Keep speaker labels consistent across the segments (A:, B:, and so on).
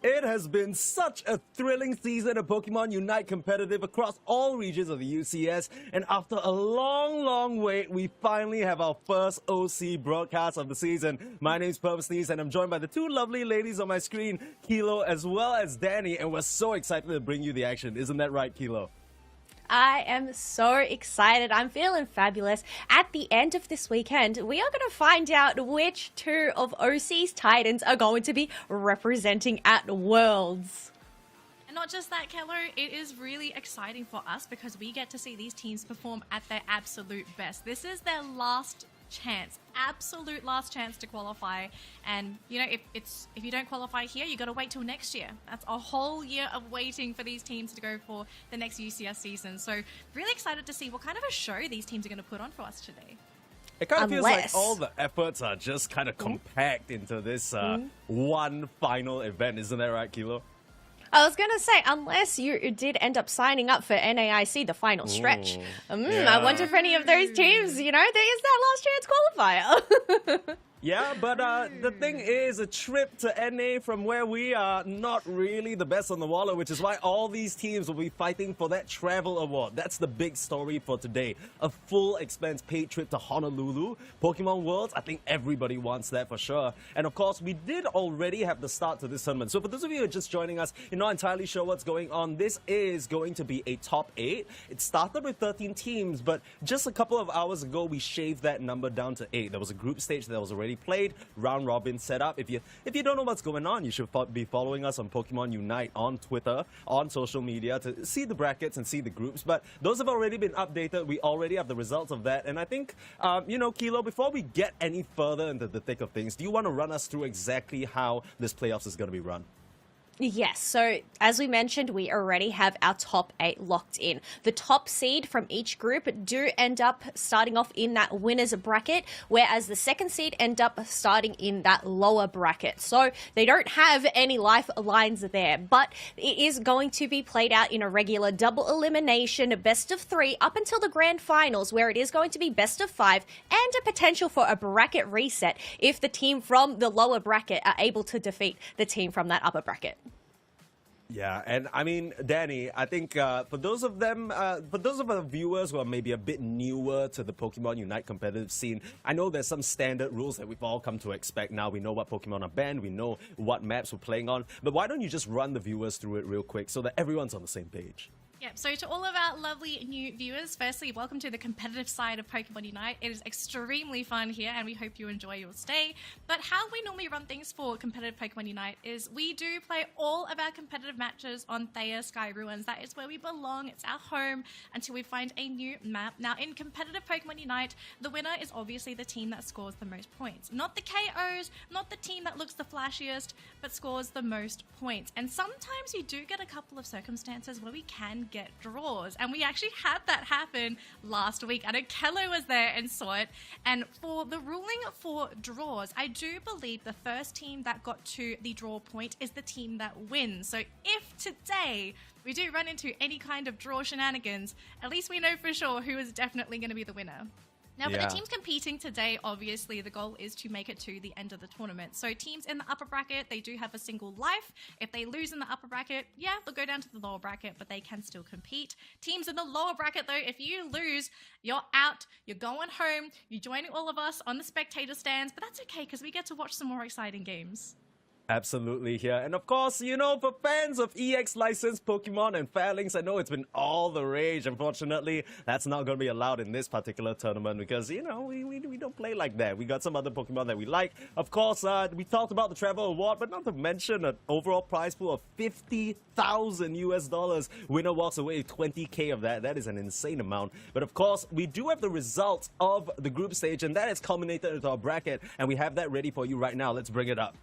A: It has been such a thrilling season of Pokemon Unite competitive across all regions of the UCS, and after a long wait, we finally have our first OC broadcast of the season. My name's Purposely, and I'm joined by the two lovely ladies on my screen, Kilo as well as Danny, and we're so excited to bring you the action. Isn't that right, Kilo?
B: I am so excited. I'm feeling fabulous. At the end of this weekend, we are going to find out which two of OC's Titans are going to be representing at Worlds.
C: And not just that, Kello, it is really exciting for us because we get to see these teams perform at their absolute best. This is their last chance, absolute last chance to qualify. And you know, if you don't qualify here, you got to wait till next year. That's a whole year of waiting for these teams to go for the next UCS season. So really excited to see what kind of a show these teams are going to put on for us today.
A: It kind of feels like all the efforts are just kind of compact into this one final event. Isn't that right, Kilo?
B: I was going to say, unless you did end up signing up for NAIC, the final stretch.
A: Yeah.
B: I wonder if any of those teams, you know, there is that last chance qualifier.
A: Yeah, but the thing is, a trip to NA from where we are, not really the best on the wallet, which is why all these teams will be fighting for that travel award. That's the big story for today. A full expense paid trip to Honolulu. Pokemon Worlds, I think everybody wants that for sure. And of course, we did already have the start to this tournament. So for those of you who are just joining us, you're not entirely sure what's going on, this is going to be a top 8. It started with 13 teams, but just a couple of hours ago, we shaved that number down to 8. There was a group stage that was already played, round robin set up. If you don't know what's going on, you should be following us on Pokemon Unite on Twitter, on social media to see the brackets and see the groups. But those have already been updated. We already have the results of that. And I think, you know, Kilo, before we get any further into the thick of things, do you want to run us through exactly how this playoffs is going to be run?
B: Yes, so as we mentioned, we already have our top 8 locked in. The top seed from each group do end up starting off in that winner's bracket, whereas the second seed end up starting in that lower bracket. So they don't have any lifelines there, but it is going to be played out in a regular double elimination, best of 3, up until the grand finals, where it is going to be best of 5 and a potential for a bracket reset if the team from the lower bracket are able to defeat the team from that upper bracket.
A: Yeah, and I mean, Danny, I think for those of our viewers who are maybe a bit newer to the Pokemon Unite competitive scene, I know there's some standard rules that we've all come to expect now. We know what Pokemon are banned, we know what maps we're playing on, but why don't you just run the viewers through it real quick so that everyone's on the same page?
C: Yep, so to all of our lovely new viewers, firstly, welcome to the competitive side of Pokemon Unite. It is extremely fun here, and we hope you enjoy your stay. But how we normally run things for competitive Pokemon Unite is we do play all of our competitive matches on Thea Sky Ruins. That is where we belong. It's our home until we find a new map. Now, in competitive Pokemon Unite, the winner is obviously the team that scores the most points. Not the KOs, not the team that looks the flashiest, but scores the most points. And sometimes you do get a couple of circumstances where we can get draws, and we actually had that happen last week. I know Kello was there and saw it, and for the ruling for draws, I do believe the first team that got to the draw point is the team that wins. So if today we do run into any kind of draw shenanigans, at least we know for sure who is definitely going to be the winner. Now, for the teams competing today, obviously, the goal is to make it to the end of the tournament. So teams in the upper bracket, they do have a single life. If they lose in the upper bracket, yeah, they'll go down to the lower bracket, but they can still compete. Teams in the lower bracket, though, if you lose, you're out, you're going home, you're joining all of us on the spectator stands, but that's okay, because we get to watch some more exciting games.
A: Absolutely here. And of course, you know, for fans of EX licensed Pokemon and Fairlinks, I know it's been all the rage. Unfortunately, that's not going to be allowed in this particular tournament because, you know, we don't play like that. We got some other Pokemon that we like. Of course, we talked about the Travel Award, but not to mention an overall prize pool of $50,000 US. Winner walks away with 20K of that. That is an insane amount. But of course, we do have the results of the group stage, and that has culminated into our bracket, and we have that ready for you right now. Let's bring it up.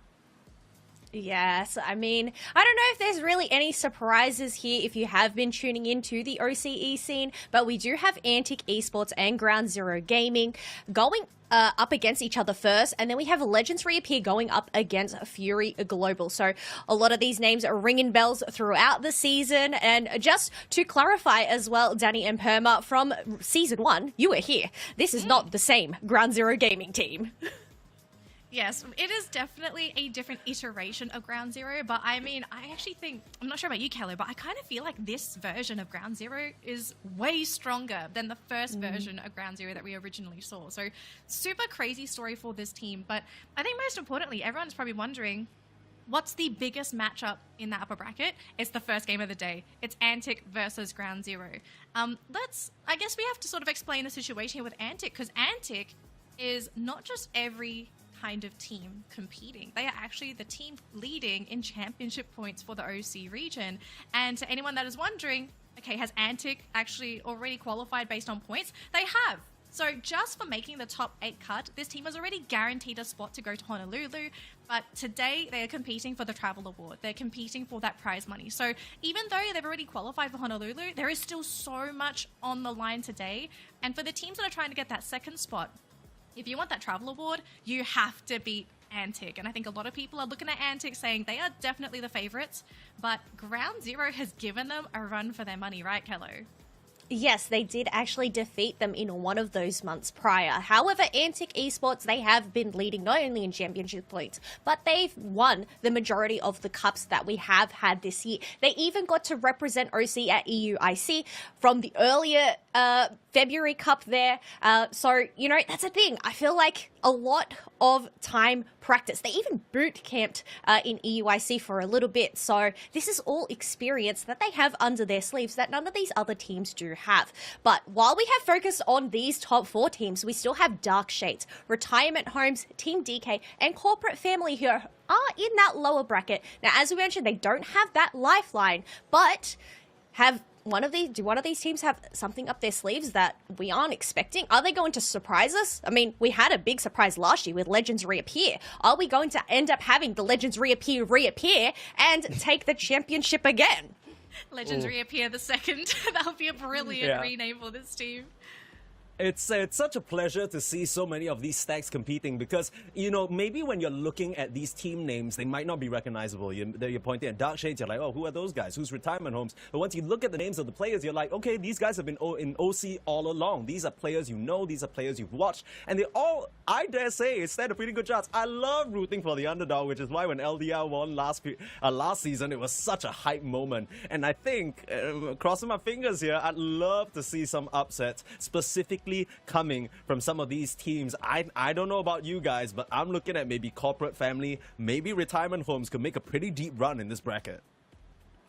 B: Yes, I mean, I don't know if there's really any surprises here if you have been tuning into the OCE scene, but we do have Antic Esports and Ground Zero Gaming going up against each other first, and then we have Legends Reappear going up against Fury Global. So a lot of these names are ringing bells throughout the season, and just to clarify as well, Danny and Perma, from Season 1, you were here. This is not the same Ground Zero Gaming team.
C: Yes, it is definitely a different iteration of Ground Zero, but I mean, I actually think, I'm not sure about you, Kelly, but I kind of feel like this version of Ground Zero is way stronger than the first version of Ground Zero that we originally saw. So, super crazy story for this team, but I think most importantly, everyone's probably wondering, what's the biggest matchup in that upper bracket? It's the first game of the day. It's Antic versus Ground Zero. I guess we have to sort of explain the situation here with Antic, because Antic is not just every kind of team competing. They are actually the team leading in championship points for the OC region. And to anyone that is wondering, okay, has Antic actually already qualified based on points? They have. So just for making the top 8 cut, this team has already guaranteed a spot to go to Honolulu, but today they are competing for the travel award. They're competing for that prize money. So even though they've already qualified for Honolulu, there is still so much on the line today. And for the teams that are trying to get that second spot, if you want that travel award, you have to beat Antic. And I think a lot of people are looking at Antic saying they are definitely the favorites, but Ground Zero has given them a run for their money, right, Kello?
B: Yes, they did actually defeat them in one of those months prior. However, Antic Esports, they have been leading not only in championship points, but they've won the majority of the cups that we have had this year. They even got to represent OC at EUIC from the earlier February Cup there. So, you know, that's a thing. I feel like a lot of time practice. They even boot camped in EUIC for a little bit. So this is all experience that they have under their sleeves that none of these other teams do have. But while we have focused on these top 4 teams, we still have Dark Shades, Retirement Homes, Team DK, and Corporate Family here are in that lower bracket. Now, as we mentioned, they don't have that lifeline, but do one of these teams have something up their sleeves that we aren't expecting? Are they going to surprise us? I mean, we had a big surprise last year with Legends Reappear. Are we going to end up having the Legends reappear and take the championship again?
C: Legends Reappear the second. That would be a brilliant rename for this team.
A: It's such a pleasure to see so many of these stacks competing because, you know, maybe when you're looking at these team names, they might not be recognizable. You're pointing at Dark Shades, you're like, oh, who are those guys? Who's Retirement Homes? But once you look at the names of the players, you're like, okay, these guys have been in OC all along. These are players you know, these are players you've watched. And they all, I dare say, stand a pretty good chance. I love rooting for the underdog, which is why when LDR won last season, it was such a hype moment. And I think, crossing my fingers here, I'd love to see some upsets, specifically coming from some of these teams. I don't know about you guys, but I'm looking at maybe Corporate Family, maybe Retirement Homes could make a pretty deep run in this bracket.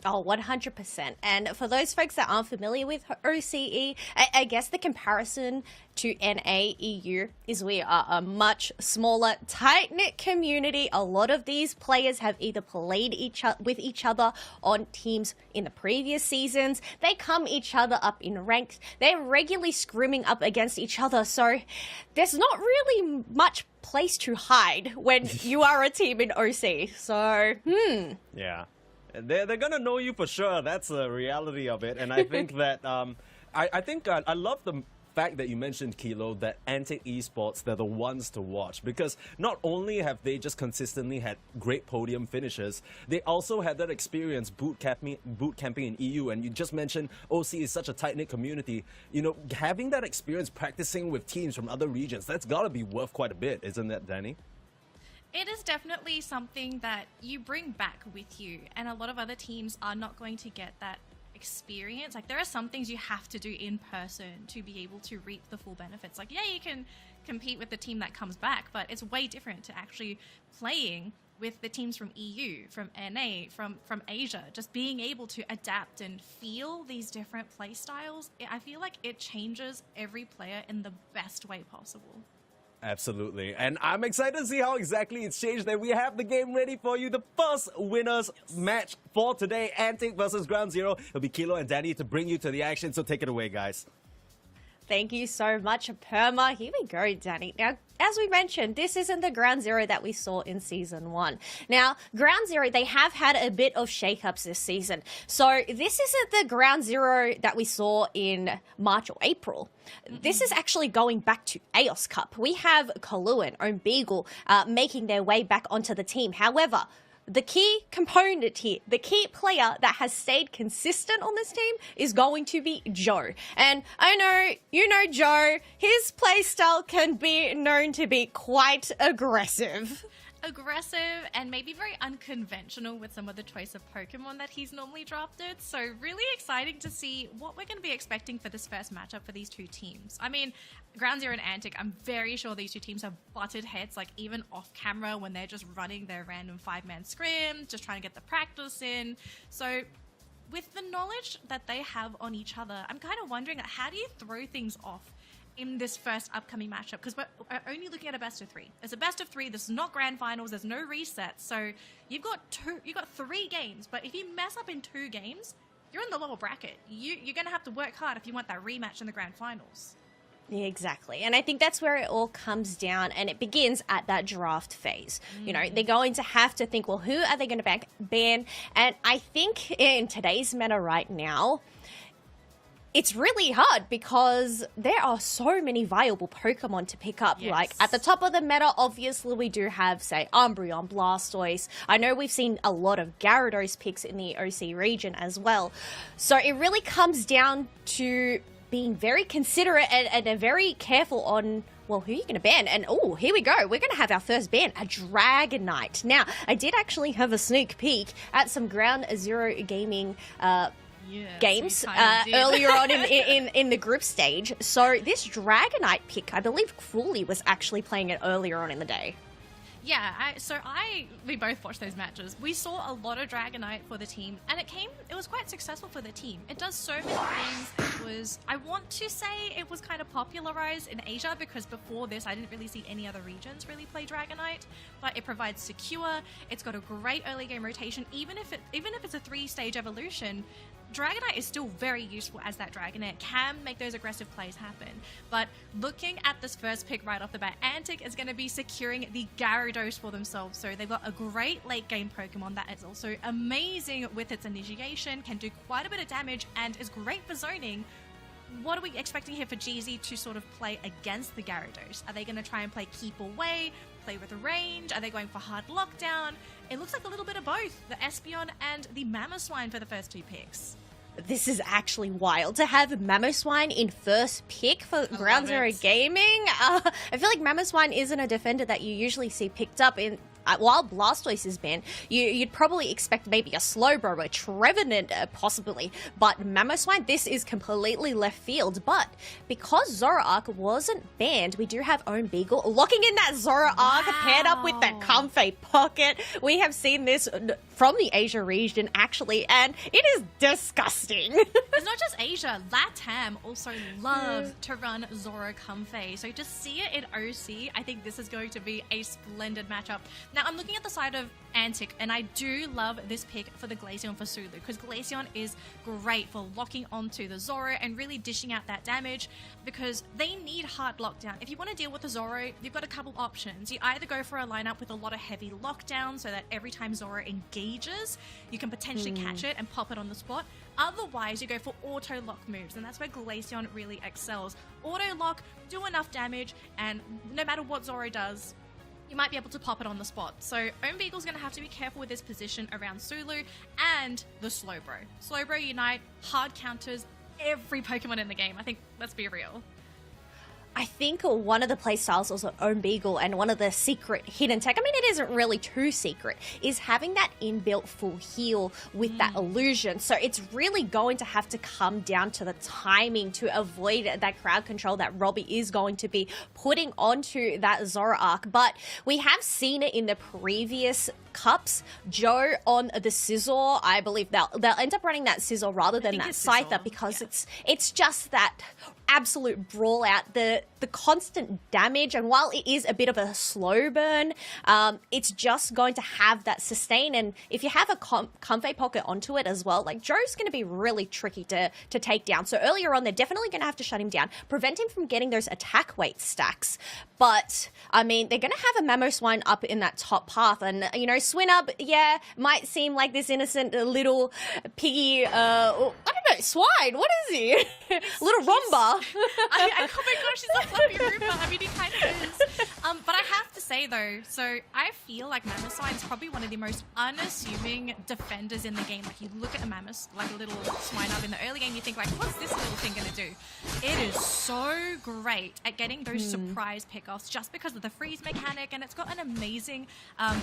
B: Oh, 100%. And for those folks that aren't familiar with OCE, I guess the comparison to NAEU is we are a much smaller, tight-knit community. A lot of these players have either played with each other on teams in the previous seasons. They come each other up in ranks. They're regularly scrimming up against each other. So there's not really much place to hide when you are a team in OC. So,
A: Yeah. They're gonna know you for sure. That's the reality of it. And I think that I love the fact that you mentioned, Kilo, that Antic Esports, they're the ones to watch, because not only have they just consistently had great podium finishes, they also had that experience boot camping in EU. And you just mentioned OC is such a tight-knit community. You know, having that experience practicing with teams from other regions, that's gotta be worth quite a bit, isn't that, Danny?
C: It is definitely something that you bring back with you, and a lot of other teams are not going to get that experience. Like, there are some things you have to do in person to be able to reap the full benefits. Like, yeah, you can compete with the team that comes back, but it's way different to actually playing with the teams from EU, from NA, from Asia, just being able to adapt and feel these different play styles. I feel like it changes every player in the best way possible.
A: Absolutely. And I'm excited to see how exactly it's changed. And we have the game ready for you. The first winners match for today, Antic versus Ground Zero. It'll be Kilo and Danny to bring you to the action. So take it away, guys.
B: Thank you so much, Perma. Here we go, Danny. Now, as we mentioned, this isn't the Ground Zero that we saw in Season 1. Now, Ground Zero, they have had a bit of shakeups this season. So this isn't the Ground Zero that we saw in March or April. This is actually going back to AOS Cup. We have Kaluan, Omegle making their way back onto the team. However, the key component here, the key player that has stayed consistent on this team is going to be Joe. And I know, you know Joe, his playstyle can be known to be quite aggressive.
C: Aggressive and maybe very unconventional with some of the choice of Pokemon that he's normally drafted. So really exciting to see what we're going to be expecting for this first matchup for these two teams. I mean, Ground Zero and Antic, I'm very sure these two teams have butted heads, like even off camera when they're just running their random 5-man scrim, just trying to get the practice in. So with the knowledge that they have on each other, I'm kind of wondering, how do you throw things off in this first upcoming matchup? Because we're only looking at a best of 3. It's a best of 3. This is not grand finals. There's no resets. So you've got 3 games. But if you mess up in 2 games, you're in the lower bracket. You're going to have to work hard if you want that rematch in the grand finals.
B: Yeah, exactly. And I think that's where it all comes down, and it begins at that draft phase. You know, they're going to have to think, well, who are they going to ban? And I think in today's meta right now, it's really hard because there are so many viable Pokemon to pick up.
C: Yes.
B: Like, at the top of the meta, obviously, we do have, say, Umbreon, Blastoise. I know we've seen a lot of Gyarados picks in the OC region as well. So it really comes down to being very considerate and very careful on, well, who are you going to ban? And, oh, here we go. We're going to have our first ban, a Dragonite. Now, I did actually have a sneak peek at some Ground Zero Gaming games earlier on in the group stage. So this Dragonite pick, I believe Crawley was actually playing it earlier on in the day.
C: Yeah, we both watched those matches. We saw a lot of Dragonite for the team, and it was quite successful for the team. It does so many things. I want to say it was kind of popularized in Asia, because before this, I didn't really see any other regions really play Dragonite, but it provides secure, it's got a great early game rotation. Even if it's a 3-stage evolution, Dragonite is still very useful as that dragon. It can make those aggressive plays happen. But looking at this first pick right off the bat, Antic is going to be securing the Gyarados for themselves. So they've got a great late game Pokemon that is also amazing with its initiation, can do quite a bit of damage, and is great for zoning. What are we expecting here for GZ to sort of play against the Gyarados? Are they going to try and play keep away, play with range? Are they going for hard lockdown? It looks like a little bit of both, the Espeon and the Mamoswine for the first 2 picks.
B: This is actually wild to have Mamoswine in first pick for Ground Zero Gaming. I feel like Mamoswine isn't a defender that you usually see picked up in while Blastoise is banned, you'd probably expect maybe a Slowbro, a Trevenant, possibly. But Mamoswine, this is completely left field. But because Zoroark wasn't banned, we do have Own Beagle locking in that Zoroark paired up with that Comfey Pocket. We have seen this from the Asia region, actually, and it is disgusting.
C: It's not just Asia. LATAM also loves to run Zoro Comfey. So to see it in OC, I think this is going to be a splendid matchup. Now, I'm looking at the side of Antic, and I do love this pick for the Glaceon for Sulu, because Glaceon is great for locking onto the Zoro and really dishing out that damage, because they need hard lockdown. If you want to deal with the Zoro, you've got a couple options. You either go for a lineup with a lot of heavy lockdown, so that every time Zoro engages, you can potentially catch it and pop it on the spot. Otherwise, you go for auto lock moves, and that's where Glaceon really excels. Auto lock, do enough damage, and no matter what Zoro does, you might be able to pop it on the spot. So Own Beagle's going to have to be careful with his position around Sulu and the Slowbro. Slowbro Unite hard counters every Pokemon in the game. I think, let's be real.
B: I think one of the playstyles also Own Beagle and one of the secret hidden tech, I mean, it isn't really too secret, is having that inbuilt full heal with that illusion. So it's really going to have to come down to the timing to avoid that crowd control that Robbie is going to be putting onto that Zoroark. But we have seen it in the previous cups. Joe on the Scizor, I believe they'll end up running that Scizor rather than that Scyther, because it's just that absolute brawl out, the constant damage, and while it is a bit of a slow burn, it's just going to have that sustain. And if you have a Comfey Pocket onto it as well, like, Joe's going to be really tricky to take down. So earlier on, they're definitely going to have to shut him down, prevent him from getting those attack weight stacks. But I mean, they're going to have a Mamoswine up in that top path, and you know, Swinub, yeah, might seem like this innocent little piggy, I don't know, swine, what is he? Little Romba.
C: Oh my gosh, he's a fluffy Roomba. I mean, he kind of is. But I have to say though, so I feel like Mamoswine's probably one of the most unassuming defenders in the game. Like, you look at a Mammoth, like a little swine up in the early game, you think like, what's this little thing gonna do? It is so great at getting those surprise pickoffs just because of the freeze mechanic, and it's got an amazing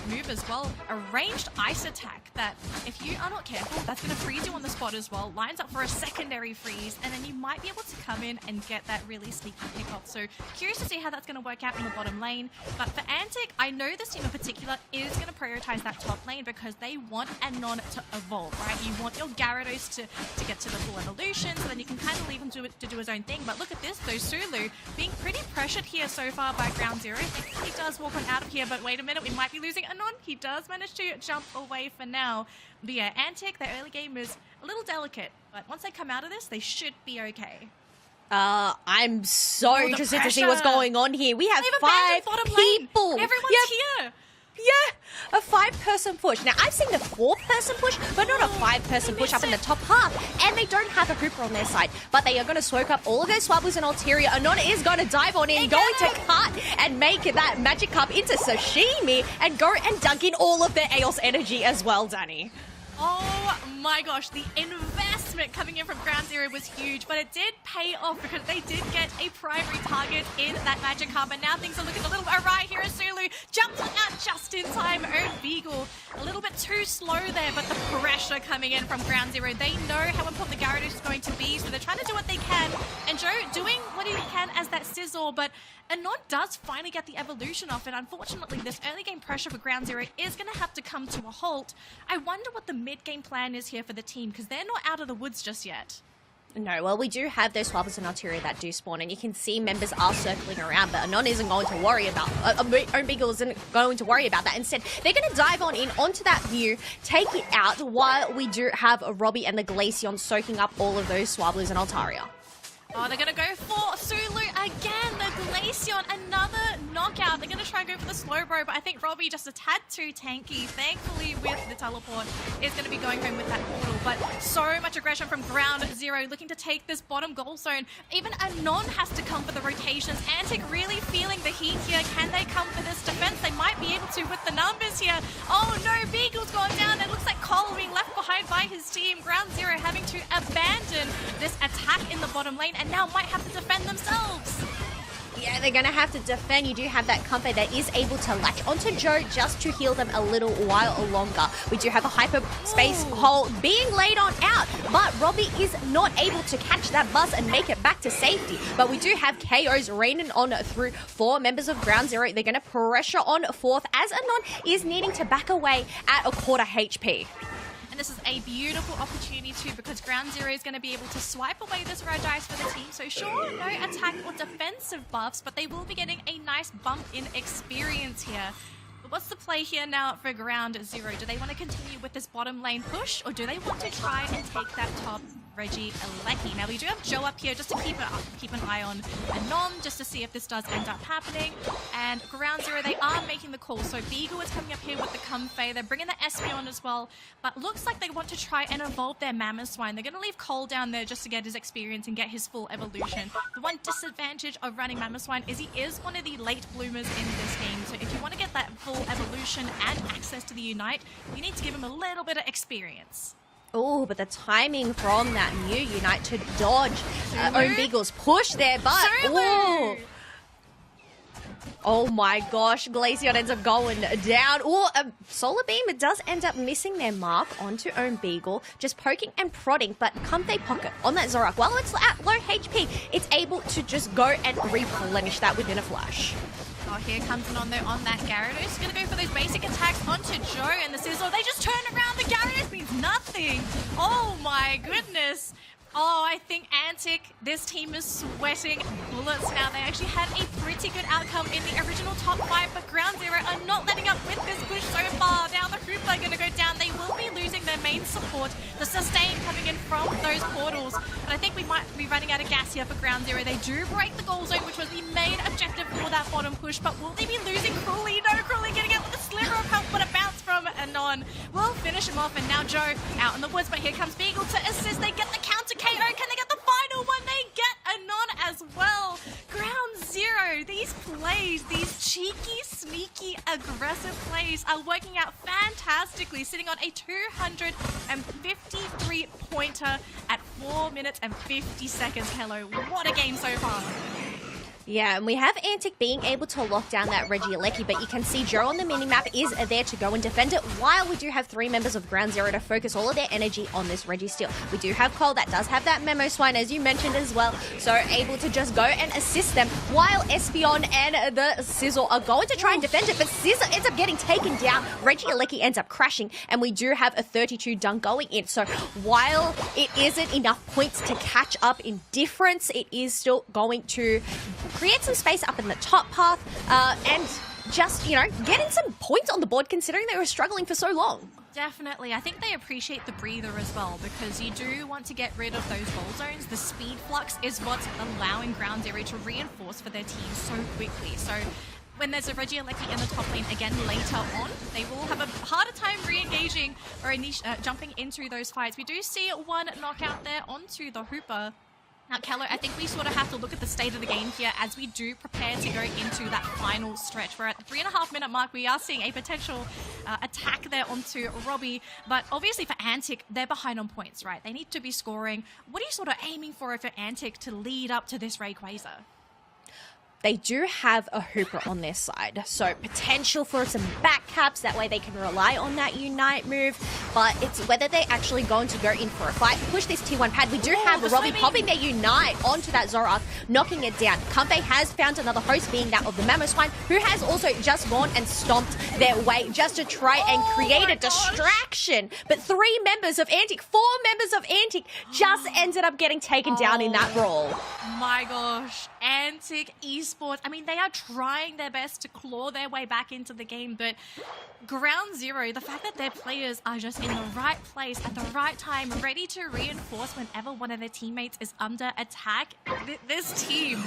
C: move as well, a ranged ice attack that if you are not careful, that's gonna freeze you on the spot as well, lines up for a secondary freeze, and then you might be able to come in and get that really sneaky pickoff. So curious to see how that's going to work out in the bottom lane. But for Antic, I know this team in particular is going to prioritize that top lane because they want Anon to evolve, right? You want your Gyarados to get to the full evolution, so then you can kind of leave him to do his own thing. But look at this though, Sulu being pretty pressured here so far by Ground Zero. He does walk on out of here, but wait a minute, we might be losing Anon. He does manage to jump away for now. But yeah, Antic, their early game is a little delicate, but once they come out of this, they should be okay.
B: I'm so interested to see what's going on here. We have 5 people.
C: Everyone's here.
B: Yeah, a 5-person push. Now, I've seen the 4-person push, but not a 5-person push up in the top half. And they don't have a Hooper on their side. But they are going to soak up all of their Swabbles and Altaria. Anon is going to dive on in, going to cut and make that Magic Cup into sashimi and go and dunk in all of their Eos energy as well, Danny.
C: Oh my gosh, the investment coming in from Ground Zero was huge, but it did pay off because they did get a primary target in that Magic Cup, and now things are looking a little awry here as Sulu jumps out just in time. Own Beagle a little bit too slow there, but the pressure coming in from Ground Zero, they know how important the Gyarados is going to be, so they're trying to do what they can, and Joe doing what he can as that Scizor, but Anon does finally get the evolution off, and unfortunately this early game pressure for Ground Zero is going to have to come to a halt. I wonder what the mid-game plan is here for the team, because they're not out of the woods just yet.
B: No, well, we do have those Swabbles and Altaria that do spawn, and you can see members are circling around, but Anon isn't going to worry about, Own Beagle isn't going to worry about that. Instead, they're going to dive on in onto that view, take it out, while we do have Robbie and the Glaceon soaking up all of those Swabbles and Altaria.
C: Oh, they're going to go for Sulu again. The Glaceon, another knockout. They're going to try and go for the Slowbro, but I think Robbie just a tad too tanky. Thankfully, with the teleport, is going to be going home with that portal. But so much aggression from Ground Zero, looking to take this bottom goal zone. Even Anon has to come for the rotations. Antic really feeling the heat here. Can they come for this defense? They might be able to with the numbers here. Oh no, Beagle's gone down. It looks like Cole being left behind by his team. Ground Zero having to abandon this attack in the bottom lane, and now might have to defend themselves.
B: Yeah, they're going to have to defend. You do have that Comfey that is able to latch onto Joe just to heal them a little while longer. We do have a hyperspace hole being laid on out, but Robbie is not able to catch that bus and make it back to safety. But we do have KOs raining on through 4 members of Ground Zero. They're going to pressure on 4th as Anon is needing to back away at a quarter HP.
C: And this is a beautiful opportunity too, because Ground Zero is going to be able to swipe away this rare dice for the team. So sure, no attack or defensive buffs, but they will be getting a nice bump in experience here. But what's the play here now for Ground Zero? Do they want to continue with this bottom lane push, or do they want to try and take that top Reggie Alecki? Now we do have Joe up here just to keep an eye on Anon, just to see if this does end up happening. And Ground Zero, they are making the call. So Beagle is coming up here with the Comfey. They're bringing the SP on as well, but looks like they want to try and evolve their Mammothswine. They're going to leave Cole down there just to get his experience and get his full evolution. The one disadvantage of running Mammothswine is he is one of the late bloomers in this game. So if you want to get that full evolution and access to the Unite, you need to give him a little bit of experience.
B: Oh, but the timing from that new Unite to dodge Own Beagle's push there, but ooh. Oh my gosh, Glaceon ends up going down. Oh, Solar Beam, it does end up missing their mark onto Own Beagle, just poking and prodding, but Comfey Pocket on that Zorak, while it's at low HP, it's able to just go and replenish that within a flash.
C: Oh, here comes Anon though on that Gyarados. Gonna go for those basic attacks onto Joe and the Sizzle. They just turn around. The Gyarados means nothing. Oh my goodness. Oh, I think Antic, this team is sweating bullets now. They actually had a pretty good outcome in the original top 5, but Ground Zero are not letting up with this push so far. Now the Hooper are going to go down. They will be losing their main support. The sustain coming in from those portals. But I think we might be running out of gas here for Ground Zero. They do break the goal zone, which was the main objective for that bottom push. But will they be losing Crawley? No, Crawley getting out with a sliver of help, but a bounce from Anon will finish him off. And now Joe out in the woods, but here comes Beagle to assist. They get the counter KO. Can they get the final one? They get Anon as well. Ground Zero, these plays, these cheeky, sneaky, aggressive plays are working out fantastically, sitting on a 253 pointer at 4 minutes and 50 seconds. Hello, what a game so far.
B: Yeah, and we have Antic being able to lock down that Reggie Alecki, but you can see Joe on the minimap is there to go and defend it, while we do have 3 members of Ground Zero to focus all of their energy on this Reggie steal. We do have Cole that does have that Mammothswine, as you mentioned as well, so able to just go and assist them, while Espeon and the Sizzle are going to try and defend it, but Sizzle ends up getting taken down. Reggie Alecki ends up crashing, and we do have a 32 dunk going in, so while it isn't enough points to catch up in difference, it is still going to create some space up in the top path and just, you know, getting some points on the board considering they were struggling for so long.
C: Definitely. I think they appreciate the breather as well, because you do want to get rid of those goal zones. The speed flux is what's allowing Ground Zero to reinforce for their team so quickly. So when there's a Reggie Alecki in the top lane again later on, they will have a harder time re-engaging or jumping into those fights. We do see one knockout there onto the Hooper. Now, Keller, I think we sort of have to look at the state of the game here as we do prepare to go into that final stretch. We're at the 3.5 minute mark. We are seeing a potential attack there onto Robbie. But obviously for Antic, they're behind on points, right? They need to be scoring. What are you sort of aiming for Antic to lead up to this Rayquaza?
B: They do have a Hooper on their side, so potential for some back caps, that way they can rely on that Unite move, but it's whether they're actually going to go in for a fight, push this T1 pad. We do have Robbie popping their Unite onto that Zorak, knocking it down. Comfey has found another host, being that of the Mammothswine, who has also just gone and stomped their way just to try and create a distraction. But 3 members of Antic, 4 members of Antic just ended up getting taken down in that brawl.
C: My gosh, Antic Esports, I mean, they are trying their best to claw their way back into the game, but Ground Zero, the fact that their players are just in the right place at the right time, ready to reinforce whenever one of their teammates is under attack. This team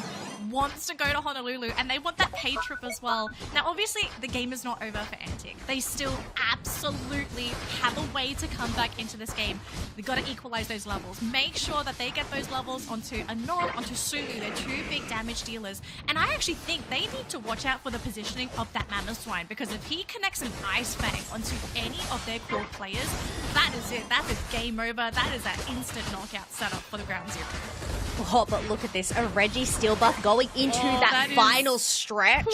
C: wants to go to Honolulu, and they want that pay trip as well. Now, obviously, the game is not over for Antic. They still absolutely have a way to come back into this game. We've got to equalize those levels. Make sure that they get those levels onto Anon, onto Sulu. They're 2 big damage dealers. And I actually think they need to watch out for the positioning of that Mammothswine, because if he connects an Ice Fang onto any of their core players, that is it. That is game over. That is that instant knockout setup for the Ground Zero.
B: Oh, but look at this. A Reggie steel buff going into that final stretch.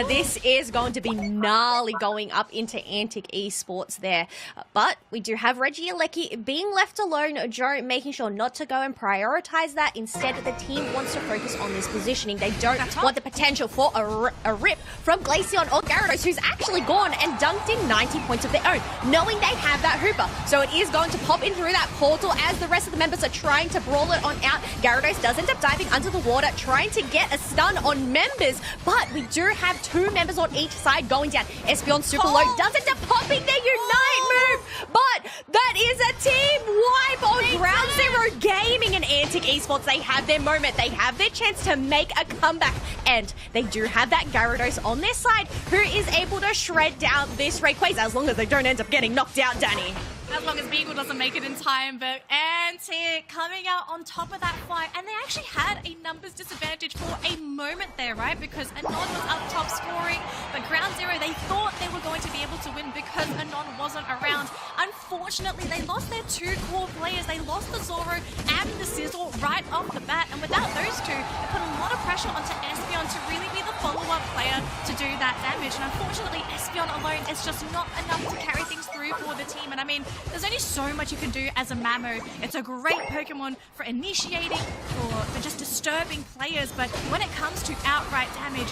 B: This is going to be gnarly going up into Antic Esports there. But we do have Reggie Alecki being left alone. Joe making sure not to go and prioritize that. Instead, the team wants to focus on this positioning. They don't want the potential for a rip from Glaceon or Gyarados, who's actually gone and dunked in 90 points of their own, knowing they have that Hooper. So it is going to pop in through that portal as the rest of the members are trying to brawl it on out. Gyarados does end up diving under the water, trying to get a stun on members, but we do have 2 members on each side going down. Espeon super low does end up popping their Unite move, but that is a team wipe on Ground Zero Gaming and Antic Esports. They have their moment, they have their chance to make a comeback, and they do have that Gyarados on their side who is able to shred down this Rayquaza as long as they don't end up getting knocked out, Danny.
C: As long as Beagle doesn't make it in time, but Antic coming out on top of that fight, and they actually had a numbers disadvantage for a moment there, right? Because Anon was up top scoring, but Ground Zero, they thought they were going to be able to win because Anon wasn't around. Unfortunately, they lost their 2 core players. They lost the Zoro and the Sizzle right off the bat, and without those 2, it put a lot of pressure onto Espeon to really be the follow-up player to do that damage, and unfortunately, Espeon alone is just not enough to carry things through for the team, and I mean, there's only so much you can do as a Mamo. It's a great Pokemon for initiating, for just disturbing players, but when it comes to outright damage,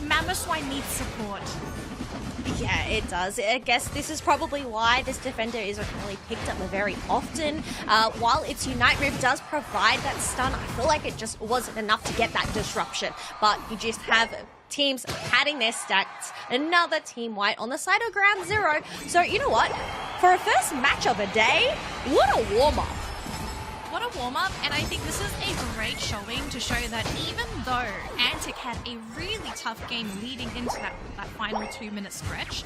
C: Mamoswine needs support.
B: Yeah, it does. I guess this is probably why this defender isn't really picked up very often. While its Unite move does provide that stun, I feel like it just wasn't enough to get that disruption. But you just have teams padding their stats. Another team white on the side of Ground Zero. So you know what? For a first match of the day, what a warm-up.
C: What a warm-up, and I think this is a great showing to show that even though Antic had a really tough game leading into that final 2-minute stretch,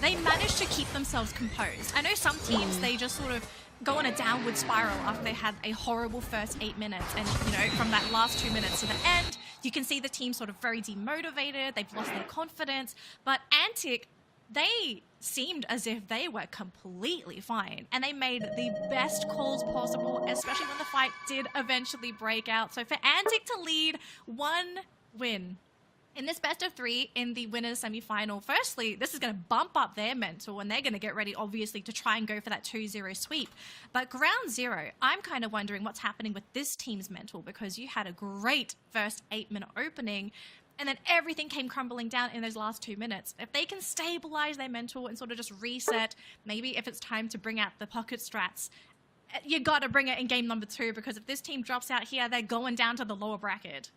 C: they managed to keep themselves composed. I know some teams, they just sort of go on a downward spiral after they had a horrible first 8 minutes, and you know, from that last 2 minutes to the end, you can see the team sort of very demotivated, they've lost their confidence, but Antic, they seemed as if they were completely fine, and they made the best calls possible, especially when the fight did eventually break out. So for Antic to lead 1 win in this best of 3 in the winners semi-final, firstly, this is going to bump up their mental, and they're going to get ready, obviously, to try and go for that 2-0 sweep. But Ground Zero, I'm kind of wondering what's happening with this team's mental, because you had a great first 8-minute opening, and then everything came crumbling down in those last 2 minutes. If they can stabilize their mental and sort of just reset, maybe if it's time to bring out the pocket strats, you got to bring it in game number 2, because if this team drops out here, they're going down to the lower bracket.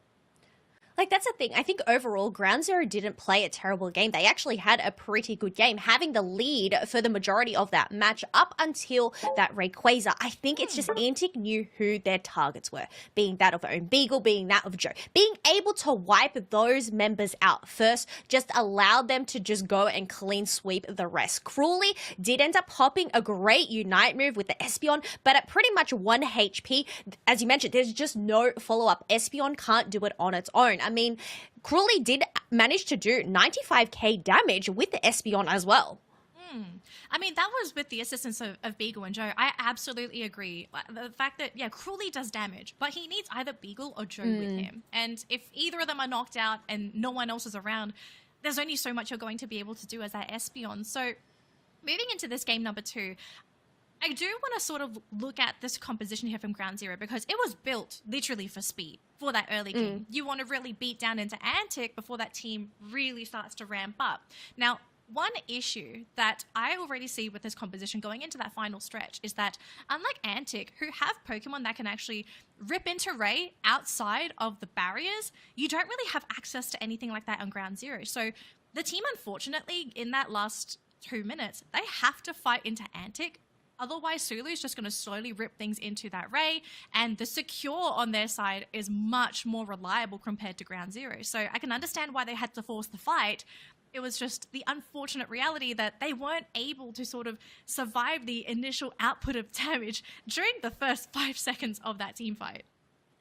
B: Like, that's the thing. I think overall, Ground Zero didn't play a terrible game. They actually had a pretty good game, having the lead for the majority of that match up until that Rayquaza. I think it's just Antic knew who their targets were, being that of Own Beagle, being that of Joe. Being able to wipe those members out first just allowed them to just go and clean sweep the rest. Cruelly did end up popping a great Unite move with the Espeon, but at pretty much 1 HP, as you mentioned, there's just no follow-up. Espeon can't do it on its own. I mean, Cruelly did manage to do 95k damage with the Espeon as well.
C: I mean, that was with the assistance of Beagle and Joe. I absolutely agree. The fact that, yeah, Cruelly does damage, but he needs either Beagle or Joe with him. And if either of them are knocked out and no one else is around, there's only so much you're going to be able to do as that Espeon. So moving into this game number 2, I do want to sort of look at this composition here from Ground Zero, because it was built literally for speed for that early game. You want to really beat down into Antic before that team really starts to ramp up. Now, one issue that I already see with this composition going into that final stretch is that unlike Antic, who have Pokemon that can actually rip into Ray outside of the barriers, you don't really have access to anything like that on Ground Zero. So the team, unfortunately, in that last 2 minutes, they have to fight into Antic. Otherwise, Sulu's just going to slowly rip things into that Ray, and the secure on their side is much more reliable compared to Ground Zero. So I can understand why they had to force the fight. It was just the unfortunate reality that they weren't able to sort of survive the initial output of damage during the first 5 seconds of that team fight.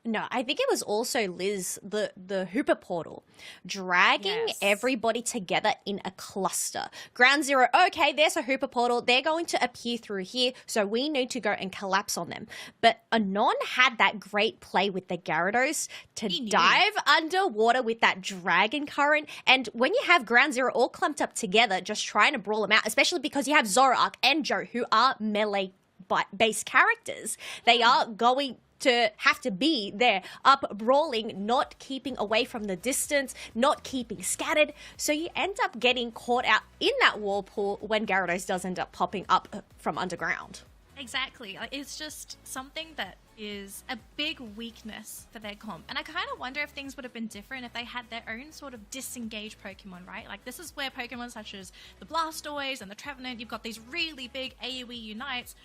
B: No, I think it was also Liz, the Hooper portal, dragging everybody together in a cluster. Ground Zero, okay, there's a Hooper portal. They're going to appear through here, so we need to go and collapse on them. But Anon had that great play with the Gyarados to dive underwater with that dragon current. And when you have Ground Zero all clumped up together, just trying to brawl them out, especially because you have Zoroark and Joe, who are melee-based characters, they are going to have to be there up brawling, not keeping away from the distance, not keeping scattered. So you end up getting caught out in that whirlpool when Gyarados does end up popping up from underground.
C: Exactly. Like, it's just something that is a big weakness for their comp. And I kind of wonder if things would have been different if they had their own sort of disengaged Pokemon, right? Like, this is where Pokemon such as the Blastoise and the Trevenant, you've got these really big AoE unites.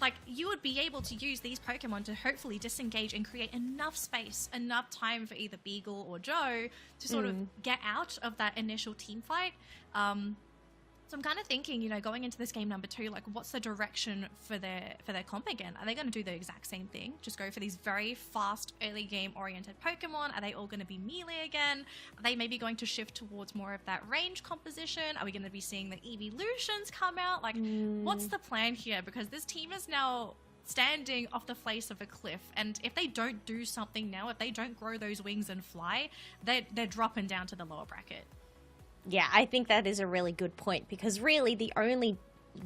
C: Like, you would be able to use these Pokemon to hopefully disengage and create enough space, enough time for either Beagle or Joe to sort of get out of that initial team fight. So I'm kind of thinking, you know, going into this game number 2, like, what's the direction for their comp again? Are they going to do the exact same thing? Just go for these very fast, early game oriented Pokemon? Are they all going to be melee again? Are they maybe going to shift towards more of that range composition? Are we going to be seeing the evolutions come out? Like, what's the plan here? Because this team is now standing off the face of a cliff, and if they don't do something now, if they don't grow those wings and fly, they're dropping down to the lower bracket.
B: Yeah, I think that is a really good point, because really the only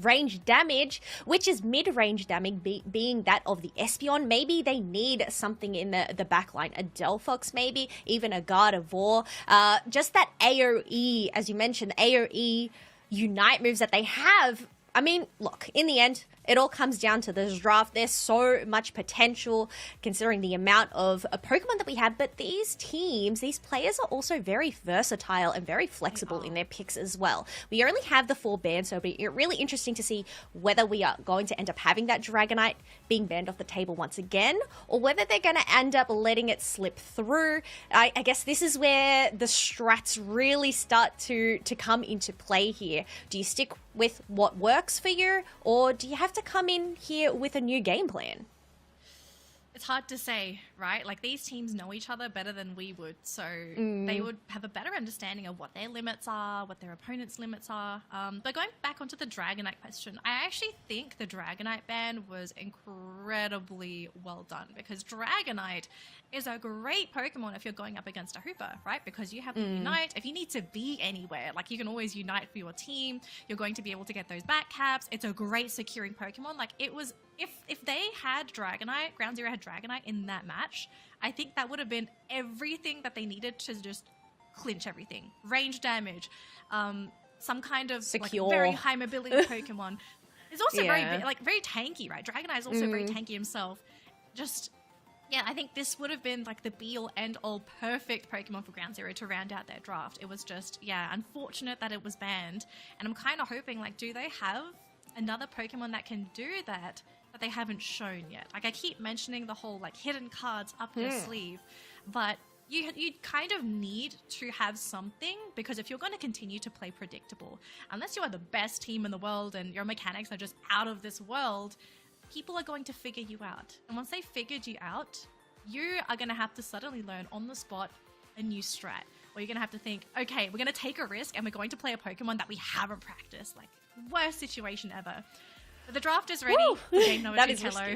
B: range damage, which is mid-range damage, being that of the Espeon, maybe they need something in the backline, a Delphox maybe, even a Gardevoir, just that AoE, as you mentioned, AoE Unite moves that they have. I mean, look, in the end, it all comes down to this draft. There's so much potential considering the amount of Pokemon that we have, but these teams, these players are also very versatile and very flexible in their picks as well. We only have the 4 bans, so it'll be really interesting to see whether we are going to end up having that Dragonite being banned off the table once again, or whether they're going to end up letting it slip through. I guess this is where the strats really start to come into play here. Do you stick with what works for you, or do you have to come in here with a new game plan?
C: It's hard to say, right? Like, these teams know each other better than we would, so they would have a better understanding of what their limits are, what their opponent's limits are. But going back onto the Dragonite question, I actually think the Dragonite ban was incredibly well done, because Dragonite is a great Pokemon if you're going up against a Hooper, right? Because you have the Unite. If you need to be anywhere, like, you can always Unite for your team. You're going to be able to get those back caps. It's a great securing Pokemon. Like, it was, if they had Dragonite, Ground Zero had Dragonite in that match, I think that would have been everything that they needed to just clinch everything. Range damage, some kind of secure, like, very high mobility Pokemon. It's also very tanky, right? Dragonite is also very tanky himself. Just, yeah, I think this would have been like the be-all, end-all perfect Pokemon for Ground Zero to round out their draft. It was just, yeah, unfortunate that it was banned. And I'm kind of hoping, like, do they have another Pokemon that can do that they haven't shown yet? Like, I keep mentioning the whole, like, hidden cards up your sleeve, but you kind of need to have something, because if you're going to continue to play predictable, unless you are the best team in the world and your mechanics are just out of this world, people are going to figure you out. And once they figured you out, you are going to have to suddenly learn on the spot a new strat. Or you're going to have to think, okay, we're going to take a risk and we're going to play a Pokemon that we haven't practiced. Like, worst situation ever. But the draft is ready. Game number 2, hello.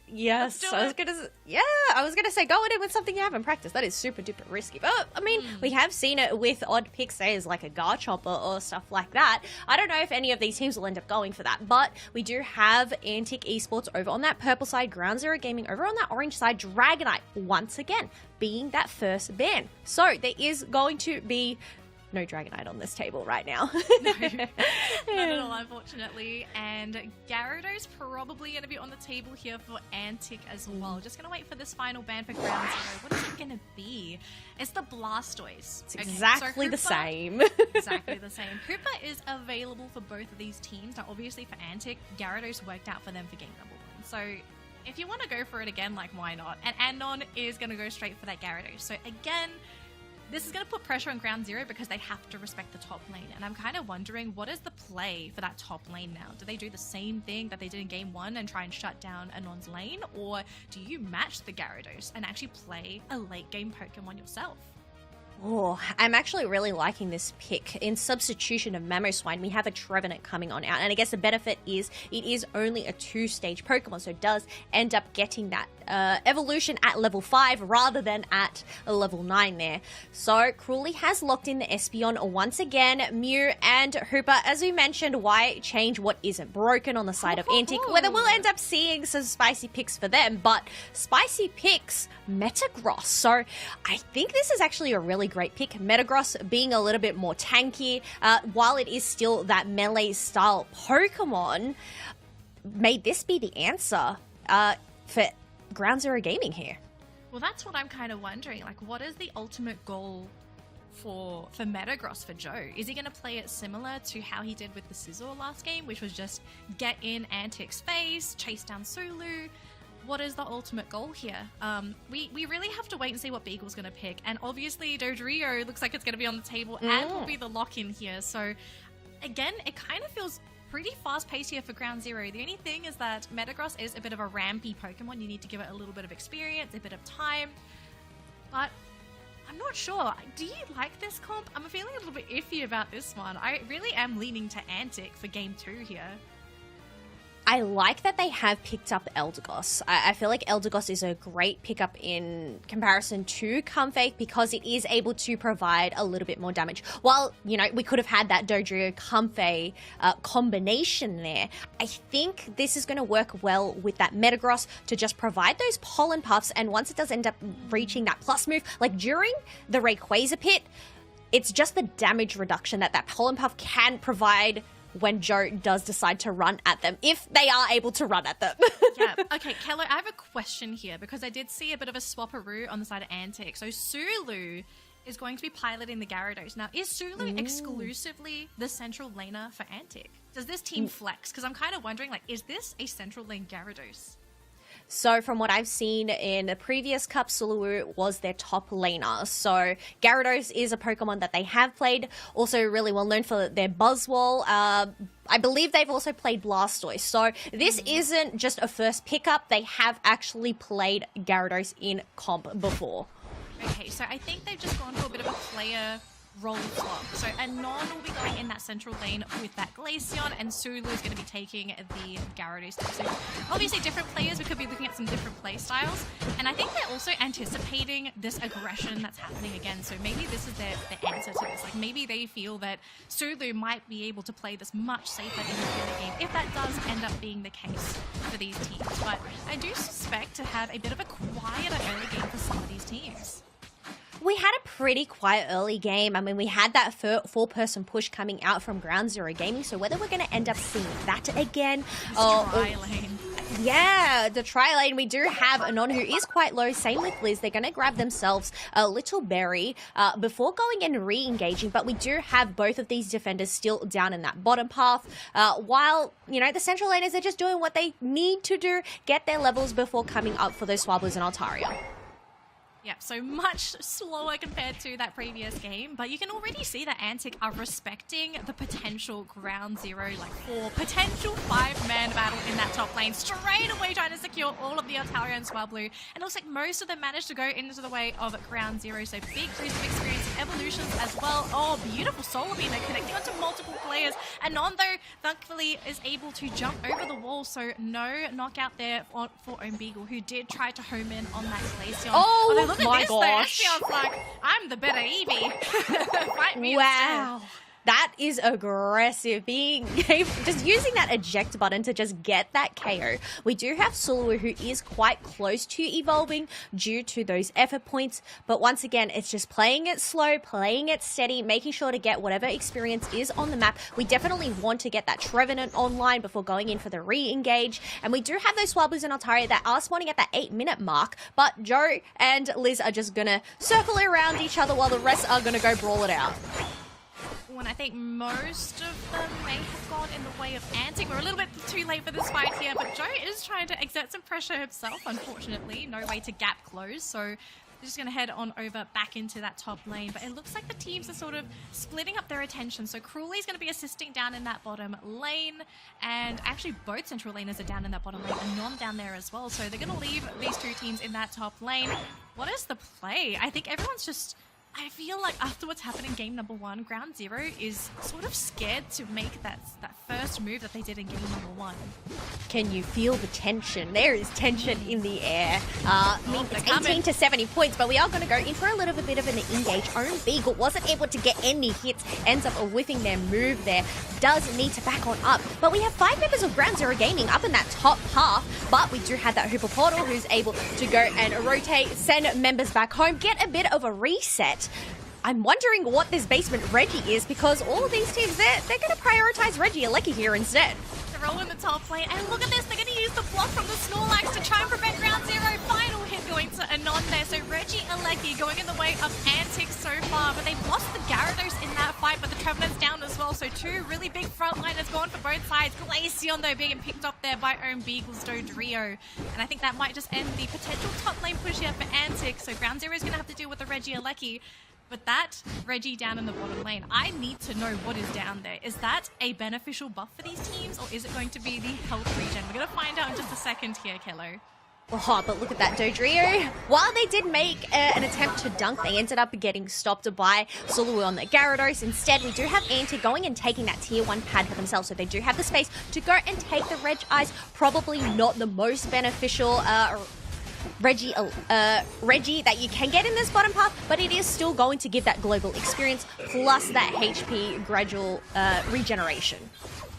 B: Yes, I was gonna say go in with something you haven't practiced. That is super duper risky. But I mean, we have seen it with odd picks, say as like a Garchomp or stuff like that. I don't know if any of these teams will end up going for that, but we do have Antic Esports over on that purple side, Ground Zero Gaming over on that orange side, Dragonite once again being that first ban. So there is going to be no Dragonite on this table right now.
C: No, not at all, unfortunately. And Gyarados probably going to be on the table here for Antic as well. Just going to wait for this final ban for Ground Zero. What is it going to be? It's the Blastoise.
B: It's exactly the same.
C: Exactly the same. Hooper is available for both of these teams. Now, obviously for Antic, Gyarados worked out for them for game number 1. So if you want to go for it again, like, why not? And Anon is going to go straight for that Gyarados. So again, this is going to put pressure on Ground Zero because they have to respect the top lane. And I'm kind of wondering, what is the play for that top lane now? Do they do the same thing that they did in Game 1 and try and shut down Anon's lane? Or do you match the Gyarados and actually play a late game Pokemon yourself?
B: Oh, I'm actually really liking this pick. In substitution of Mamoswine, we have a Trevenant coming on out. And I guess the benefit is it is only a 2-stage Pokemon, so it does end up getting that evolution at level 5 rather than at level 9 there. So Cruelly has locked in the Espeon once again. Mew and Hooper, as we mentioned, why change what isn't broken on the side of Antic? Whether we'll end up seeing some spicy picks for them, but spicy picks Metagross. So I think this is actually a really great pick. Metagross being a little bit more tanky, while it is still that melee style Pokemon, may this be the answer for Ground Zero Gaming here?
C: Well, that's what I'm kind of wondering. Like, what is the ultimate goal for Metagross for Joe? Is he going to play it similar to how he did with the Scizor last game, which was just get in Antic's face, chase down Sulu? What is the ultimate goal here? We really have to wait and see what Beagle's going to pick. And obviously, Dodrio looks like it's going to be on the table and will be the lock-in here. So, again, it kind of feels pretty fast-paced here for Ground Zero. The only thing is that Metagross is a bit of a rampy Pokemon. You need to give it a little bit of experience, a bit of time. But I'm not sure. Do you like this comp? I'm feeling a little bit iffy about this one. I really am leaning to Antic for Game 2 here.
B: I like that they have picked up Eldegoss. I feel like Eldegoss is a great pickup in comparison to Comfey because it is able to provide a little bit more damage. While, you know, we could have had that Dodrio Comfey combination there, I think this is going to work well with that Metagross to just provide those pollen puffs, and once it does end up reaching that plus move, like during the Rayquaza pit, it's just the damage reduction that pollen puff can provide when Joe does decide to run at them, if they are able to run at them.
C: Yeah. Okay, Kello, I have a question here because I did see a bit of a swapperoo on the side of Antic. So Sulu is going to be piloting the Gyarados. Now, is Sulu exclusively the central laner for Antic? Does this team flex? Because I'm kind of wondering, like, is this a central lane Gyarados?
B: So from what I've seen in the previous Cup, Sulu was their top laner. So Gyarados is a Pokemon that they have played, also really well known for their Buzzwole. I believe they've also played Blastoise. So this isn't just a first pickup. They have actually played Gyarados in comp before.
C: Okay, so I think they've just gone for a bit of a player role swap. So Anon will be going in that central lane with that Glaceon, and Sulu is going to be taking the Gyarados. So obviously different players, we could be looking at some different play styles, and I think they're also anticipating this aggression that's happening again. So maybe this is their answer to this. Like maybe they feel that Sulu might be able to play this much safer in the early game, if that does end up being the case for these teams. But I do suspect to have a bit of a quieter early game for some of these teams.
B: We had a pretty quiet early game. I mean, we had that four-person push coming out from Ground Zero Gaming, so whether we're going to end up seeing that again...
C: Tri-lane.
B: Yeah, the tri-lane. We do have Anon, who is quite low. Same with Liz. They're going to grab themselves a little berry before going and re-engaging, but we do have both of these defenders still down in that bottom path, while, you know, the central laners are just doing what they need to do, get their levels before coming up for those Swabblers and Altaria.
C: Yep, so much slower compared to that previous game, but you can already see that Antic are respecting the potential Ground Zero, like 4 potential 5-man battle in that top lane, straight away trying to secure all of the Altaria and Swablu, and it looks like most of them managed to go into the way of Ground Zero, so big boost of experience and evolutions as well. Oh, beautiful Solar Beam, they're connecting onto multiple players. Anon, though, thankfully is able to jump over the wall, so no knockout there for Omegle, who did try to home in on that Glaceon.
B: Oh,
C: look
B: my
C: at this,
B: gosh.
C: Espeon's like, I'm the better Eevee. Fight me
B: Wow.
C: instead.
B: That is aggressive. Just using that eject button to just get that KO. We do have Sulu, who is quite close to evolving due to those effort points. But once again, it's just playing it slow, playing it steady, making sure to get whatever experience is on the map. We definitely want to get that Trevenant online before going in for the re-engage. And we do have those Swabblers and Altaria that are spawning at that 8-minute mark. But Joe and Liz are just going to circle around each other while the rest are going to go brawl it out.
C: And I think most of them may have gone in the way of Antic. We're a little bit too late for this fight here, but Joe is trying to exert some pressure himself, unfortunately. No way to gap close, so They're just going to head on over back into that top lane. But it looks like the teams are sort of splitting up their attention. So Cruelly's going to be assisting down in that bottom lane. And actually both central laners are down in that bottom lane. And Non down there as well. So they're going to leave these two teams in that top lane. What is the play? I think everyone's just... I feel like after what's happened in game number 1, Ground Zero is sort of scared to make that first move that they did in game number 1.
B: Can you feel the tension? There is tension in the air. I mean, it's 18 to 70 points, but we are going to go in for a little bit of an engage. Own Beagle wasn't able to get any hits, ends up whiffing their move there. Does need to back on up, but we have 5 members of Ground Zero Gaming up in that top half, but we do have that Hooper Portal who's able to go and rotate, send members back home, get a bit of a reset. I'm wondering what this basement Reggie is, because all of these teams, they're going to prioritize Reggie Alecki here instead.
C: They're all in the top lane, and look at this, they're going to use the block from the Snorlax to try and prevent Ground Zero. Final hit going to Anon there, so Reggie Alecki going in the way of Antic so far, but they've lost the Gyarados in that fight, but the Trevenant's down as well, so 2 really big frontliners going for both sides. Glaceon though being picked up there by Own Beagle's Dodrio, and I think that might just end the potential top lane push here for Antic, so Ground Zero is going to have to deal with the Reggie Alecki. But that Reggie down in the bottom lane, I need to know what is down there. Is that a beneficial buff for these teams, or is it going to be the health regen? We're going to find out in just a second here, Kello.
B: Oh, but look at that Dodrio. While they did make an attempt to dunk, they ended up getting stopped by Sulu on the Gyarados. Instead, we do have Antic going and taking that tier 1 pad for themselves, so they do have the space to go and take the Reg Eyes. Probably not the most beneficial Reggie that you can get in this bottom path, but it is still going to give that global experience plus that HP gradual regeneration.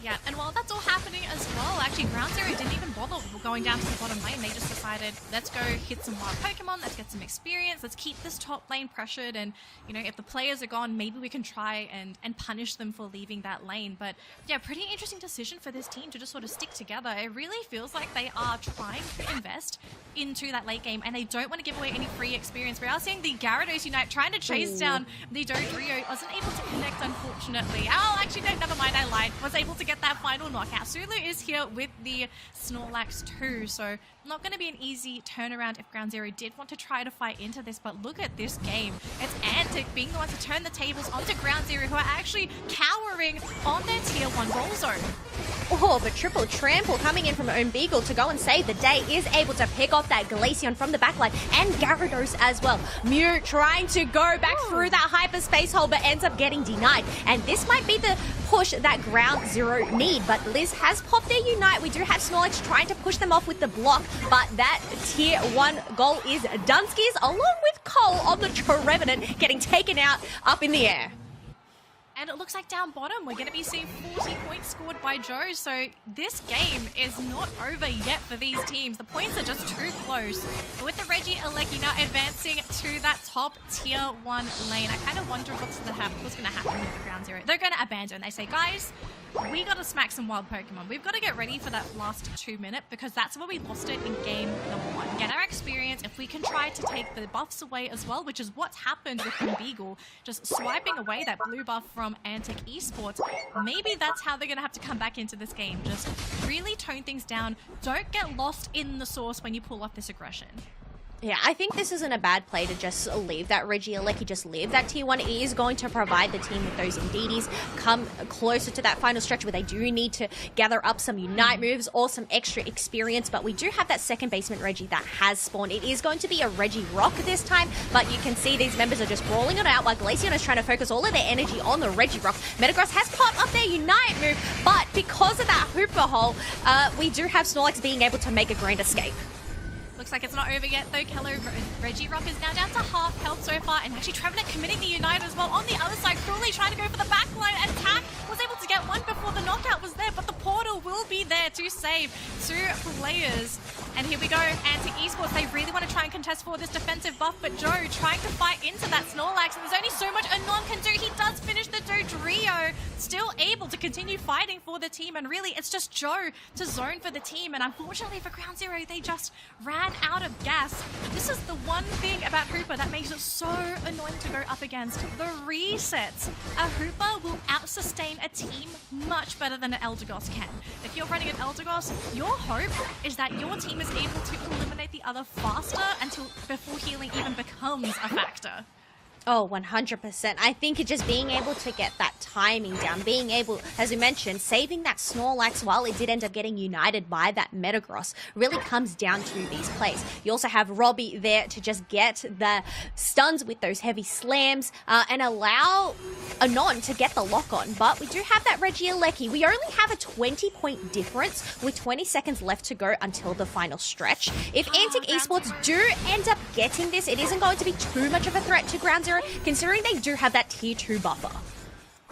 C: Yeah, and while that's all happening as well, actually Ground Zero didn't even bother going down to the bottom lane. They just decided, let's go hit some wild Pokemon, let's get some experience, let's keep this top lane pressured, and, you know, if the players are gone, maybe we can try and punish them for leaving that lane. But yeah, pretty interesting decision for this team to just sort of stick together. It really feels like they are trying to invest into that late game, and they don't want to give away any free experience. We are seeing the Gyarados Unite trying to chase down the Dodrio. Wasn't able to connect, unfortunately. Oh, actually, no, never mind, I lied. Was able to get that final knockout. Sulu is here with the Snorlax too, so not going to be an easy turnaround if Ground Zero did want to try to fight into this, but look at this game. It's Antic being the one to turn the tables onto Ground Zero, who are actually cowering on their tier 1 goal zone.
B: Oh, the triple trample coming in from Own Beagle to go and save the day, is able to pick off that Glaceon from the backline, and Gyarados as well. Mew trying to go back through that hyperspace hole, but ends up getting denied, and this might be the push that Ground Zero need, but Liz has popped their Unite. We do have Snorlax trying to push them off with the block, but that tier 1 goal is Dunsky's, along with Cole on the Trevenant getting taken out up in the air.
C: And it looks like down bottom, we're going to be seeing 40 points scored by Joe. So this game is not over yet for these teams. The points are just too close. But with the Reggie Alecki now advancing to that top tier 1 lane, I kind of wonder what's going to happen with the Ground Zero. They're going to abandon. They say, guys, we got to smack some wild Pokemon. We've got to get ready for that last 2 minute, because that's where we lost it in game number 1. Get our experience. If we can try to take the buffs away as well, which is what's happened with Beagle, just swiping away that blue buff from Antic Esports, maybe that's how they're going to have to come back into this game. Just really tone things down. Don't get lost in the sauce when you pull off this aggression.
B: Yeah, I think this isn't a bad play to just leave that Reggie Alecki, just leave that tier 1. It is going to provide the team with those Indeedis, come closer to that final stretch where they do need to gather up some Unite moves or some extra experience, but we do have that second basement Reggie that has spawned. It is going to be a Reggie Rock this time, but you can see these members are just rolling it out while Glaceon is trying to focus all of their energy on the Reggie Rock. Metagross has popped up their Unite move, but because of that Hooper hole, we do have Snorlax being able to make a grand escape.
C: Looks like it's not over yet though, Kello. Reggie Rock is now down to half health so far, and actually Trevenant committing the Unite as well. On the other side, Cruelly trying to go for the backline attack. Was able to get one before the knockout was there, but the portal will be there to save 2 players. And here we go, Antic Esports, they really want to try and contest for this defensive buff, but Joe trying to fight into that Snorlax, and there's only so much Anon can do. He does finish the Dodrio, still able to continue fighting for the team, and really it's just Joe to zone for the team, and unfortunately for Ground Zero, they just ran out of gas. This is the one thing about Hooper that makes it so annoying to go up against: the resets. A Hooper will out-sustain a team much better than an Eldegoss can. If you're running an Eldegoss, your hope is that your team is able to eliminate the other faster before healing even becomes a factor.
B: Oh, 100%. I think just being able to get that timing down, being able, as we mentioned, saving that Snorlax while it did end up getting united by that Metagross really comes down to these plays. You also have Robbie there to just get the stuns with those heavy slams and allow Anon to get the lock on. But we do have that Regieleki. We only have a 20-point difference with 20 seconds left to go until the final stretch. If Antic Esports do end up getting this, it isn't going to be too much of a threat to Ground Zero, considering they do have that tier 2 buffer.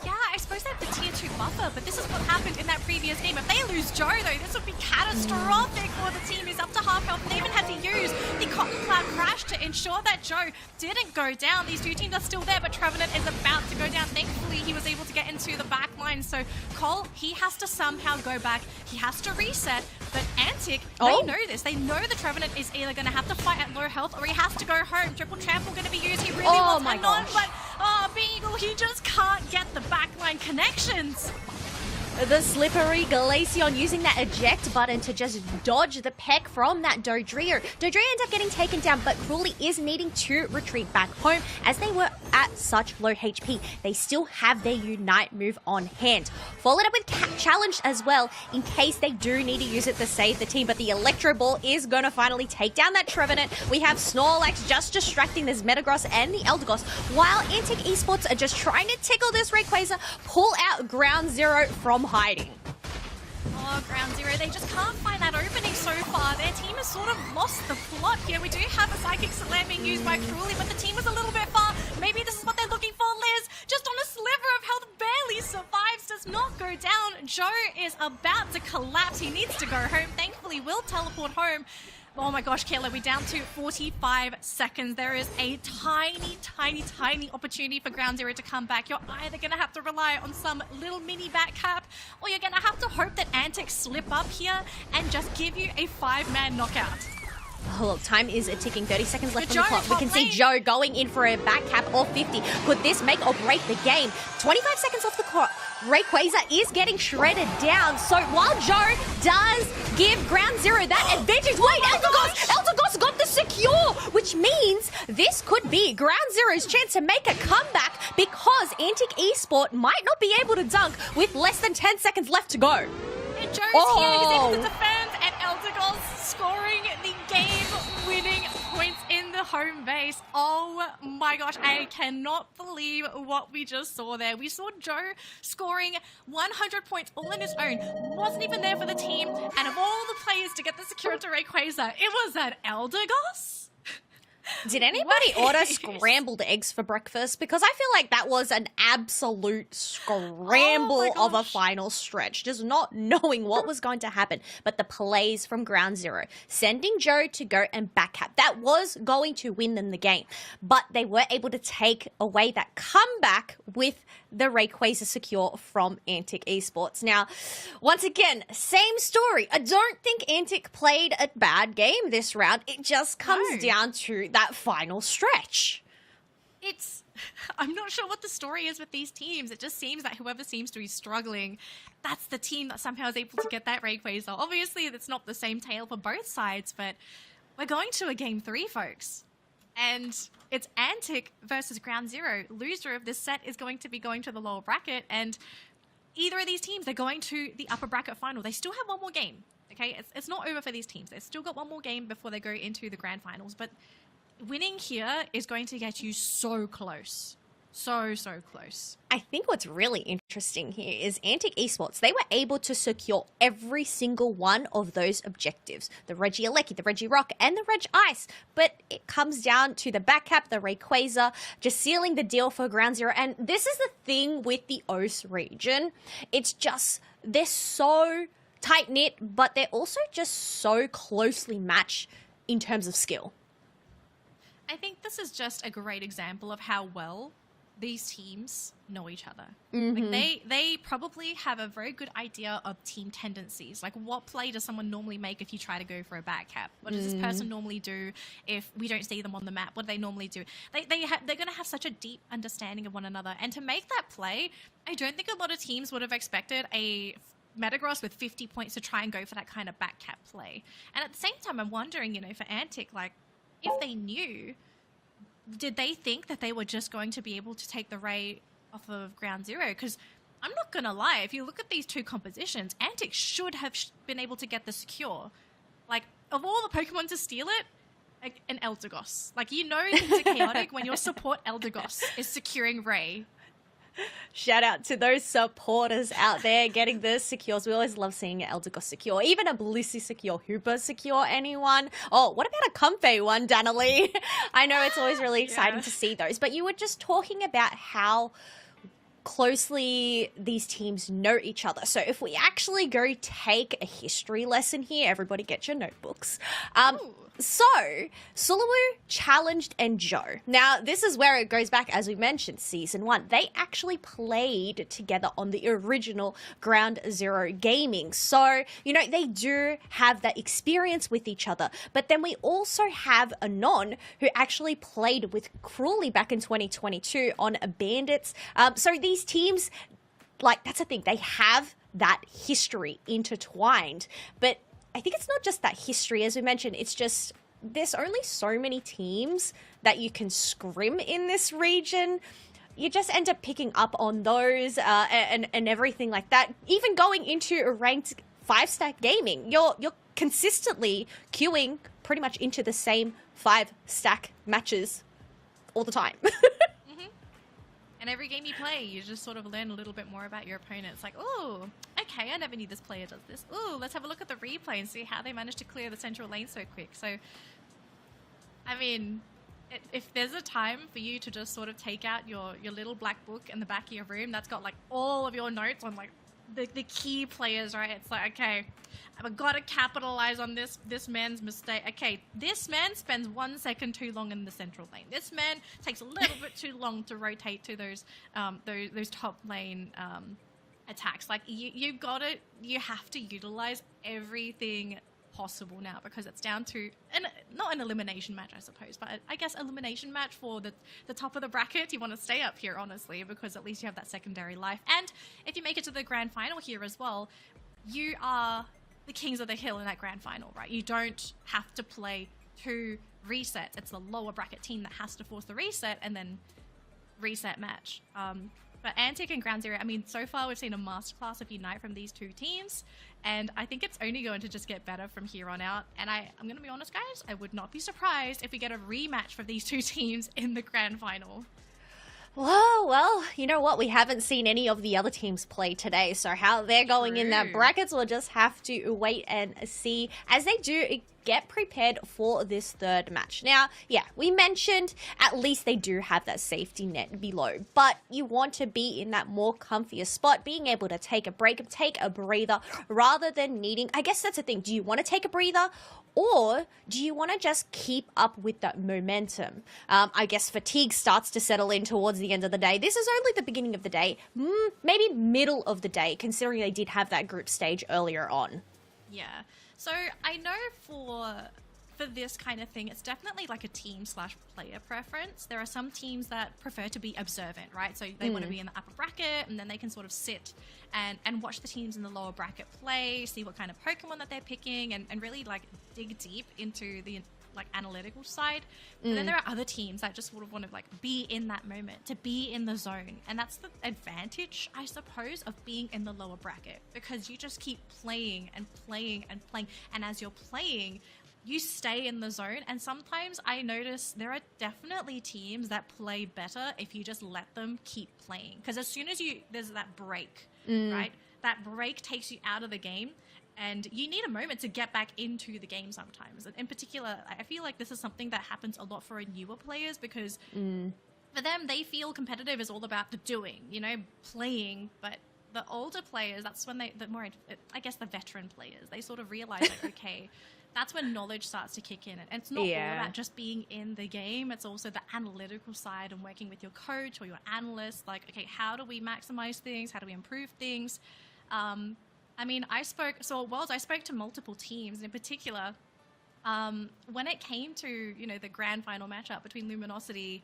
C: Yeah, I suppose they have the tier 2 buffer, but this is what happened in that previous game. If they lose Joe, though, this would be catastrophic for the team who's up to half health. They even had to use the Cotton Cloud Crash to ensure that Joe didn't go down. These two teams are still there, but Trevenant is about to go down. Thankfully, he was able to get into the back line. So Cole, he has to somehow go back. He has to reset. But Antic, they know this. They know the Trevenant is either going to have to fight at low health or he has to go home. Triple Trample going to be used. He really wants Anon, but Beagle, he just can't get the backline connections.
B: The slippery Glaceon using that eject button to just dodge the peck from that Dodrio. Dodrio ends up getting taken down, but Cruelly is needing to retreat back home as they were at such low HP. They still have their Unite move on hand. Followed up with Challenge as well in case they do need to use it to save the team, but the Electro Ball is going to finally take down that Trevenant. We have Snorlax just distracting this Metagross and the Eldegoss, while Antic Esports are just trying to tickle this Rayquaza, pull out Ground Zero from hiding.
C: Oh, Ground Zero, they just can't find that opening so far. Their team has sort of lost the plot here. We do have a Psychic Slam being used by Cruelly, but the team was a little bit far. Maybe this is what they're looking for. Liz, just on a sliver of health, barely survives, does not go down. Joe is about to collapse. He needs to go home. Thankfully, will teleport home. Oh my gosh, Kayla, we're down to 45 seconds. There is a tiny opportunity for Ground Zero to come back. You're either going to have to rely on some little mini back cap, or you're going to have to hope that Antic slip up here and just give you a 5-man knockout.
B: Oh, look, time is ticking. 30 seconds left on the clock. We can see Joe going in for a back cap of 50. Could this make or break the game? 25 seconds off the clock. Rayquaza is getting shredded down. So while Joe does give Ground Zero that advantage, Eldegoss got the secure, which means this could be Ground Zero's chance to make a comeback because Antic Esport might not be able to dunk with less than 10 seconds left to go.
C: And Joe's here, he's able to defend, and Eldegoss scoring the game-winning points in the home base. Oh my gosh, I cannot believe what we just saw there. We saw Joe scoring 100 points all on his own. Wasn't even there for the team, and of all the players to get the secure to Rayquaza, it was that Eldegoss?
B: Did anybody order scrambled eggs for breakfast? Because I feel like that was an absolute scramble of a final stretch, just not knowing what was going to happen. But the plays from Ground Zero, sending Joe to go and backhand, that was going to win them the game. But they were able to take away that comeback with the Rayquaza secure from Antic Esports. Now, once again, same story. I don't think Antic played a bad game this round. It just comes down to that final stretch.
C: I'm not sure what the story is with these teams. It just seems that whoever seems to be struggling, that's the team that somehow is able to get that Rayquaza. Obviously, it's not the same tale for both sides, but we're going to a game 3, folks. And it's Antic versus Ground Zero. Loser of this set is going to be going to the lower bracket, and either of these teams, they're going to the upper bracket final. They still have one more game, okay? It's not over for these teams. They've still got one more game before they go into the grand finals, but winning here is going to get you so close. So close.
B: I think what's really interesting here is Antic Esports, they were able to secure every single one of those objectives. The Regieleki, the Regirock, and the Reg Ice. But it comes down to the back cap, the Rayquaza, just sealing the deal for Ground Zero. And this is the thing with the OS region. It's just, they're so tight-knit, but they're also just so closely matched in terms of skill.
C: I think this is just a great example of how well these teams know each other. Like they probably have a very good idea of team tendencies. Like, what play does someone normally make if you try to go for a back cap? What does this person normally do if we don't see them on the map? What do they normally do? They're going to have such a deep understanding of one another. And to make that play, I don't think a lot of teams would have expected a Metagross with 50 points to try and go for that kind of back cap play. And at the same time, I'm wondering, you know, for Antic, like, if they knew, did they think that they were just going to be able to take the Ray off of ground zero? Because I'm not going to lie, if you look at these two compositions, Antic should have been able to get the secure. Like, of all the Pokemon to steal it, like, an Eldegoss. Like, you know things are chaotic when your support Eldegoss is securing Ray.
B: Shout out to those supporters out there getting the secures. We always love seeing an Eldegoss secure, even a Blissey secure, Hooper secure, anyone. Oh, what about a Comfey one, Danalee? I know it's always really exciting to see those, but you were just talking about how closely these teams know each other. So if we actually go take a history lesson here, everybody get your notebooks. So, Sulawu challenged Enjo. Now, this is where it goes back, as we mentioned, Season 1. They actually played together on the original Ground Zero gaming. So, you know, they do have that experience with each other. But then we also have Anon, who actually played with Cruelly back in 2022 on Bandits. So these teams, like, that's the thing. They have that history intertwined. But I think it's not just that history, as we mentioned, it's just there's only so many teams that you can scrim in this region. You just end up picking up on those and everything like that. Even going into a ranked 5-stack gaming, you're consistently queuing pretty much into the same 5-stack matches all the time.
C: And every game you play, you just sort of learn a little bit more about your opponent. It's like, oh, okay, I never knew this player does this. Oh, let's have a look at the replay and see how they managed to clear the central lane so quick. So, I mean, if there's a time for you to just sort of take out your little black book in the back of your room that's got like all of your notes on like the key players, right? It's like, okay, I've got to capitalize on this man's mistake. Okay, this man spends 1 second too long in the central lane. This man takes a little bit too long to rotate to those top lane attacks. Like, you have to utilize everything possible now, because it's down to not an elimination match, I suppose, but I guess elimination match for the top of the bracket. You want to stay up here, honestly, because at least you have that secondary life. And if you make it to the grand final here as well, you are the kings of the hill in that grand final, right? You don't have to play 2 resets. It's the lower bracket team that has to force the reset and then reset match. But Antic and Ground Zero, I mean, so far we've seen a masterclass of Unite from these two teams, and I think it's only going to just get better from here on out. And I'm going to be honest, guys, I would not be surprised if we get a rematch for these two teams in the grand final.
B: Well, you know what? We haven't seen any of the other teams play today, so how they're going in that brackets, we'll just have to wait and see as they do get prepared for this third match. Now, yeah, we mentioned at least they do have that safety net below, but you want to be in that more comfier spot, being able to take a break, take a breather, rather than needing, I guess that's the thing, do you want to take a breather, or do you want to just keep up with that momentum? I guess fatigue starts to settle in towards the end of the day. This is only the beginning of the day, maybe middle of the day, considering they did have that group stage earlier on.
C: Yeah. So I know for this kind of thing, it's definitely like a team/player preference. There are some teams that prefer to be observant, right? So they want to be in the upper bracket, and then they can sort of sit and watch the teams in the lower bracket play, see what kind of Pokemon that they're picking, and really like dig deep into the like analytical side. But then there are other teams that just sort of want to like be in that moment, to be in the zone. And that's the advantage, I suppose, of being in the lower bracket, because you just keep playing and playing and playing. And as you're playing, you stay in the zone. And sometimes I notice there are definitely teams that play better if you just let them keep playing. Because as soon as there's that break, right? That break takes you out of the game. And you need a moment to get back into the game sometimes. In particular, I feel like this is something that happens a lot for newer players, because for them, they feel competitive is all about the doing, you know, playing. But the older players, that's when the veteran players, they sort of realize, like, okay, that's when knowledge starts to kick in. And it's not all
B: Yeah.
C: about just being in the game. It's also the analytical side and working with your coach or your analyst. Like, okay, how do we maximize things? How do we improve things? I mean, I spoke to multiple teams, and in particular, when it came to, you know, the grand final matchup between Luminosity,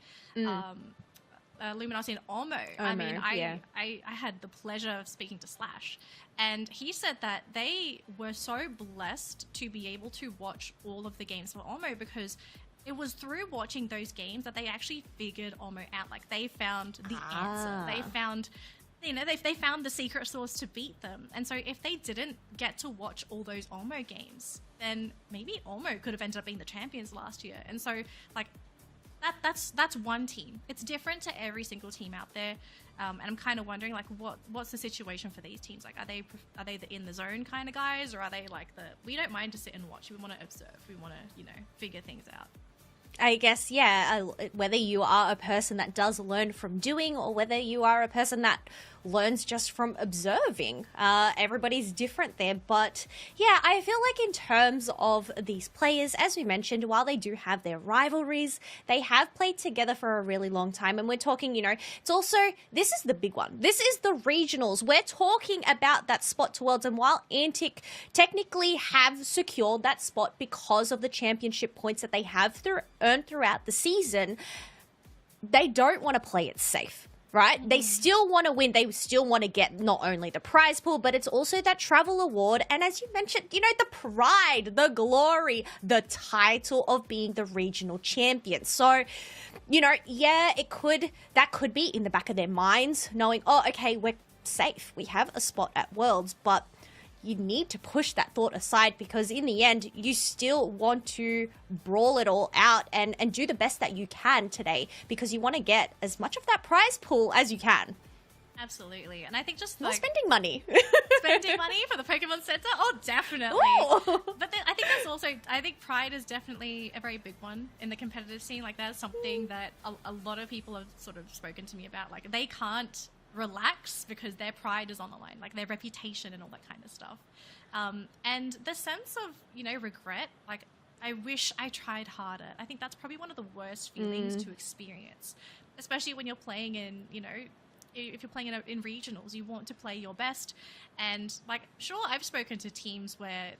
C: Luminosity and Omo. I mean, I had the pleasure of speaking to Slash, and he said that they were so blessed to be able to watch all of the games for Omo, because it was through watching those games that they actually figured Omo out. Like, they found the answer. They found, you know, they found the secret sauce to beat them. And so if they didn't get to watch all those Omo games, then maybe Omo could have ended up being the champions last year. And so, like, that's one team. It's different to every single team out there, and I'm kind of wondering, like, what's the situation for these teams? Like, are they the in the zone kind of guys, or are they like we don't mind to sit and watch, we want to observe, we want to, you know, figure things out?
B: I guess, yeah, whether you are a person that does learn from doing, or whether you are a person that learns just from observing. Everybody's different there. But yeah, I feel like in terms of these players, as we mentioned, while they do have their rivalries, they have played together for a really long time. And we're talking, you know, it's also, this is the big one. This is the regionals. We're talking about that spot to Worlds. And while Antic technically have secured that spot because of the championship points that they have earned throughout the season, they don't want to play it safe. Right? They still want to win. They still want to get not only the prize pool, but it's also that travel award. And as you mentioned, you know, the pride, the glory, the title of being the regional champion. So, you know, yeah, that could be in the back of their minds, knowing, oh, okay, we're safe. We have a spot at Worlds, but you need to push that thought aside, because in the end, you still want to brawl it all out and do the best that you can today, because you want to get as much of that prize pool as you can.
C: Absolutely. And I think just
B: not spending money.
C: Spending money for the Pokemon Center? Oh, definitely.
B: Ooh.
C: But then I think that's also, I think pride is definitely a very big one in the competitive scene. Like, that's something that a lot of people have sort of spoken to me about. Like, they can't relax because their pride is on the line, like their reputation and all that kind of stuff. And the sense of, you know, regret, like, I wish I tried harder. I think that's probably one of the worst feelings to experience, especially when you're playing in, you know, if you're playing in regionals, you want to play your best. And, like, sure, I've spoken to teams where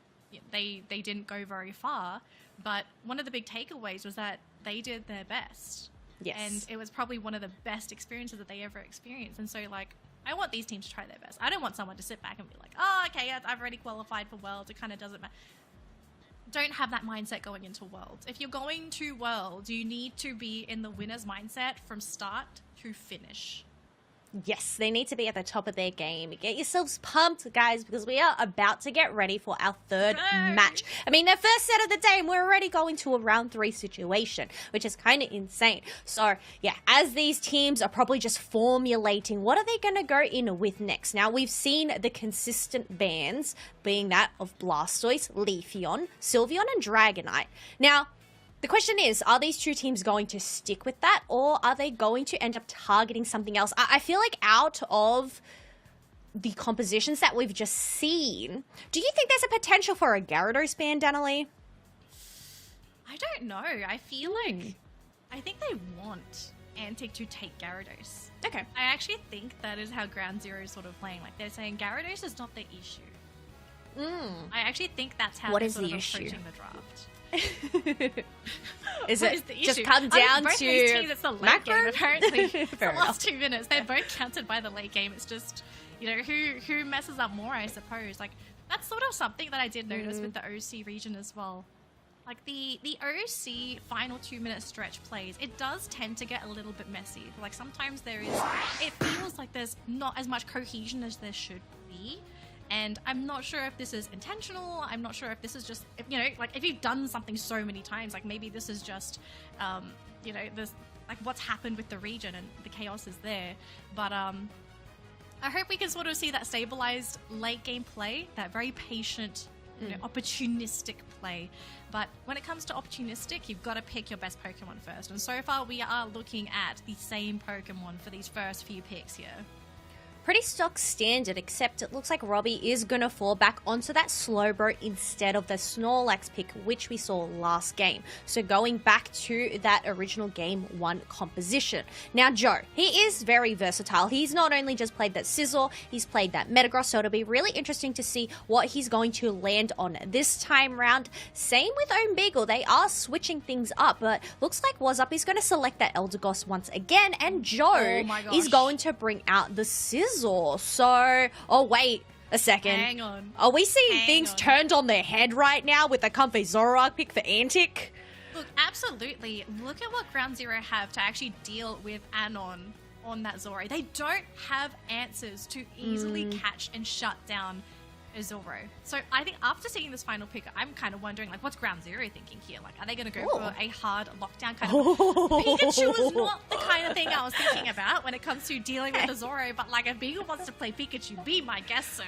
C: they didn't go very far, but one of the big takeaways was that they did their best.
B: Yes.
C: And it was probably one of the best experiences that they ever experienced. And so, like, I want these teams to try their best. I don't want someone to sit back and be like, oh, okay, I've already qualified for Worlds. It kind of doesn't matter. Don't have that mindset going into Worlds. If you're going to Worlds, you need to be in the winner's mindset from start to finish.
B: Yes, they need to be at the top of their game. Get yourselves pumped, guys, because we are about to get ready for our third match. I mean, the first set of the day, and we're already going to a round 3 situation, which is kind of insane. So, yeah, as these teams are probably just formulating, what are they going to go in with next? Now, we've seen the consistent bans being that of Blastoise, Leafeon, Sylveon, and Dragonite. Now, the question is, are these two teams going to stick with that, or are they going to end up targeting something else? I feel like out of the compositions that we've just seen, do you think there's a potential for a Gyarados ban, Danalee?
C: I don't know. I feel like, I think they want Antic to take Gyarados.
B: Okay.
C: I actually think that is how Ground Zero is sort of playing. Like, they're saying Gyarados is not the issue. I actually think that's how they're sort of approaching the draft.
B: Is it
C: the
B: just
C: issue?
B: come down
C: both
B: to
C: these teams, it's the late game, apparently.
B: Fair
C: the last 2 minutes, they're both counted by the late game. It's just, you know, who messes up more, I suppose. Like, that's sort of something that I did notice with the OC region as well. Like, the OC final 2-minute stretch plays, it does tend to get a little bit messy. Like, sometimes it feels like there's not as much cohesion as there should be. And I'm not sure if this is intentional. I'm not sure if this is just, you know, like, if you've done something so many times, like, maybe this is just, you know, this, like, what's happened with the region and the chaos is there. But I hope we can sort of see that stabilized late game play, that very patient, you know, opportunistic play. But when it comes to opportunistic, you've got to pick your best Pokemon first. And so far, we are looking at the same Pokemon for these first few picks here.
B: pretty stock standard, except it looks like Robbie is going to fall back onto that Slowbro instead of the Snorlax pick, which we saw last game. So going back to that original game 1 composition. Now, Joe, he is very versatile. He's not only just played that Sizzle, he's played that Metagross, so it'll be really interesting to see what he's going to land on this time round. Same with Omegle. They are switching things up, but looks like Wazup is going to select that Eldegoss once again, and Joe is going to bring out the Sizzle. So, oh wait a second.
C: Hang on.
B: Are we seeing things turned on their head right now with the comfy Zoroark pick for Antic?
C: Look, absolutely. Look at what Ground Zero have to actually deal with Anon on that Zoro. They don't have answers to easily catch and shut down a Zoro. So I think after seeing this final pick, I'm kind of wondering, like, what's Ground Zero thinking here? Like, are they going to go for a hard lockdown kind of... Pikachu is not the kind of thing I was thinking about when it comes to dealing with a Zoro, but, like, if Beagle wants to play Pikachu, be my guest, sir.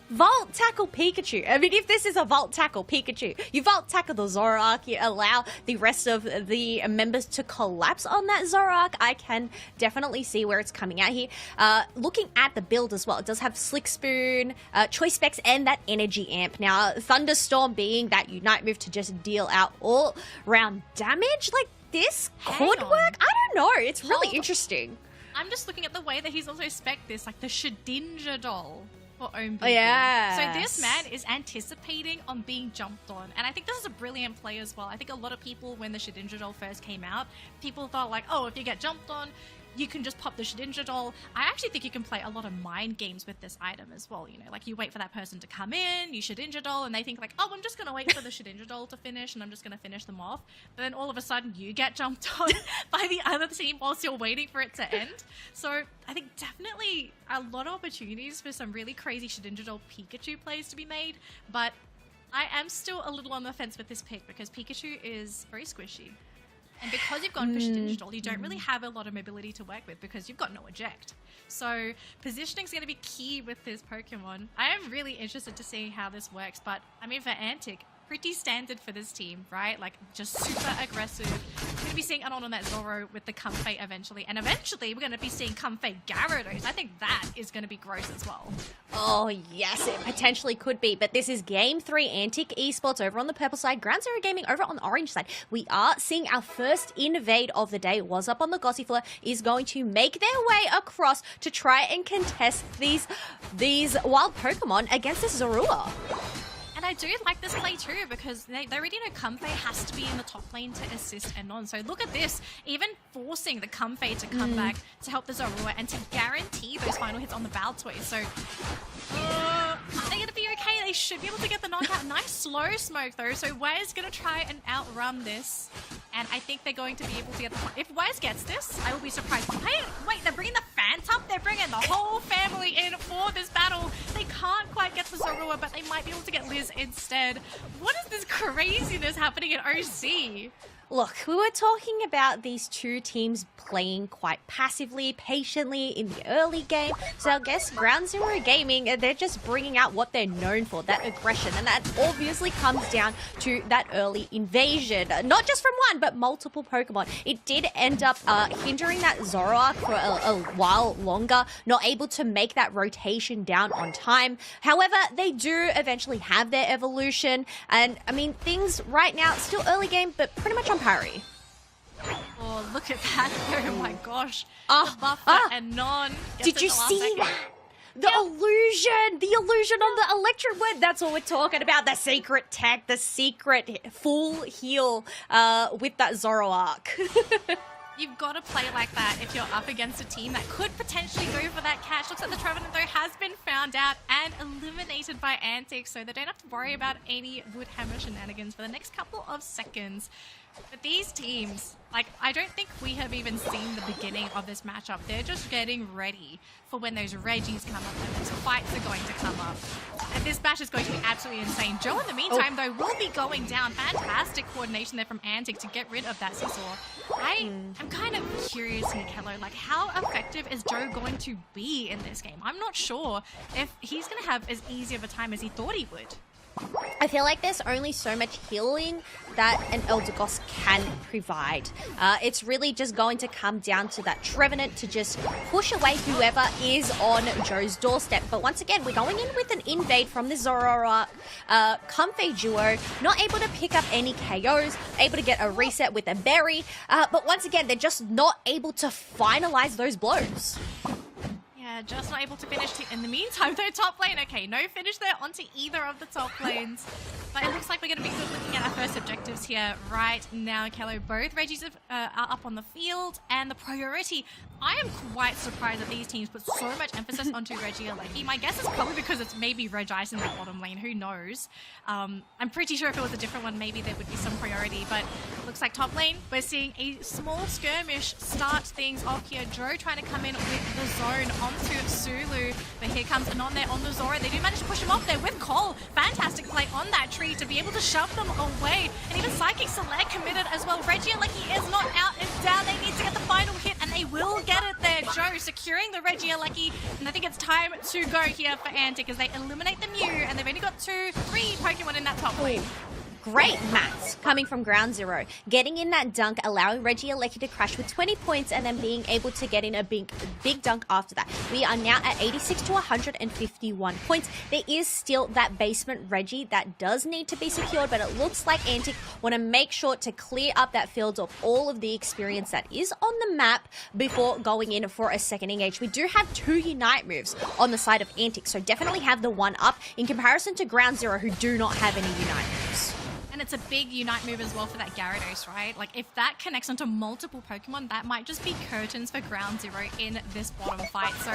B: Vault Tackle Pikachu. I mean, if this is a Vault Tackle Pikachu, you Vault Tackle the Zoroark, you allow the rest of the members to collapse on that Zoroark. I can definitely see where it's coming out here. Looking at the build as well, it does have Slick Spoon, Choice Specs, and that Energy Amp. Now, Thunderstorm being that Unite move to just deal out all round damage, like this could work. I don't know. It's really interesting.
C: I'm just looking at the way that he's also spec this, like the Shedinja doll.
B: Oh, yeah.
C: So this man is anticipating on being jumped on. And I think this is a brilliant play as well. I think a lot of people, when the Shedinja doll first came out, people thought like, oh, if you get jumped on, you can just pop the Shedinja doll. I actually think you can play a lot of mind games with this item as well. You know, like you wait for that person to come in, you Shedinja doll, and they think like, oh, I'm just going to wait for the Shedinja doll to finish and I'm just going to finish them off. But then all of a sudden you get jumped on by the other team whilst you're waiting for it to end. So I think definitely a lot of opportunities for some really crazy Shedinja doll Pikachu plays to be made. But I am still a little on the fence with this pick because Pikachu is very squishy. And because you've gone for Shedinja doll, you don't really have a lot of mobility to work with because you've got no eject. So positioning is going to be key with this Pokemon. I am really interested to see how this works, but I mean for Antic, pretty standard for this team, right? Like just super aggressive. We're going to be seeing Anon on that Zoro with the Comfey eventually. And eventually we're going to be seeing Comfey Gyarados. I think that is going to be gross as well.
B: Oh, yes, it potentially could be. But this is Game 3 Antic Esports over on the purple side. Ground Zero Gaming over on the orange side. We are seeing our first invade of the day. Was up on the Gossifleur is going to make their way across to try and contest these wild Pokemon against this Zorua.
C: And I do like this play too because they already know Comfey has to be in the top lane to assist Anon. So look at this, even forcing the Comfey to come back to help the Zorua and to guarantee those final hits on the Baltoy. So are they going to be okay? They should be able to get the knockout. Nice slow smoke though. So Waz going to try and outrun this. And I think they're going to be able to get the... If Waz gets this, I will be surprised. Hey, wait, they're bringing the Phantom? They're bringing the whole family in for this battle. They can't quite get the Zorua, but they might be able to get Liz instead. What is this craziness happening in OC?
B: Look, we were talking about these two teams playing quite passively, patiently in the early game. So I guess Ground Zero Gaming, they're just bringing out what they're known for, that aggression. And that obviously comes down to that early invasion. Not just from one, but multiple Pokemon. It did end up hindering that Zoroark for a while longer, not able to make that rotation down on time. However, they do eventually have their evolution. And, I mean, things right now, still early game, but pretty much on parry.
C: Oh, look at that. Oh my gosh. The buffer and non.
B: Did you see that? The illusion on the electric word. That's what we're talking about. The secret tech, the secret full heal with that Zoroark.
C: You've got to play like that if you're up against a team that could potentially go for that catch. Looks like the Trevenant, though, has been found out and eliminated by Antic, so they don't have to worry about any Woodhammer shenanigans for the next couple of seconds. But these teams, like, I don't think we have even seen the beginning of this matchup. They're just getting ready for when those Reggies come up and those fights are going to come up. And this match is going to be absolutely insane. Joe, in the meantime, though, will be going down. Fantastic coordination there from Antic to get rid of that Scizor. I am kind of curious here, Kello, like, how effective is Joe going to be in this game? I'm not sure if he's going to have as easy of a time as he thought he would.
B: I feel like there's only so much healing that an Eldegoss can provide. It's really just going to come down to that Trevenant to just push away whoever is on Joe's doorstep. But once again, we're going in with an invade from the Zoroark Comfey duo, not able to pick up any KOs, able to get a reset with a berry, but once again, they're just not able to finalize those blows.
C: Yeah, just not able to finish in the meantime, though, top lane. Okay, no finish there onto either of the top lanes. But it looks like we're going to be good looking at our first objectives here right now, Kello. Both Reggies are up on the field, and the priority... I am quite surprised that these teams put so much emphasis onto Regieleki. My guess is probably because it's maybe Regice in that bottom lane. Who knows? I'm pretty sure if it was a different one, maybe there would be some priority. But looks like top lane, we're seeing a small skirmish start things off here. Joe trying to come in with the zone onto Sulu. But here comes Anon there on the Zora. They do manage to push him off there with Cole. Fantastic play on that tree to be able to shove them away. And even Psychic Select committed as well. Regieleki is not out and down. They need to get the final hit, and they will get it there. Joe securing the Regieleki, and I think it's time to go here for Antic as they eliminate the Mew, and they've only got 2-3 Pokemon in that top lane.
B: Great mats coming from Ground Zero, getting in that dunk, allowing Regieleki to crash with 20 points, and then being able to get in a big dunk after that. We are now at 86 to 151 points. There is still that basement Reggie that does need to be secured, but it looks like Antic want to make sure to clear up that field of all of the experience that is on the map before going in for a second engage. We do have 2 Unite moves on the side of Antic, so definitely have the one up in comparison to Ground Zero, who do not have any Unite moves.
C: And it's a big Unite move as well for that Gyarados, right? Like, if that connects onto multiple Pokemon, that might just be curtains for Ground Zero in this bottom fight. So,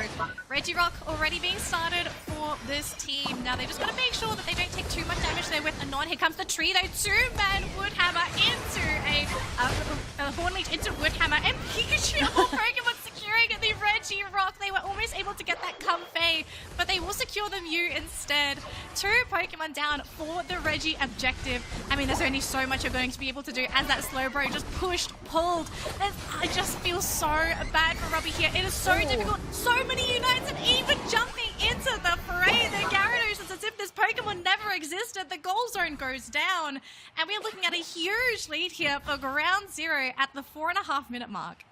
C: Regirock already being started for this team. Now, they just got to make sure that they don't take too much damage there with Anon. Here comes the tree, though. 2-man Woodhammer into a Hornleech into Woodhammer. And Pikachu, all Pokemon securing the Regirock. They were almost able to get that Comfey, but they will secure the Mew instead. 2 Pokemon down for the Reggie objective. I mean, there's only so much you're going to be able to do as that Slowbro just pushed, pulled. I just feel so bad for Robbie here. It is so difficult. So many Unites, and even jumping into the fray. The Gyarados, it's as if this Pokemon never existed. The goal zone goes down, and we're looking at a huge lead here for Ground Zero at the 4.5-minute mark.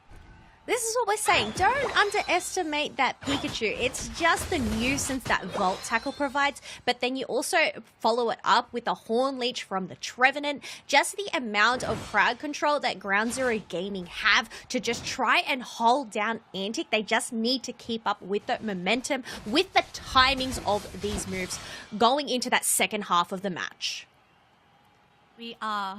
B: This is what we're saying. Don't underestimate that Pikachu. It's just the nuisance that Volt Tackle provides, but then you also follow it up with a Horn Leech from the Trevenant. Just the amount of crowd control that Ground Zero Gaming have to just try and hold down Antic. They just need to keep up with the momentum, with the timings of these moves going into that second half of the match.
C: We are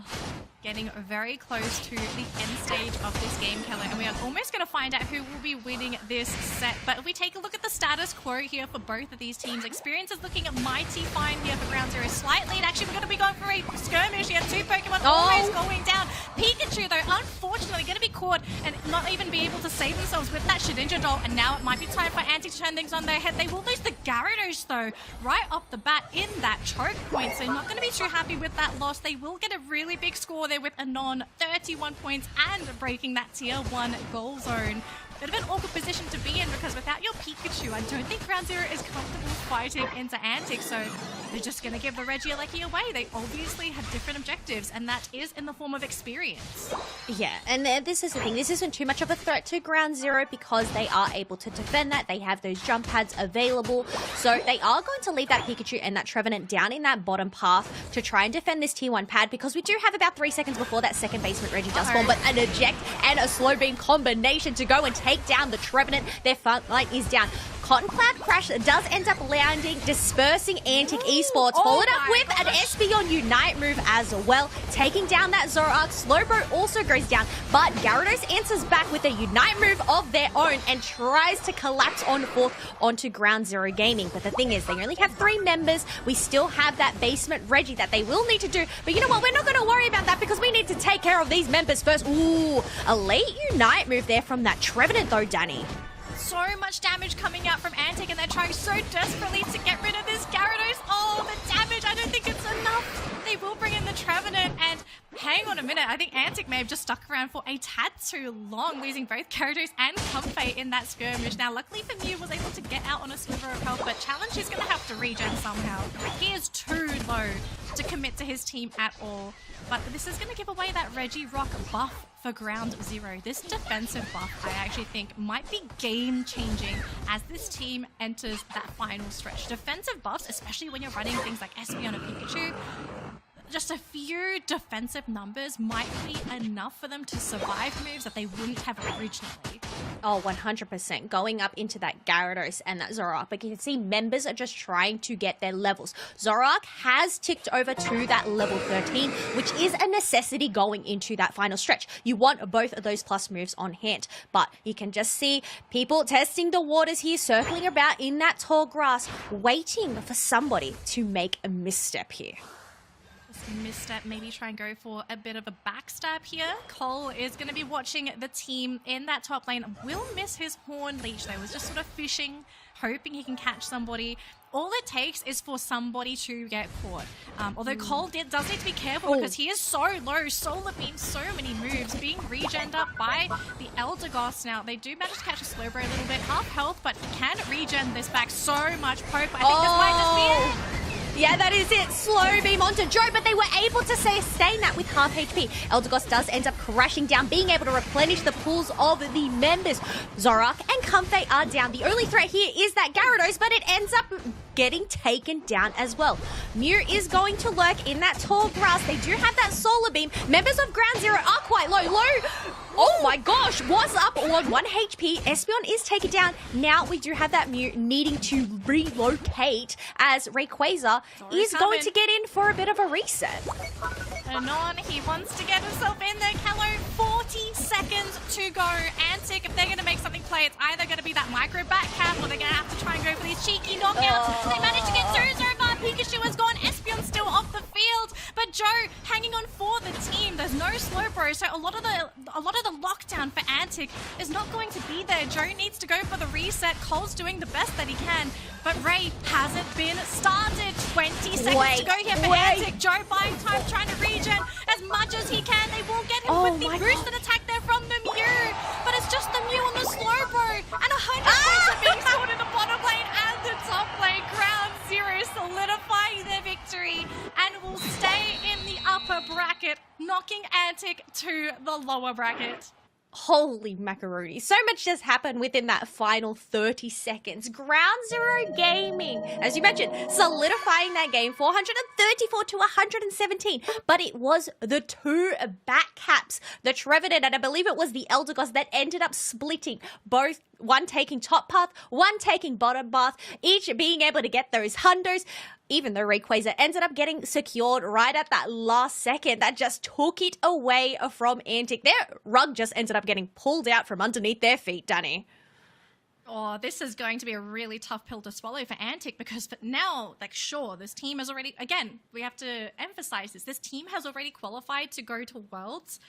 C: getting very close to the end stage of this game, Keller, and we are almost going to find out who will be winning this set. But if we take a look at the status quo here for both of these teams, experience is looking mighty fine here for Ground Zero. Slight lead. Actually, we're going to be going for a skirmish here. 2 Pokemon almost going down. Pikachu, though, unfortunately going to be caught and not even be able to save themselves with that Shedinja doll. And now it might be time for Antic to turn things on their head. They will lose the Gyarados, though, right off the bat in that choke point. So not going to be too happy with that loss. They will get a really big score there with Anon, 31 points, and breaking that tier 1 goal zone. Bit of an awkward position to be in, because without your Pikachu, I don't think Ground Zero is comfortable fighting into Antic, so they're just going to give the Regieleki away. They obviously have different objectives, and that is in the form of experience.
B: Yeah, and this is the thing. This isn't too much of a threat to Ground Zero because they are able to defend that. They have those jump pads available, so they are going to leave that Pikachu and that Trevenant down in that bottom path to try and defend this tier 1 pad, because we do have about 3 seconds before that second basement Reggie does spawn, but an eject and a slow beam combination to go and take down the Trevenant. Their front line is down. Cotton Cloud Crash does end up landing, dispersing Antic Esports, followed up with an Espeon Unite move as well, taking down that Zoroark. Slowbro also goes down, but Gyarados answers back with a Unite move of their own and tries to collapse on fourth onto Ground Zero Gaming. But the thing is, they only have 3 members. We still have that basement Reggie that they will need to do, but you know what? We're not going to worry about that because we need to take care of these members first. Ooh, a late Unite move there from that Trevenant though, Danny.
C: So much damage coming out from Antic, and they're trying so desperately to get rid of this Gyarados. Oh, the damage! I don't think it's enough. They will bring in the Trevenant, and Hang on a minute. I think Antic may have just stuck around for a tad too long, losing both Gyarados and Comfey in that skirmish. Now, luckily for Mew, was able to get out on a sliver of health, but Challenge is going to have to regen somehow. He is too low to commit to his team at all. But this is going to give away that Regirock buff for Ground Zero. This defensive buff, I actually think, might be game-changing as this team enters that final stretch. Defensive buffs, especially when you're running things like Espeon or Pikachu, just a few defensive numbers might be enough for them to survive moves that they wouldn't have originally.
B: Oh, 100%. Going up into that Gyarados and that Zoroark. But you can see members are just trying to get their levels. Zoroark has ticked over to that level 13, which is a necessity going into that final stretch. You want both of those plus moves on hand. But you can just see people testing the waters here, circling about in that tall grass, waiting for somebody to make a misstep here.
C: Misstep, maybe try and go for a bit of a backstab here. Cole is going to be watching the team in that top lane. Will miss his Horn Leech though. Was just sort of fishing, hoping he can catch somebody. All it takes is for somebody to get caught. Although Cole does need to be careful because he is so low. Solar Beam, so many moves. Being regened up by the Eldegoss. Now, they do manage to catch a Slowbro a little bit. Half health, but he can regen this back so much. Poke, but I think this might just be it.
B: Yeah, that is it. Slow beam onto Joe, but they were able to sustain that with half HP. Eldegoss does end up crashing down, being able to replenish the pools of the members. Zoroark and Comfey are down. The only threat here is that Gyarados, but it ends up getting taken down as well. Mew is going to lurk in that tall grass. They do have that solar beam. Members of Ground Zero are quite low. Oh my gosh, was up on 1 HP. Espeon is taken down. Now we do have that Mew needing to relocate as Rayquaza is going to get in for a bit of a reset.
C: Anon, he wants to get himself in there. Callow, 40 seconds to go. Antic, if they're going to make something play, it's either going to be that micro back cap or they're going to have to try and go for these cheeky knockouts. They managed to get through so far. Pikachu has gone. Espeon still off the field. But Joe hanging on for the team. There's no Slowbro, so a lot of the lockdown for Antic is not going to be there. Joe needs to go for the reset. Cole's doing the best that he can, but Ray hasn't been started. 20 seconds to go here for Antic. Joe buying time, trying to regen as much as he can. They will get him with the boosted attack there from the Mew, but it's just the Mew on the Slowbro, and 100 points are being scored in the bottom lane and the top lane. Ground Zero solidifying their victory and will stay in the upper bracket, knocking Antic to the lower bracket.
B: Holy macaroni. So much just happened within that final 30 seconds. Ground Zero Gaming, as you mentioned, solidifying that game, 434 to 117. But it was the two back caps, the Trevenant, and I believe it was the Eldegoss that ended up splitting both. One taking top path, one taking bottom path, each being able to get those hundos. Even though Rayquaza ended up getting secured right at that last second, that just took it away from Antic. Their rug just ended up getting pulled out from underneath their feet, Danny.
C: Oh, this is going to be a really tough pill to swallow for Antic because now, like, sure, this team has already, again, we have to emphasize this team has already qualified to go to Worlds.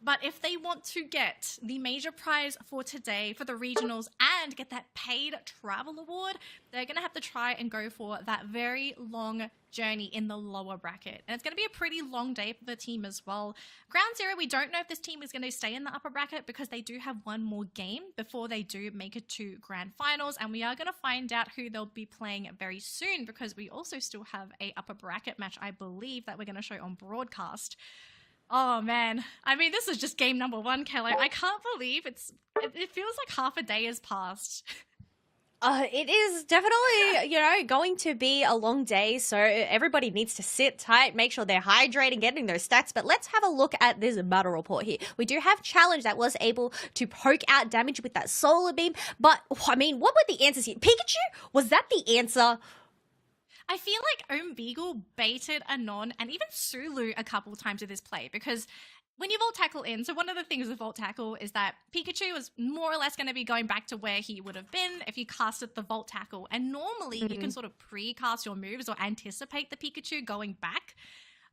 C: But if they want to get the major prize for today, for the regionals, and get that paid travel award, they're going to have to try and go for that very long journey in the lower bracket. And it's going to be a pretty long day for the team as well. Ground Zero, we don't know if this team is going to stay in the upper bracket because they do have one more game before they do make it to Grand Finals. And we are going to find out who they'll be playing very soon because we also still have a upper bracket match, I believe, that we're going to show on broadcast. Oh, man. I mean, this is just game number one, Kello. I can't believe it feels like half a day has passed.
B: It is definitely, going to be a long day, so everybody needs to sit tight, make sure they're hydrating, getting those stats. But let's have a look at this battle report here. We do have Challenge that was able to poke out damage with that Solar Beam, but, I mean, what were the answers here? Pikachu? Was that the answer?
C: I feel like Beagle baited Anon and even Sulu a couple times with his play because when you Volt Tackle in, so one of the things with Volt Tackle is that Pikachu is more or less going to be going back to where he would have been if you casted the Volt Tackle. And normally you can sort of pre-cast your moves or anticipate the Pikachu going back.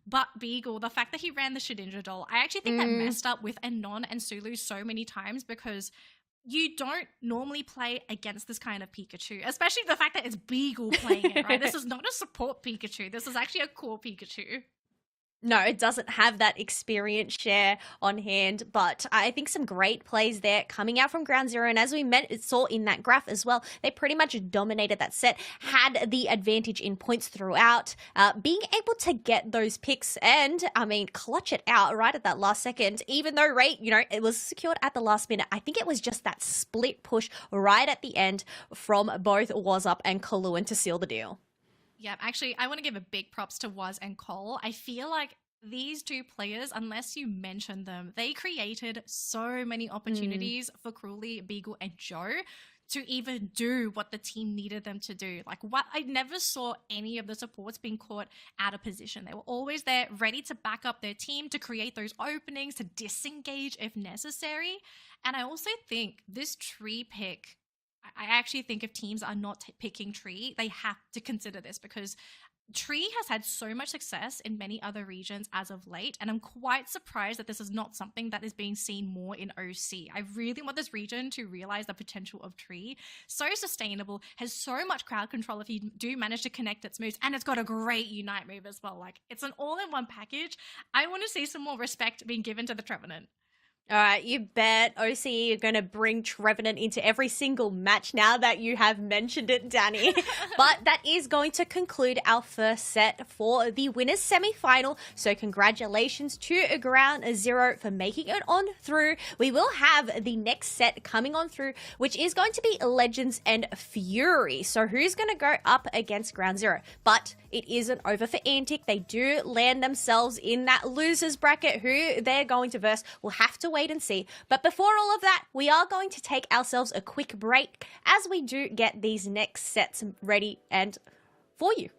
C: But Beagle, the fact that he ran the Shedinja doll, I actually think that messed up with Anon and Sulu so many times because you don't normally play against this kind of Pikachu, especially the fact that it's Beagle playing it, right? This is not a support Pikachu. This is actually a core Pikachu.
B: No, it doesn't have that experience share on hand, but I think some great plays there coming out from ground zero. And as we saw in that graph as well, they pretty much dominated that set, had the advantage in points throughout, being able to get those picks and, I mean, clutch it out right at that last second. Even though Ray, it was secured at the last minute, I think it was just that split push right at the end from both Wazup and Kaluan to seal the deal.
C: Yeah, actually, I want to give a big props to Waz and Cole. I feel like these two players, unless you mention them, they created so many opportunities for Cruelly, Beagle, and Joe to even do what the team needed them to do. Like, what I never saw any of the supports being caught out of position. They were always there, ready to back up their team, to create those openings, to disengage if necessary. And I also think this tree pick, I actually think if teams are not picking Tree, they have to consider this, because Tree has had so much success in many other regions as of late, and I'm quite surprised that this is not something that is being seen more in OC. I really want this region to realize the potential of Tree. So sustainable, has so much crowd control if you do manage to connect its moves, and it's got a great Unite move as well. Like, it's an all-in-one package. I want to see some more respect being given to the Trevenant.
B: All right, you bet OCE are going to bring Trevenant into every single match now that you have mentioned it, Danny. But that is going to conclude our first set for the winners semi-final. So congratulations to Ground Zero for making it on through. We will have the next set coming on through, which is going to be Legends and Fury. So who's going to go up against Ground Zero? But it isn't over for Antic. They do land themselves in that losers bracket. Who they're going to verse, we'll have to wait and see. But before all of that, we are going to take ourselves a quick break as we do get these next sets ready for you.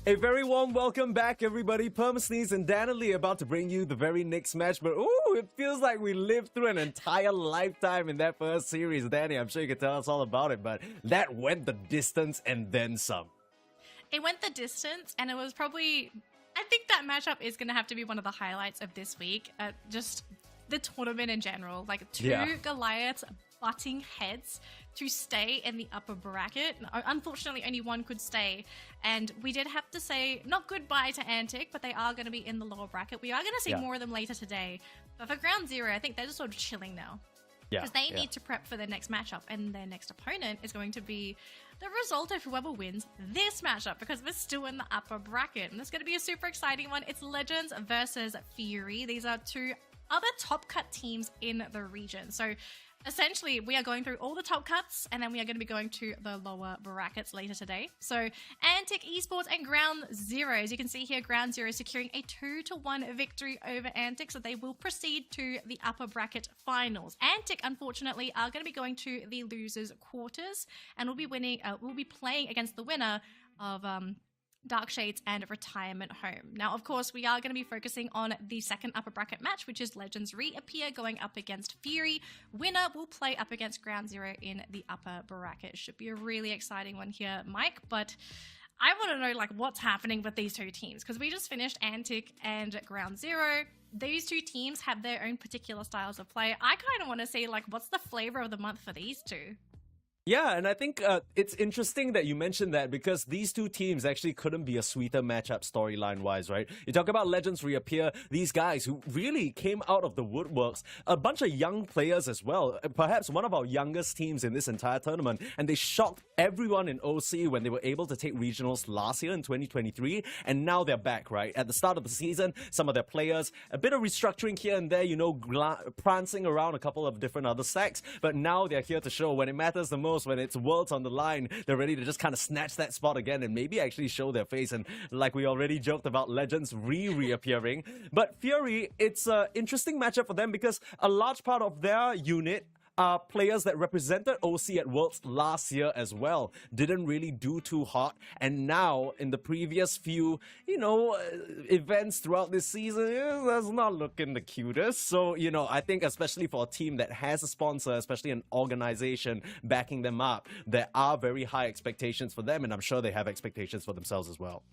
A: A very warm welcome back, everybody. Perm Sneeze and Danilee about to bring you the very next match. But ooh, it feels like we lived through an entire lifetime in that first series. Danny, I'm sure you can tell us all about it, but that went the distance and then some.
C: It went the distance, and it was probably... I think that matchup is going to have to be one of the highlights of this week. Just the tournament in general. Like, two Goliaths butting heads to stay in the upper bracket. Unfortunately, only one could stay. And we did have to say not goodbye to Antic, but they are going to be in the lower bracket. We are going to see more of them later today. But for Ground Zero, I think they're just sort of chilling now. Because they need to prep for their next matchup. And their next opponent is going to be the result of whoever wins this matchup, because we're still in the upper bracket. And it's going to be a super exciting one. It's Legends versus Fury. These are two other top cut teams in the region. So essentially, we are going through all the top cuts, and then we are going to be going to the lower brackets later today. So, Antic Esports and Ground Zero. As you can see here, Ground Zero securing a 2-1 victory over Antic, so they will proceed to the upper bracket finals. Antic, unfortunately, are going to be going to the losers' quarters, and will be playing against the winner of Dark Shades and Retirement Home. Now, of course, we are going to be focusing on the second upper bracket match, which is Legends Reappear going up against Fury. Winner will play up against Ground Zero in the upper bracket. Should be a really exciting one here, Mike, but I want to know, like, what's happening with these two teams, because we just finished Antic and Ground Zero. These two teams have their own particular styles of play. I kind of want to see, like, what's the flavor of the month for these two?
A: Yeah, and I think it's interesting that you mentioned that, because these two teams actually couldn't be a sweeter matchup storyline-wise, right? You talk about Legends Reappear, these guys who really came out of the woodworks, a bunch of young players as well, perhaps one of our youngest teams in this entire tournament, and they shocked everyone in OC when they were able to take regionals last year in 2023, and now they're back, right? At the start of the season, some of their players, a bit of restructuring here and there, you know, prancing around a couple of different other stacks, but now they're here to show when it matters the most. When it's worlds on the line, they're ready to just kind of snatch that spot again and maybe actually show their face. And like we already joked about Legends reappearing, but Fury, it's an interesting matchup for them because a large part of their unit are players that represented OC at Worlds last year as well. Didn't really do too hot, and now in the previous few, you know, events throughout this season, that's not looking the cutest. So, you know, I think especially for a team that has a sponsor, especially an organization backing them up, there are very high expectations for them, and I'm sure they have expectations for themselves as well.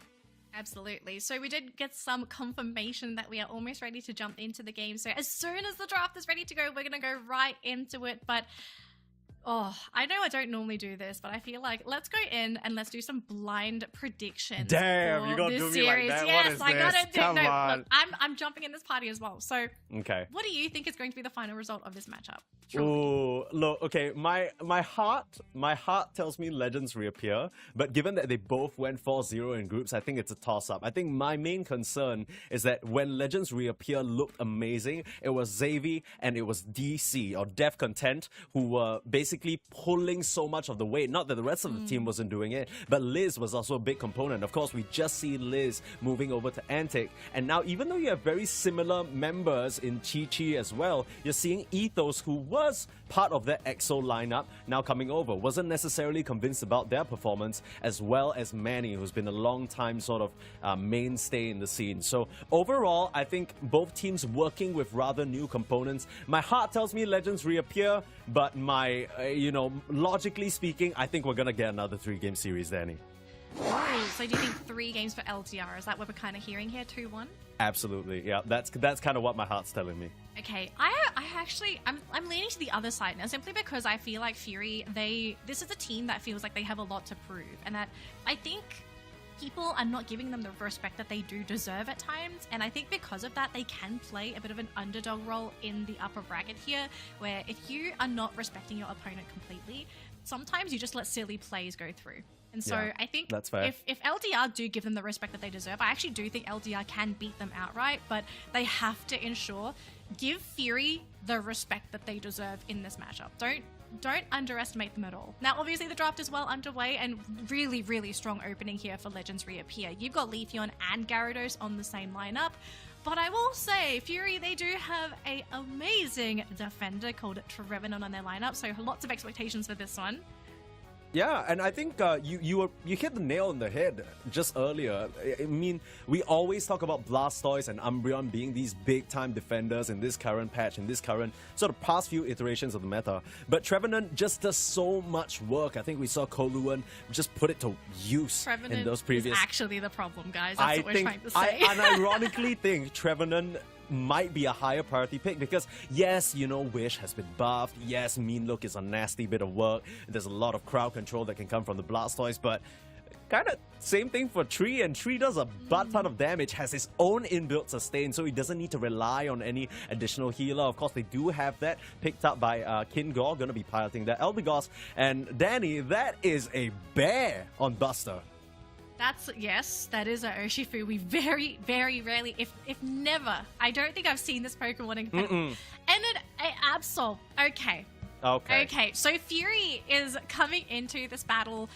C: Absolutely. So we did get some confirmation that we are almost ready to jump into the game. So as soon as the draft is ready to go, we're going to go right into it. But oh, I know I don't normally do this, but I feel like let's go in and let's do some blind predictions.
A: Damn, you gotta do me like that.
C: Yes,
A: what is
C: I
A: this?
C: gotta do.
A: Come
C: No,
A: on.
C: look, I'm jumping in this party as well. So,
A: okay,
C: what do you think is going to be the final result of this matchup?
A: Oh, look, okay, my heart tells me Legends Reappear, but given that they both went 4-0 in groups, I think it's a toss-up. I think my main concern is that when Legends Reappear looked amazing, it was Xavi and it was DC, or Def Content, who were basically pulling so much of the weight. Not that the rest of the team wasn't doing it, but Liz was also a big component. Of course, we just see Liz moving over to Antic, and now even though you have very similar members in Chi-Chi as well, you're seeing Ethos, who was part of that EXO lineup, now coming over. Wasn't necessarily convinced about their performance, as well as Manny, who's been a long time sort of mainstay in the scene. So overall, I think both teams working with rather new components. My heart tells me Legends Reappear, but my, you know, logically speaking, I think we're gonna get another 3-game series, Danny.
C: Oh, so do you think 3 games for LTR? Is that what we're kind of hearing here? 2-1?
A: Absolutely, yeah. That's kind of what my heart's telling me.
C: Okay, I'm leaning to the other side now, simply because I feel like Fury, this is a team that feels like they have a lot to prove, and that I think people are not giving them the respect that they do deserve at times, and I think because of that, they can play a bit of an underdog role in the upper bracket here, where if you are not respecting your opponent completely, sometimes you just let silly plays go through. And so
A: Yeah,
C: I think
A: that's fair.
C: if LDR do give them the respect that they deserve, I actually do think LDR can beat them outright, but they have to give Fury the respect that they deserve in this matchup. Don't underestimate them at all. Now, obviously, the draft is well underway, and really, really strong opening here for Legends Reappear. You've got Leafeon and Gyarados on the same lineup, but I will say, Fury, they do have an amazing defender called Trevenant on their lineup, so lots of expectations for this one.
A: Yeah, and I think you hit the nail on the head just earlier. I mean, we always talk about Blastoise and Umbreon being these big-time defenders in this current patch, in this current sort of past few iterations of the meta. But Trevenant just does so much work. I think we saw Koluan just put it to use in those previous...
C: is actually the problem, guys. That's what we're trying to say.
A: I unironically think Trevenant might be a higher priority pick because, yes, you know, Wish has been buffed. Yes, Mean Look is a nasty bit of work. There's a lot of crowd control that can come from the Blastoise, but kind of same thing for Tree, and Tree does a butt ton of damage, has his own inbuilt sustain, so he doesn't need to rely on any additional healer. Of course, they do have that picked up by Kingor, gonna be piloting that. Eldegoss and Danny, that is a bear on Buster.
C: Yes, that is an Urshifu. We very, very rarely, if never, I don't think I've seen this Pokemon in competitive. And an Absol. Okay, so Fury is coming into this battle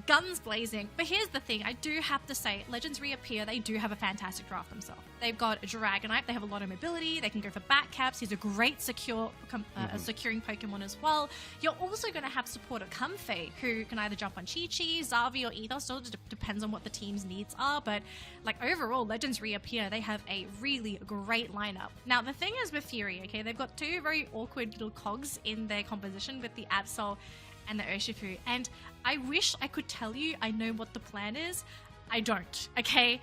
C: guns blazing. But here's the thing, I do have to say, Legends Reappear, they do have a fantastic draft themselves. They've got a Dragonite, they have a lot of mobility, they can go for back caps, he's a great securing Pokemon as well. You're also going to have supporter Comfey, who can either jump on Chi-Chi, Xavi, or Ethos, so it depends on what the team's needs are, but like overall, Legends Reappear, they have a really great lineup. Now, the thing is with Fury, okay, they've got two very awkward little cogs in their composition with the Absol and the Urshifu, and I wish I could tell you I know what the plan is. I don't, okay?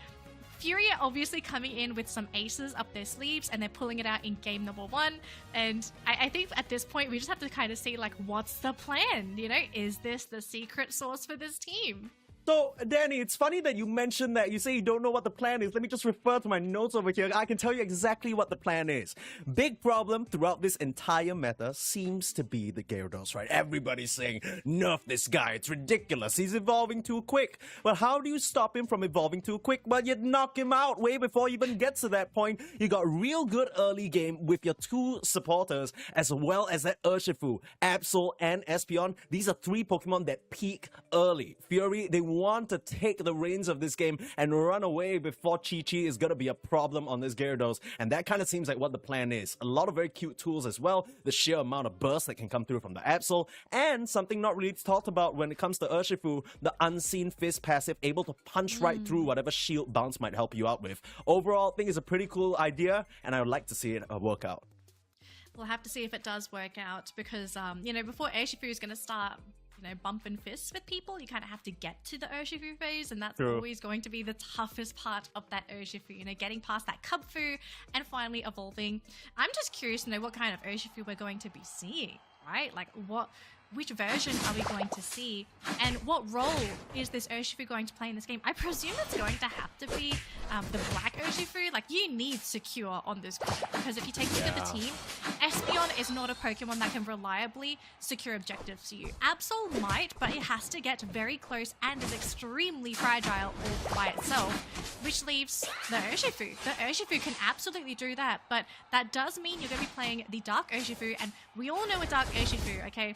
C: Fury are obviously coming in with some aces up their sleeves, and they're pulling it out in game number 1, and I think at this point we just have to kind of see, like, what's the plan, you know? Is this the secret sauce for this team?
A: So, Danny, it's funny that you mentioned that. You say you don't know what the plan is. Let me just refer to my notes over here. I can tell you exactly what the plan is. Big problem throughout this entire meta seems to be the Gyarados, right? Everybody's saying, nerf this guy. It's ridiculous. He's evolving too quick. Well, how do you stop him from evolving too quick? Well, you knock him out way before he even gets to that point. You got real good early game with your two supporters, as well as that Urshifu, Absol, and Espeon. These are three Pokemon that peak early. Fury, they want to take the reins of this game and run away before Chi-Chi is going to be a problem on this Gyarados, and that kind of seems like what the plan is. A lot of very cute tools as well, the sheer amount of burst that can come through from the Absol, and something not really talked about when it comes to Urshifu, the Unseen Fist passive, able to punch right through whatever shield bounce might help you out with. Overall, I think it's a pretty cool idea, and I would like to see it work out.
C: We'll have to see if it does work out, because, you know, before Urshifu is going to start, you know, bumping fists with people, you kind of have to get to the Urshifu phase, and that's always going to be the toughest part of that Urshifu, you know, getting past that Kubfu and finally evolving. I'm just curious to know what kind of Urshifu we're going to be seeing, right? Like, which version are we going to see, and what role is this Urshifu going to play in this game? I presume it's going to have to be the black Urshifu. Like, you need secure on this group, because if you take a look at the team, Espeon is not a Pokemon that can reliably secure objectives to you. Absol might, but it has to get very close and is extremely fragile all by itself, which leaves the Urshifu. The Urshifu can absolutely do that, but that does mean you're going to be playing the Dark Urshifu, and we all know a Dark Urshifu, okay?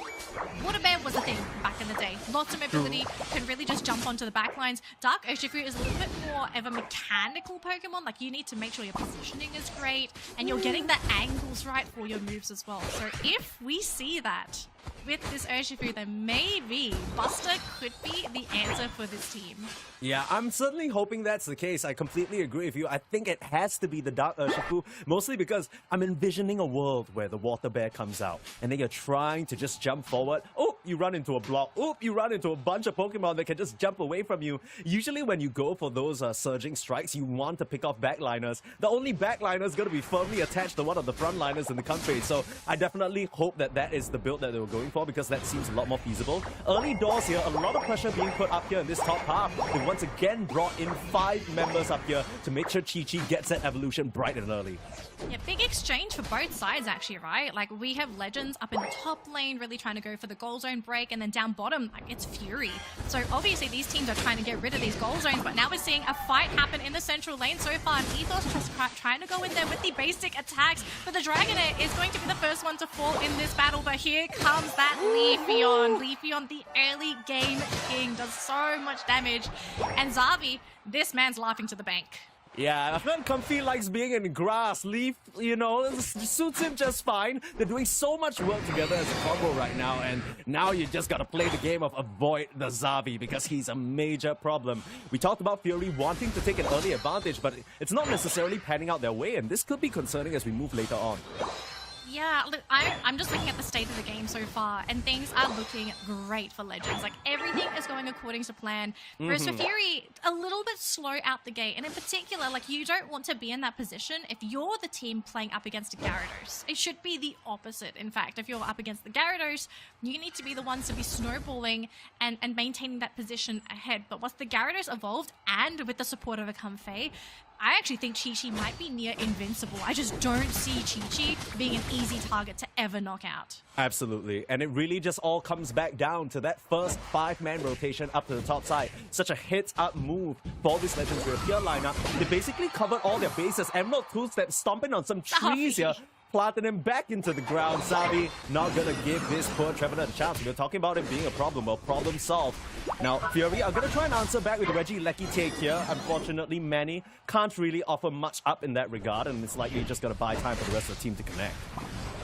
C: Water Bear was a thing back in the day. Lots of mobility, can really just jump onto the backlines. Dark Urshifu is a little bit more of a mechanical Pokemon. Like, you need to make sure your positioning is great and you're getting the angles right for your moves as well. So if we see that with this Urshifu, then maybe Buster could be the answer for this team.
A: Yeah, I'm certainly hoping that's the case. I completely agree with you. I think it has to be the Dark Urshifu, mostly because I'm envisioning a world where the Water Bear comes out, and then you're trying to just jump forward. Oh, you run into a block. Oh, you run into a bunch of Pokemon that can just jump away from you. Usually when you go for those surging strikes, you want to pick off backliners. The only backliner is going to be firmly attached to one of the frontliners in the country, so I definitely hope that that is the build that they were going for, because that seems a lot more feasible. Early doors here, a lot of pressure being put up here in this top half. They once again brought in 5 members up here to make sure Chi-Chi gets that evolution bright and early.
C: Yeah, big exchange for both sides actually, right? Like, we have Legends up in the top lane really trying to go for the goal zone break, and then down bottom, like, it's Fury. So obviously these teams are trying to get rid of these goal zones, but now we're seeing a fight happen in the central lane so far, and Ethos just trying to go in there with the basic attacks, but the Dragonite is going to be the first one to fall in this battle, but here comes that Leafeon. Leafeon, the early game king, does so much damage, and Xavi, this man's laughing to the bank.
A: Yeah, Comfy likes being in grass. Leaf, you know, suits him just fine. They're doing so much work together as a combo right now, and now you just gotta play the game of avoid the Zabi because he's a major problem. We talked about Fury wanting to take an early advantage, but it's not necessarily panning out their way, and this could be concerning as we move later on.
C: Yeah, look, I'm just looking at the state of the game so far, and things are looking great for Legends. Like, everything is going according to plan. Whereas for Fury, a little bit slow out the gate. And in particular, like, you don't want to be in that position if you're the team playing up against a Gyarados. It should be the opposite, in fact. If you're up against the Gyarados, you need to be the ones to be snowballing and maintaining that position ahead. But once the Gyarados evolved, and with the support of a Comfey, I actually think Chi-Chi might be near invincible. I just don't see Chi-Chi being an easy target to ever knock out.
A: Absolutely. And it really just all comes back down to that first 5-man rotation up to the top side. Such a hits-up move for this Legends Reappear lineup. They basically covered all their bases. Emerald two-step stomping on some trees here. Planted him back into the ground. Zabi not gonna give this poor Trevenant a chance. We're talking about him being a problem. Well, problem solved. Now, Fury are gonna try and answer back with Reggie Lecky take here. Unfortunately, Manny can't really offer much up in that regard, and it's likely just gonna buy time for the rest of the team to connect.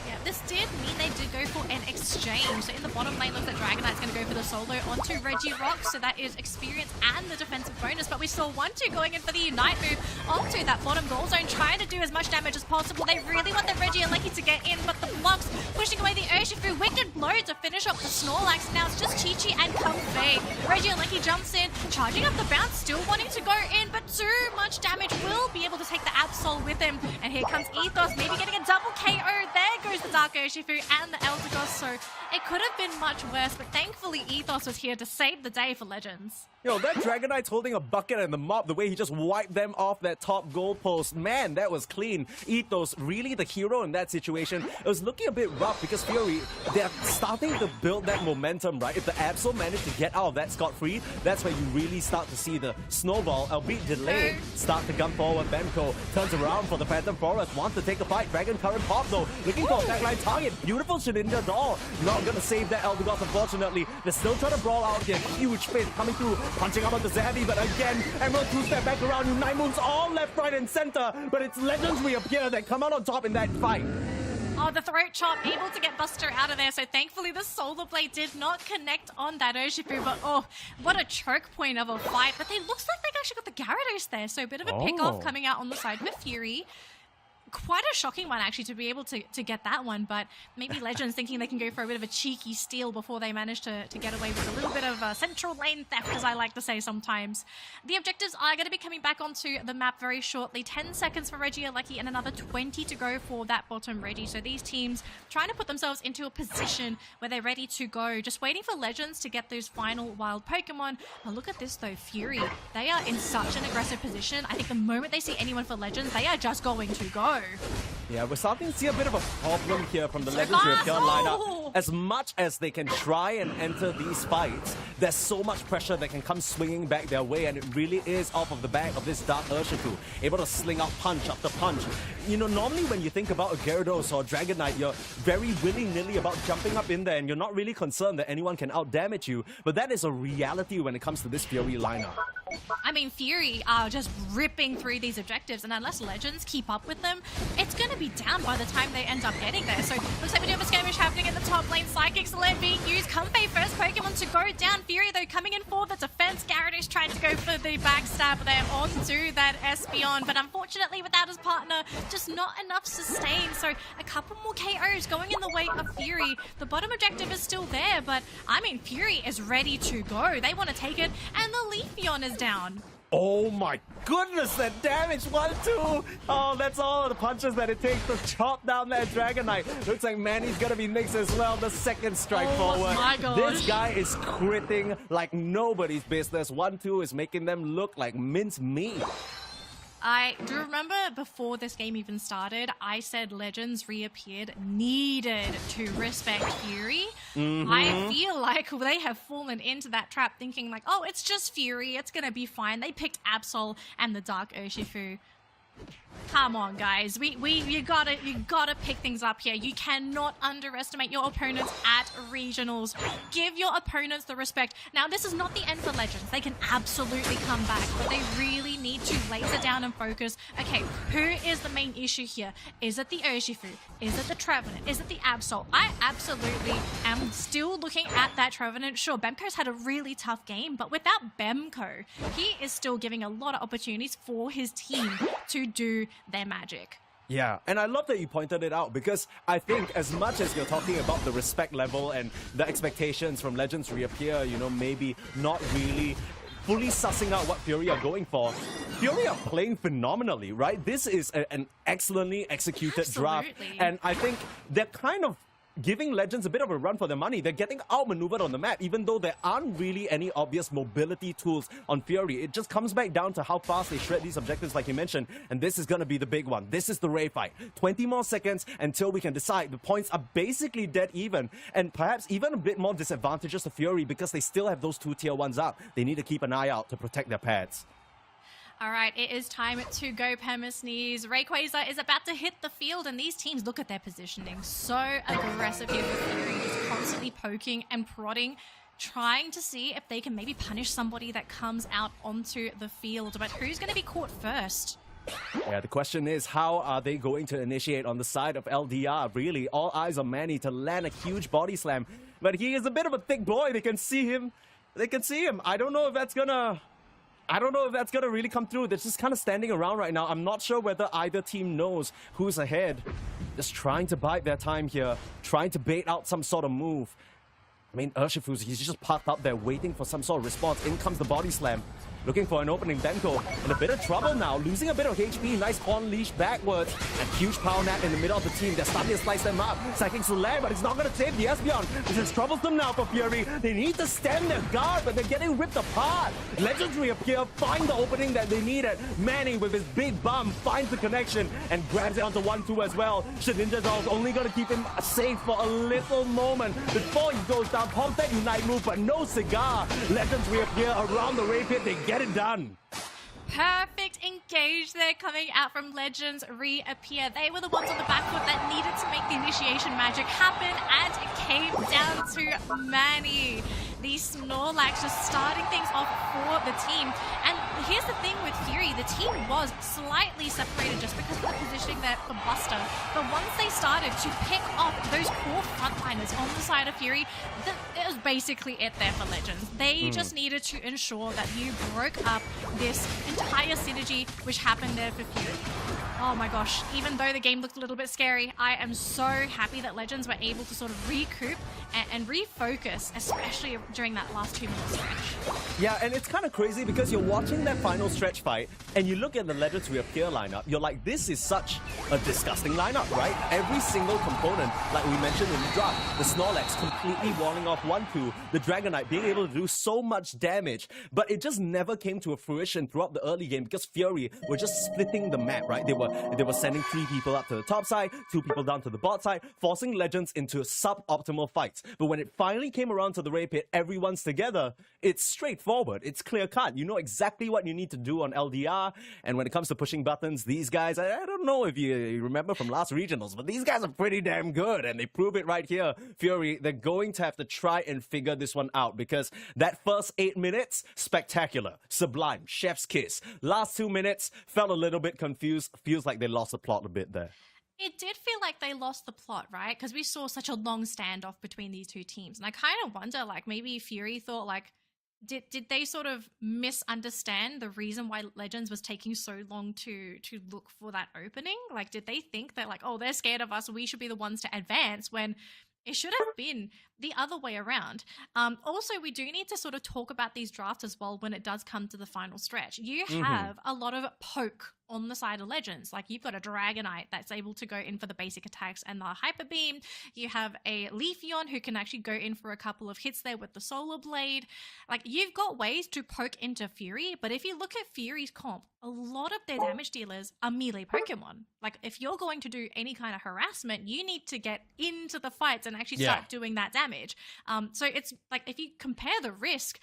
C: Yeah, this did mean they did go for an exchange. So in the bottom lane, looks like Dragonite's going to go for the solo onto Reggie Rock. So that is experience and the defensive bonus. But we saw 1-2 going in for the Unite move onto that bottom goal zone, trying to do as much damage as possible. They really want the Reggie and Lecky to get in, but the blocks pushing away the Urshifu. Wicked blow to finish off the Snorlax. Now it's just Chi-Chi and Comfey. Reggie and Lecky jumps in, charging up the bounce, still wanting to go in, but too much damage. Will be able to take the Absol with him. And here comes Ethos, maybe getting a double KO. There goes the Dark Urshifu and the Eldegoss, so it could have been much worse, but thankfully Ethos was here to save the day for Legends.
A: Yo, that Dragonite's holding a bucket and the mop, the way he just wiped them off that top goalpost. Man, that was clean. Ethos, really the hero in that situation. It was looking a bit rough because Fury, they're starting to build that momentum, right? If the Absol managed to get out of that scot-free, that's where you really start to see the snowball, albeit delayed, start to gun forward. Bemco turns around for the Phantom Forest, wants to take a fight. Dragon Current pop though, looking for a backline target. Beautiful Shedinja doll. Not gonna save that Eldegoss, unfortunately. They're still trying to brawl out here. Huge fist coming through. Punching up on the Zabi, but again, Emerald two-step back around. Unite moves all left, right, and center, but it's Legends Reappear that come out on top in that fight.
C: Oh, the throat chop, able to get Buster out of there, so thankfully the Solar Blade did not connect on that Urshifu, but oh, what a choke point of a fight. But it looks like they've actually got the Gyarados there, so a bit of a pick-off coming out on the side with Fury. Quite a shocking one, actually, to be able to get that one, but maybe Legends thinking they can go for a bit of a cheeky steal before they manage to get away with a little bit of central lane theft, as I like to say sometimes. The objectives are going to be coming back onto the map very shortly. 10 seconds for Reggie Alecki and another 20 to go for that bottom Reggie. So these teams trying to put themselves into a position where they're ready to go. Just waiting for Legends to get those final wild Pokemon. Now look at this though, Fury. They are in such an aggressive position. I think the moment they see anyone for Legends, they are just going to go.
A: Yeah, we're starting to see a bit of a problem here from the Legends Reappear lineup. As much as they can try and enter these fights, there's so much pressure that can come swinging back their way, and it really is off of the back of this Dark Urshifu, able to sling out punch after punch. You know, normally when you think about a Gyarados or Dragonite, you're very willy-nilly about jumping up in there, and you're not really concerned that anyone can out-damage you, but that is a reality when it comes to this Fury lineup.
C: I mean, Fury are just ripping through these objectives, and unless Legends keep up with them, it's going to be down by the time they end up getting there. So, looks like we do have a skirmish happening in the top lane. Psychics alert being used. Comfey first Pokemon to go down. Fury, though, coming in for the defense. Gyarados trying to go for the backstab there onto that Espeon, but unfortunately, without his partner, just not enough sustain. So, a couple more KOs going in the way of Fury. The bottom objective is still there, but, I mean, Fury is ready to go. They want to take it, and the Leafeon is down.
A: Oh my goodness, that damage! 1-2! Oh, that's all of the punches that it takes to chop down that Dragonite. Looks like Manny's gonna be next as well. The second strike forward.
C: My gosh.
A: This guy is critting like nobody's business. 1-2 is making them look like minced meat.
C: I do remember before this game even started, I said Legends Reappeared needed to respect Fury. I feel like they have fallen into that trap thinking like, oh, it's just Fury, it's gonna be fine. They picked Absol and the Dark Urshifu. Come on, guys. You gotta pick things up here. You cannot underestimate your opponents at regionals. Give your opponents the respect. Now, this is not the end for Legends. They can absolutely come back, but they really need to laser down and focus. Okay, who is the main issue here? Is it the Urshifu? Is it the Trevenant? Is it the Absol? I absolutely am still looking at that Trevenant. Sure, Bemko's had a really tough game, but without Bemko, he is still giving a lot of opportunities for his team to do their magic.
A: Yeah, and I love that you pointed it out because I think as much as you're talking about the respect level and the expectations from Legends Reappear, you know, maybe not really fully sussing out what Fury are going for, Fury are playing phenomenally, right? This is an excellently executed draft. And I think they're kind of giving Legends a bit of a run for their money. They're getting outmaneuvered on the map, even though there aren't really any obvious mobility tools on Fury. It just comes back down to how fast they shred these objectives, like you mentioned, and this is going to be the big one. This is the Ray fight. 20 more seconds until we can decide. The points are basically dead even, and perhaps even a bit more disadvantageous to Fury because they still have those 2 tier 1s up. They need to keep an eye out to protect their pads.
C: All right, it is time to go, Permasneeze. Rayquaza is about to hit the field, and these teams, look at their positioning. So aggressive here for Fury, just constantly poking and prodding, trying to see if they can maybe punish somebody that comes out onto the field. But who's going to be caught first?
A: Yeah, the question is, how are they going to initiate on the side of LDR? Really, all eyes on Manny to land a huge body slam. But he is a bit of a thick boy. They can see him. I don't know if that's gonna really come through. They're just kind of standing around right now. I'm not sure whether either team knows who's ahead. Just trying to bide their time here, trying to bait out some sort of move. I mean, Urshifu, he's just parked up there waiting for some sort of response. In comes the body slam. Looking for an opening. Benko in a bit of trouble now, losing a bit of HP. Nice horn leash backwards. And huge power nap in the middle of the team. They're starting to slice them up. Sacking Soleil, but it's not going to save the Espeon. This is troublesome now for Fury. They need to stand their guard, but they're getting ripped apart. Legends Reappear, find the opening that they needed. Manny with his big bum finds the connection and grabs it onto 1-2 as well. Shedinja Doll's only going to keep him safe for a little moment before he goes down. Pumps that Unite move, but no cigar. Legends Reappear around the Ray Pit. They get it done.
C: Perfect engage there coming out from Legends Reappear. They were the ones on the back foot that needed to make the initiation magic happen, and it came down to Manny. The Snorlax just starting things off for the team. And here's the thing with Fury, the team was slightly separated just because of the positioning there for Buster. But once they started to pick off those core frontliners on the side of Fury, it was basically it there for Legends. They just needed to ensure that you broke up this entire synergy which happened there for Fury. Oh my gosh, even though the game looked a little bit scary, I am so happy that Legends were able to sort of recoup and refocus, especially during that last 2-minute stretch.
A: Yeah, and it's kind of crazy because you're watching that final stretch fight and you look at the Legends Reappear lineup, you're like, this is such a disgusting lineup, right? Every single component, like we mentioned in the draft, the Snorlax completely walling off 1-2, the Dragonite being able to do so much damage, but it just never came to a fruition throughout the early game because Fury were just splitting the map, right? They were sending 3 people up to the top side, 2 people down to the bot side, forcing Legends into suboptimal fights. But when it finally came around to the Ray Pit, everyone's together, it's straightforward, it's clear-cut. You know exactly what you need to do on LDR, and when it comes to pushing buttons, these guys, I don't know if you remember from last regionals, but these guys are pretty damn good, and they prove it right here. Fury, they're going to have to try and figure this one out, because that first 8 minutes, spectacular, sublime, chef's kiss. Last 2 minutes, felt a little bit confused, feels like they lost the plot a bit there.
C: It did feel like they lost the plot, right? Because we saw such a long standoff between these two teams. And I kind of wonder, like, maybe Fury thought, like, did they sort of misunderstand the reason why Legends was taking so long to look for that opening? Like, did they think that, like, oh, they're scared of us, we should be the ones to advance, when it should have been the other way around. Also, we do need to sort of talk about these drafts as well when it does come to the final stretch. You have a lot of poke on the side of Legends. Like, you've got a Dragonite that's able to go in for the basic attacks and the Hyper Beam. You have a Leafeon who can actually go in for a couple of hits there with the Solar Blade. Like, you've got ways to poke into Fury, but if you look at Fury's comp, a lot of their damage dealers are melee Pokemon. Like, if you're going to do any kind of harassment, you need to get into the fights and actually start doing that damage. So it's like, if you compare the risk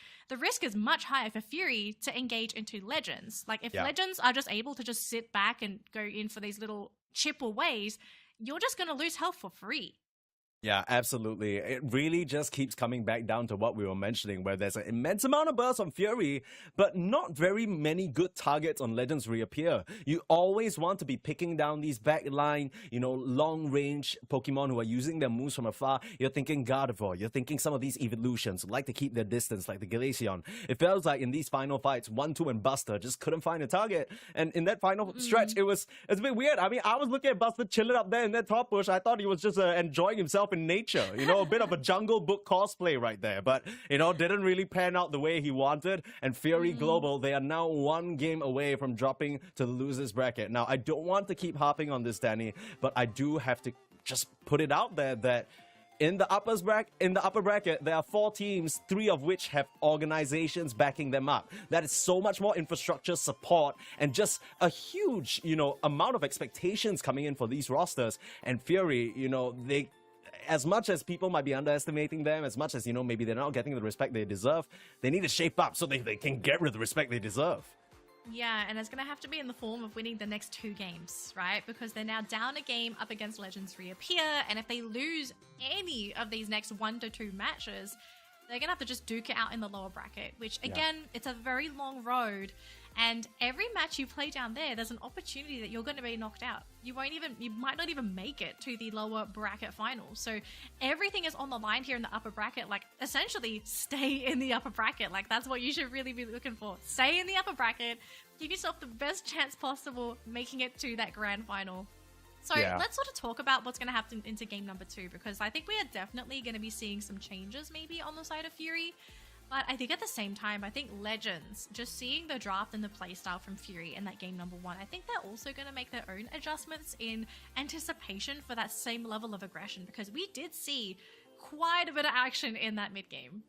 C: is much higher for Fury to engage into Legends. Like, if Legends are just able to just sit back and go in for these little chip aways, you're just going to lose health for free.
A: Yeah, absolutely. It really just keeps coming back down to what we were mentioning, where there's an immense amount of burst on Fury, but not very many good targets on Legends reappear. You always want to be picking down these backline, long-range Pokemon who are using their moves from afar. You're thinking Gardevoir, you're thinking some of these evolutions who like to keep their distance, like the Glaceon. It feels like in these final fights, 1-2 and Buster just couldn't find a target. And in that final stretch, it's a bit weird. I mean, I was looking at Buster chilling up there in that top bush. I thought he was just enjoying himself in nature, a bit of a Jungle Book cosplay right there, but didn't really pan out the way he wanted. And Fury Global, they are now one game away from dropping to the losers bracket. Now, I don't want to keep harping on this, Danny, but I do have to just put it out there that in the upper bracket, there are 4 teams, 3 of which have organizations backing them up. That is so much more infrastructure support and just a huge, amount of expectations coming in for these rosters. And Fury, they, as much as people might be underestimating them, as much as, maybe they're not getting the respect they deserve, they need to shape up so they can get rid of the respect they deserve.
C: Yeah, and it's going to have to be in the form of winning the next 2 games, right? Because they're now down a game up against Legends Reappear, and if they lose any of these next 1 to 2 matches, they're going to have to just duke it out in the lower bracket, which, again, it's a very long road. And every match you play down there's an opportunity that you're going to be knocked out. You might not even make it to the lower bracket finals. So everything is on the line here in the upper bracket. Like, essentially, stay in the upper bracket. Like, that's what you should really be looking for. Stay in the upper bracket. Give yourself the best chance possible making it to that grand final. So let's sort of talk about what's going to happen into game number 2, because I think we are definitely going to be seeing some changes maybe on the side of Fury. But I think at the same time, I think Legends, just seeing the draft and the playstyle from Fury in that game number 1, I think they're also going to make their own adjustments in anticipation for that same level of aggression, because we did see quite a bit of action in that mid-game.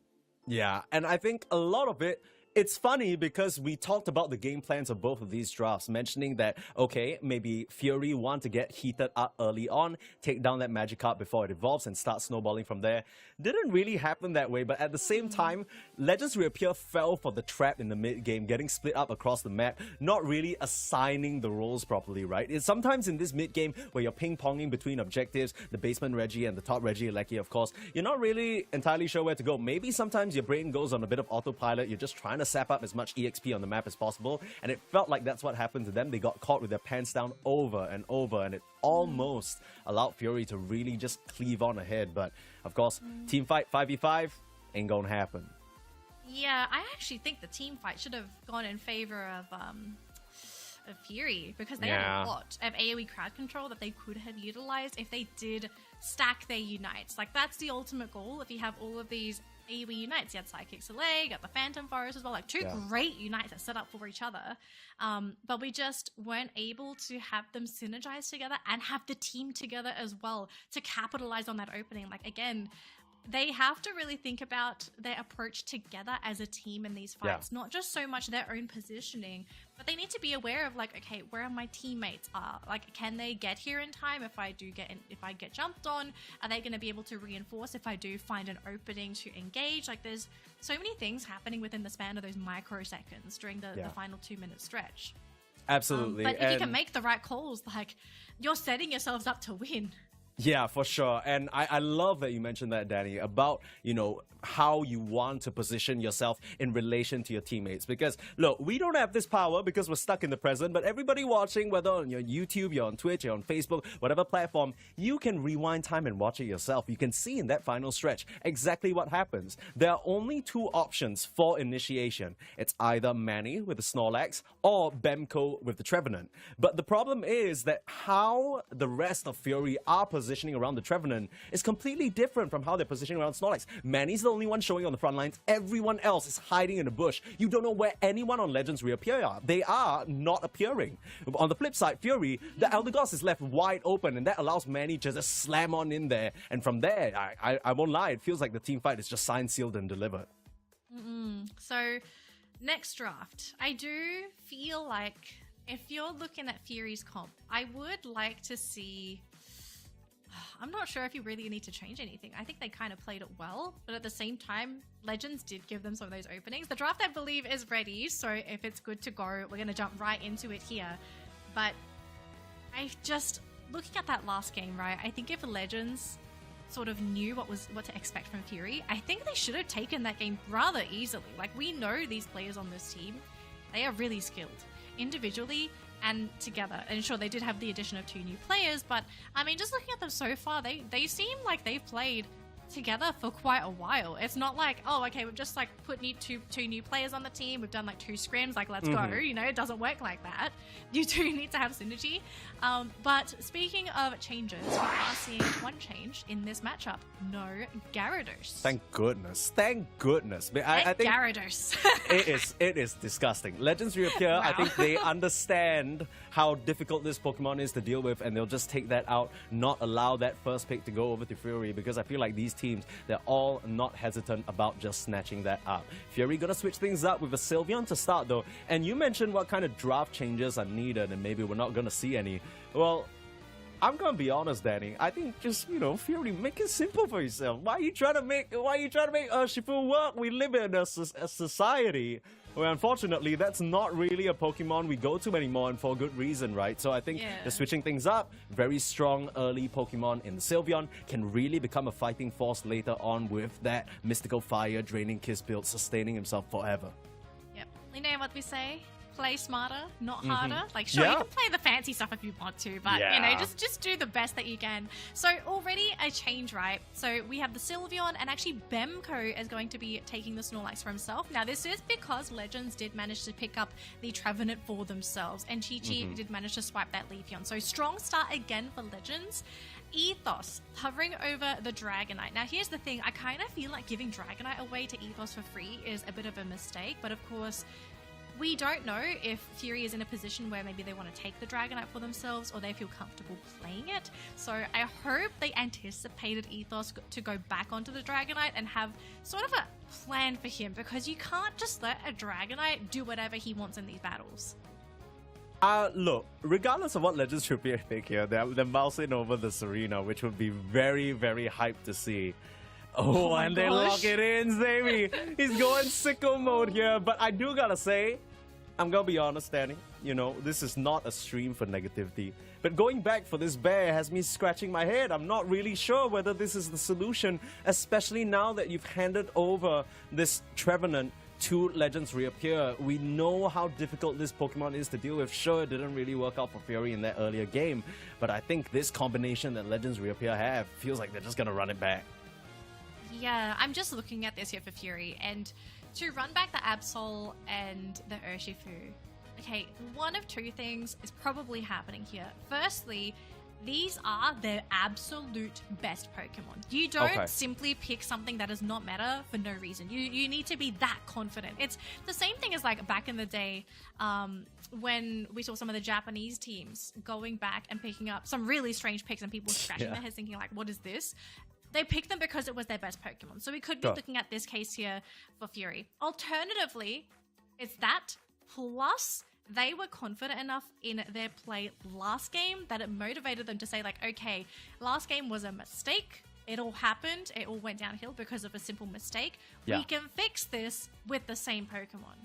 A: Yeah, and I think a lot of it, it's funny because we talked about the game plans of both of these drafts, mentioning that, okay, maybe Fury want to get heated up early on, take down that Magikarp before it evolves and start snowballing from there. Didn't really happen that way, but at the same time, Legends Reappear fell for the trap in the mid-game, getting split up across the map, not really assigning the roles properly, right? It's sometimes in this mid-game where you're ping-ponging between objectives, the basement Reggie and the top Reggie Lecky, of course, you're not really entirely sure where to go. Maybe sometimes your brain goes on a bit of autopilot, you're just trying to sap up as much EXP on the map as possible, and it felt like that's what happened to them. They got caught with their pants down over and over, and it almost allowed Fury to really just cleave on ahead. But of course, team fight 5v5 ain't gonna happen.
C: Yeah, I actually think the team fight should have gone in favor of Fury, because they had a lot of AoE crowd control that they could have utilized if they did stack their unites. Like, that's the ultimate goal. If you have all of these AoE unites, you had Psychic Soleil, you got the Phantom Forest as well, like 2 great unites that set up for each other. But we just weren't able to have them synergize together and have the team together as well to capitalize on that opening. Like, again, they have to really think about their approach together as a team in these fights, not just so much their own positioning, but they need to be aware of, like, okay, where are my teammates are? Like, can they get here in time if I get jumped on? Are they going to be able to reinforce if I do find an opening to engage? Like, there's so many things happening within the span of those microseconds during the final 2-minute stretch.
A: Absolutely.
C: But if you can make the right calls, like, you're setting yourselves up to win.
A: Yeah, for sure. And I love that you mentioned that, Danny, about, how you want to position yourself in relation to your teammates. Because, look, we don't have this power because we're stuck in the present, but everybody watching, whether on your YouTube, you're on Twitch, you're on Facebook, whatever platform, you can rewind time and watch it yourself. You can see in that final stretch exactly what happens. There are only 2 options for initiation. It's either Manny with the Snorlax or Bemco with the Trevenant. But the problem is that how the rest of Fury are positioning around the Trevenant is completely different from how they're positioning around Snorlax. Manny's the only one showing on the front lines. Everyone else is hiding in the bush. You don't know where anyone on Legends Reappear are. They are not appearing. On the flip side, Fury, the Eldegoss is left wide open, and that allows Manny to just slam on in there. And from there, I won't lie, it feels like the team fight is just signed, sealed, and delivered.
C: So, next draft, I do feel like if you're looking at Fury's comp, I would like to see... I'm not sure if you really need to change anything. I think they kind of played it well, but at the same time, Legends did give them some of those openings. The draft, I believe, is ready, so if it's good to go, we're going to jump right into it here. But looking at that last game, right, I think if Legends sort of knew what to expect from Fury, I think they should have taken that game rather easily. Like, we know these players on this team, they are really skilled individually and together. And sure, they did have the addition of 2 new players, but I mean, just looking at them so far, they seem like they've played together for quite a while. It's not like, oh, okay, we've just like put two new players on the team, we've done like 2 scrims, like let's go. You know, it doesn't work like that. You do need to have synergy. But speaking of changes, we are seeing one change in this matchup. No Gyarados.
A: Thank goodness. Thank goodness. But I think
C: Gyarados.
A: it is disgusting. Legends reappear.
C: Wow.
A: I think they understand how difficult this Pokemon is to deal with, and they'll just take that out, not allow that first pick to go over to Fury, because I feel like these teams, they're all not hesitant about just snatching that up. Fury gonna switch things up with a Sylveon to start though. And you mentioned what kind of draft changes are needed, and maybe we're not gonna see any. Well, I'm gonna be honest, Danny. I think just, you know, Fury, make it simple for yourself. Why are you trying to make Shifu work? We live in a society where, unfortunately, that's not really a Pokemon we go to anymore, and for a good reason, right? So I think they're switching things up. Very strong early Pokemon in the Sylveon can really become a fighting force later on with that mystical fire draining Kiss build, sustaining himself forever.
C: Yep. You know what we say? Play smarter, not harder. Like, sure, you can play the fancy stuff if you want to, but, you know, just do the best that you can. So, already a change, right? So, we have the Sylveon, and actually Bemco is going to be taking the Snorlax for himself. Now, this is because Legends did manage to pick up the Trevenant for themselves, and Chi-Chi did manage to swipe that Leafeon. So, strong start again for Legends. Ethos hovering over the Dragonite. Now, here's the thing. I kind of feel like giving Dragonite away to Ethos for free is a bit of a mistake, but of course, we don't know if Fury is in a position where maybe they want to take the Dragonite for themselves, or they feel comfortable playing it. So I hope they anticipated Ethos to go back onto the Dragonite and have sort of a plan for him, because you can't just let a Dragonite do whatever he wants in these battles.
A: Look, regardless of what Legends should be pick here, they're mousing over the Serena, which would be very, very hyped to see. Oh, and they lock it in, Zami. He's going sicko mode here. But I do gotta say, I'm gonna be honest, Danny. You know, this is not a stream for negativity. But going back for this bear has me scratching my head. I'm not really sure whether this is the solution, especially now that you've handed over this Trevenant to Legends Reappear. We know how difficult this Pokemon is to deal with. Sure, it didn't really work out for Fury in that earlier game, but I think this combination that Legends Reappear have feels like they're just gonna run it back.
C: Yeah, I'm just looking at this here for Fury, and to run back the Absol and the Urshifu, okay, one of 2 things is probably happening here. Firstly, these are their absolute best Pokemon. You don't simply pick something that is not meta for no reason. You need to be that confident. It's the same thing as like back in the day when we saw some of the Japanese teams going back and picking up some really strange picks, and people scratching their heads thinking like, what is this? They picked them because it was their best Pokemon. So we could be looking at this case here for Fury. Alternatively, it's that plus they were confident enough in their play last game that it motivated them to say like, okay, last game was a mistake. It all happened. It all went downhill because of a simple mistake. We can fix this with the same Pokemon.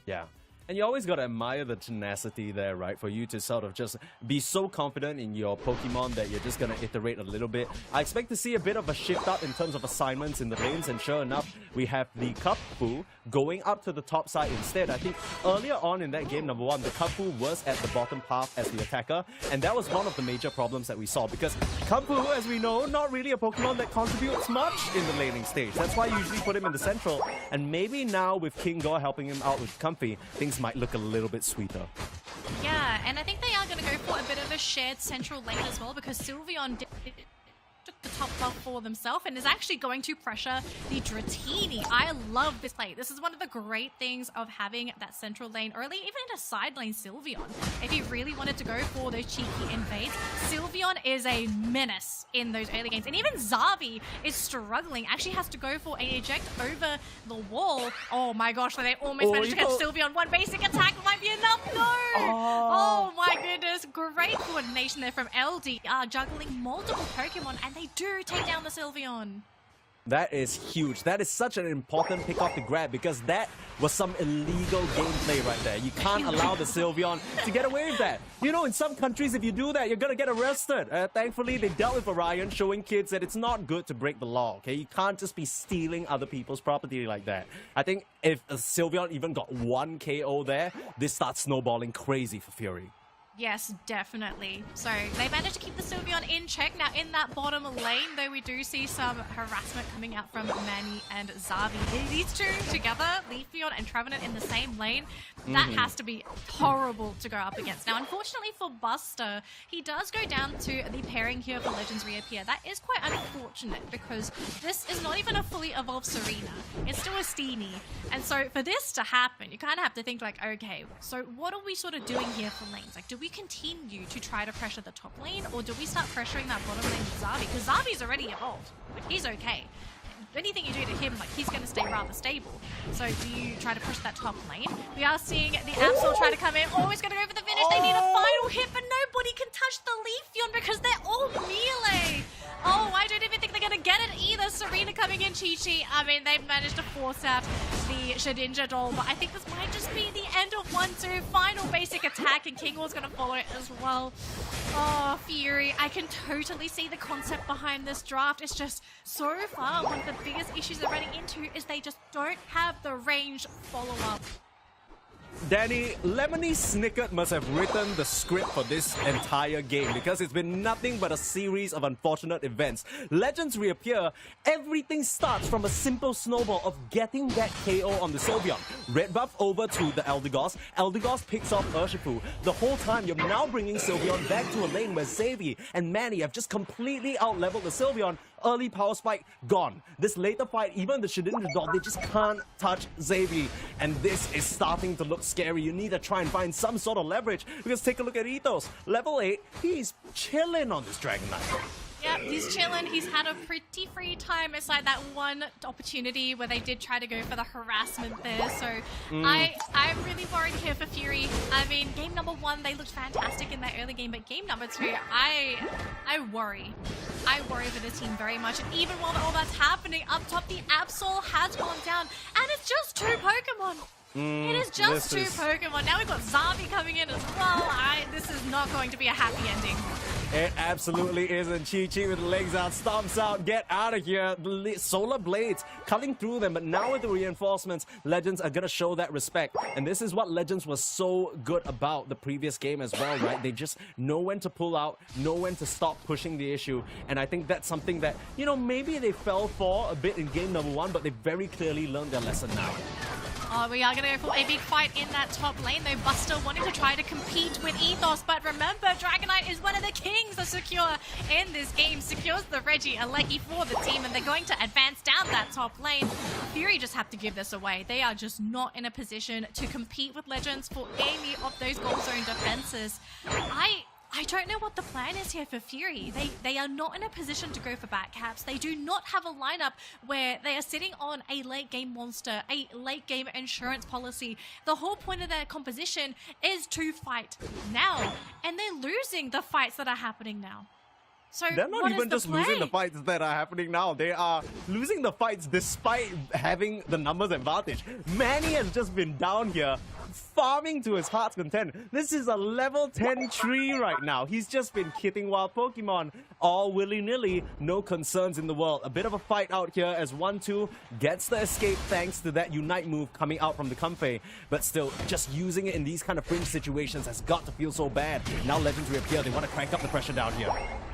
A: Yeah. And you always got to admire the tenacity there, right? For you to sort of just be so confident in your Pokemon that you're just going to iterate a little bit. I expect to see a bit of a shift up in terms of assignments in the lanes. And sure enough, we have the Kapu going up to the top side instead. I think earlier on in that game, number 1, the Kapu was at the bottom path as the attacker. And that was one of the major problems that we saw. Because Kapu, as we know, not really a Pokemon that contributes much in the laning stage. That's why I usually put him in the central. And maybe now with King Gore helping him out with Comfy, things might look a little bit sweeter.
C: Yeah, and I think they are going to go for a bit of a shared central lane as well, because Sylveon took the top buff for themselves and is actually going to pressure the Dratini. I love this play. This is one of the great things of having that central lane early, even in a side lane Sylveon. If you really wanted to go for those cheeky invades, Sylveon is a menace in those early games. And even Zavi is struggling, actually has to go for an eject over the wall. Oh my gosh, so they almost managed to catch Sylveon. One basic attack might be enough. No! Oh my goodness. Great coordination there from LD, juggling multiple Pokemon, and they do take down the Sylveon.
A: That is huge. That is such an important pick off the grab because that was some illegal gameplay right there. You can't allow the Sylveon to get away with that. You know, in some countries, if you do that, you're gonna get arrested. Thankfully, they dealt with Orion, showing kids that it's not good to break the law, okay? You can't just be stealing other people's property like that. I think if a Sylveon even got one KO there, this starts snowballing crazy for Fury.
C: Yes, definitely. So they managed to keep the Sylveon in check. Now in that bottom lane, though, we do see some harassment coming out from Manny and Zavi. These two together, Leafeon and Trevenant in the same lane, that has to be horrible to go up against. Now, unfortunately for Buster, he does go down to the pairing here for Legends Reappear. That is quite unfortunate because this is not even a fully evolved Serena. It's still a Steenie. And so for this to happen, you kind of have to think like, okay, so what are we sort of doing here for lanes? Like, do we continue to try to pressure the top lane, or do we start pressuring that bottom lane with Zavi? Because Zavi's already evolved. Like, he's okay. Anything you do to him, like, he's going to stay rather stable. So do you try to push that top lane? We are seeing the Absol try to come in. Oh, he's going to go for the finish. They need a final hit, but nobody can touch the Leafeon because they're all melee. Oh, I don't even think they're going to get it either. Serena coming in, Chi-Chi. I mean, they've managed to force out the Shedinja doll, but I think this might just be the end of 1-2. Final basic attack, and Kingwall's going to follow it as well. Oh, Fury. I can totally see the concept behind this draft. It's just so far one of the biggest issues they're running into is they just don't have the range follow-up.
A: Danny, Lemony Snicket must have written the script for this entire game because it's been nothing but a series of unfortunate events. Legends Reappear, everything starts from a simple snowball of getting that KO on the Sylveon. Red buff over to the Eldegoss. Eldegoss picks off Urshifu. The whole time, you're now bringing Sylveon back to a lane where Xavi and Manny have just completely out-leveled the Sylveon. Early power spike, gone. This later fight, even the Shedinja doll, they just can't touch Xavi. And this is starting to look scary. You need to try and find some sort of leverage because take a look at Ethos. Level 8, he's chilling on this Dragon Knight.
C: Yep, he's chilling. He's had a pretty free time aside that one opportunity where they did try to go for the harassment there. So I'm really worried here for Fury. I mean, game number 1, they looked fantastic in that early game, but game number 2, I worry. I worry for this team very much. And even while all that's happening, up top, the Absol has gone down, and it's just 2 Pokemon. It is just 2 Pokemon. Now we've got Zavi coming in as well. This is not going to be a happy ending.
A: It absolutely isn't. Chi-Chi with the legs out, stomps out, get out of here. The Solar Blades cutting through them, but now with the reinforcements, Legends are going to show that respect. And this is what Legends was so good about the previous game as well, right? They just know when to pull out, know when to stop pushing the issue. And I think that's something that, you know, maybe they fell for a bit in game number 1, but they very clearly learned their lesson now.
C: Oh, we are going to go for a big fight in that top lane, though. Buster wanting to try to compete with Ethos, but remember, Dragonite is one of the kings of Secure in this game. Secures the Reggie Alecki for the team, and they're going to advance down that top lane. Fury just have to give this away. They are just not in a position to compete with Legends for any of those goal zone defenses. I don't know what the plan is here for Fury. They are not in a position to go for backcaps. They do not have a lineup where they are sitting on a late game monster, a late game insurance policy. The whole point of their composition is to fight now, and they're losing the fights that are happening now. So
A: they're not even just losing the fights that are happening now. They are losing the fights despite having the numbers advantage. Manny has just been down here farming to his heart's content. This is a level 10 tree right now. He's just been hitting wild Pokemon all willy-nilly. No concerns in the world. A bit of a fight out here as 1-2 gets the escape thanks to that Unite move coming out from the Comfey. But still, just using it in these kind of fringe situations has got to feel so bad. Now Legends Reappear. They want to crank up the pressure down here.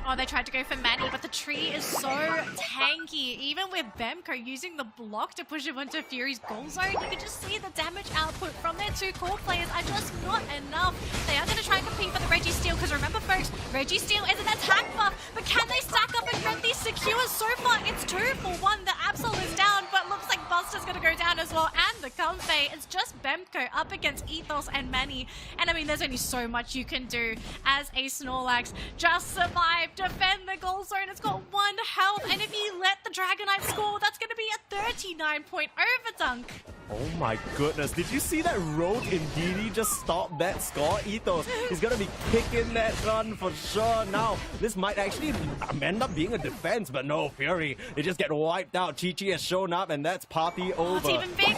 C: Oh, they tried to go for Manny, but the tree is so tanky. Even with Bemco using the block to push him into Fury's goal zone, you can just see the damage output from their 2 core players are just not enough. They are going to try and compete for the Registeel, because remember, folks, Registeel is an attack buff, but can they stack up and get these secures? So far, it's 2 for 1. The Absol is down, but looks like Buster's going to go down as well, and the Comfey. It's just Bemco up against Ethos and Manny, and I mean, there's only so much you can do as a Snorlax. Just survive, defend the goal zone. It's got 1 health, and if you let the Dragonite score, that's going to be a 39-point overdunk.
A: Oh my goodness. Did you see that Road Indeedy just stop that score? Ethos is going to be kicking that run for sure. Now, this might actually end up being a defense, but no, Fury. They just get wiped out. Chi-Chi has shown up, and that's party over.
C: It's even bigger.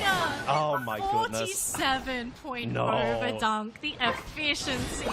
A: Oh my goodness.
C: 47-point
A: No.
C: overdunk. The efficiency.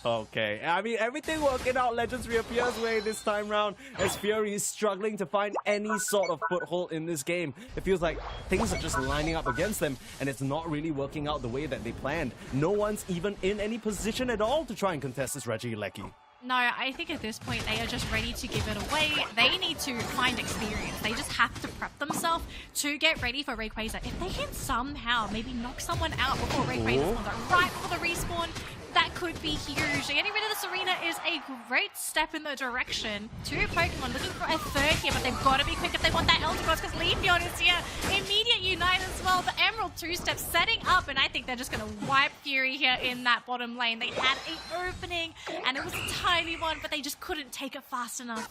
A: Okay, I mean, everything working out Legends Reappear's way this time round as Fury is struggling to find any sort of foothold in this game. It feels like things are just lining up against them and it's not really working out the way that they planned. No one's even in any position at all to try and contest this Reggie Lecky.
C: No, I think at this point they are just ready to give it away. They need to find experience. They just have to prep themselves to get ready for Rayquaza. If they can somehow maybe knock someone out before Rayquaza's on the right before the respawn, that could be huge. Getting rid of the Serena is a great step in the direction. Two Pokemon looking for a third here, but they've got to be quick if they want that Eldegoss because Leafeon is here. Immediate Unite as well. The Emerald two-step setting up, and I think they're just going to wipe Fury here in that bottom lane. They had an opening, and it was a tiny one, but they just couldn't take it fast enough.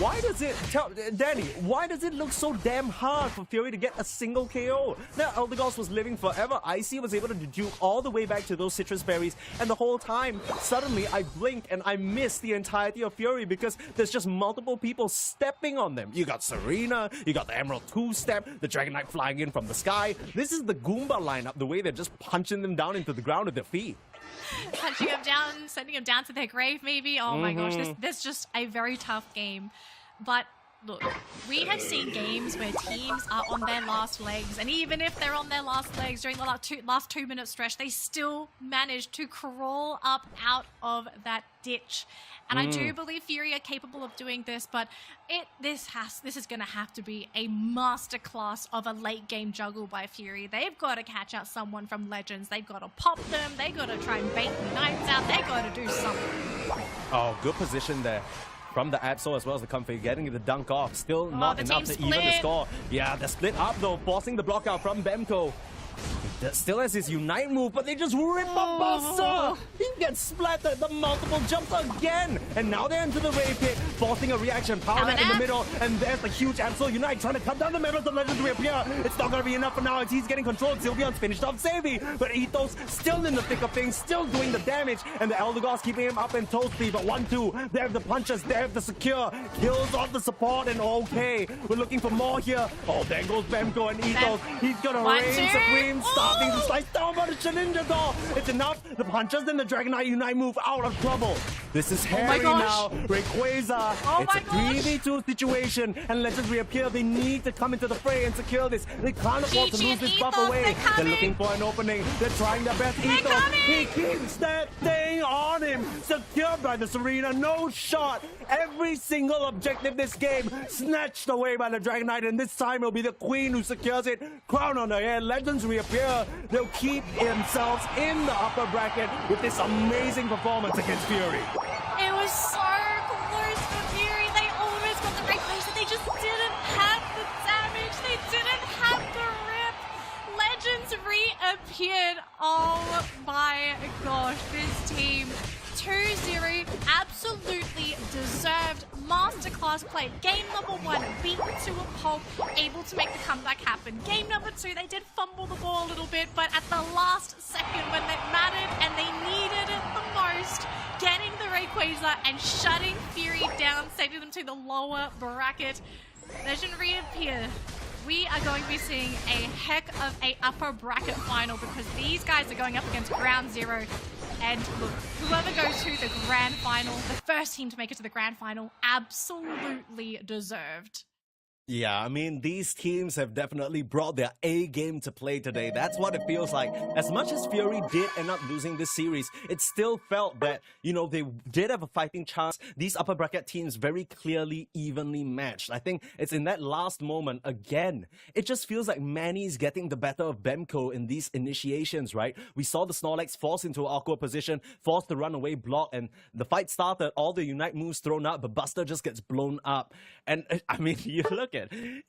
A: Why does it, Danny, why does it look so damn hard for Fury to get a single KO? Now, Eldegoss was living forever. Icy was able to dedupe all the way back to those citrus berries, and the whole time, suddenly I blink and I miss the entirety of Fury because there's just multiple people stepping on them. You got Serena, you got the Emerald two-step, the Dragonite flying in from the sky. This is the Goomba lineup, the way they're just punching them down into the ground with their feet.
C: Punching them down, sending them down to their grave maybe. Oh my gosh, this is just a very tough game. But look, we have seen games where teams are on their last legs, and even if they're on their last legs during the last 2-minute stretch, they still manage to crawl up out of that ditch. And I do believe Fury are capable of doing this, but this is going to have to be a masterclass of a late game juggle by Fury. They've got to catch out someone from Legends. They've got to pop them. They've got to try and bait Unites out. They've got to do something.
A: Oh, good position there. From the Absol as well as the Comfy, getting the dunk off. Still not enough to even the score. Yeah, they're split up though, forcing the block out from Bemco. That still has his Unite move, but they just rip up Buster! He gets splattered the multiple jumps again! And now they're into the Wave Pit, forcing a reaction. Power Net in the middle, and there's the huge Absol Unite trying to cut down the members of Legends Reappear. It's not gonna be enough for now as he's getting controlled. Sylveon's finished off Savvy, but Ethos still in the thick of things, still doing the damage, and the Eldegoss keeping him up and toasty. But 1-2, they have the punches, they have the secure, kills off the support, and okay, we're looking for more here. Oh, there goes Bemco and Ethos. He's gonna reign supreme, starting to slice down by the Shedinja door. It's enough. The punches and the Dragonite Unite move out of trouble. This is hairy now. Rayquaza. It's a 3v2 situation, and Legends Reappear. They need to come into the fray and secure this. They can't afford to lose this buff away. They're looking for an opening. They're trying their best. Ethos, he keeps that thing on him. Secured by the Serena. No shot. Every single objective this game snatched away by the Dragonite, and this time it'll be the Queen who secures it. Crown on her head. Legends Reappear. They'll keep themselves in the upper bracket with this amazing performance against Fury.
C: It was so close for Fury. They almost got the Rayquaza. They just didn't have the damage. They didn't have the rip. Legends reappeared. Oh my gosh, this team 2-0, absolutely deserved masterclass play. Game number 1, beaten to a pulp, able to make the comeback happen. Game number 2, they did fumble the ball a little bit, but at the last second when it mattered and they needed it the most, getting the Rayquaza and shutting Fury down, sending them to the lower bracket. Legend Reappear. We are going to be seeing a heck of a upper bracket final because these guys are going up against Ground Zero. And look, whoever goes to the grand final, the first team to make it to the grand final, absolutely deserved.
A: Yeah, I mean, these teams have definitely brought their A game to play today. That's what it feels like. As much as Fury did end up losing this series, it still felt that, you know, they did have a fighting chance. These upper bracket teams very clearly evenly matched. I think it's in that last moment, again, it just feels like Manny's getting the better of Bemco in these initiations, right? We saw the Snorlax forced into an awkward position, forced to run away block, and the fight started, all the Unite moves thrown out, but Buster just gets blown up. And I mean, you look at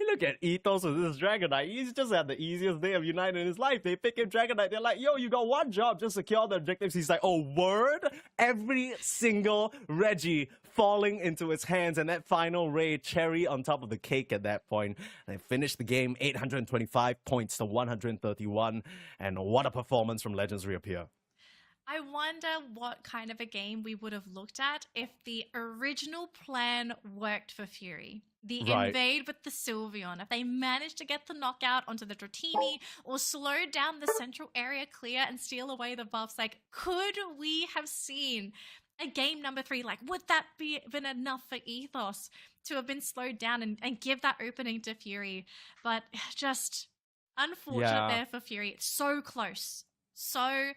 A: look at Ethos with this Dragonite. He's just had the easiest day of Unite in his life. They pick him Dragonite. They're like, yo, you got one job, just secure the objectives. He's like, oh, word? Every single Reggie falling into his hands, and that final raid, cherry on top of the cake at that point. They finished the game 825 points to 131, and what a performance from Legends Reappear.
C: I wonder what kind of a game we would have looked at if the original plan worked for Fury. The invade with the Sylveon. If they managed to get the knockout onto the Dratini or slow down the central area clear and steal away the buffs, like, could we have seen a game number 3? Like, would that been enough for Ethos to have been slowed down and give that opening to Fury? But just unfortunate there for Fury. It's so close. So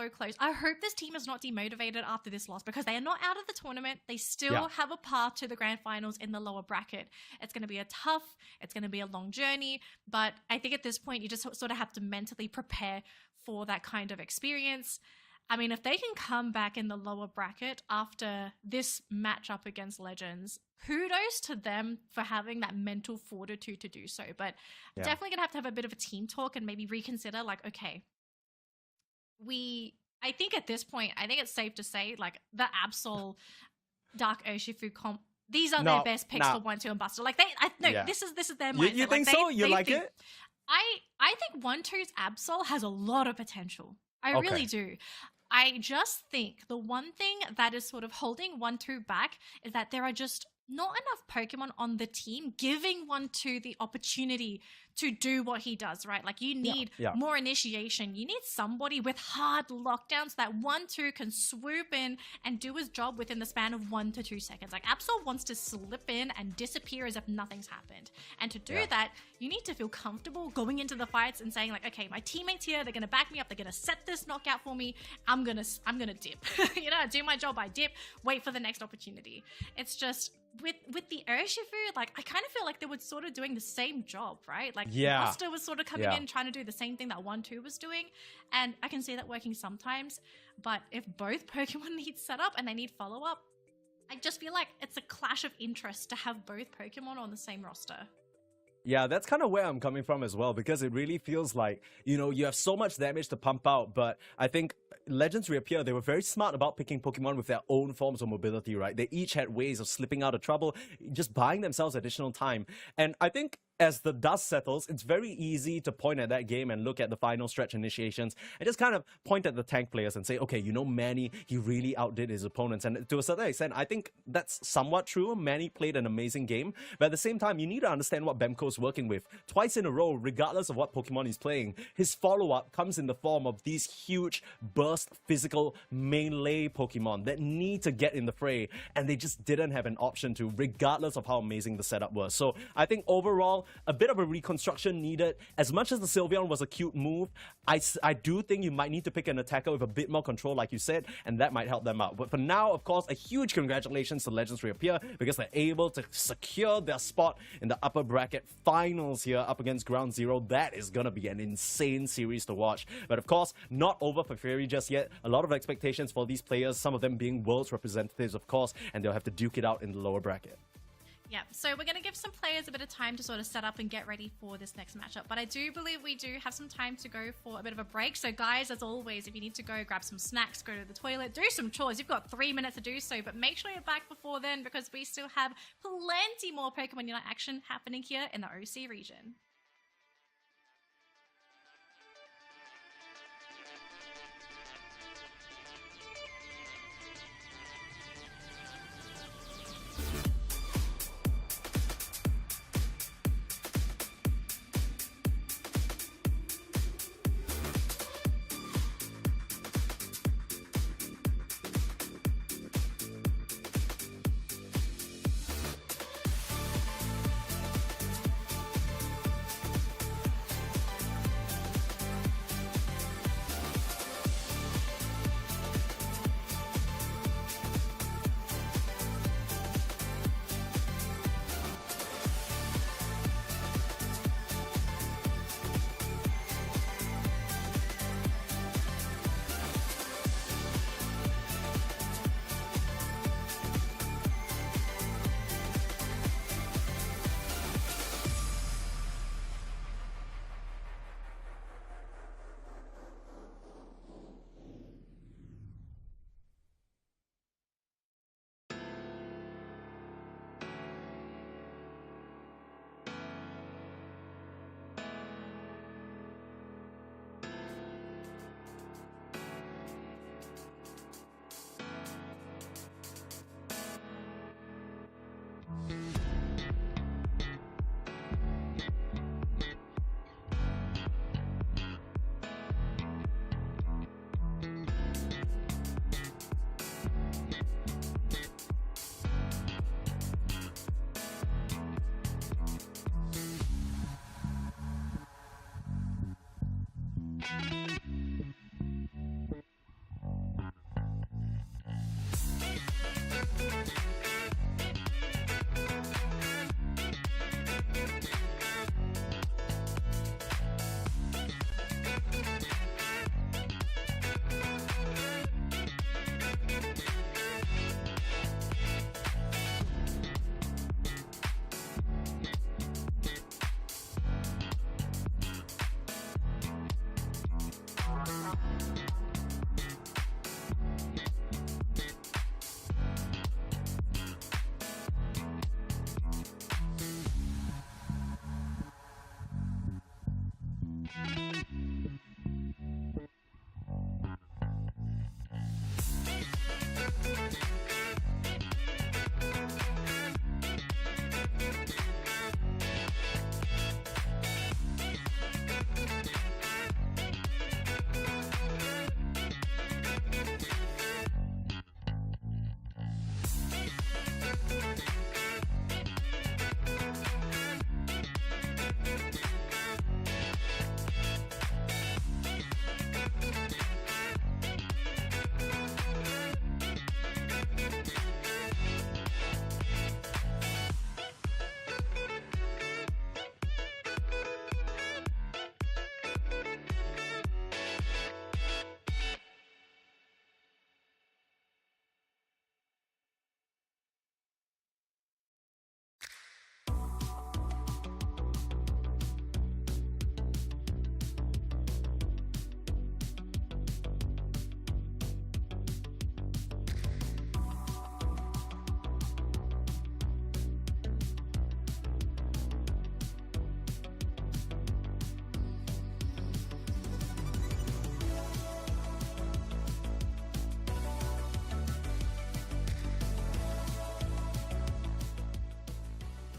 C: close. I hope this team is not demotivated after this loss, because they are not out of the tournament. They still have a path to the grand finals in the lower bracket. It's going to be it's going to be a long journey, but I think at this point you just sort of have to mentally prepare for that kind of experience. I mean, if they can come back in the lower bracket after this matchup against Legends, kudos to them for having that mental fortitude to do so. But definitely going to have a bit of a team talk and maybe reconsider, like, okay, I think at this point, I think it's safe to say, like, the Absol Dark Urshifu comp, these are their best picks for 1-2 and Buster. Like, this is their mindset.
A: You think so? You like it?
C: I think 1-2's Absol has a lot of potential. I really do. I just think the one thing that is sort of holding 1-2 back is that there are just not enough Pokemon on the team giving 1-2 the opportunity to do what he does, right? Like, you need more initiation. You need somebody with hard lockdowns so that 1-2 can swoop in and do his job within the span of 1 to 2 seconds. Like, Absol wants to slip in and disappear as if nothing's happened. And to do that, you need to feel comfortable going into the fights and saying, like, okay, my teammates here, they're going to back me up. They're going to set this knockout for me. I'm going to dip. You know, do my job. I dip, wait for the next opportunity. It's just, with the Urshifu, like, I kind of feel like they were sort of doing the same job, right? Like, Buster was sort of coming in trying to do the same thing that 1-2 was doing, and I can see that working sometimes. But if both Pokemon need setup and they need follow-up, I just feel like it's a clash of interest to have both Pokemon on the same roster.
A: Yeah, that's kind of where I'm coming from as well, because it really feels like, you know, you have so much damage to pump out, but I think Legends Reappear, they were very smart about picking Pokemon with their own forms of mobility, right? They each had ways of slipping out of trouble, just buying themselves additional time. And I think as the dust settles, it's very easy to point at that game and look at the final stretch initiations and just kind of point at the tank players and say, okay, you know, Manny, he really outdid his opponents. And to a certain extent, I think that's somewhat true. Manny played an amazing game, but at the same time, you need to understand what Bemco's working with. Twice in a row, regardless of what Pokemon he's playing, his follow-up comes in the form of these huge burst physical melee Pokemon that need to get in the fray, and they just didn't have an option to, regardless of how amazing the setup was. So I think overall, a bit of a reconstruction needed. As much as the Sylveon was a cute move, I do think you might need to pick an attacker with a bit more control, like you said, and that might help them out. But for now, of course, a huge congratulations to Legends Reappear, because they're able to secure their spot in the upper bracket finals here up against Ground Zero. That is going to be an insane series to watch. But of course, not over for Fury just yet. A lot of expectations for these players, some of them being Worlds representatives, of course, and they'll have to duke it out in the lower bracket.
C: Yeah, so we're going to give some players a bit of time to sort of set up and get ready for this next matchup. But I do believe we do have some time to go for a bit of a break. So guys, as always, if you need to go grab some snacks, go to the toilet, do some chores, you've got 3 minutes to do so. But make sure you're back before then, because we still have plenty more Pokemon Unite action happening here in the OC region.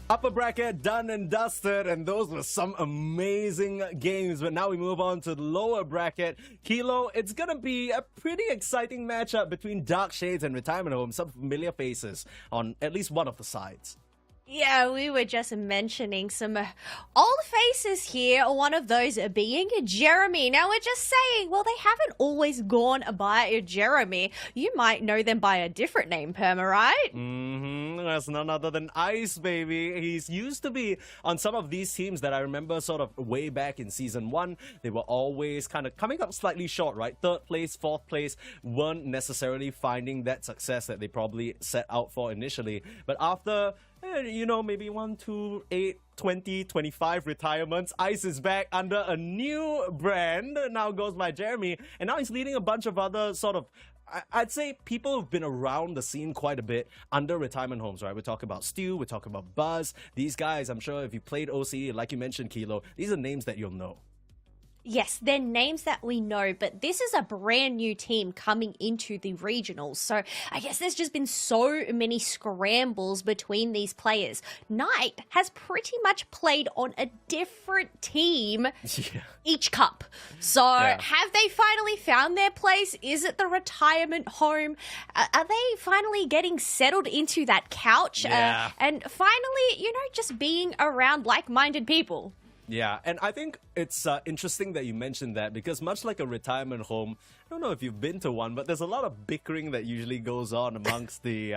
A: Upper bracket done and dusted, and those were some amazing games. But now we move on to the lower bracket. Kilo, it's gonna be a pretty exciting matchup between Dark Shades and Retirement Home. Some familiar faces on at least one of the sides.
B: Yeah, we were just mentioning some old faces here, one of those being Jeremy. Now, we're just saying, well, they haven't always gone by Jeremy. You might know them by a different name, Perma, right?
A: That's none other than Ice, baby. He's used to be on some of these teams that I remember sort of way back in Season 1. They were always kind of coming up slightly short, right? 3rd place, 4th place, weren't necessarily finding that success that they probably set out for initially. But after maybe 1, 2, 8, 20, 25 retirements, Ice is back under a new brand, now goes by Jeremy, and now he's leading a bunch of other sort of, I'd say, people who've been around the scene quite a bit under retirement homes, right? We're talking about Stu, we're talking about Buzz. These guys, I'm sure if you played OCE, like you mentioned, Kilo, these are names that you'll know.
B: Yes, they're names that we know, but this is a brand new team coming into the regionals. So I guess there's just been so many scrambles between these players. Knight has pretty much played on a different team each cup. So have they finally found their place? Is it the retirement home? Are they finally getting settled into that couch? And finally, just being around like-minded people?
A: Yeah, and I think it's interesting that you mentioned that, because much like a retirement home, I don't know if you've been to one, but there's a lot of bickering that usually goes on amongst the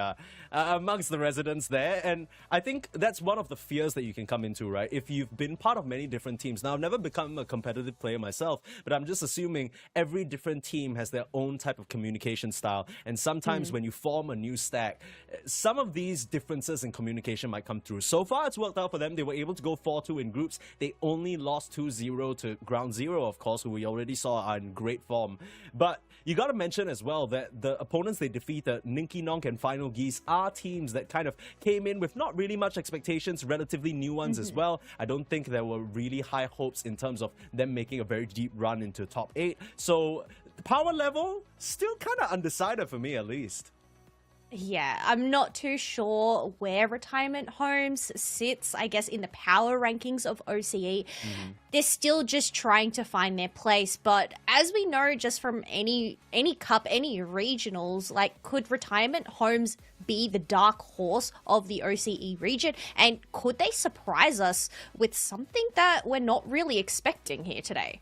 A: residents there, and I think that's one of the fears that you can come into, right? If you've been part of many different teams. Now, I've never become a competitive player myself, but I'm just assuming every different team has their own type of communication style, and sometimes when you form a new stack, some of these differences in communication might come through. So far, it's worked out for them. They were able to go 4-2 in groups. They only lost 2-0 to Ground Zero, of course, who we already saw are in great form. But you got to mention as well that the opponents they defeated, Ninky Nonk and Final Geese, are teams that kind of came in with not really much expectations, relatively new ones as well. I don't think there were really high hopes in terms of them making a very deep run into top 8. So the power level, still kind of undecided for me at least.
B: Yeah, I'm not too sure where Retirement Homes sits, I guess, in the power rankings of OCE. They're still just trying to find their place. But as we know, just from any cup, any regionals, like, could Retirement Homes be the dark horse of the OCE region? And could they surprise us with something that we're not really expecting here today?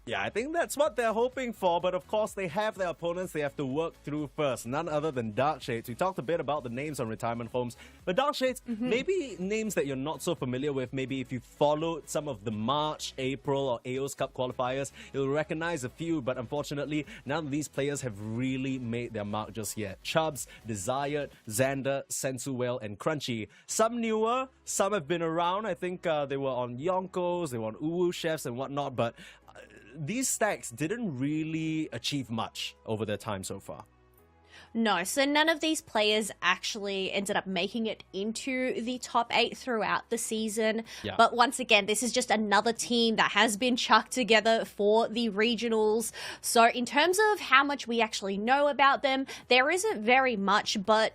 A: Yeah, I think that's what they're hoping for, but of course they have their opponents they have to work through first, none other than Dark Shades. We talked a bit about the names on retirement homes, but Dark Shades, maybe names that you're not so familiar with, maybe if you followed some of the March, April, or AOS Cup qualifiers, you'll recognize a few, but unfortunately, none of these players have really made their mark just yet. Chubbs, Desired, Xander, Sensuel, and Crunchy. Some newer, some have been around. I think they were on Yonkos, they were on Uwu Chefs and whatnot, but these stacks didn't really achieve much over their time so far.
B: No, so none of these players actually ended up making it into the top 8 throughout the season.
A: Yeah.
B: But once again, this is just another team that has been chucked together for the regionals. So in terms of how much we actually know about them, there isn't very much, but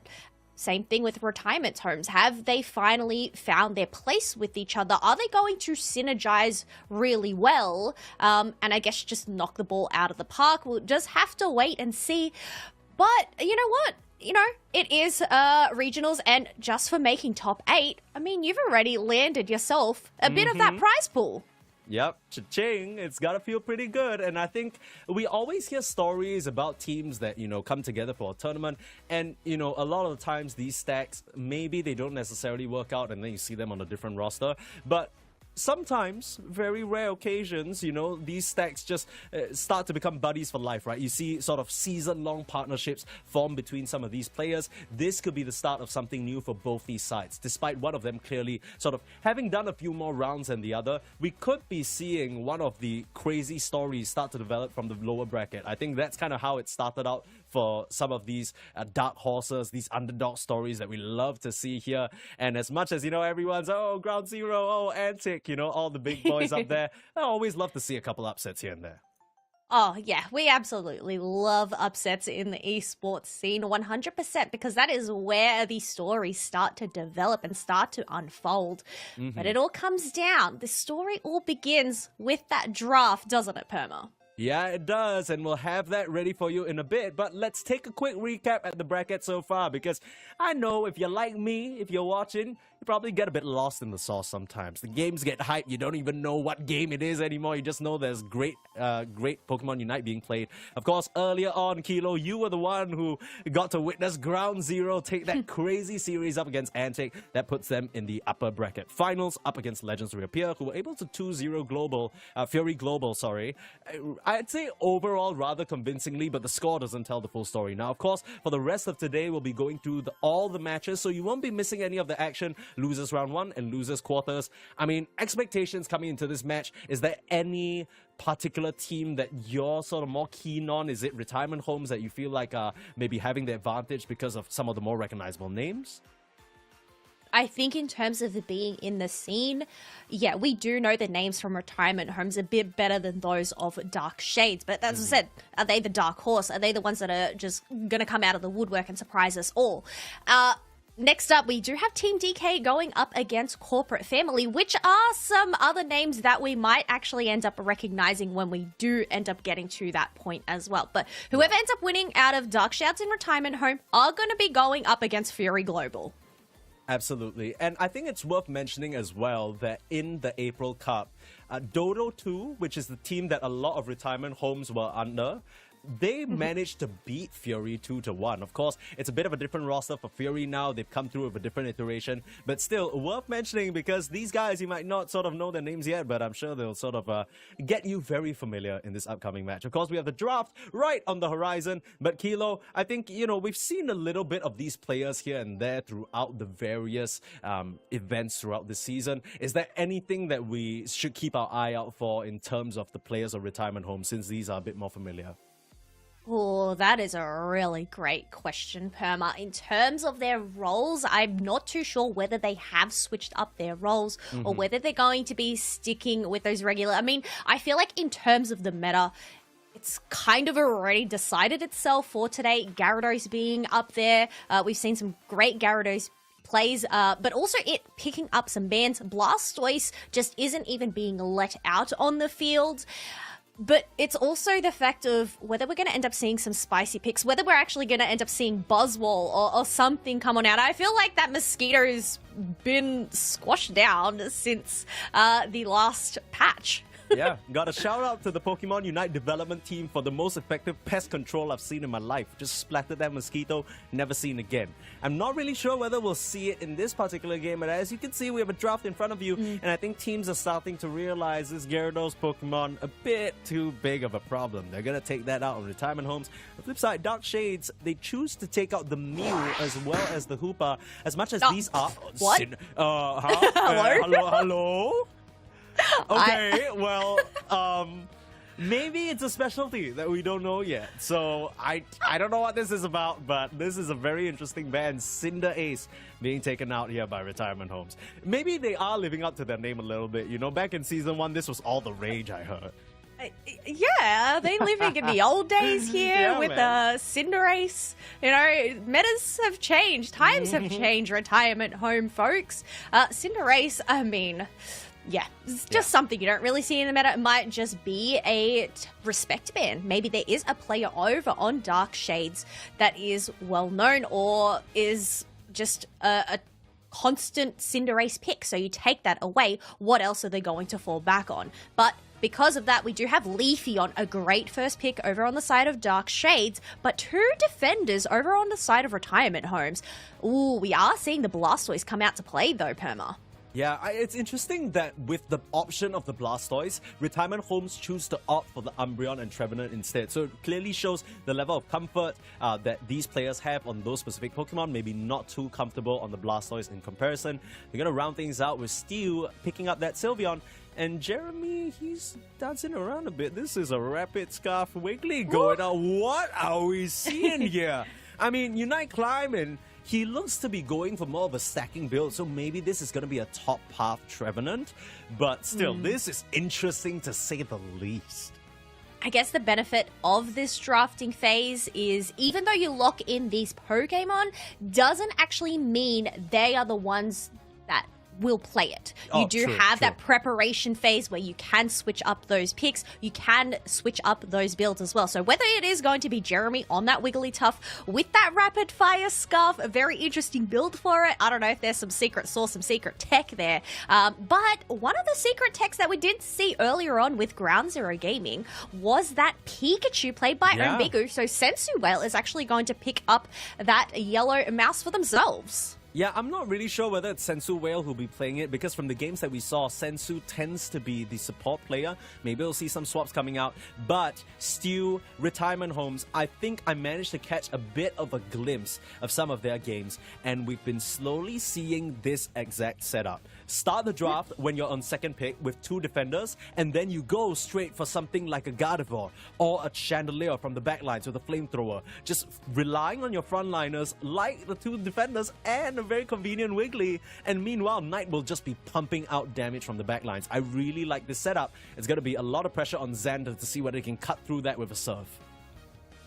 B: same thing with retirement homes. Have they finally found their place with each other? Are they going to synergize really well? And I guess just knock the ball out of the park? We'll just have to wait and see. But you know what? It is regionals, and just for making top 8, I mean, you've already landed yourself a bit of that prize pool.
A: Yep, cha-ching, it's gotta feel pretty good. And I think we always hear stories about teams that, come together for a tournament. And, a lot of the times these stacks, maybe they don't necessarily work out and then you see them on a different roster. But sometimes, very rare occasions, these stacks just start to become buddies for life, right? You see sort of season-long partnerships form between some of these players. This could be the start of something new for both these sides. Despite one of them clearly sort of having done a few more rounds than the other, we could be seeing one of the crazy stories start to develop from the lower bracket. I think that's kind of how it started out for some of these dark horses, these underdog stories that we love to see here. And as much as, everyone's, Ground Zero, Antic, all the big boys up there, I always love to see a couple upsets here and there.
B: Oh, yeah, we absolutely love upsets in the esports scene 100%, because that is where the stories start to develop and start to unfold. But it all comes down. The story all begins with that draft, doesn't it, Perma?
A: Yeah, it does, and we'll have that ready for you in a bit. But let's take a quick recap at the bracket so far, because I know if you're like me, if you're watching, you probably get a bit lost in the sauce sometimes. The games get hyped, you don't even know what game it is anymore. You just know there's great Pokémon UNITE being played. Of course, earlier on, Kilo, you were the one who got to witness Ground Zero take that crazy series up against Antic. That puts them in the upper bracket finals, up against Legends Reappear, who were able to 2-0 Global, Fury Global, sorry. I'd say overall rather convincingly, but the score doesn't tell the full story. Now, of course, for the rest of today, we'll be going through all the matches, so you won't be missing any of the action. Losers round 1 and losers quarters. I mean, expectations coming into this match, is there any particular team that you're sort of more keen on? Is it retirement homes that you feel like are maybe having the advantage because of some of the more recognizable names?
B: I think in terms of being in the scene, yeah, we do know the names from retirement homes a bit better than those of Dark Shades. But as I said, are they the dark horse? Are they the ones that are just going to come out of the woodwork and surprise us all? Next up, we do have Team DK going up against Corporate Family, which are some other names that we might actually end up recognizing when we do end up getting to that point as well. But whoever ends up winning out of Dark Shades and Retirement Home are going to be going up against Fury Global.
A: Absolutely. And I think it's worth mentioning as well that in the April Cup, Dodo 2, which is the team that a lot of retirement homes were under, they managed to beat Fury 2-1. Of course, it's a bit of a different roster for Fury now. They've come through with a different iteration, but still worth mentioning because these guys, you might not sort of know their names yet, but I'm sure they'll sort of get you very familiar in this upcoming match. Of course, we have the draft right on the horizon, but Kilo, I think, we've seen a little bit of these players here and there throughout the various events throughout the season. Is there anything that we should keep our eye out for in terms of the players of retirement home, since these are a bit more familiar?
B: Oh, that is a really great question, Perma. In terms of their roles, I'm not too sure whether they have switched up their roles or whether they're going to be sticking with those regular. I mean, I feel like in terms of the meta, it's kind of already decided itself for today. Gyarados being up there. We've seen some great Gyarados plays, but also it picking up some bans. Blastoise just isn't even being let out on the field. But it's also the fact of whether we're going to end up seeing some spicy picks, whether we're actually going to end up seeing Buzzwole or something come on out. I feel like that Mosquito's been squashed down since the last patch.
A: Yeah, got a shout out to the Pokemon UNITE development team for the most effective pest control I've seen in my life. Just splattered that mosquito, never seen again. I'm not really sure whether we'll see it in this particular game, but as you can see, we have a draft in front of you, and I think teams are starting to realize this Gyarados Pokemon a bit too big of a problem. They're gonna take that out on retirement homes. On the flip side, Dark Shades, they choose to take out the Mew as well as the Hoopa. As much as these are...
B: What?
A: Hello? Okay, well, maybe it's a specialty that we don't know yet. So I don't know what this is about, but this is a very interesting band, Cinder Ace, being taken out here by retirement homes. Maybe they are living up to their name a little bit. You know, back in Season 1, this was all the rage, I heard.
B: Yeah, are they living in the old days here with Cinderace? You know, metas have changed, times have changed, retirement home folks. Cinderace, I mean... Yeah, it's just something you don't really see in the meta. It might just be a respect ban. Maybe there is a player over on Dark Shades that is well known or is just a constant Cinderace pick. So you take that away. What else are they going to fall back on? But because of that, we do have Leafeon, a great first pick over on the side of Dark Shades, but two defenders over on the side of retirement homes. Ooh, we are seeing the Blastoise come out to play though, Perma.
A: Yeah, it's interesting that with the option of the Blastoise, retirement homes choose to opt for the Umbreon and Trevenant instead. So it clearly shows the level of comfort that these players have on those specific Pokemon. Maybe not too comfortable on the Blastoise in comparison. They're going to round things out with Steel picking up that Sylveon. And Jeremy, he's dancing around a bit. This is a Rapid Scarf Wiggly going on. What are we seeing here? I mean, Unite Climb, and he looks to be going for more of a stacking build, so maybe this is going to be a top path Trevenant. But still, this is interesting to say the least.
B: I guess the benefit of this drafting phase is even though you lock in these Pokemon, doesn't actually mean they are the ones that will play it. You do have that preparation phase where you can switch up those picks, you can switch up those builds as well. So whether it is going to be Jeremy on that Wigglytuff with that Rapid Fire Scarf, a very interesting build for it. I don't know if there's some secret sauce, some secret tech there. But one of the secret techs that we did see earlier on with Ground Zero Gaming was that Pikachu played by Ombigu. So Sensuel is actually going to pick up that yellow mouse for themselves.
A: Yeah, I'm not really sure whether it's Sensu Whale who'll be playing it, because from the games that we saw, Sensu tends to be the support player. Maybe we'll see some swaps coming out. But still, retirement homes, I think I managed to catch a bit of a glimpse of some of their games, and we've been slowly seeing this exact setup. Start the draft when you're on second pick with two defenders, and then you go straight for something like a Gardevoir or a Chandelier from the backlines with a flamethrower. Just relying on your frontliners like the two defenders and a very convenient Wiggly, and meanwhile Knight will just be pumping out damage from the backlines. I really like this setup. It's going to be a lot of pressure on Xander to see whether he can cut through that with a Surf.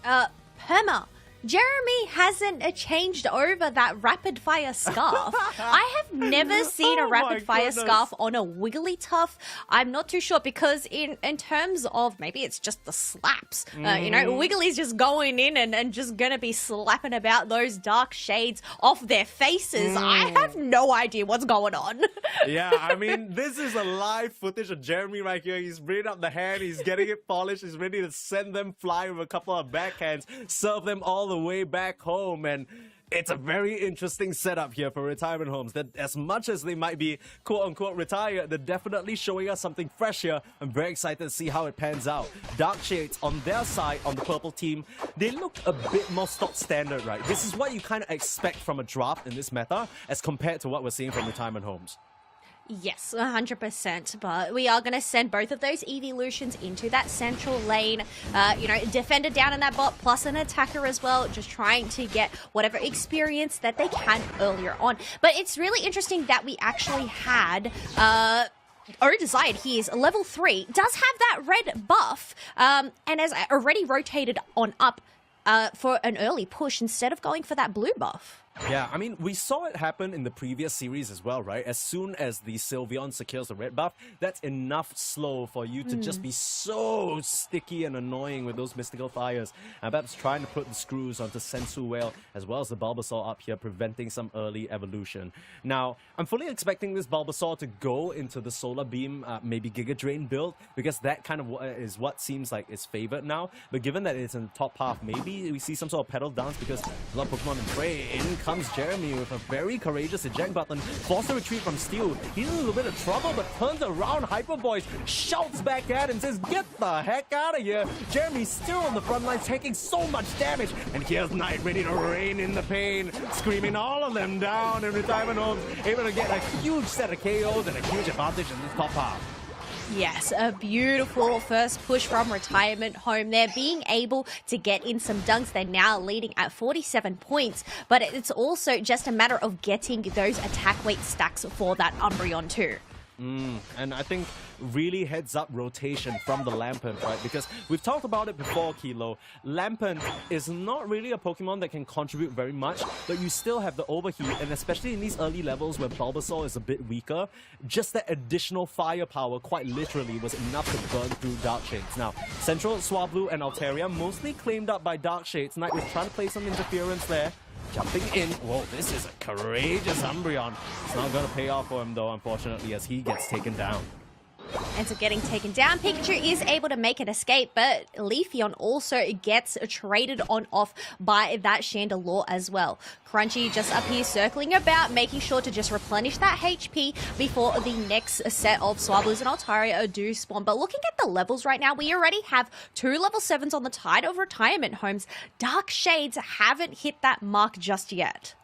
B: Perma, Jeremy hasn't changed over that Rapid Fire Scarf. I have never seen a Rapid Fire Scarf on a Wigglytuff. I'm not too sure, because in terms of maybe it's just the slaps. You know, Wiggly's just going in and just going to be slapping about those Dark Shades off their faces. I have no idea what's going on.
A: Yeah, I mean, this is a live footage of Jeremy right here. He's bringing up the hand, he's getting it polished, he's ready to send them flying with a couple of backhands, serve them all the way back home. And it's a very interesting setup here for retirement homes, that as much as they might be quote-unquote retired, they're definitely showing us something fresh here. I'm very excited to see how it pans out. Dark Shades on their side, on the purple team, they look a bit more stock standard, right? This is what you kind of expect from a draft in this meta as compared to what we're seeing from retirement homes.
B: Yes, 100%, but we are going to send both of those evolutions into that central lane. You know, defender down in that bot, plus an attacker as well, just trying to get whatever experience that they can earlier on. But it's really interesting that we actually had... Desired, he is level 3, does have that red buff, and has already rotated on up for an early push instead of going for that blue buff.
A: Yeah, I mean, we saw it happen in the previous series as well, right? As soon as the Sylveon secures the red buff, that's enough slow for you to just be so sticky and annoying with those mystical fires. And perhaps trying to put the screws onto Sensu Whale as well as the Bulbasaur up here, preventing some early evolution. Now, I'm fully expecting this Bulbasaur to go into the Solar Beam, maybe Giga Drain build, because that kind of is what seems like is favored now. But given that it's in the top half, maybe we see some sort of pedal dance because a lot of Pokemon in fray. In comes Jeremy with a very courageous eject button, forced to retreat from Steel. He's in a little bit of trouble, but turns around, Hyper Voice shouts back at him, says, "Get the heck out of here!" Jeremy's still on the front lines, taking so much damage, and here's Knight ready to rain in the pain, screaming all of them down in Retirement Homes, able to get a huge set of KOs and a huge advantage in the top half.
B: Yes, a beautiful first push from Retirement Home. They're being able to get in some dunks. They're now leading at 47 points, but it's also just a matter of getting those attack weight stacks for that Umbreon too.
A: And I think really heads up rotation from the Lampent, right? Because we've talked about it before, Kilo. Lampent is not really a Pokemon that can contribute very much, but you still have the overheat, and especially in these early levels where Bulbasaur is a bit weaker, just that additional firepower, quite literally, was enough to burn through Dark Shades. Now, Central, Swablu, and Altaria mostly claimed up by Dark Shades. Knight was trying to play some interference there. Jumping in. Whoa, this is a courageous Umbreon. It's not going to pay off for him, though, unfortunately, as he gets taken down.
B: And so getting taken down, Pikachu is able to make an escape, but Leafeon also gets traded on off by that Chandelure as well. Crunchy just up here circling about, making sure to just replenish that HP before the next set of Swablus and Altaria do spawn. But looking at the levels right now, we already have 2 level 7s on the tide of Retirement Homes. Dark Shades haven't hit that mark just yet.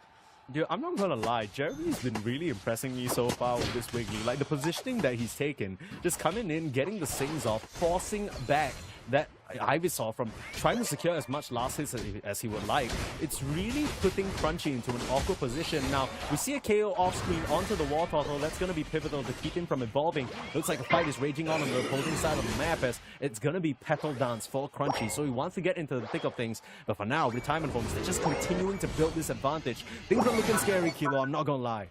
A: Dude, I'm not gonna lie, Jeremy's been really impressing me so far with this Wiggly. Like, the positioning that he's taken, just coming in, getting the Sings off, forcing back that Ivysaur from trying to secure as much last hits as he would like. It's really putting Crunchy into an awkward position. Now, we see a KO off-screen onto the War Turtle. That's going to be pivotal to keep him from evolving. Looks like the fight is raging on the opposing side of the map as it's going to be Petal Dance for Crunchy. So he wants to get into the thick of things. But for now, Retirement Homes, they're just continuing to build this advantage. Things are looking scary, Kilo, I'm not going to lie.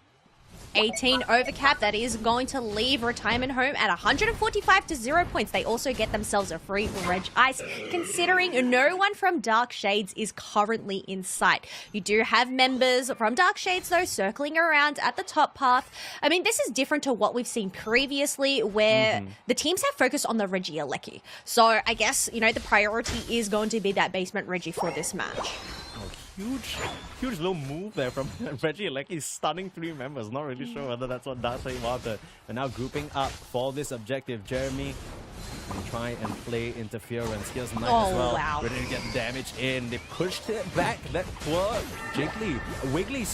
B: 18 overcap, that is going to leave Retirement Home at 145 to 0 points. They also get themselves a free Reg Ice, considering no one from Dark Shades is currently in sight. You do have members from Dark Shades, though, circling around at the top path. I mean, this is different to what we've seen previously, where the teams have focused on the Regieleki. So I guess, you know, the priority is going to be that basement Regi for this match.
A: Huge little move there from Regieleki, stunning 3 members. Not really sure whether that's what Darkseid wanted. And now grouping up for this objective, Jeremy and try and play interference. Here's Knight as well,
B: wow.
A: ready to get damage in. They pushed it back, that poor Wiggly,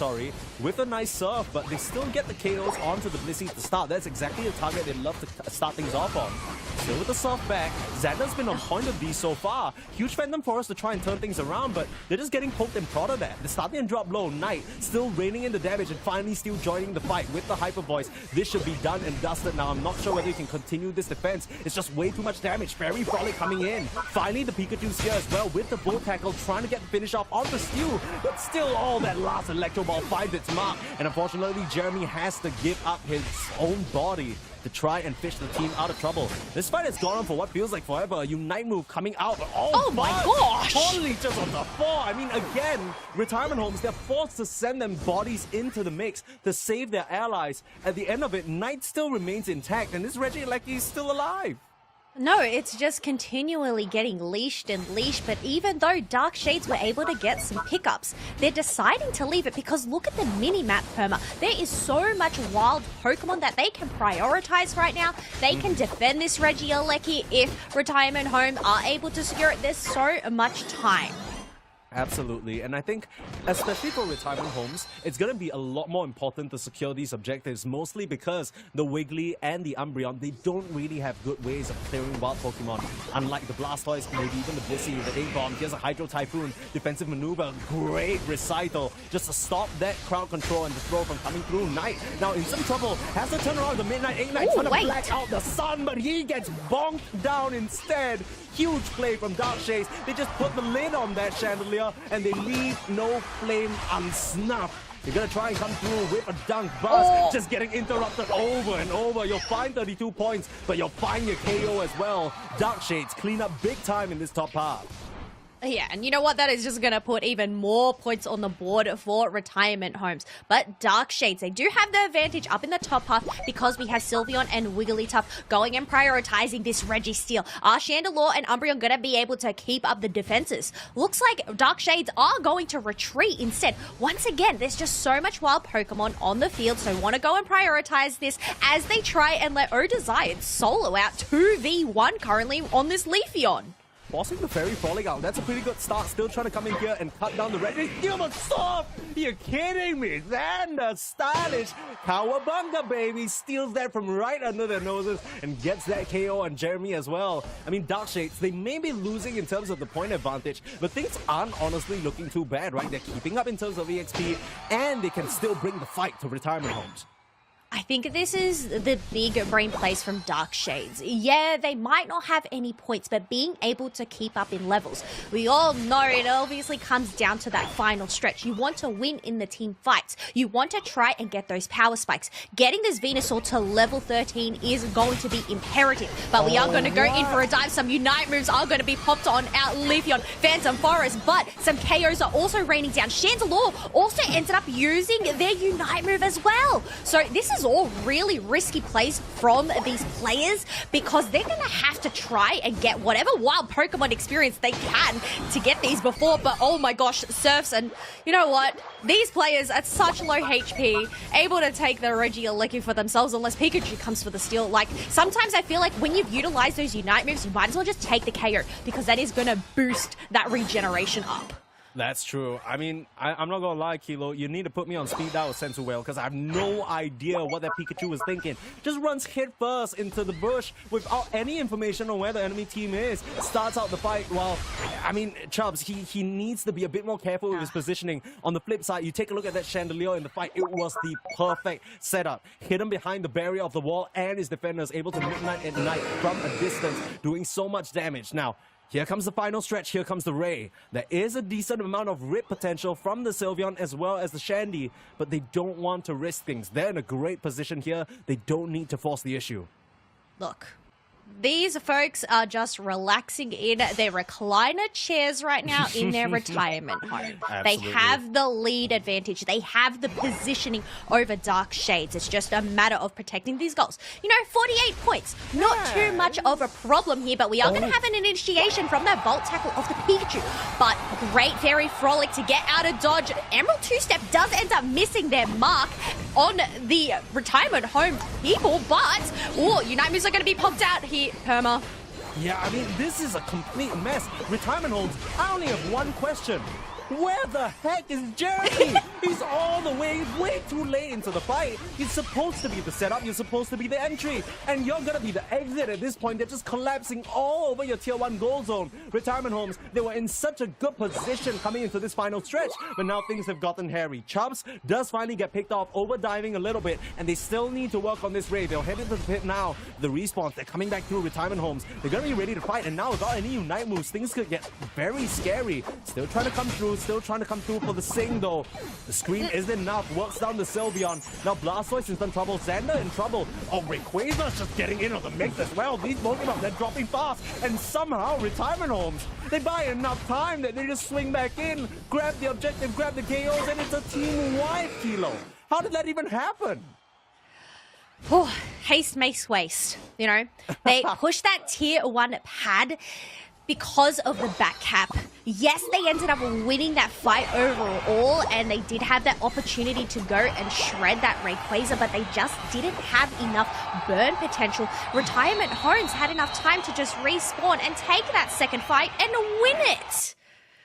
A: with a nice surf, but they still get the KOs onto the Blissey to start. That's exactly the target they love to start things off on. Still with the surf back, Xander's been on point of these so far. Huge Phantom Forest to try and turn things around, but they're just getting poked and prodded at. They're starting and drop low. Knight still raining in the damage and finally still joining the fight with the Hyper Voice. This should be done and dusted now. I'm not sure whether you can continue this defense. It's just way too much damage. Fairy Frolic coming in. Finally, the Pikachu's here as well with the Bull Tackle, trying to get the finish off on the Steel, but still all that last Electro Ball finds its mark. And unfortunately, Jeremy has to give up his own body to try and fish the team out of trouble. This fight has gone on for what feels like forever. A Unite move coming out.
B: Oh my gosh!
A: Totally just on the floor. I mean, again, Retirement Homes, they're forced to send them bodies into the mix to save their allies. At the end of it, Knight still remains intact, and this Regieleki is still alive.
B: No, it's just continually getting leashed and leashed, but even though Dark Shades were able to get some pickups, they're deciding to leave it because look at the mini-map, Perma. There is so much wild Pokemon that they can prioritize right now. They can defend this Regieleki if Retirement Home are able to secure it. There's so much time.
A: Absolutely, and I think, especially for Retirement Homes, it's going to be a lot more important to secure these objectives, mostly because the Wiggly and the Umbreon, they don't really have good ways of clearing wild Pokemon. Unlike the Blastoise, maybe even the Blissey with the Ink Bomb. Here's a Hydro Typhoon, defensive maneuver, great recital, just to stop that crowd control and the throw from coming through. Knight, now in some trouble, has to turn around the Midnight Ignite, trying to black out the sun, but he gets bonked down instead. Huge play from Dark Shades. They just put the lid on that chandelier and they leave no flame unsnuffed. You're gonna try and come through with a dunk bust, just getting interrupted over and over. You'll find 32 points, but you'll find your KO as well. Dark Shades clean up big time in this top half.
B: Yeah, and you know what? That is just going to put even more points on the board for Retirement Homes. But Dark Shades, they do have the advantage up in the top half because we have Sylveon and Wigglytuff going and prioritizing this Registeel. Are Chandelure and Umbreon going to be able to keep up the defenses? Looks like Dark Shades are going to retreat instead. Once again, there's just so much wild Pokemon on the field, so want to go and prioritize this as they try and let Odesired solo out 2v1 currently on this Leafeon.
A: Bossing the Fairy Frolic out. That's a pretty good start. Still trying to come in here and cut down the Registeel, but stop! You're kidding me. Xander, stylish. Cowabunga, baby. Steals that from right under their noses and gets that KO on Jeremy as well. I mean, Dark Shades, they may be losing in terms of the point advantage, but things aren't honestly looking too bad, right? They're keeping up in terms of EXP, and they can still bring the fight to Retirement Homes.
B: I think this is the big brain plays from Dark Shades. Yeah, they might not have any points, but being able to keep up in levels. We all know it obviously comes down to that final stretch. You want to win in the team fights. You want to try and get those power spikes. Getting this Venusaur to level 13 is going to be imperative, but we are going to go in for a dive. Some Unite moves are going to be popped on out Leafeon, Phantom Forest, but some KOs are also raining down. Chandelure also ended up using their Unite move as well. So this is all really risky plays from these players because they're going to have to try and get whatever wild Pokemon experience they can to get these before. But oh my gosh, Surfs, and you know what? These players at such low HP, able to take the Regieleki for themselves unless Pikachu comes for the steal. Like, sometimes I feel like when you've utilized those Unite moves, you might as well just take the KO because that is going to boost that regeneration up.
A: That's true. I mean, I'm not gonna lie, Kilo. You need to put me on speed dial with Sensuel because I have no idea what that Pikachu was thinking. Just runs head first into the bush without any information on where the enemy team is. Starts out the fight while, I mean, Chubbs, he needs to be a bit more careful with his positioning. On the flip side, you take a look at that Chandelier in the fight. It was the perfect setup. Hidden behind the barrier of the wall and his defenders able to Midnight at Night from a distance, doing so much damage. Now, here comes the final stretch, here comes the Ray. There is a decent amount of rip potential from the Sylveon as well as the Shandy, but they don't want to risk things. They're in a great position here. They don't need to force the issue.
B: Look, these folks are just relaxing in their recliner chairs right now in their retirement home.
A: Absolutely.
B: They have the lead advantage. They have the positioning over Dark Shades. It's just a matter of protecting these goals. You know, 48 points. Not too much of a problem here, but we are going to have an initiation from that Volt Tackle of the Pikachu. But great Fairy Frolic to get out of dodge. Emerald Two-Step does end up missing their mark on the retirement home people, but Unite moves are going to be popped out here. Perma.
A: Yeah, I mean, this is a complete mess. Retirement Homes, I only have one question. Where the heck is Jeremy? He's all the way too late into the fight. He's supposed to be the setup, you're supposed to be the entry, and you're gonna be the exit at this point. They're just collapsing all over your tier 1 goal zone. Retirement Homes, they were in such a good position coming into this final stretch, but now things have gotten hairy. Chubbs does finally get picked off, over diving a little bit, and they still need to work on this raid. They'll head into the pit now. The respawns, they're coming back through Retirement Homes. They're gonna be ready to fight, and now without any Unite moves, things could get very scary. Still trying to come through, for the Sing though. The screen isn't enough, works down the Sylveon. Now Blastoise is in trouble, Xander in trouble. Oh, Rayquaza's just getting in on the mix as well. These Pokemon, they're dropping fast, and somehow Retirement Homes, they buy enough time that they just swing back in, grab the objective, grab the KOs, and it's a team-wide Kilo. How did that even happen?
B: Oh, haste makes waste, you know. They push that tier 1 pad because of the back cap. Yes, they ended up winning that fight overall, and they did have that opportunity to go and shred that Rayquaza, but they just didn't have enough burn potential. Retirement Homes had enough time to just respawn and take that second fight and win it.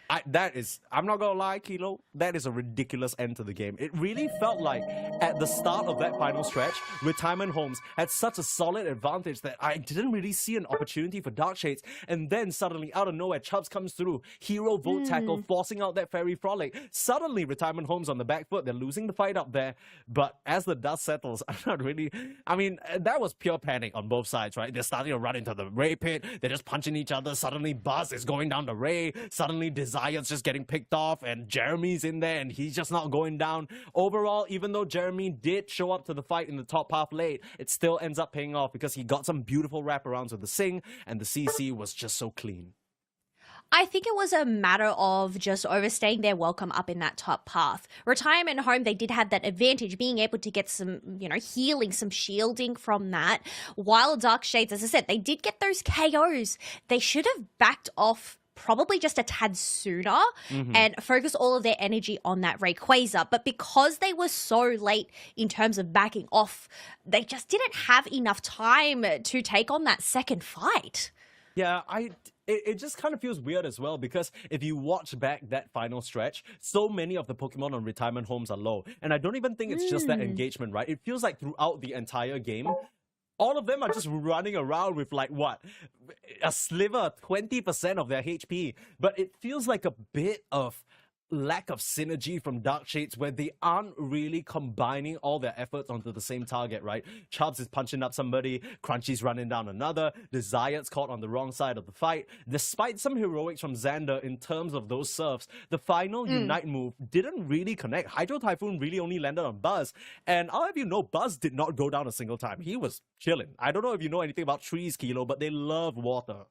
A: I'm not gonna lie, Kilo, that is a ridiculous end to the game. It really felt like at the start of that final stretch, Retirement Homes had such a solid advantage that I didn't really see an opportunity for Dark Shades. And then suddenly, out of nowhere, Chubbs comes through, hero vote tackle, forcing out that Fairy Frolic. Suddenly, Retirement Homes on the back foot, they're losing the fight up there. But as the dust settles, I'm not really... I mean, that was pure panic on both sides, right? They're starting to run into the Ray pit, they're just punching each other. Suddenly, Buzz is going down the Ray. Suddenly, Desire's just getting picked off, and Jeremy's in there, and he's just not going down. Overall, even though Jeremy did show up to the fight in the top half late, it still ends up paying off because he got some beautiful wraparounds with the Sing, and the CC was just so clean.
B: I think it was a matter of just overstaying their welcome up in that top path. Retirement Home, they did have that advantage, being able to get some, healing, some shielding from that. While Dark Shades, as I said, they did get those KOs. They should have backed off probably just a tad sooner and focus all of their energy on that Rayquaza. But because they were so late in terms of backing off, they just didn't have enough time to take on that second fight.
A: Yeah, it just kind of feels weird as well because if you watch back that final stretch, so many of the Pokemon on Retirement Homes are low. And I don't even think it's just that engagement, right? It feels like throughout the entire game, all of them are just running around with like, what, a sliver, 20% of their HP. But it feels like a bit of lack of synergy from Dark Shades where they aren't really combining all their efforts onto the same target, right? Chubbs is punching up somebody, Crunchy's running down another, Desire's caught on the wrong side of the fight. Despite some heroics from Xander in terms of those serves, the final Unite move didn't really connect. Hydro Typhoon really only landed on Buzz, and I'll have you know, Buzz did not go down a single time. He was chilling. I don't know if you know anything about trees, Kilo, but they love water.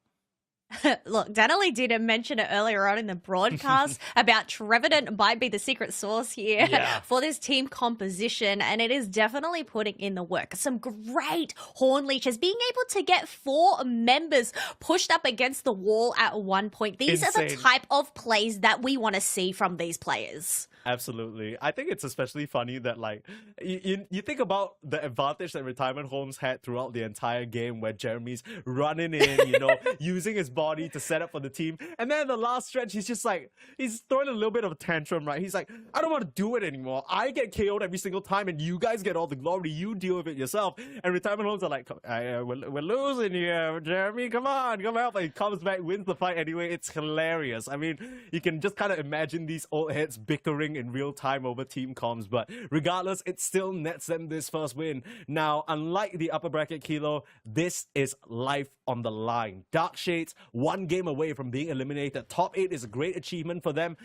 B: Look, Danily did mention it earlier on in the broadcast about Trevenant might be the secret sauce here for this team composition, and it is definitely putting in the work. Some great Horn Leeches, being able to get 4 members pushed up against the wall at one point. These are the type of plays that we want to see from these players.
A: Absolutely. I think it's especially funny that, like, you think about the advantage that Retirement Homes had throughout the entire game where Jeremy's running in, using his body to set up for the team. And then in the last stretch, he's just like, he's throwing a little bit of a tantrum, right? He's like, I don't want to do it anymore. I get KO'd every single time and you guys get all the glory. You deal with it yourself. And Retirement Homes are like, we're losing here. Jeremy, come on, come help. And he comes back, wins the fight anyway. It's hilarious. I mean, you can just kind of imagine these old heads bickering in real time over team comms, but regardless, it still nets them this first win. Now, unlike the upper bracket, Kilo, this is life on the line. Dark Shades, 1 game away from being eliminated. Top 8 is a great achievement for them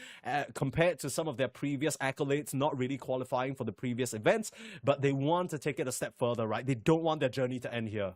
A: compared to some of their previous accolades, not really qualifying for the previous events, but they want to take it a step further, right? They don't want their journey to end here.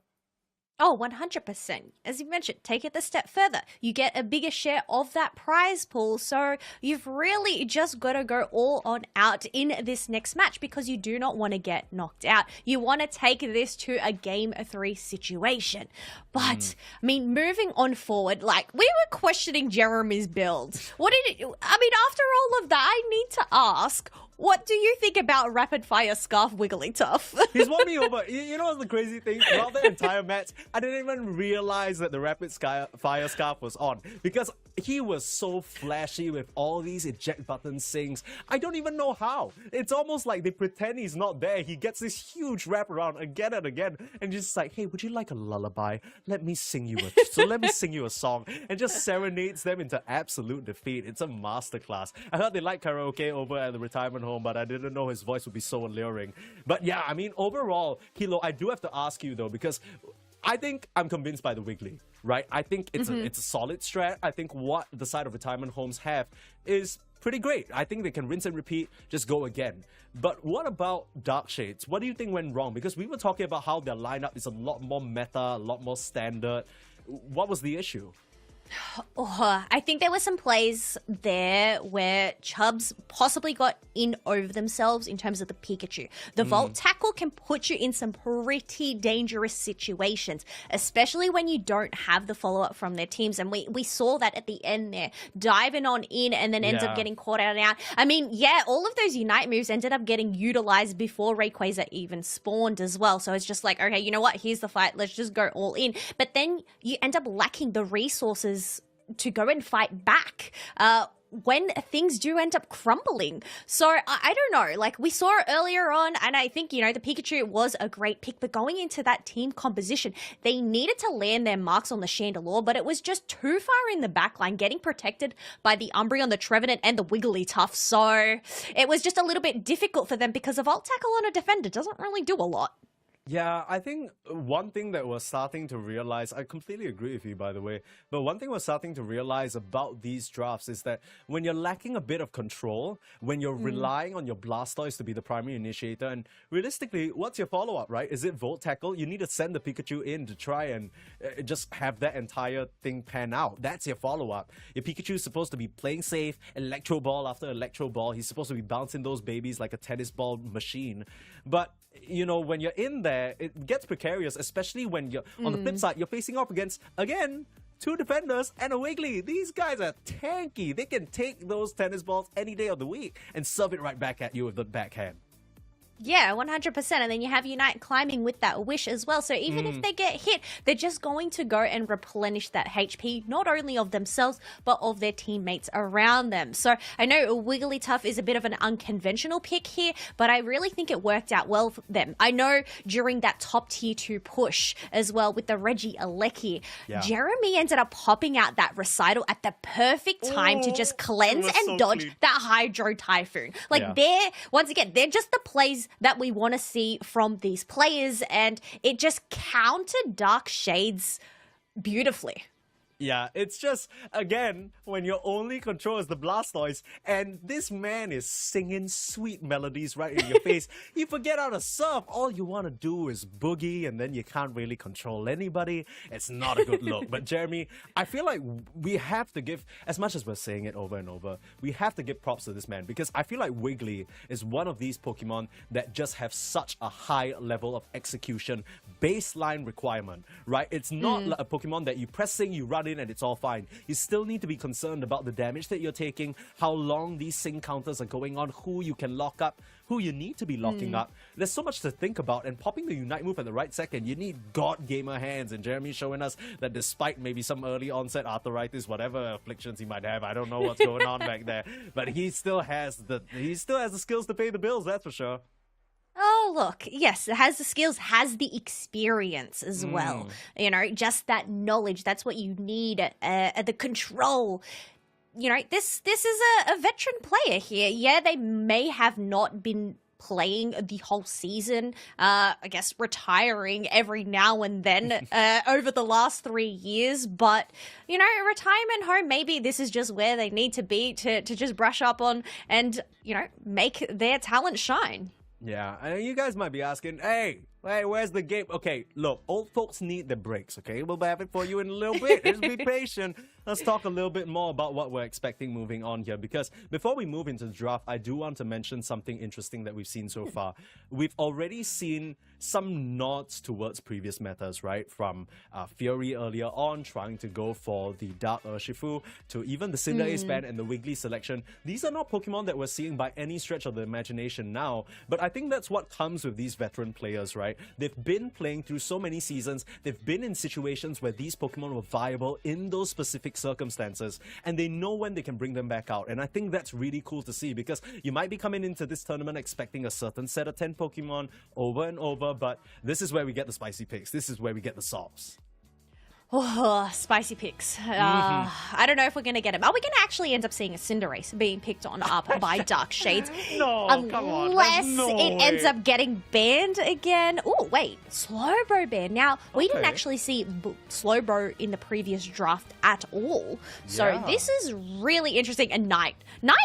B: Oh, 100%. As you mentioned, take it a step further. You get a bigger share of that prize pool. So you've really just got to go all on out in this next match because you do not want to get knocked out. You want to take this to a game 3 situation. But, I mean, moving on forward, like, we were questioning Jeremy's build. After all of that, I need to ask, what do you think about Rapid Fire Scarf Wigglytuff?
A: He's won me over. You know what's the crazy thing? Throughout the entire match, I didn't even realize that the Rapid Fire Scarf was on because he was so flashy with all these eject button sings. I don't even know how. It's almost like they pretend he's not there. He gets this huge wraparound again and again and just like, hey, would you like a lullaby? Let me sing you a song, and just serenades them into absolute defeat. It's a masterclass. I heard they like karaoke over at the Retirement Home, but I didn't know his voice would be so alluring. But yeah, I mean, overall, Kilo, I do have to ask you though, because I think I'm convinced by the Wiggly, right? I think it's a solid strat. I think what the side of Retirement Homes have is pretty great. I think they can rinse and repeat, just go again. But what about Dark Shades? What do you think went wrong? Because we were talking about how their lineup is a lot more meta, a lot more standard. What was the issue?
B: I think there were some plays there where Chubbs possibly got in over themselves in terms of the Pikachu. The Volt Tackle can put you in some pretty dangerous situations, especially when you don't have the follow-up from their teams. And we saw that at the end there, diving on in and then ends up getting caught out and out. I mean, yeah, all of those Unite moves ended up getting utilized before Rayquaza even spawned as well. So it's just like, okay, you know what? Here's the fight. Let's just go all in. But then you end up lacking the resources to go and fight back. when things do end up crumbling. So I don't know, like we saw it earlier on, and I think, the Pikachu was a great pick, but going into that team composition, they needed to land their marks on the Chandelure, but it was just too far in the back line, getting protected by the Umbreon, the Trevenant, and the Wigglytuff. So it was just a little bit difficult for them because a Volt Tackle on a defender doesn't really do a lot.
A: Yeah, I think one thing that we're starting to realize, I completely agree with you, by the way, but one thing we're starting to realize about these drafts is that when you're lacking a bit of control, when you're relying on your Blastoise to be the primary initiator, and realistically, what's your follow-up, right? Is it Volt Tackle? You need to send the Pikachu in to try and just have that entire thing pan out. That's your follow-up. Your Pikachu's supposed to be playing safe, Electro Ball after Electro Ball. He's supposed to be bouncing those babies like a tennis ball machine. But when you're in there, it gets precarious, especially when you're on the flip side, you're facing off against, again, 2 defenders and a Wiggly. These guys are tanky. They can take those tennis balls any day of the week and serve it right back at you with the backhand.
B: Yeah, 100%. And then you have Unite climbing with that wish as well. So even if they get hit, they're just going to go and replenish that HP, not only of themselves, but of their teammates around them. So I know Wigglytuff is a bit of an unconventional pick here, but I really think it worked out well for them. I know during that top tier 2 push as well with the Reggie Alecki, Jeremy ended up popping out that recital at the perfect time to just cleanse and dodge that Hydro Typhoon. Like once again, they're just the plays that we want to see from these players, and it just countered Dark Shades beautifully.
A: Yeah, it's just, again, when your only control is the Blastoise, and this man is singing sweet melodies right in your face, you forget how to surf. All you want to do is boogie, and then you can't really control anybody. It's not a good look. But Jeremy, I feel like we have to give, as much as we're saying it over and over, we have to give props to this man, because I feel like Wiggly is one of these Pokemon that just have such a high level of execution, baseline requirement, right? It's not like a Pokemon that you press Sing, you run in, and it's all fine. You still need to be concerned about the damage that you're taking, how long these Sing counters are going on, who you can lock up, who you need to be locking up. There's so much to think about, and popping the Unite move at the right second, you need God Gamer hands, and Jeremy's showing us that despite maybe some early onset arthritis, whatever afflictions he might have, I don't know what's going on back there, but he still has the skills to pay the bills, that's for sure.
B: Oh, look, yes, it has the skills, has the experience as well. Just that knowledge, that's what you need, the control. This is a veteran player here. Yeah, they may have not been playing the whole season, I guess retiring every now and then over the last 3 years, but retirement home, maybe this is just where they need to be to just brush up on and make their talent shine.
A: Yeah, and you guys might be asking, hey, where's the game? Okay, look, old folks need the breaks, okay? We'll have it for you in a little bit. Just be patient. Let's talk a little bit more about what we're expecting moving on here, because before we move into the draft, I do want to mention something interesting that we've seen so far. We've already seen some nods towards previous metas, right? From Fury earlier on, trying to go for the Dark Urshifu, to even the Cinderace ban and the Wiggly selection. These are not Pokemon that we're seeing by any stretch of the imagination now, but I think that's what comes with these veteran players, right? They've been playing through so many seasons, they've been in situations where these Pokemon were viable in those specific circumstances, and they know when they can bring them back out. And I think that's really cool to see, because you might be coming into this tournament expecting a certain set of 10 Pokemon over and over, but this is where we get the spicy picks. This is where we get the sauce.
B: Oh, spicy picks. I don't know if we're going to get him. Are we going to actually end up seeing a Cinderace being picked on up by Dark Shades?
A: No, come on.
B: Unless
A: No
B: it
A: way.
B: ends up getting banned again. Oh, wait. Slowbro banned. Now, we didn't actually see Slowbro in the previous draft at all. So this is really interesting. And Knight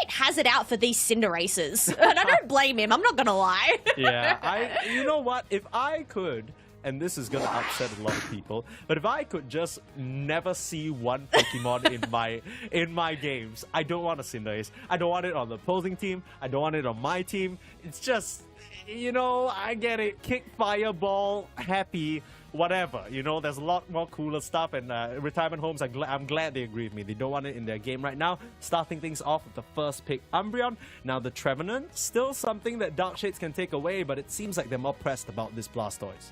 B: has it out for these Cinderaces. And I don't blame him. I'm not going to lie.
A: Yeah, you know what? If I could, and this is going to upset a lot of people, but if I could just never see one Pokemon in my games, I don't want a Cinderace. I don't want it on the opposing team. I don't want it on my team. It's just, I get it. Kick, fireball, happy, whatever. There's a lot more cooler stuff, and retirement homes, I'm glad they agree with me. They don't want it in their game right now. Starting things off with the first pick, Umbreon. Now the Trevenant, still something that Dark Shades can take away, but it seems like they're more pressed about this Blastoise.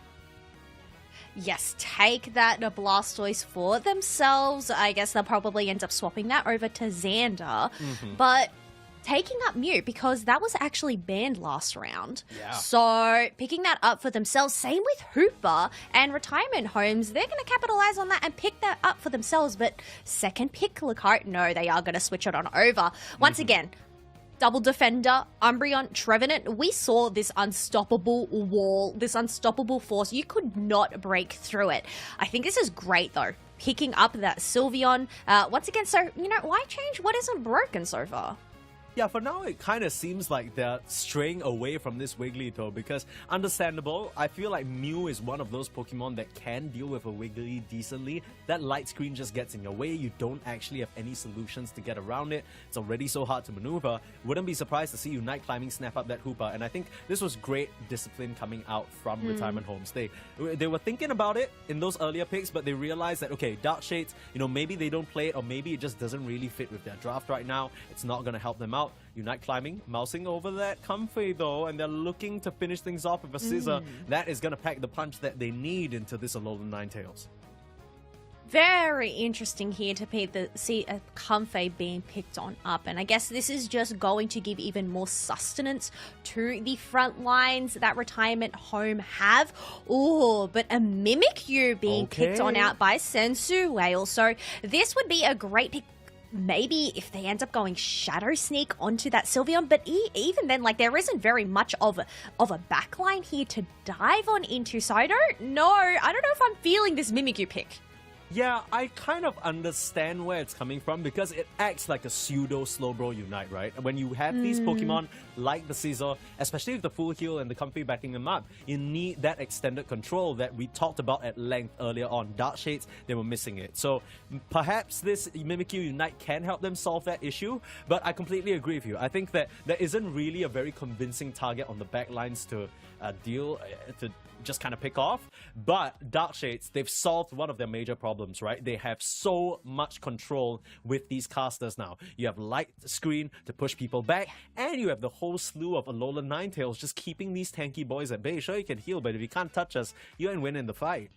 B: Yes, take that Blastoise for themselves. I guess they'll probably end up swapping that over to Xander. But taking up Mew, because that was actually banned last round.
A: Yeah.
B: So picking that up for themselves, same with Hooper and Retirement Homes, they're going to capitalize on that and pick that up for themselves. But second pick, Lacarte, no, they are going to switch it on over. Once again, Double Defender, Umbreon, Trevenant, we saw this unstoppable wall, this unstoppable force. You could not break through it. I think this is great, though. Picking up that Sylveon. Once again, so, why change what isn't broken so far?
A: Yeah, for now it kind of seems like they're straying away from this Wigglytuff because, understandable, I feel like Mew is one of those Pokemon that can deal with a Wiggly decently. That light screen just gets in your way, you don't actually have any solutions to get around it. It's already so hard to maneuver. Wouldn't be surprised to see Unite Climbing snap up that Hooper, and I think this was great discipline coming out from Retirement Homes. They were thinking about it in those earlier picks, but they realized that, okay, Dark Shades, maybe they don't play it, or maybe it just doesn't really fit with their draft right now. It's not going to help them out. Unite Climbing, mousing over that Comfey though, and they're looking to finish things off with a Scissor. That is going to pack the punch that they need into this Alolan Ninetales.
B: Very interesting here to see a Comfey being picked on up, and I guess this is just going to give even more sustenance to the front lines that Retirement Home have. Oh, but a Mimikyu being picked on out by Sensu Whale, so this would be a great pick. Maybe if they end up going Shadow Sneak onto that Sylveon, but even then, there isn't very much of a backline here to dive on into, so I don't know if I'm feeling this Mimikyu pick.
A: Yeah, I kind of understand where it's coming from because it acts like a pseudo Slowbro Unite, right? When you have these Pokemon like the Scizor, especially with the full heal and the Comfey backing them up, you need that extended control that we talked about at length earlier on. Dark Shades, they were missing it. So perhaps this Mimikyu Unite can help them solve that issue, but I completely agree with you. I think that there isn't really a very convincing target on the back lines to just kind of pick off. But Dark Shades, they've solved one of their major problems, right? They have so much control with these casters now. You have light screen to push people back, and you have the whole slew of Alolan Ninetales just keeping these tanky boys at bay. Sure, you can heal, but if you can't touch us, you ain't winning the fight.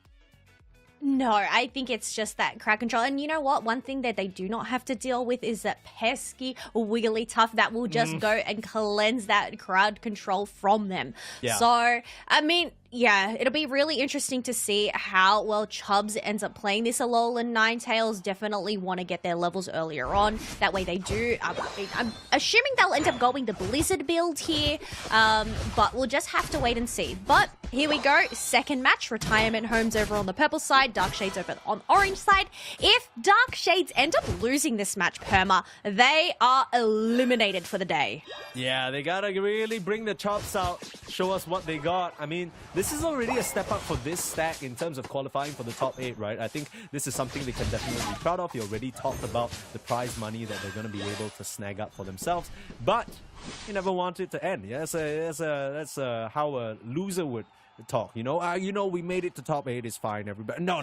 B: No, I think it's just that crowd control. And you know what? One thing that they do not have to deal with is that pesky Wigglytuff that will just go and cleanse that crowd control from them.
A: Yeah.
B: So, I mean, yeah, it'll be really interesting to see how well Chubbs ends up playing this Alolan Ninetales. Definitely want to get their levels earlier on. That way they do. I'm assuming they'll end up going the Blizzard build here, but we'll just have to wait and see. But here we go. Second match. Retirement Homes over on the purple side. Dark Shades over on the orange side. If Dark Shades end up losing this match, Perma, they are eliminated for the day.
A: Yeah, they gotta really bring the chops out, show us what they got. I mean, this is already a step up for this stack in terms of qualifying for the top 8, right? I think this is something they can definitely be proud of. You already talked about the prize money that they're going to be able to snag up for themselves, but you never want it to end. Yeah, that's how a loser would talk. We made it to top 8 is fine, everybody. No.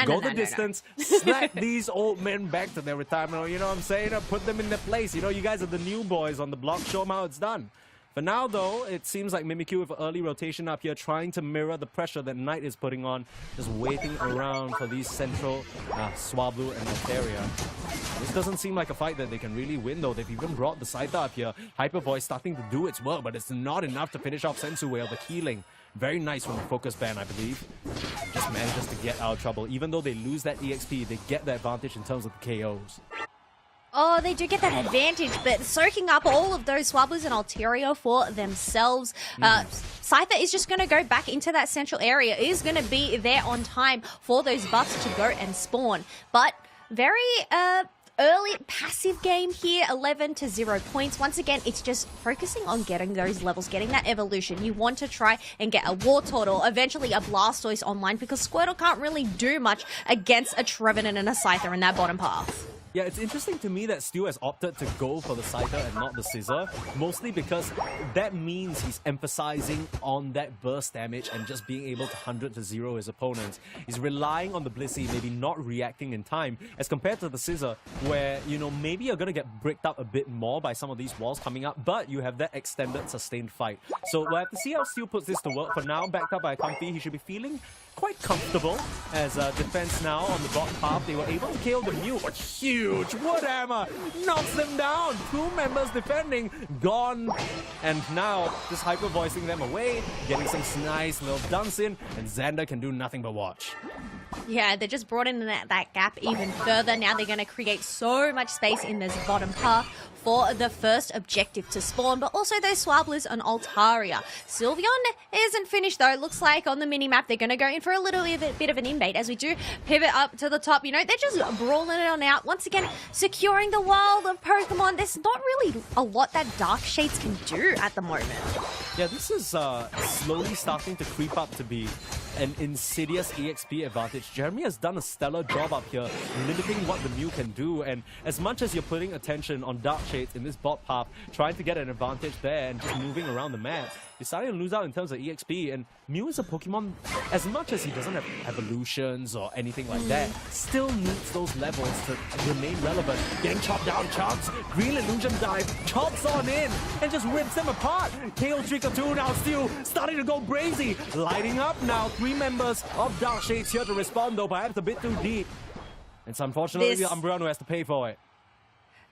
A: Go the distance, snap these old men back to their retirement. You know what I'm saying? Put them in their place. You guys are the new boys on the block. Show them how it's done. For now, though, it seems like Mimikyu with early rotation up here, trying to mirror the pressure that Knight is putting on, just waiting around for these central Swablu and Altaria. This doesn't seem like a fight that they can really win, though. They've even brought the Scyther up here. Hyper Voice starting to do its work, but it's not enough to finish off Sensu Whale, the healing. Very nice from the focus ban, I believe. Just manages to get out of trouble. Even though they lose that EXP, they get the advantage in terms of the KOs.
B: Oh, they do get that advantage, but soaking up all of those Swablus and Altaria for themselves. Scyther is just going to go back into that central area, is going to be there on time for those buffs to go and spawn. But very early passive game here, 11 to 0 points. Once again, it's just focusing on getting those levels, getting that evolution. You want to try and get a Wartortle or eventually a Blastoise online because Squirtle can't really do much against a Trevenant and a Scyther in that bottom path.
A: Yeah, it's interesting to me that Stu has opted to go for the Scyther and not the Scissor, mostly because that means he's emphasizing on that burst damage and just being able to 100 to 0 his opponents. He's relying on the Blissey, maybe not reacting in time, as compared to the Scissor, where, maybe you're going to get bricked up a bit more by some of these walls coming up, but you have that extended, sustained fight. So we'll have to see how Stu puts this to work. For now, backed up by Comfey, he should be feeling quite comfortable as defense now on the bot path. They were able to kill the Mew. A huge wood hammer knocks them down. 2 members defending gone. And now just hyper voicing them away, getting some nice little dunks in, and Xander can do nothing but watch.
B: Yeah, they just brought in that gap even further. Now they're going to create so much space in this bottom path for the first objective to spawn, but also those Swabblers on Altaria. Sylveon isn't finished though. It looks like on the mini-map they're going to go in for a little bit of an invade as we do pivot up to the top. You know, they're just brawling it on out. Once again, securing the wild of Pokemon. There's not really a lot that Dark Shades can do at the moment.
A: Yeah, this is slowly starting to creep up to be an insidious EXP advantage. Jeremy has done a stellar job up here, limiting what the Mew can do, and as much as you're putting attention on Dark Shades in this bot path, trying to get an advantage there and just moving around the map, you're starting to lose out in terms of EXP, and Mew is a Pokemon, as much as he doesn't have evolutions or anything like that, still needs those levels to remain relevant. Getting chopped down, Chunks, Green Illusion dive, chops on in, and just rips them apart. KO Streak of 2 now still starting to go brazy, lighting up now. 3 members of Dark Shades here to respond though, perhaps a bit too deep. It's unfortunately the Umbreon who has to pay for it.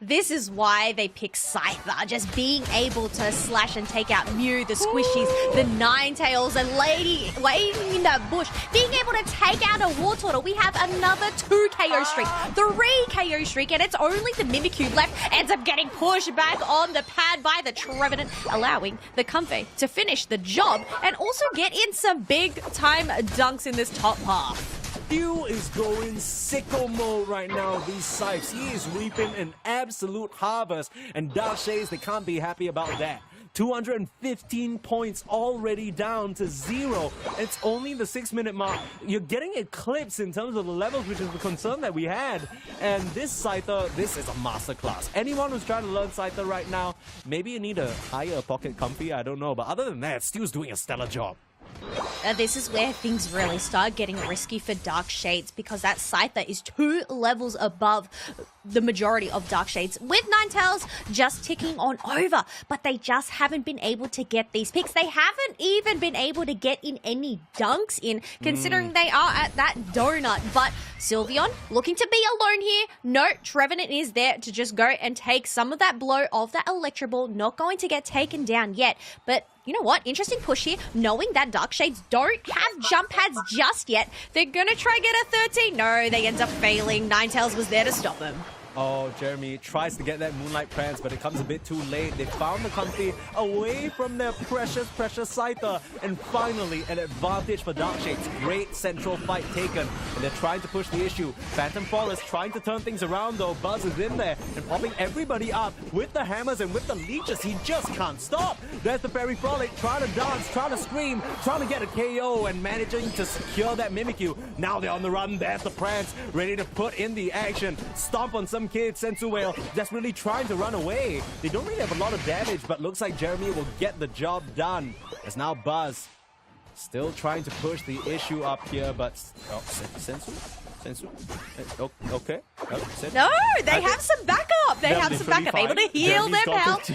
B: This is why they pick Scyther, just being able to slash and take out Mew, the Squishies, the Ninetales, and Lady waiting in that bush, being able to take out a Wartortle. We have another 2 KO streak, 3 KO streak, and it's only the Mimikyu left. Ends up getting pushed back on the pad by the Trevenant, allowing the Comfey to finish the job and also get in some big-time dunks in this top half.
A: Stew is going sicko mode right now, these Scythes. He is reaping an absolute harvest, and Dark Shades, they can't be happy about that. 215 points already down to 0. It's only the 6-minute mark. You're getting eclipsed in terms of the levels, which is the concern that we had. And this Scyther, this is a masterclass. Anyone who's trying to learn Scyther right now, maybe you need to hire a Pocket Comfy, I don't know. But other than that, Stew's doing a stellar job.
B: This is where things really start getting risky for Dark Shades, because that Scyther is 2 levels above the majority of Dark Shades, with Ninetales just ticking on over, but they just haven't been able to get these picks. They haven't even been able to get in any dunks in, considering they are at that donut. But Sylveon looking to be alone here. No, Trevenant is there to just go and take some of that blow of that Electro Ball. Not going to get taken down yet, but you know what? Interesting push here, knowing that Dark Shades don't have jump pads just yet. They're gonna try get a 13. No, they end up failing. Ninetales was there to stop them.
A: Oh, Jeremy tries to get that Moonlight Prance, but it comes a bit too late. They found the Comfy away from their precious Scyther, and finally an advantage for Dark Shades. Great central fight taken, and they're trying to push the issue. Phantom Fall is trying to turn things around though. Buzz is in there and popping everybody up with the hammers and with the leeches. He just can't stop. There's the Fairy Frolic trying to dance, trying to scream, trying to get a KO and managing to secure that Mimikyu. Now they're on the run. There's the Prance ready to put in the action. Stomp on some kid, Sensuale desperately trying to run away. They don't really have a lot of damage, but looks like Jeremy will get the job done. As now Buzz still trying to push the issue up here, but Sensu? Okay.
B: No, they have some backup. They have some backup, able to heal their health.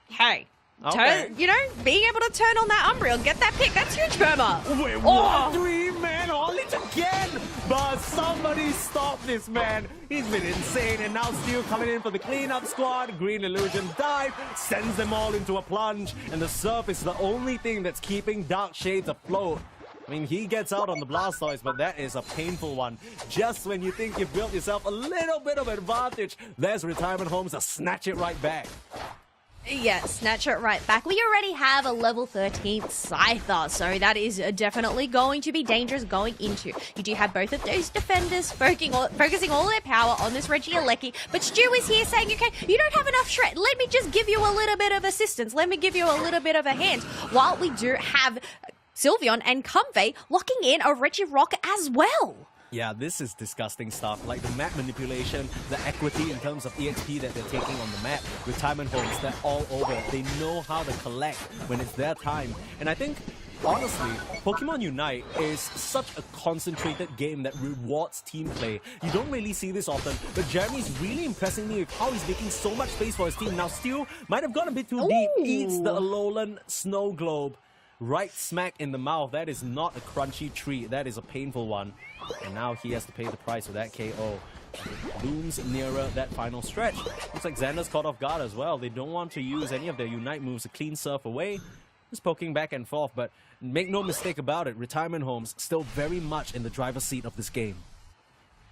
B: Hey.
A: Okay.
B: You know, being able to turn on that Umbreon, get that pick, that's huge, Burma.
A: Wait, what? 3-man Horlich again! But somebody stop this man. He's been insane, and now Steel coming in for the cleanup squad. Green Illusion dive, sends them all into a plunge, and the surf is the only thing that's keeping Dark Shades afloat. I mean, he gets out on the Blastoise, but that is a painful one. Just when you think you've built yourself a little bit of advantage, there's Retirement Homes to snatch it right back.
B: Yeah, snatch it right back. We already have a level 13 Scyther, so that is definitely going to be dangerous going into. You do have both of those defenders focusing all their power on this Regieleki, but Stu is here saying, okay, you don't have enough shred. Let me just give you a little bit of assistance. Let me give you a little bit of a hand. While we do have Sylveon and Comfey locking in a Regirock as well.
A: Yeah, this is disgusting stuff. Like the map manipulation, the equity in terms of EXP that they're taking on the map. Retirement homes, they're all over. They know how to collect when it's their time. And I think, honestly, Pokemon Unite is such a concentrated game that rewards team play. You don't really see this often, but Jeremy's really impressing me with how he's making so much space for his team. Now, Steel might have gone a bit too deep, eats the Alolan Snow Globe. right smack in the mouth. That is not a crunchy treat. That is a painful one. And now he has to pay the price for that KO. It looms nearer that final stretch. Looks like Xander's caught off guard as well. They don't want to use any of their Unite moves to clean surf away. Just poking back and forth, but make no mistake about it, Retirement Homes still very much in the driver's seat of this game.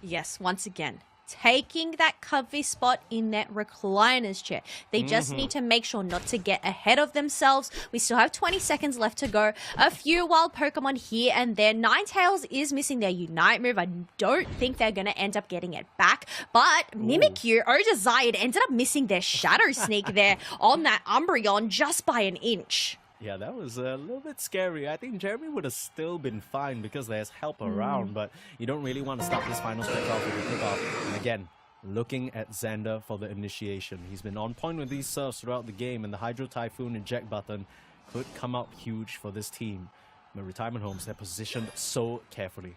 B: Yes, once again, taking that comfy spot in that recliner's chair. They just need to make sure not to get ahead of themselves. We still have 20 seconds left to go. A few wild Pokemon here and there. Ninetales is missing their Unite move. I don't think they're going to end up getting it back. But Mimikyu, Desired ended up missing their Shadow Sneak there on that Umbreon just by an inch.
A: Yeah, that was a little bit scary. I think Jeremy would have still been fine because there's help around, but you don't really want to start this final stretch off with a kickoff. And again, looking at Xander for the initiation. He's been on point with these serves throughout the game, and the Hydro Typhoon eject button could come out huge for this team. But Retirement Homes, they're positioned so carefully.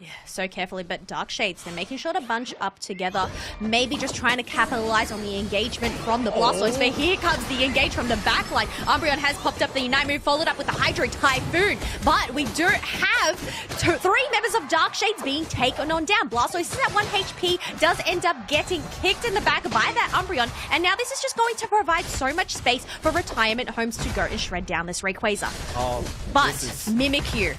B: Yeah, so carefully, but Dark Shades, they're making sure to bunch up together, maybe just trying to capitalize on the engagement from the Blastoise, but here comes the engage from the backline. Umbreon has popped up the Unite move, followed up with the Hydro Typhoon, but we do have three members of Dark Shades being taken on down. Blastoise is at 1 HP, does end up getting kicked in the back by that Umbreon, and now this is just going to provide so much space for Retirement Homes to go and shred down this Rayquaza. But Mimikyu,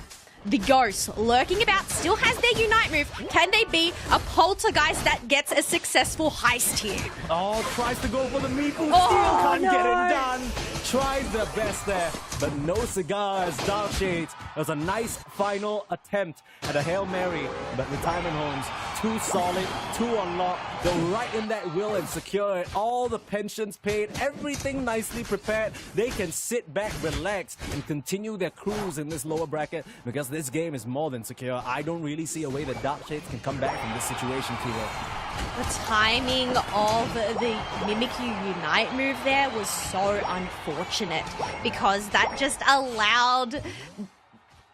B: the ghost lurking about, still has their Unite move. Can they be a poltergeist that gets a successful heist here?
A: Oh, tries to go for the Miku, still can't get it done. Tries their best there, but no cigars. Dark Shades. It was a nice final attempt at a Hail Mary, but Retirement Homes, too solid, too unlocked. They're right in that wheel and secure it. All the pensions paid, everything nicely prepared. They can sit back, relax, and continue their cruise in this lower bracket because this game is more than secure. I don't really see a way that Dark Shades can come back from this situation, Kilo.
B: The timing of the Mimikyu Unite move there was so unfortunate because that just allowed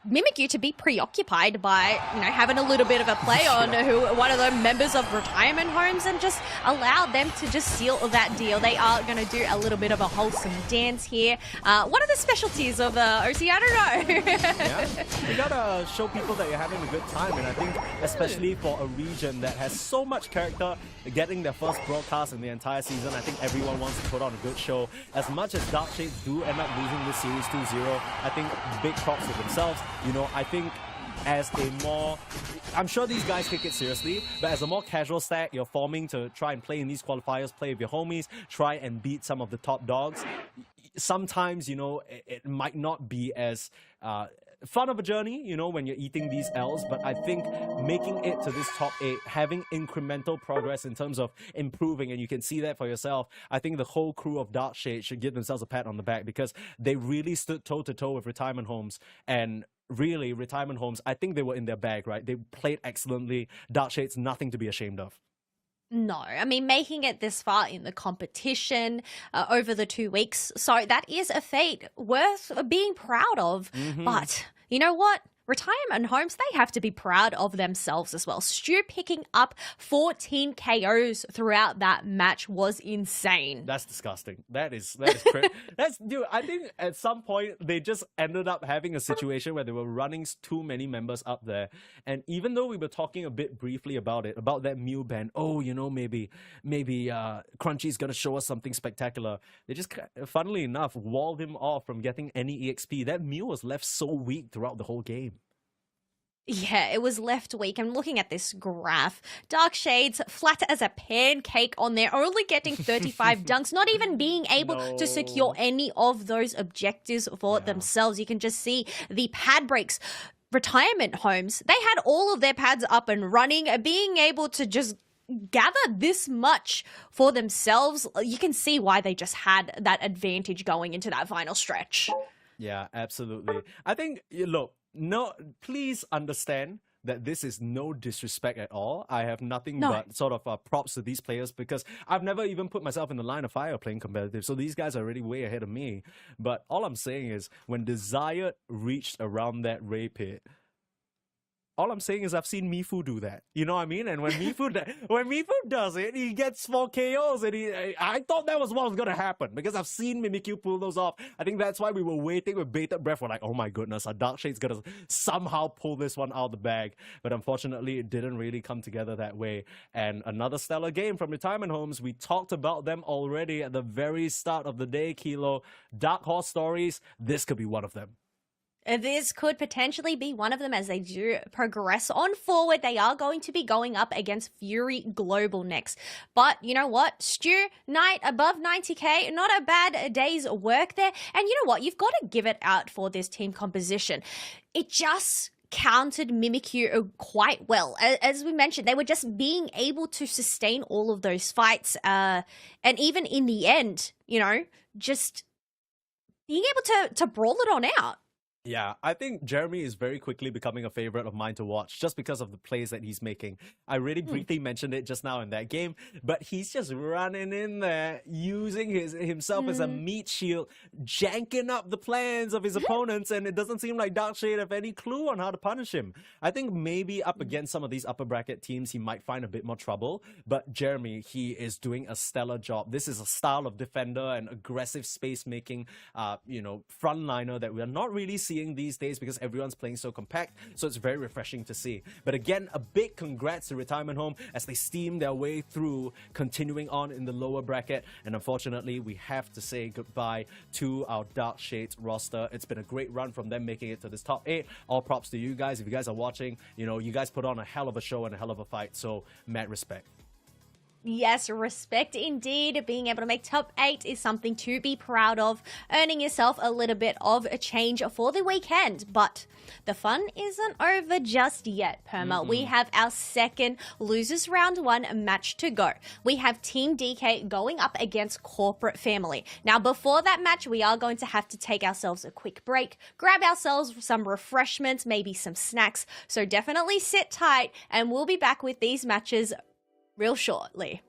B: Mimikyu to be preoccupied by, having a little bit of a play on one of the members of Retirement Homes and just allowed them to just seal that deal. They are going to do a little bit of a wholesome dance here. What are the specialties of OC? I don't know.
A: Yeah, you gotta show people that you're having a good time, and I think especially for a region that has so much character, getting their first broadcast in the entire season, I think everyone wants to put on a good show. As much as Dark Shades do end up losing this series 2-0, I think big props to themselves. I think as a more... I'm sure these guys take it seriously, but as a more casual stack, you're forming to try and play in these qualifiers, play with your homies, try and beat some of the top dogs. Sometimes, it might not be as fun of a journey, when you're eating these L's, but I think making it to this top 8, having incremental progress in terms of improving, and you can see that for yourself, I think the whole crew of Dark Shade should give themselves a pat on the back because they really stood toe-to-toe with Retirement Homes, and really, Retirement Homes, I think they were in their bag, right? They played excellently. Dark Shade's nothing to be ashamed of.
B: No, I mean, making it this far in the competition over the 2 weeks, so that is a feat worth being proud of. But you know what? Retirement Homes, they have to be proud of themselves as well. Stu picking up 14 KOs throughout that match was insane.
A: That's disgusting. That is dude, I think at some point they just ended up having a situation where they were running too many members up there. And even though we were talking a bit briefly about it, about that Mew ban, maybe Crunchy's gonna show us something spectacular. They just, funnily enough, walled him off from getting any EXP. That Mew was left so weak throughout the whole game.
B: Yeah, it was left weak. I'm looking at this graph. Dark Shades, flat as a pancake on there, only getting 35 dunks, not even being able to secure any of those objectives for themselves. You can just see the pad breaks. Retirement Homes, they had all of their pads up and running, being able to just gather this much for themselves. You can see why they just had that advantage going into that final stretch.
A: Yeah, absolutely. I think, look, no, please understand that this is no disrespect at all. I have nothing but sort of props to these players because I've never even put myself in the line of fire playing competitive. So these guys are already way ahead of me. But all I'm saying is when Desired reached around that Ray pit, All I'm saying is I've seen Mifu do that. You know what I mean? And when Mifu does it, he gets 4 KOs. And I thought that was what was gonna happen because I've seen Mimikyu pull those off. I think that's why we were waiting with bated breath. We're like, oh my goodness, our Dark Shade's gonna somehow pull this one out of the bag. But unfortunately, it didn't really come together that way. And another stellar game from Retirement Homes. We talked about them already at the very start of the day, Kilo. Dark Horse Stories. This could be one of them.
B: This could potentially be one of them as they do progress on forward. They are going to be going up against Fury Global next. But you know what? Stu, Knight above 90k, not a bad day's work there. And you know what? You've got to give it out for this team composition. It just countered Mimikyu quite well. As we mentioned, they were just being able to sustain all of those fights. And even in the end, you know, just being able to brawl it on out.
A: Yeah, I think Jeremy is very quickly becoming a favorite of mine to watch just because of the plays that he's making. I really briefly mentioned it just now in that game, but he's just running in there, using himself as a meat shield, janking up the plans of his opponents, and it doesn't seem like Darkshade have any clue on how to punish him. I think maybe up against some of these upper bracket teams, he might find a bit more trouble, but Jeremy, he is doing a stellar job. This is a style of defender and aggressive space-making, frontliner that we are not really seeing these days because everyone's playing so compact, so it's very refreshing to see. But again, a big congrats to Retirement Home as they steam their way through, continuing on in the lower bracket. And unfortunately, we have to say goodbye to our Dark Shades roster. It's been a great run from them making it to this top 8. All props to you guys. If you guys are watching, you guys put on a hell of a show and a hell of a fight, so mad respect.
B: Yes, respect indeed. Being able to make top 8 is something to be proud of, earning yourself a little bit of a change for the weekend. But the fun isn't over just yet, Perma. We have our second Losers Round 1 match to go. We have Team DK going up against Corporate Family. Now, before that match, we are going to have to take ourselves a quick break, grab ourselves some refreshments, maybe some snacks. So definitely sit tight, and we'll be back with these matches real shortly.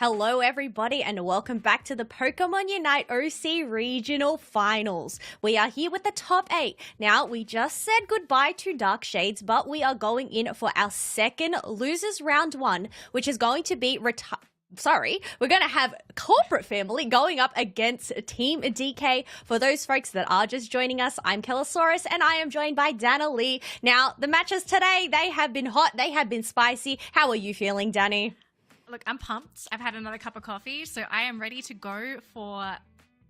B: Hello, everybody, and welcome back to the Pokemon UNITE OC Regional Finals. We are here with the top 8. Now, we just said goodbye to Dark Shades, but we are going in for our second Losers Round 1, which is going to be we're going to have Corporate Family going up against Team DK. For those folks that are just joining us, I'm Kellosaurus, and I am joined by Dana Lee. Now, the matches today, they have been hot, they have been spicy. How are you feeling, Danny?
C: Look, I'm pumped. I've had another cup of coffee, so I am ready to go for,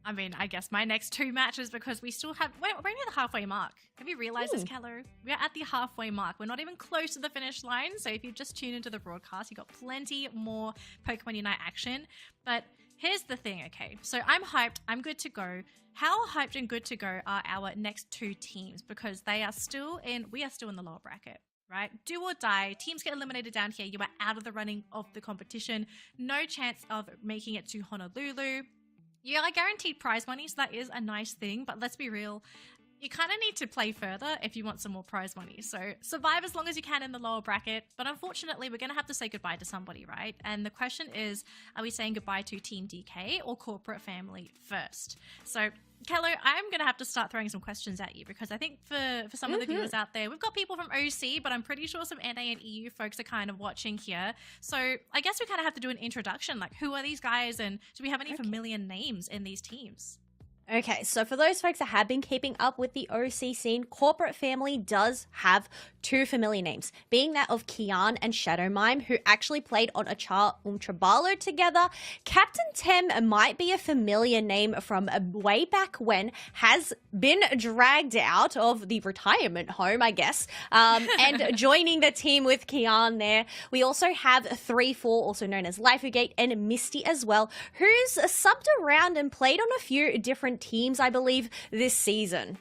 C: I guess my next 2 matches, because we still have, we're only at the halfway mark. Have you realized this, Kello? We're at the halfway mark. We're not even close to the finish line, so if you just tune into the broadcast, you've got plenty more Pokemon Unite action. But here's the thing, okay? So I'm hyped. I'm good to go. How hyped and good to go are our next 2 teams? Because we are still in the lower bracket. Right? Do or die. Teams get eliminated down here. You are out of the running of the competition. No chance of making it to Honolulu. You are guaranteed prize money, so that is a nice thing. But let's be real. You kind of need to play further if you want some more prize money. So survive as long as you can in the lower bracket. But unfortunately, we're going to have to say goodbye to somebody, right? And the question is, are we saying goodbye to Team DK or Corporate Family first? So Kello, I'm going to have to start throwing some questions at you, because I think for some of the viewers out there, we've got people from OC, but I'm pretty sure some NA and EU folks are kind of watching here. So I guess we kind of have to do an introduction. Like, who are these guys, and do we have any familiar names in these teams?
B: Okay, so for those folks that have been keeping up with the OC scene, Corporate Family does have 2 familiar names, being that of Kian and Shadow Mime, who actually played on Achar Umtrabalo together. Captain Tem might be a familiar name from way back when, has been dragged out of the retirement home, I guess, and joining the team with Kian there. We also have 3-4, also known as Lifegate, and Misty as well, who's subbed around and played on a few different teams, I believe, this season.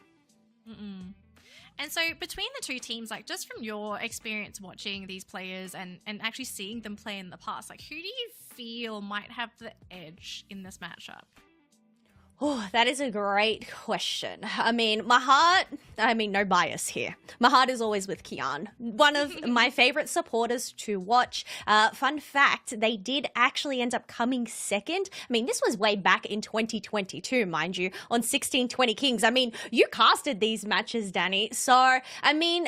C: And so between the 2 teams, like, just from your experience watching these players and actually seeing them play in the past, like, who do you feel might have the edge in this matchup?
B: Oh, that is a great question. I mean, no bias here. My heart is always with Kian, one of my favorite supporters to watch. Fun fact, they did actually end up coming second. I mean, this was way back in 2022, mind you, on 1620 Kings. I mean, you casted these matches, Danny. So, I mean,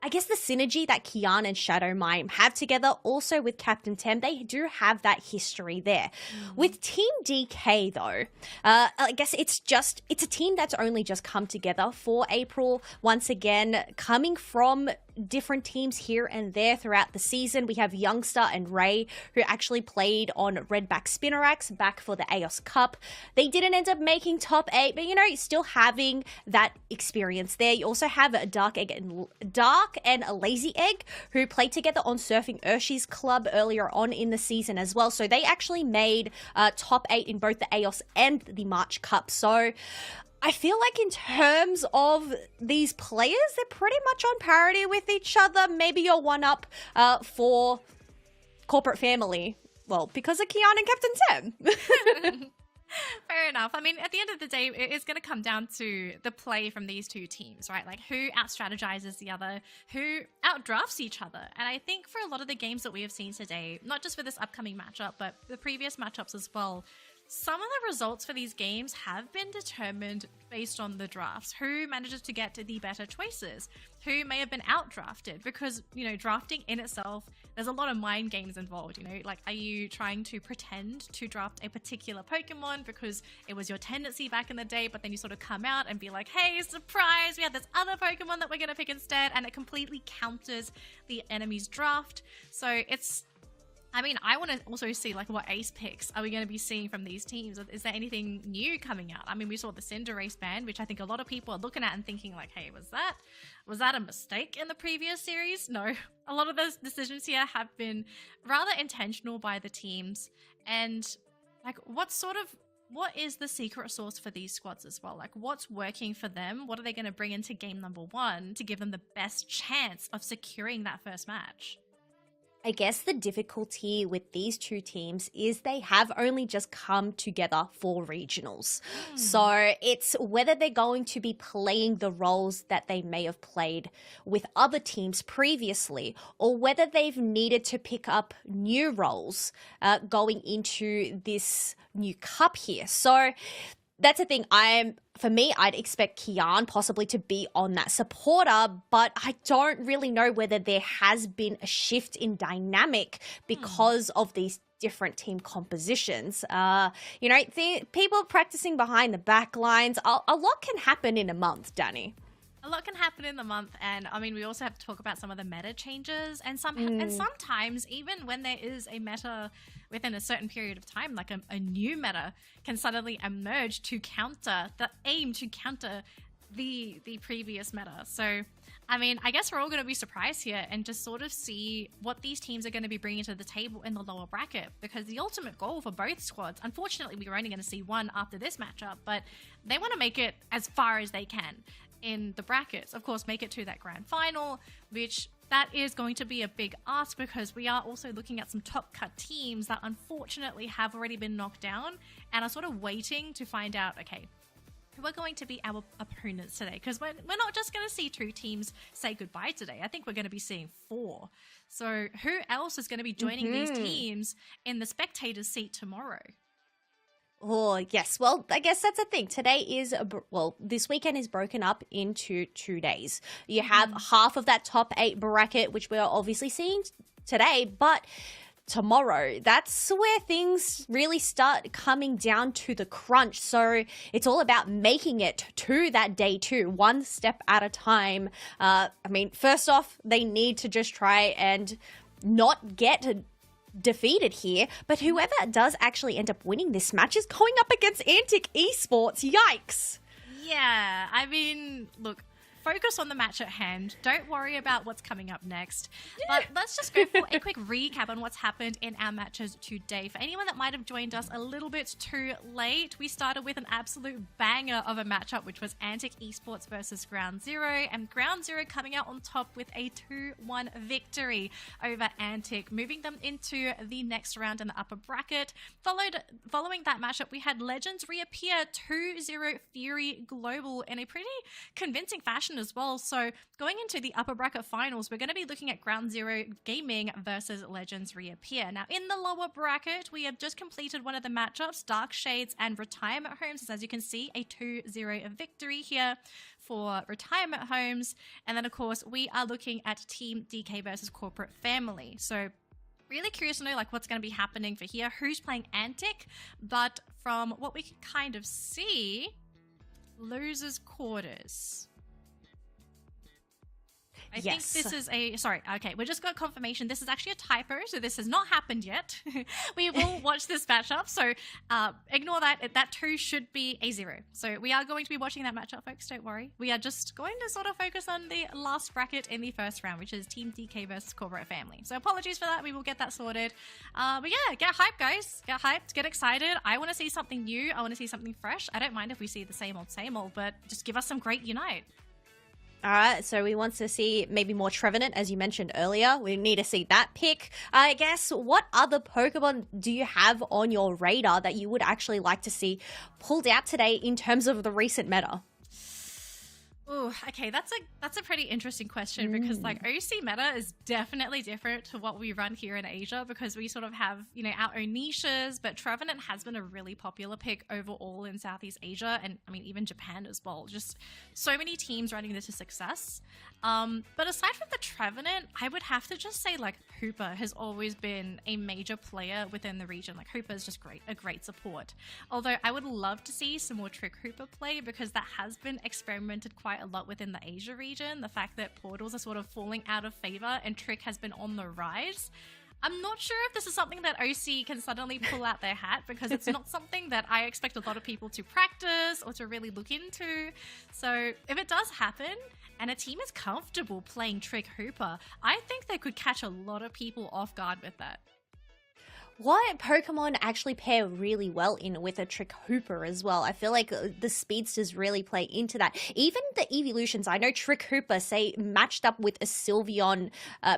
B: I guess the synergy that Kian and Shadow Mime have together, also with Captain Tem, they do have that history there. With Team DK, though, I guess it's a team that's only just come together for April. Once again, coming from different teams here and there throughout the season. We have Youngster and Ray, who actually played on Redback Spinnerax back for the AOS Cup. They didn't end up making top 8, but, you know, still having that experience there. You also have Dark and Lazy Egg, who played together on Surfing Urshi's club earlier on in the season as well. So they actually made top 8 in both the AOS and the March Cup. So I feel like in terms of these players, they're pretty much on parity with each other. Maybe you're one up for Corporate Family. Well, because of Kian and Captain Tem.
C: Fair enough. I mean, at the end of the day, it's going to come down to the play from these 2 teams, right? Like, who out-strategizes the other, who outdrafts each other. And I think for a lot of the games that we have seen today, not just for this upcoming matchup, but the previous matchups as well, some of the results for these games have been determined based on the drafts. Who manages to get to the better choices? Who may have been outdrafted? Because, you know, drafting in itself, there's a lot of mind games involved, you know? Like, are you trying to pretend to draft a particular Pokemon because it was your tendency back in the day, but then you sort of come out and be like, hey, surprise, we have this other Pokemon that we're going to pick instead, and it completely counters the enemy's draft. So it's, I mean, I want to also see, like, what ace picks are we going to be seeing from these teams? Is there anything new coming out? I mean, we saw the Cinderace ban, which I think a lot of people are looking at and thinking, like, hey, was that a mistake in the previous series? No. A lot of those decisions here have been rather intentional by the teams. And, like, what is the secret sauce for these squads as well? Like, what's working for them? What are they going to bring into game number 1 to give them the best chance of securing that first match?
B: I guess the difficulty with these two teams is they have only just come together for regionals. So it's whether they're going to be playing the roles that they may have played with other teams previously, or whether they've needed to pick up new roles going into this new cup here. So that's the thing. For me, I'd expect Kian possibly to be on that supporter, but I don't really know whether there has been a shift in dynamic because of these different team compositions. The people practicing behind the back lines, a lot can happen in a month, Danny.
C: A lot can happen in the month, and I mean, we also have to talk about some of the meta changes, and sometimes even when there is a meta within a certain period of time, like a new meta can suddenly emerge to counter the previous meta. So, I mean, I guess we're all going to be surprised here and just sort of see what these teams are going to be bringing to the table in the lower bracket, because the ultimate goal for both squads, unfortunately, we're only going to see one after this matchup, but they want to make it as far as they can in the brackets. Of course, make it to that grand final, which that is going to be a big ask, because we are also looking at some top cut teams that unfortunately have already been knocked down and are sort of waiting to find out, okay, who are going to be our opponents today? Because we're not just going to see 2 teams say goodbye today. I think we're going to be seeing 4. So who else is going to be joining these teams in the spectator's seat tomorrow?
B: Oh, yes. Well, I guess that's the thing. This weekend is broken up into 2 days. You have half of that top 8 bracket, which we're obviously seeing today, but tomorrow, that's where things really start coming down to the crunch. So it's all about making it to that day 2, one step at a time. First off, they need to just try and not get defeated here, but whoever does actually end up winning this match is going up against Antic Esports. Yikes.
C: Yeah, I mean, look, focus on the match at hand. Don't worry about what's coming up next. But let's just go for a quick recap on what's happened in our matches today. For anyone that might have joined us a little bit too late, we started with an absolute banger of a matchup, which was Antic Esports versus Ground Zero, and Ground Zero coming out on top with a 2-1 victory over Antic, moving them into the next round in the upper bracket. Following that matchup, we had Legends reappear 2-0 Fury Global in a pretty convincing fashion as well. So going into the upper bracket finals, we're going to be looking at Ground Zero Gaming versus Legends Reappear. Now in the lower bracket, we have just completed one of the matchups, Dark Shades and Retirement Homes. As you can see, a 2-0 victory here for Retirement Homes. And then of course, we are looking at Team DK versus Corporate Family. So really curious to know what's going to be happening for here, who's playing Antic, but from what we can kind of see, losers quarters. I think this is we just got confirmation. This is actually a typo, so this has not happened yet. We will watch this matchup, so ignore that. That 2 should be a 0. So we are going to be watching that matchup, folks, don't worry. We are just going to sort of focus on the last bracket in the first round, which is Team DK versus Corporate Family. So apologies for that, we will get that sorted. But yeah, get hyped, guys. Get hyped, get excited. I want to see something new. I want to see something fresh. I don't mind if we see the same old, but just give us some great Unite.
B: All right, so we want to see maybe more Trevenant, as you mentioned earlier. We need to see that pick. I guess, what other Pokemon do you have on your radar that you would actually like to see pulled out today in terms of the recent meta?
C: Ooh, okay, that's a pretty interesting question, because OC meta is definitely different to what we run here in Asia, because we sort of have, our own niches, but Trevenant has been a really popular pick overall in Southeast Asia, and I mean even Japan as well. Just so many teams running this to success. But aside from the Trevenant, I would have to just say Hooper has always been a major player within the region. Hooper is just a great support. Although I would love to see some more Trick Hooper play, because that has been experimented quite a lot within the Asia region. The fact that portals are sort of falling out of favor and Trick has been on the rise. I'm not sure if this is something that OC can suddenly pull out their hat, because it's not something that I expect a lot of people to practice or to really look into. So if it does happen and a team is comfortable playing Trick Hooper, I think they could catch a lot of people off guard with that.
B: what Pokemon actually pair really well in with a Trick Hooper as well. I feel like the speedsters really play into that. Even the evolutions, I know Trick Hooper, say, matched up with a Sylveon,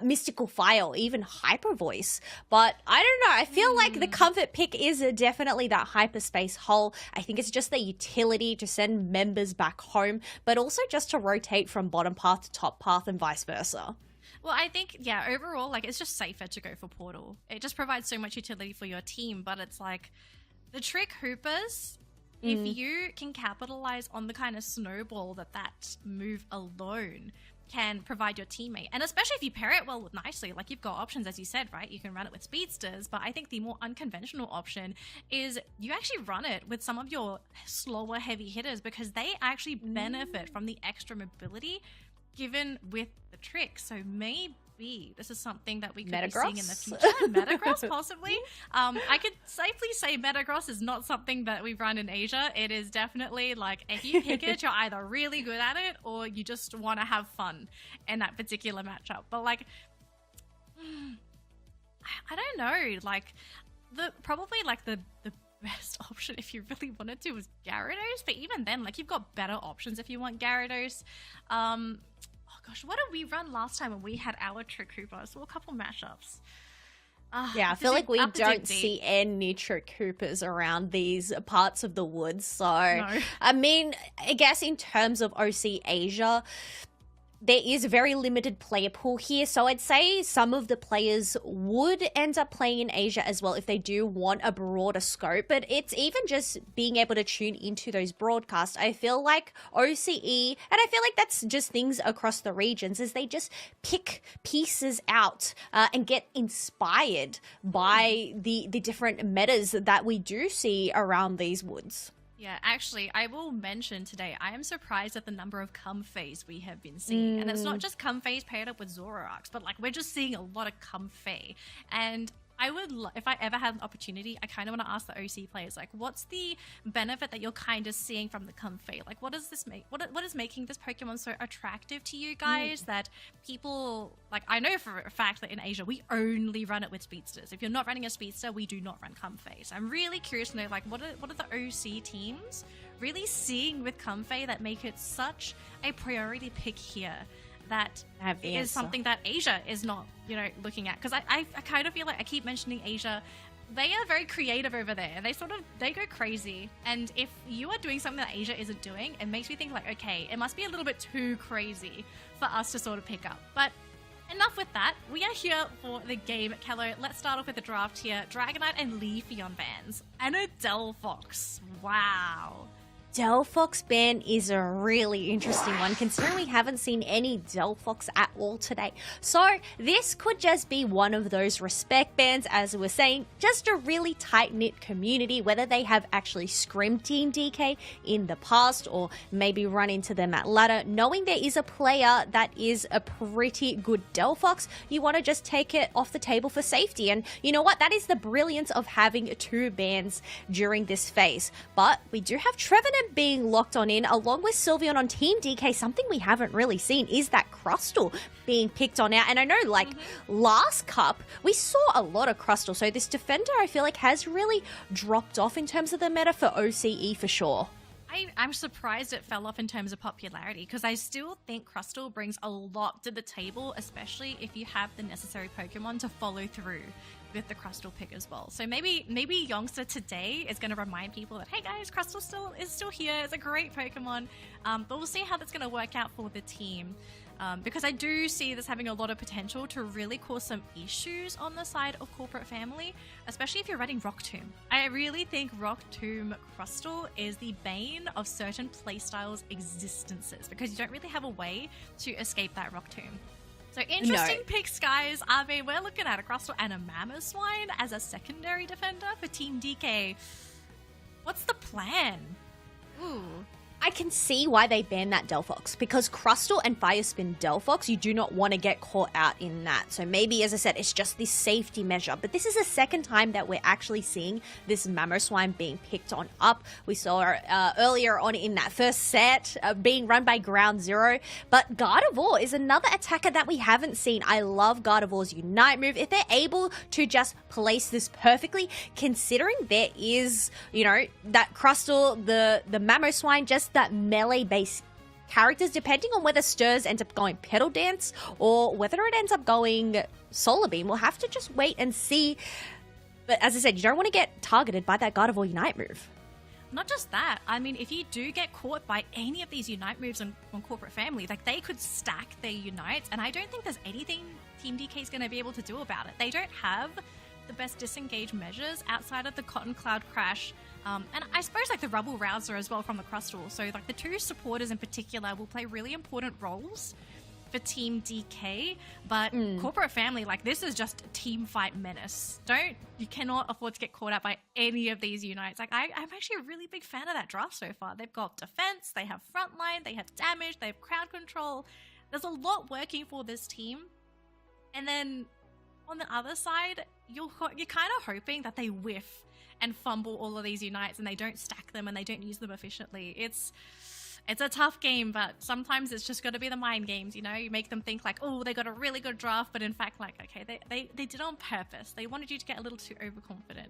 B: Mystical Fire, or even Hyper Voice. But I don't know, I feel like the comfort pick is definitely that Hyperspace Hull. I think it's just the utility to send members back home, but also just to rotate from bottom path to top path and vice versa.
C: Well, I think, yeah, overall, like, it's just safer to go for Portal. It just provides so much utility for your team, but it's like, the Trick Hoopers, if you can capitalize on the kind of snowball that move alone can provide your teammate, and especially if you pair it well with nicely, like, you've got options, as you said, right? You can run it with speedsters, but I think the more unconventional option is you actually run it with some of your slower heavy hitters, because they actually benefit from the extra mobility given with the trick. So maybe this is something that we could be seeing in the future. Metagross, possibly. I could safely say Metagross is not something that we run in Asia. It is definitely like, if you pick it, you're either really good at it or you just want to have fun in that particular matchup. But like, I don't know. Like, probably like the best option if you really wanted to was Gyarados, but even then, like, you've got better options if you want Gyarados. Oh gosh, what did we run last time when we had our Trick Hooper? So a couple mashups.
B: Yeah, I feel like we don't see any Trick Hoopers around these parts of the woods. So, no. I mean, I guess in terms of OC Asia, there is a very limited player pool here, so I'd say some of the players would end up playing in Asia as well if they do want a broader scope, but it's even just being able to tune into those broadcasts. I feel like OCE, and I feel like that's just things across the regions, is they just pick pieces out and get inspired by the different metas that we do see around these woods.
C: Yeah, actually, I will mention today, I am surprised at the number of Comfeys we have been seeing. And it's not just Comfeys paired up with Zoroarks, but like, we're just seeing a lot of Comfey. And I would, if I ever had an opportunity, I kind of want to ask the OC players, like, what's the benefit that you're kind of seeing from the Comfey? Like, what does this make? What is making this Pokemon so attractive to you guys that people, like, I know for a fact that in Asia, we only run it with speedsters. If you're not running a speedster, we do not run Comfey. So I'm really curious to know, like, what are the OC teams really seeing with Comfey that make it such a priority pick here? That is something that Asia is not, looking at. Because I kind of feel like I keep mentioning Asia. They are very creative over there. They go crazy. And if you are doing something that Asia isn't doing, it makes me think like, okay, it must be a little bit too crazy for us to sort of pick up. But enough with that. We are here for the game, Kello. Let's start off with the draft here. Dragonite and Leafeon bans. And a Delphox. Wow.
B: Delphox ban is a really interesting one, considering we haven't seen any Delphox at all today. So this could just be one of those respect bans, as we're saying, just a really tight-knit community, whether they have actually scrimmed Team DK in the past or maybe run into them at ladder. Knowing there is a player that is a pretty good Delphox, you want to just take it off the table for safety. And you know what? That is the brilliance of having two bans during this phase. But we do have Trevenant being locked on in, along with Sylveon on Team DK. Something we haven't really seen is that Crustle being picked on out. And I know, like, last cup, we saw a lot of Crustle. So this defender, I feel like, has really dropped off in terms of the meta for OCE for sure.
C: I'm surprised it fell off in terms of popularity, because I still think Crustle brings a lot to the table, especially if you have the necessary Pokemon to follow through with the Crustle pick as well. So maybe Youngster today is going to remind people that, hey guys, Crustle is still here. It's a great Pokemon. But we'll see how that's going to work out for the team. Because I do see this having a lot of potential to really cause some issues on the side of Corporate Family, especially if you're running Rock Tomb. I really think Rock Tomb Crustle is the bane of certain playstyles' existences, because you don't really have a way to escape that Rock Tomb. So interesting picks, guys. I mean, we're looking at a Crustle and a Mamoswine as a secondary defender for Team DK. What's the plan? Ooh.
B: I can see why they banned that Delphox, because Crustal and Fire Spin Delphox, you do not want to get caught out in that. So maybe, as I said, it's just this safety measure. But this is the second time that we're actually seeing this Mamoswine being picked on up. We saw earlier on in that first set being run by Ground Zero. But Gardevoir is another attacker that we haven't seen. I love Gardevoir's Unite move. If they're able to just place this perfectly, considering there is, you know, that Crustal, the Mamoswine, just that melee-based characters, depending on whether Stirs ends up going Petal Dance or whether it ends up going Solar Beam, we'll have to just wait and see. But as I said, you don't want to get targeted by that Gardevoir Unite move.
C: Not just that, I mean, if you do get caught by any of these Unite moves on Corporate Family, like, they could stack their Unites, and I don't think there's anything Team DK is going to be able to do about it. They don't have the best disengage measures outside of the Cotton Cloud Crash, and I suppose like the Rubble Rouser as well from the Crustal. So like the two supporters in particular will play really important roles for Team DK, but Corporate Family, like, this is just a team fight menace. You cannot afford to get caught out by any of these Unites. Like, I'm actually a really big fan of that draft so far. They've got defense, they have frontline, they have damage, they have crowd control. There's a lot working for this team. And then on the other side, you're kind of hoping that they whiff and fumble all of these Unites and they don't stack them and they don't use them efficiently. It's a tough game, but sometimes it's just got to be the mind games, you know? You make them think like, oh, they got a really good draft, but in fact, like, okay, they did it on purpose. They wanted you to get a little too overconfident.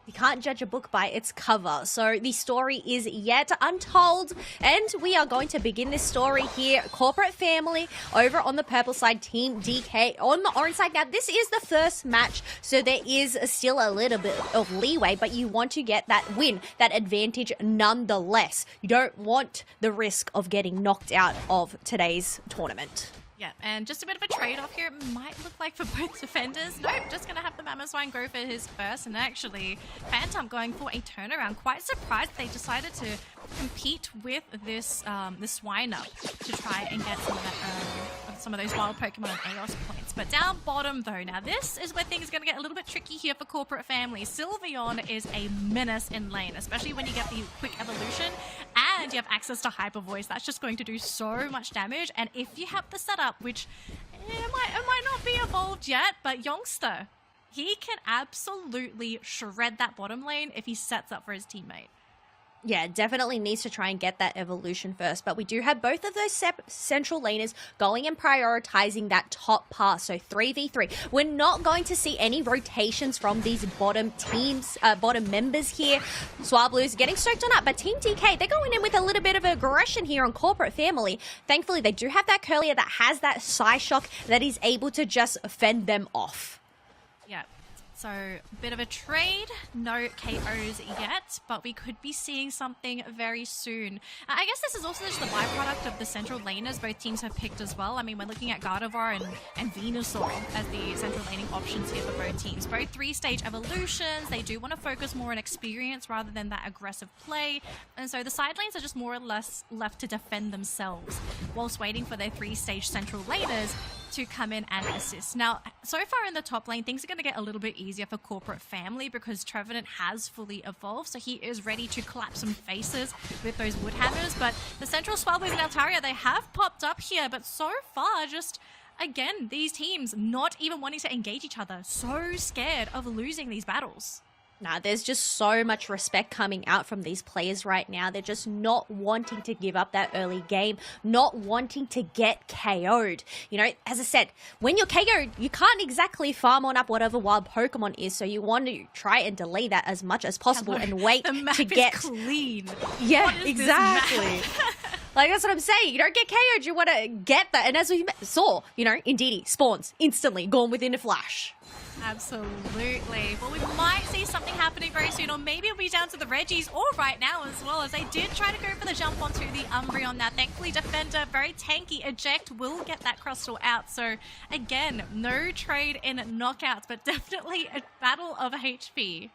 B: You can't judge a book by its cover, so the story is yet untold, and we are going to begin this story here. Corporate Family over on the purple side, Team DK on the orange side. Now, this is the first match, so there is still a little bit of leeway, but you want to get that win, that advantage nonetheless. You don't want the risk of getting knocked out of today's tournament.
C: Yeah, and just a bit of a trade-off here. It might look like for both defenders. Nope, just going to have the Mamoswine go for his first, and actually Phantom going for a turnaround. Quite surprised they decided to compete with this Swinub to try and get some of those wild Pokemon and AOS points. But down bottom though, now this is where things are going to get a little bit tricky here for Corporate Family. Sylveon is a menace in lane, especially when you get the quick evolution and you have access to Hyper Voice. That's just going to do so much damage, and if you have the setup, which it might not be evolved yet, but Youngster, he can absolutely shred that bottom lane if he sets up for his teammate.
B: Yeah, definitely needs to try and get that evolution first. But we do have both of those central laners going and prioritizing that top pass. So 3v3. We're not going to see any rotations from these bottom teams, bottom members here. Swablu's getting stoked on that. But Team DK, they're going in with a little bit of aggression here on Corporate Family. Thankfully, they do have that Curlier that has that Psyshock that is able to just fend them off.
C: Yeah. So, bit of a trade, no KOs yet, but we could be seeing something very soon. I guess this is also just the byproduct of the central laners both teams have picked as well. I mean, we're looking at Gardevoir and Venusaur as the central laning options here for both teams. Both 3-stage evolutions, they do want to focus more on experience rather than that aggressive play. And so the side lanes are just more or less left to defend themselves whilst waiting for their 3-stage central laners to come in and assist. Now, so far in the top lane, things are going to get a little bit easier for Corporate Family because Trevenant has fully evolved, so he is ready to clap some faces with those wood hammers. But the central Swablu's and Altaria, they have popped up here, but so far, just again, these teams not even wanting to engage each other, so scared of losing these battles.
B: Nah, there's just so much respect coming out from these players right now. They're just not wanting to give up that early game, not wanting to get KO'd. You know, as I said, when you're KO'd, you can't exactly farm on up whatever wild Pokemon is, so you want to try and delay that as much as possible and wait
C: the map
B: to get...
C: is clean.
B: Yeah, exactly. Like, that's what I'm saying. You don't get KO'd, you want to get that. And as we saw, you know, Indeedee spawns instantly, gone within a flash.
C: Absolutely. Well, we might see something happening very soon, or maybe it'll be down to the Reggies, or right now as well, as they did try to go for the jump onto the Umbreon. Now, thankfully, Defender, very tanky, eject will get that Crustal out. So, again, no trade in knockouts, but definitely a battle of HP.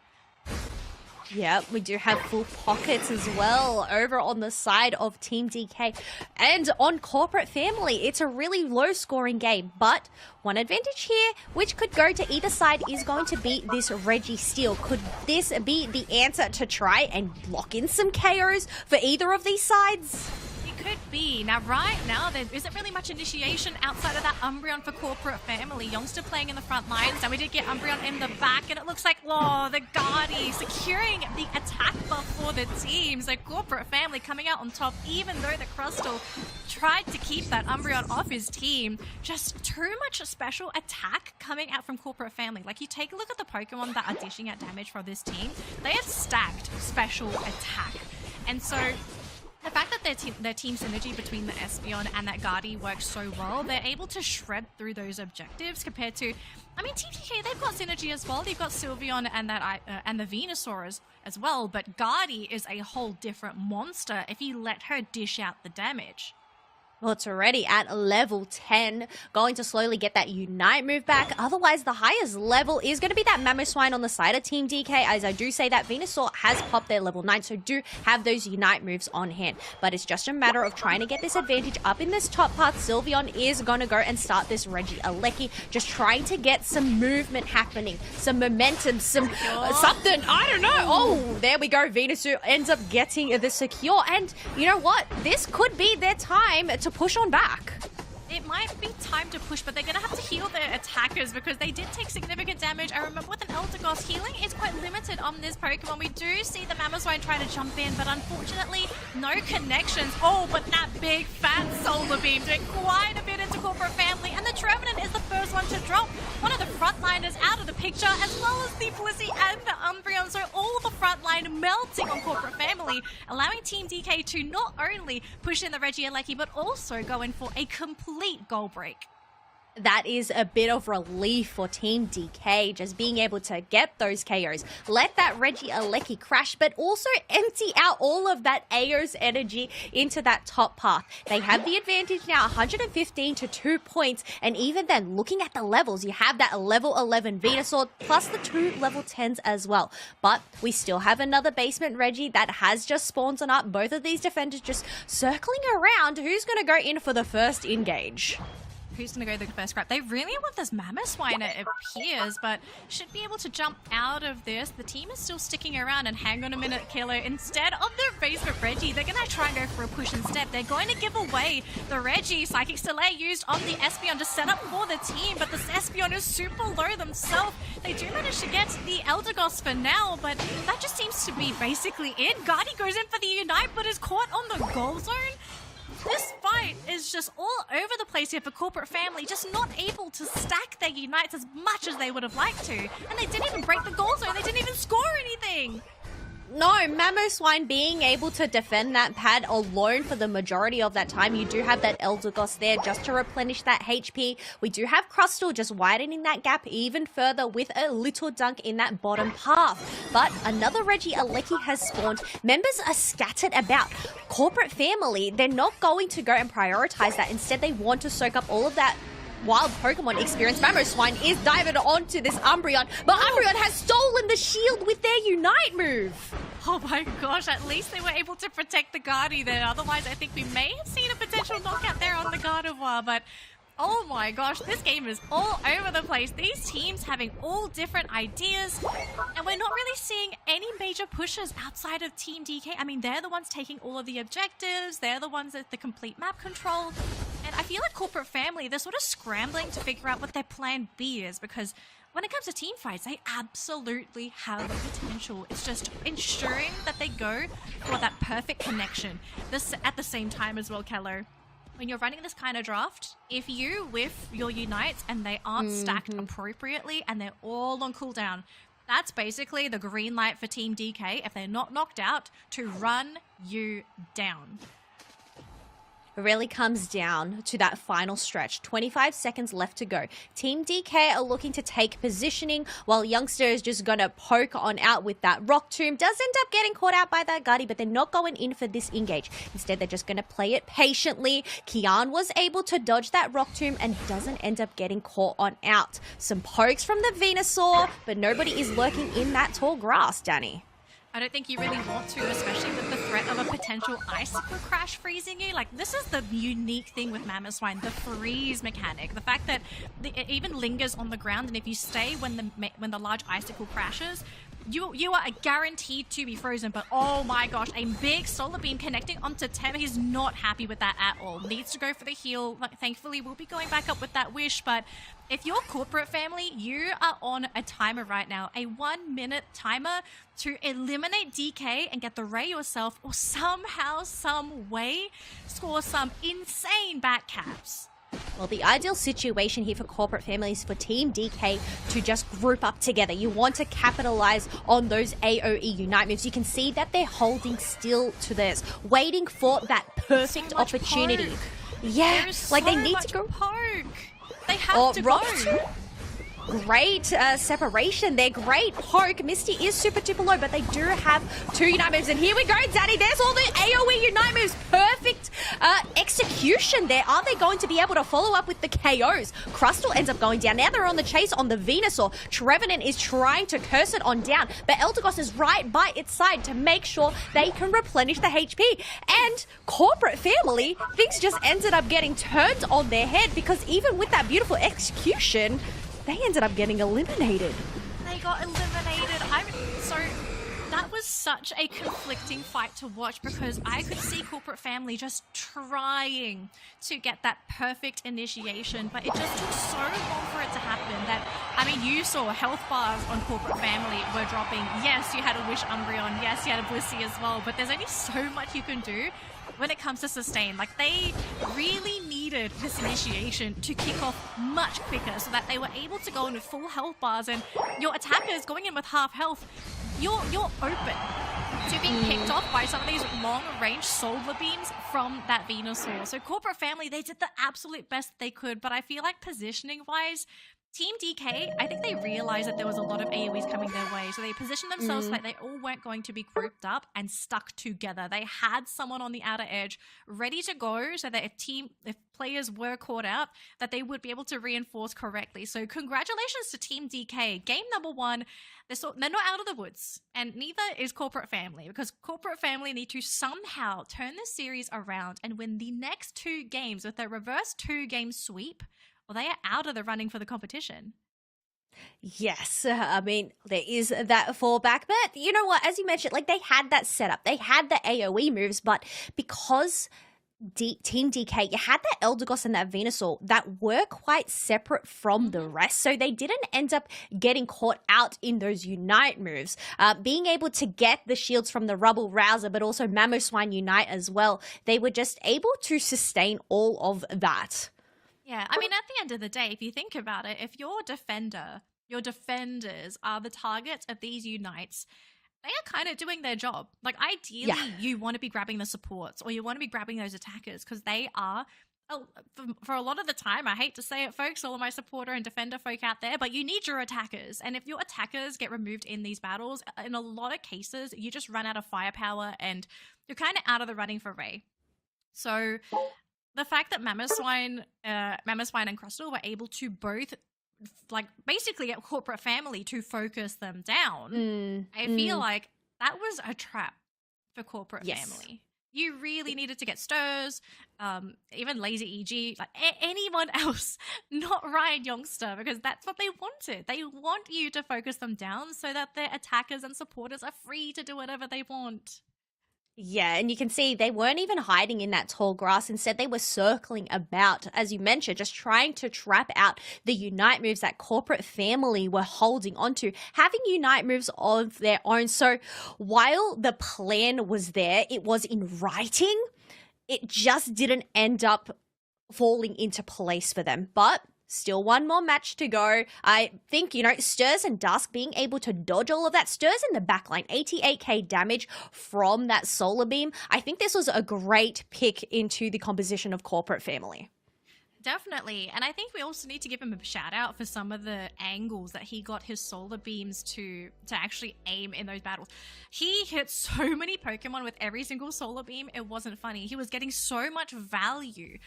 B: Yeah, we do have full pockets as well over on the side of Team DK. And on Corporate Family, it's a really low-scoring game, but one advantage here, which could go to either side, is going to be this Reggie steal. Could this be the answer to try and lock in some KOs for either of these sides?
C: Could be. Now, right now, there isn't really much initiation outside of that Umbreon for Corporate Family. Youngster playing in the front lines. Now, we did get Umbreon in the back, and it looks like, oh, the Guardi securing the attack buff for the team. So, Corporate Family coming out on top, even though the Crustal tried to keep that Umbreon off his team. Just too much special attack coming out from Corporate Family. Like, you take a look at the Pokemon that are dishing out damage for this team, they have stacked special attack. And so, the fact that their team synergy between the Espeon and that Guardi works so well, they're able to shred through those objectives compared to, I mean, Team DK, they've got synergy as well. They've got Sylveon and and the Venusaur as well, but Guardi is a whole different monster if you let her dish out the damage.
B: Well, it's already at level 10, going to slowly get that Unite move back. Otherwise, the highest level is going to be that Mamoswine on the side of Team DK. As I do say that, Venusaur has popped their level 9, so do have those Unite moves on hand. But it's just a matter of trying to get this advantage up in this top path. Sylveon is going to go and start this Regieleki, just trying to get some movement happening, some momentum, some something. I don't know. Oh, there we go. Venusaur ends up getting the secure. And you know what? This could be their time to push on back.
C: It might be time to push, but they're going to have to heal their attackers because they did take significant damage. I remember with an Eldegoss, healing is quite limited on this Pokemon. We do see the Mamoswine try to jump in, but unfortunately, no connections. Oh, but that big fat Solar Beam doing quite a bit into Corporate Family, and the Trevenant is the first one to drop. One of the frontliners out of the picture, as well as the Blissey and the Umbreon. So all the frontline melting on Corporate Family, allowing Team DK to not only push in the Regieleki, but also go in for a complete goal break.
B: That is a bit of relief for Team DK, just being able to get those KOs, let that Regieleki crash, but also empty out all of that AO's energy into that top path. They have the advantage now, 115 to 2 points, and even then, looking at the levels, you have that level 11 Venusaur, plus the 2 level 10s as well. But we still have another basement Reggie that has just spawned on up. Both of these defenders just circling around. Who's going to go in for the first engage?
C: Who's going to go the first grab? They really want this Mamoswine, it appears, but should be able to jump out of this. The team is still sticking around, and hang on a minute, Killer. Instead of their basement Reggie, they're going to try and go for a push instead. They're going to give away the Reggie. Psychic Delay used on the Espeon to set up for the team, but this Espeon is super low themselves. They do manage to get the Eldegoss for now, but that just seems to be basically it. Guardi goes in for the Unite, but is caught on the goal zone. This fight is just all over the place here for Corporate Family, just not able to stack their Unites as much as they would have liked to. And they didn't even break the goal zone, they didn't even score anything.
B: No, Mamoswine being able to defend that pad alone for the majority of that time. You do have that Eldegoss there just to replenish that HP. We do have Crustal just widening that gap even further with a little dunk in that bottom path. But another Regieleki has spawned. Members are scattered about. Corporate Family, they're not going to go and prioritize that. Instead, they want to soak up all of that wild Pokemon experience. Mamoswine is diving onto this Umbreon, but Umbreon has stolen the shield with their Unite move.
C: Oh my gosh, at least they were able to protect the Guardi there. Otherwise, I think we may have seen a potential knockout there on the Gardevoir, but oh my gosh, this game is all over the place. These teams having all different ideas, and we're not really seeing any major pushes outside of Team DK. I mean, they're the ones taking all of the objectives. They're the ones with the complete map control. And I feel like Corporate Family, they're sort of scrambling to figure out what their plan B is, because when it comes to team fights, they absolutely have potential. It's just ensuring that they go for that perfect connection. This at the same time as well, Kello. When you're running this kind of draft, if you whiff your Unites and they aren't stacked appropriately and they're all on cooldown, that's basically the green light for Team DK, if they're not knocked out, to run you down.
B: It really comes down to that final stretch. 25 seconds left to go. Team DK are looking to take positioning, while Youngster is just going to poke on out with that Rock Tomb. Does end up getting caught out by that Guardi, but they're not going in for this engage. Instead, they're just going to play it patiently. Kian was able to dodge that Rock Tomb and doesn't end up getting caught on out. Some pokes from the Venusaur, but nobody is lurking in that tall grass, Danny.
C: I don't think you really want to, especially with the threat of a potential icicle crash freezing you. Like, this is the unique thing with Mamoswine, the freeze mechanic. The fact that it even lingers on the ground, and if you stay when the large icicle crashes, you are guaranteed to be frozen. But oh my gosh, a big solar beam connecting onto Tem. He's not happy with that at all. Needs to go for the heal. Like, thankfully, we'll be going back up with that wish. But if you're corporate family, you are on a timer right now. A 1 minute timer to eliminate DK and get the Ray yourself, or somehow, some way, score some insane back caps.
B: Well, the ideal situation here for corporate families for Team DK to just group up together. You want to capitalize on those AoE Unite moves. You can see that they're holding still to this, waiting for that perfect opportunity.
C: Poke.
B: Yeah, like they need to go
C: poke. They have to go.
B: Great separation there. Great poke. Misty is super duper low, but they do have 2 Unite moves. And here we go, Daddy. There's all the AoE Unite moves. Perfect execution there. Are they going to be able to follow up with the KOs? Crustal ends up going down. Now they're on the chase on the Venusaur. Trevenant is trying to curse it on down, but Eldegoss is right by its side to make sure they can replenish the HP. And corporate family, things just ended up getting turned on their head, because even with that beautiful execution, they ended up getting eliminated.
C: They got eliminated. So that was such a conflicting fight to watch, because I could see corporate family just trying to get that perfect initiation, but it just took so long for it to happen that, I mean, you saw health bars on corporate family were dropping. Yes, you had a Wish Umbreon. Yes, you had a Blissey as well, but there's only so much you can do when it comes to sustain. Like, they really needed this initiation to kick off much quicker so that they were able to go in with full health bars, and your attackers going in with half health, you're open to being picked off by some of these long-range solar beams from that Venusaur. So corporate family, they did the absolute best they could, but I feel like positioning-wise, Team DK, I think they realized that there was a lot of AoEs coming their way, so they positioned themselves so that they all weren't going to be grouped up and stuck together. They had someone on the outer edge ready to go, so that if players were caught out, that they would be able to reinforce correctly. So congratulations to Team DK. Game number 1, they're not out of the woods, and neither is corporate family, because corporate family need to somehow turn this series around and win the next 2 games with a reverse 2-game sweep, or they are out of the running for the competition.
B: Yes, I mean, there is that fallback, but you know what, as you mentioned, like, they had that setup, they had the AoE moves, but because Team DK, you had that Eldegoss and that Venusaur that were quite separate from the rest, so they didn't end up getting caught out in those Unite moves. Being able to get the shields from the Rubble Rouser, but also Mamoswine Unite as well, they were just able to sustain all of that.
C: Yeah, I mean, at the end of the day, if you think about it, if your defenders are the targets of these Unites, they are kind of doing their job. Like, ideally, you want to be grabbing the supports, or you want to be grabbing those attackers, because they are, for a lot of the time, I hate to say it, folks, all of my supporter and defender folk out there, but you need your attackers. And if your attackers get removed in these battles, in a lot of cases, you just run out of firepower and you're kind of out of the running for Ray. So the fact that Mamoswine and Crustal were able to both, like, basically get corporate family to focus them down, I feel like that was a trap for corporate family. You really needed to get Stirs, even Lazy EG, like anyone else, not Ryan Youngster, because that's what they wanted. They want you to focus them down so that their attackers and supporters are free to do whatever they want.
B: Yeah, and you can see they weren't even hiding in that tall grass. Instead, they were circling about, as you mentioned, just trying to trap out the Unite moves that corporate family were holding onto, having Unite moves of their own. So while the plan was there, it was in writing, it just didn't end up falling into place for them. But still one more match to go. I think, Stirs and Dusk being able to dodge all of that. Stirs in the backline, 88k damage from that solar beam. I think this was a great pick into the composition of corporate family.
C: Definitely. And I think we also need to give him a shout out for some of the angles that he got his solar beams to actually aim in those battles. He hit so many Pokemon with every single solar beam, it wasn't funny. He was getting so much value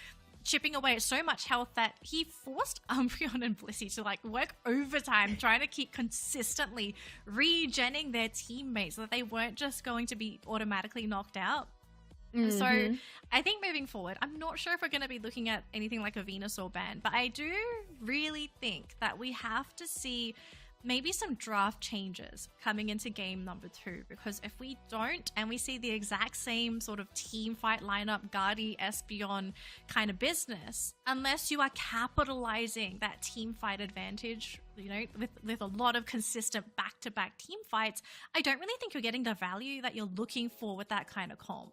C: chipping away at so much health that he forced Umbreon and Blissey to like work overtime trying to keep consistently regenning their teammates so that they weren't just going to be automatically knocked out. So I think moving forward, I'm not sure if we're going to be looking at anything like a Venusaur ban, but I do really think that we have to see maybe some draft changes coming into game number 2, because if we don't and we see the exact same sort of team fight lineup, Guardy, Espeon kind of business, unless you are capitalizing that team fight advantage, you know, with a lot of consistent back-to-back team fights, I don't really think you're getting the value that you're looking for with that kind of comp.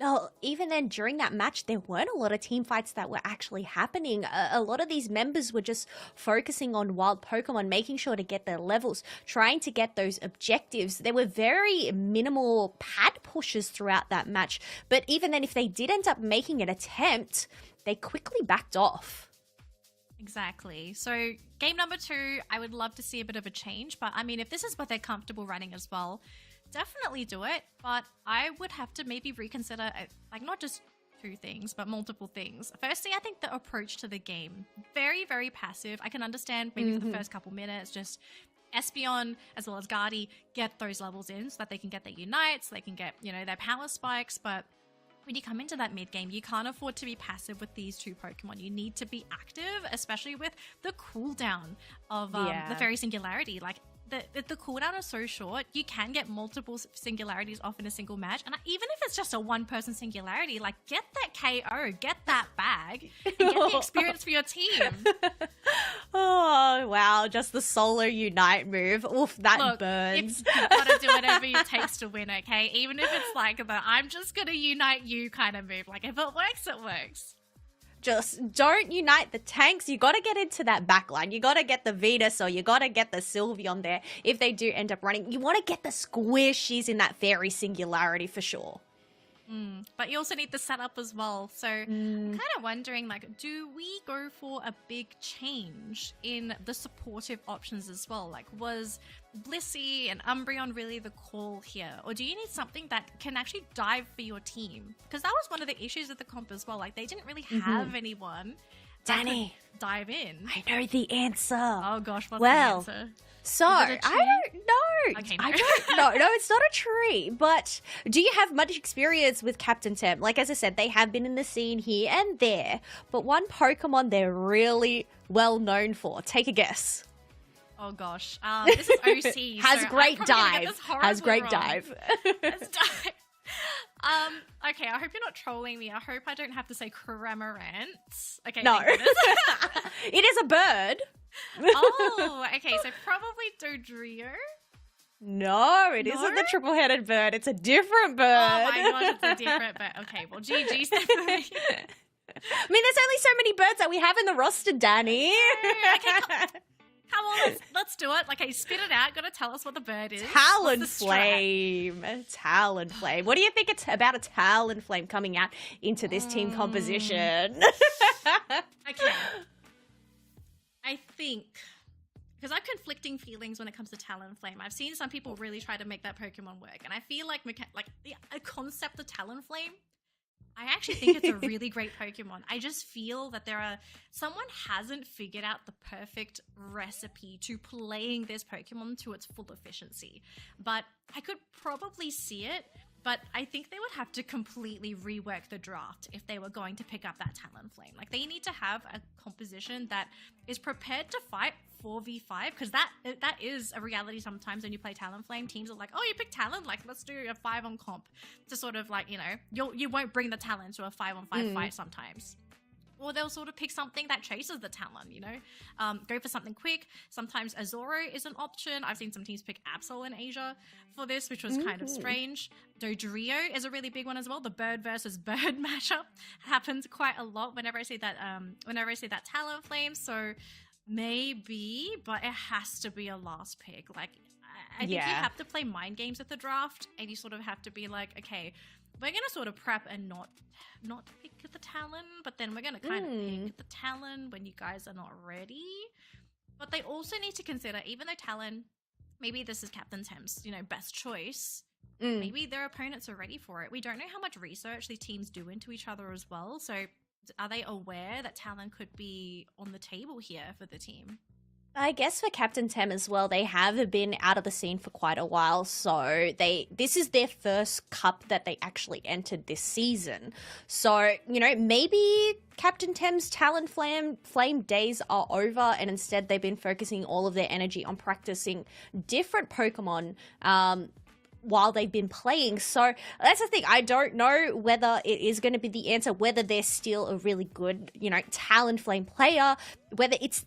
B: No, even then, during that match, there weren't a lot of team fights that were actually happening. A lot of these members were just focusing on wild Pokemon, making sure to get their levels, trying to get those objectives. There were very minimal pad pushes throughout that match. But even then, if they did end up making an attempt, they quickly backed off.
C: Exactly. So game number 2, I would love to see a bit of a change. But I mean, if this is what they're comfortable running as well, definitely do it, but I would have to maybe reconsider, like, not just 2 things, but multiple things. Firstly, I think the approach to the game, very, very passive. I can understand maybe for the first couple minutes, just Espeon as well as Guardy get those levels in so that they can get their Unites, they can get, you know, their power spikes, but when you come into that mid game, you can't afford to be passive with these 2 Pokemon. You need to be active, especially with the cooldown of the Fairy Singularity. Like, the cooldown is so short, you can get multiple singularities off in a single match. And even if it's just a 1-person singularity, like, get that KO, get that bag, and get the experience for your team.
B: Oh, wow. Just the solo Unite move. Oof, that burns.
C: You've got to do whatever it takes to win, okay? Even if it's like the I'm just going to unite you kind of move. Like, if it works, it works.
B: Just don't unite the tanks. You got to get into that backline. You got to get the Venus, or you got to get the Sylveon there if they do end up running. You want to get the squishies in that Fairy Singularity for sure.
C: But you also need the setup as well. So I'm kind of wondering, like, do we go for a big change in the supportive options as well? Like, was Blissey and Umbreon really the call here? Or do you need something that can actually dive for your team? Because that was one of the issues with the comp as well. Like, they didn't really have anyone that
B: Danny,
C: could dive in.
B: I know the answer.
C: Oh gosh, what's the answer?
B: So, I don't know.
C: Okay, no.
B: I don't know. No, it's not a tree. But do you have much experience with Captain Tem? Like, as I said, they have been in the scene here and there. But one Pokemon they're really well known for. Take a guess.
C: Oh gosh. This is OC.
B: Has great dive. Has great dive.
C: Let's dive. Okay, I hope you're not trolling me. I hope I don't have to say Cramorant. Okay,
B: no. It is a bird.
C: Oh, okay, so probably Dodrio.
B: No, it isn't the triple-headed bird. It's a different bird.
C: Oh my gosh, it's a different bird. Okay, well, GG.
B: I mean, there's only so many birds that we have in the roster, Danny.
C: Okay, come on, let's do it. Okay, spit it out. Gotta tell us what the bird is.
B: Talonflame. Talonflame. What do you think it's about a Talonflame coming out into this team composition?
C: Okay. I think, because I have conflicting feelings when it comes to Talonflame. I've seen some people really try to make that Pokemon work, and I feel like the concept of Talonflame, I actually think it's a really great Pokemon. I just feel that someone hasn't figured out the perfect recipe to playing this Pokemon to its full efficiency. But I could probably see it, but I think they would have to completely rework the draft if they were going to pick up that Talonflame. Like, they need to have a composition that is prepared to fight 4v5, because that is a reality sometimes when you play Talonflame. Teams are like, oh, you picked Talon? Like, let's do a 5-on comp to sort of, like, you know, you won't bring the Talon to a 5-on-5 fight sometimes. Or they'll sort of pick something that chases the Talon, you know? Go for something quick. Sometimes Azoro is an option. I've seen some teams pick Absol in Asia for this, which was kind of strange. Dodrio is a really big one as well. The bird versus bird matchup happens quite a lot whenever I see that Talonflame. So maybe, but it has to be a last pick. Like, I think you have to play mind games with the draft, and you sort of have to be like, okay, we're going to sort of prep and not pick the Talon, but then we're going to kind of pick the Talon when you guys are not ready. But they also need to consider, even though Talon, maybe this is Captain Tem's, you know, best choice, maybe their opponents are ready for it. We don't know how much research these teams do into each other as well. So are they aware that Talon could be on the table here for the team?
B: I guess for Captain Tem as well, they have been out of the scene for quite a while, so this is their first cup that they actually entered this season. So, maybe Captain Tem's Talon Flame days are over, and instead they've been focusing all of their energy on practicing different Pokemon while they've been playing. So that's the thing. I don't know whether it is going to be the answer, whether they're still a really good, Talonflame player, whether it's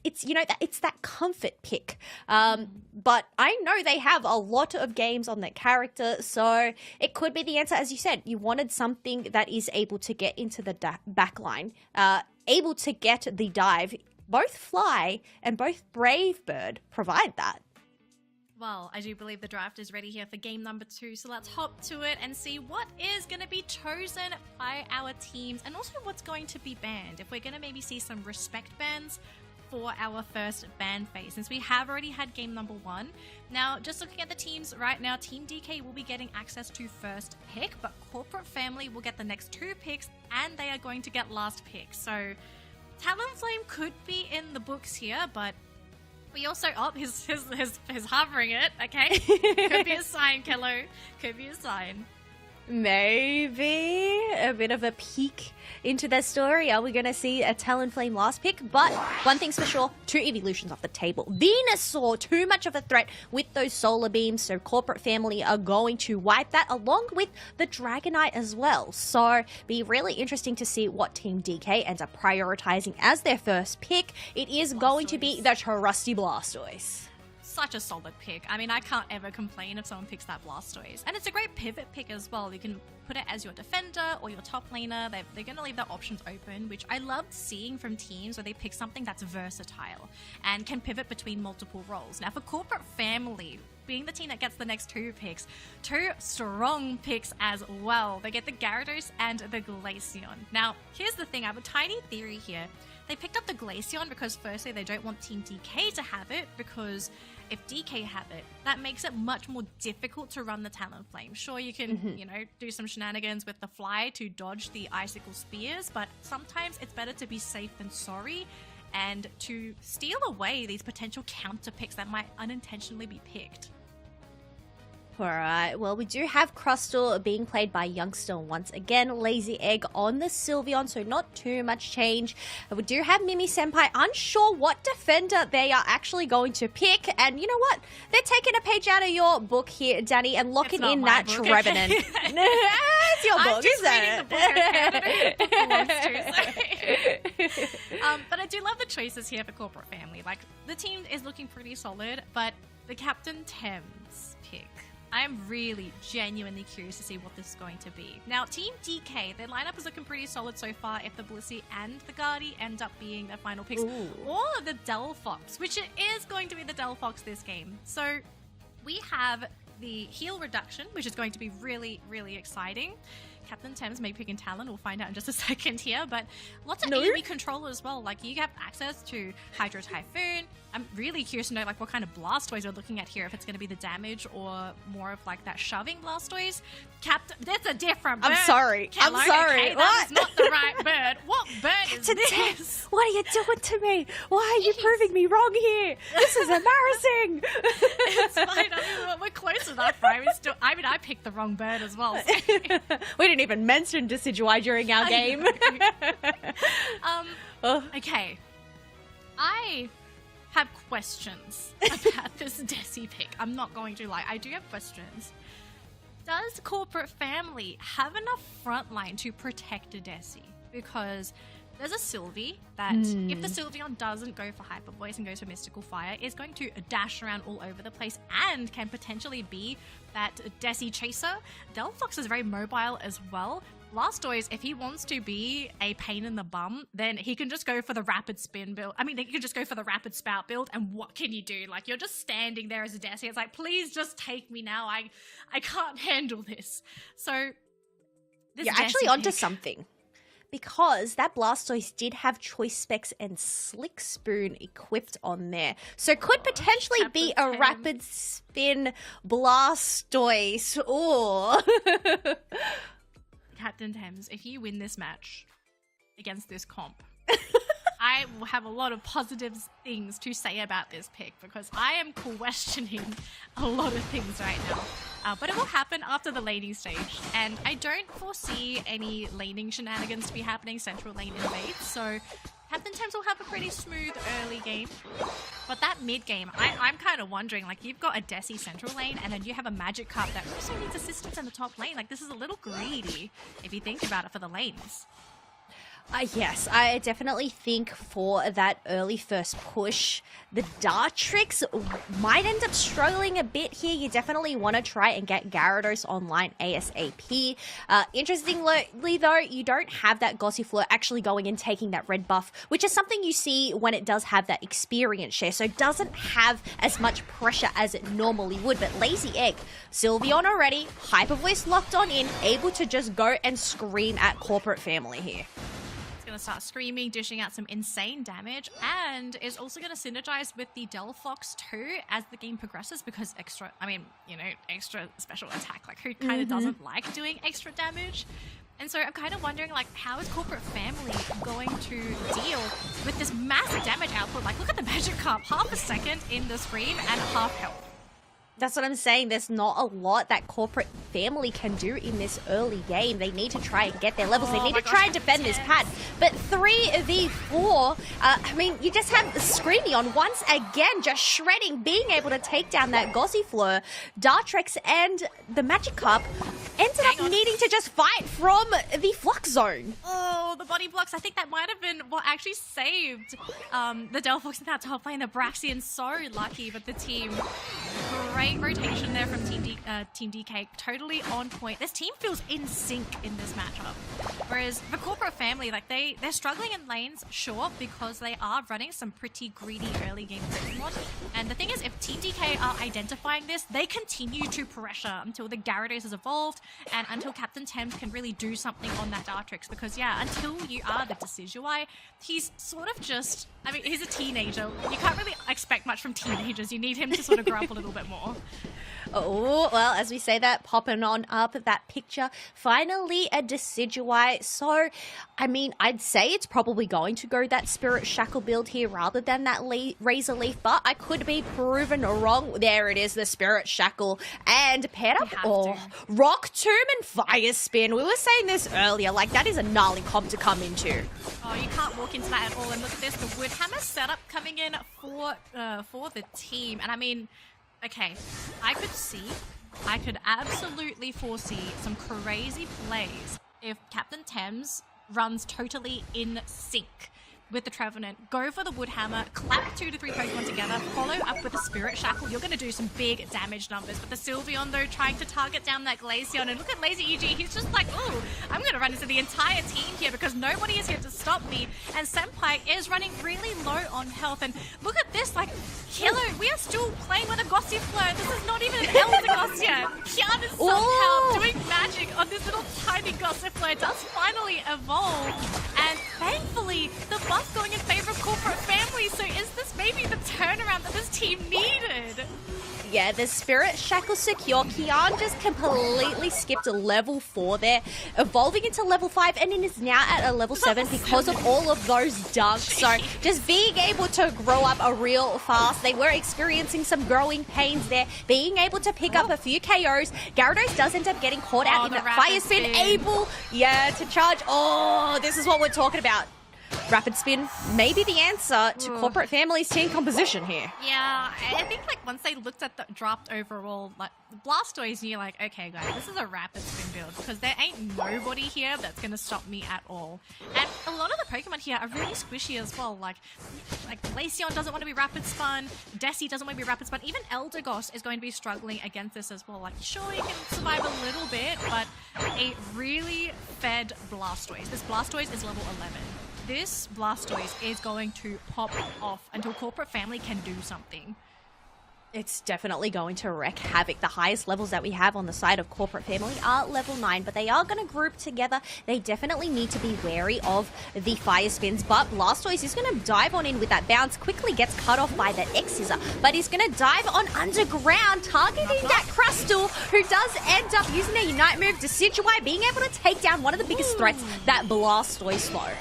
B: that comfort pick. But I know they have a lot of games on that character, so it could be the answer. As you said, you wanted something that is able to get into the back line, able to get the dive. Both Fly and both Brave Bird provide that.
C: Well, I do believe the draft is ready here for game number 2, so let's hop to it and see what is going to be chosen by our teams and also what's going to be banned. If we're going to maybe see some respect bans for our first ban phase, since we have already had game number 1. Now, just looking at the teams right now, Team DK will be getting access to first pick, but Corporate Family will get the next 2 picks and they are going to get last pick. So Talonflame could be in the books here, but we also, he's hovering it, okay? Could be a sign, Kello. Could be a sign.
B: Maybe a bit of a peek into their story. Are we going to see a Talonflame last pick? But one thing's for sure, 2 evolutions off the table. Venusaur, too much of a threat with those solar beams, so Corporate Family are going to wipe that along with the Dragonite as well. So be really interesting to see what Team DK ends up prioritizing as their first pick. It is going to be the trusty Blastoise.
C: Such a solid pick. I mean, I can't ever complain if someone picks that Blastoise. And it's a great pivot pick as well. You can put it as your defender or your top laner. They're going to leave their options open, which I love seeing from teams where they pick something that's versatile and can pivot between multiple roles. Now, for Corporate Family, being the team that gets the next 2 picks, 2 strong picks as well. They get the Gyarados and the Glaceon. Now, here's the thing. I have a tiny theory here. They picked up the Glaceon because firstly, they don't want Team DK to have it, because if DK have it, that makes it much more difficult to run the Talonflame. Sure, you can, do some shenanigans with the Fly to dodge the Icicle Spears, but sometimes it's better to be safe than sorry and to steal away these potential counter picks that might unintentionally be picked.
B: Alright, well, we do have Crustle being played by Youngster once again. Lazy Egg on the Sylveon, so not too much change. We do have Mimi Senpai unsure what defender they are actually going to pick. And you know what? They're taking a page out of your book here, Danny, and locking in that Trevenant. It's your book, isn't
C: it? But I do love the choices here for Corporate Family. Like, the team is looking pretty solid, but the Captain Thames pick, I'm really genuinely curious to see what this is going to be. Now, Team DK, their lineup is looking pretty solid so far if the Blissey and the Guardy end up being their final picks.
B: Ooh.
C: Or the Delphox, which it is going to be the Delphox this game. So we have the heal reduction, which is going to be really, really exciting. Captain Thames may pick in Talon, we'll find out in just a second here, but lots of AoE control as well. Like, you have access to Hydro Typhoon. I'm really curious to know what kind of Blastoise we're looking at here, if it's going to be the damage or more of that shoving Blastoise. That's a different bird.
B: I'm sorry.
C: Kello,
B: I'm sorry.
C: Okay, that is not the right bird. What bird is this?
B: What are you doing to me? Why are you proving me wrong here? This is embarrassing.
C: It's fine. I mean, we're close enough, right? I picked the wrong bird as well. So.
B: We didn't even mention Decidueye during our game.
C: Okay. I have questions about this Desi pick. I'm not going to lie. I do have questions. Does Corporate Family have enough frontline to protect a Desi? Because there's a Sylvie that, if the Sylveon doesn't go for Hyper Voice and goes for Mystical Fire, is going to dash around all over the place and can potentially be that Desi chaser. Delphox is very mobile as well. Blastoise, if he wants to be a pain in the bum, then he can just go for the rapid spin build. I mean, he can just go for the rapid spout build, and what can you do? You're just standing there as a Desi. It's please just take me now. I can't handle this. So,
B: you're actually onto something. Because that Blastoise did have Choice Specs and Slick Spoon equipped on there. So could potentially be a rapid spin Blastoise. Ooh.
C: Captain Thames, if you win this match, against this comp. I have a lot of positive things to say about this pick because I am questioning a lot of things right now. But it will happen after the laning stage. And I don't foresee any laning shenanigans to be happening, central lane invades. So Captain Thames will have a pretty smooth early game. But that mid game, I'm kind of wondering, like, you've got a Desi central lane and then you have a Magic Cup that also needs assistance in the top lane. Like, this is a little greedy if you think about it for the lanes.
B: Yes, I definitely think for that early first push, the Dartrix might end up struggling a bit here. You definitely want to try and get Gyarados online ASAP. Interestingly, though, you don't have that Gossifleur actually going and taking that red buff, which is something you see when it does have that experience share, so it doesn't have as much pressure as it normally would. But Lazy Egg, Sylveon already, Hyper Voice locked on in, able to just go and scream at Corporate Family here.
C: Going to start screaming, dishing out some insane damage, and is also going to synergize with the Delphox too as the game progresses because extra special attack. Like, who kind of doesn't like doing extra damage? And so I'm kind of wondering, like, how is Corporate Family going to deal with this massive damage output? Like, look at the Magic Cup, half a second in the scream and half health.
B: That's what I'm saying. There's not a lot that Corporate Family can do in this early game. They need to try and get their levels. They need to try and defend this pad. But 3v4, I mean, you just have Screamion once again just shredding, being able to take down that Gossifleur. Dartrix and the Magic Cup ended up needing to just fight from the Flux Zone.
C: Oh, the body blocks. I think that might have been what actually saved the Delphox in that top lane. The Braxian so lucky, but the team, great rotation there from Team DK, totally on point. This team feels in sync in this matchup. Whereas the Corporate Family, like, they're struggling in lanes, sure, because they are running some pretty greedy early game Pokemon. And the thing is, if Team DK are identifying this, they continue to pressure until the Gyarados is evolved and until Captain Thames can really do something on that Dartrix. Because, yeah, until you are the Decidueye, he's sort of just, I mean, he's a teenager. You can't really expect much from teenagers. You need him to sort of grow up a little bit more.
B: Oh, well, as we say that, popping on up that picture, finally a Decidueye. So, I mean, I'd say it's probably going to go that Spirit Shackle build here rather than that Razor Leaf, but I could be proven wrong. There it is, the Spirit Shackle, and paired up, Rock Tomb and Fire Spin. We were saying this earlier, like, that is a gnarly comp to come into.
C: Oh, you can't walk into that at all, and look at this, the Woodhammer setup coming in for the team, and I mean, okay, I could absolutely foresee some crazy plays if Captain Thames runs totally in sync with the Trevenant. Go for the Woodhammer, clap 2 to 3 Pokemon together, follow up with the Spirit Shackle. You're going to do some big damage numbers. But the Sylveon, though, trying to target down that Glaceon. And look at Lazy EG. He's just like, ooh, I'm going to run into the entire team here because nobody is here to stop me. And Senpai is running really low on health. And look at this, like, Killer, we are still playing with a Gossifleur. This is not even an Eldegoss yet. Kian is somehow doing magic on this little tiny Gossifleur. It does finally evolve. And thankfully, the buff going in favor of Corporate Family. So is this maybe the turnaround that this team needed?
B: Yeah, the Spirit Shackle secure. Kian just completely skipped a level 4 there, evolving into level 5, and it is now at a level 7 because of all of those dunks. So just being able to grow up a real fast. They were experiencing some growing pains there, being able to pick up a few KOs. Gyarados does end up getting caught out in that Fire Spin, able, to charge. Oh, this is what we're talking about. Rapid Spin may be the answer to Corporate Family's team composition here.
C: Yeah, I think, like, once they looked at the draft overall, like, Blastoise, and you're like, okay, guys, this is a Rapid Spin build because there ain't nobody here that's going to stop me at all. And a lot of the Pokemon here are really squishy as well. Like Glaceon doesn't want to be Rapid Spun, Desi doesn't want to be Rapid Spun, even Eldegoss is going to be struggling against this as well. Like, sure, you can survive a little bit, but a really fed Blastoise. This Blastoise is level 11. This Blastoise is going to pop off until Corporate Family can do something.
B: It's definitely going to wreak havoc. The highest levels that we have on the side of Corporate Family are level 9, but they are going to group together. They definitely need to be wary of the Fire Spins, but Blastoise is going to dive on in with that bounce, quickly gets cut off by that X-Scissor, but he's going to dive on underground, targeting that Crustle, who does end up using their Unite move, Decidueye being able to take down one of the biggest threats that Blastoise though.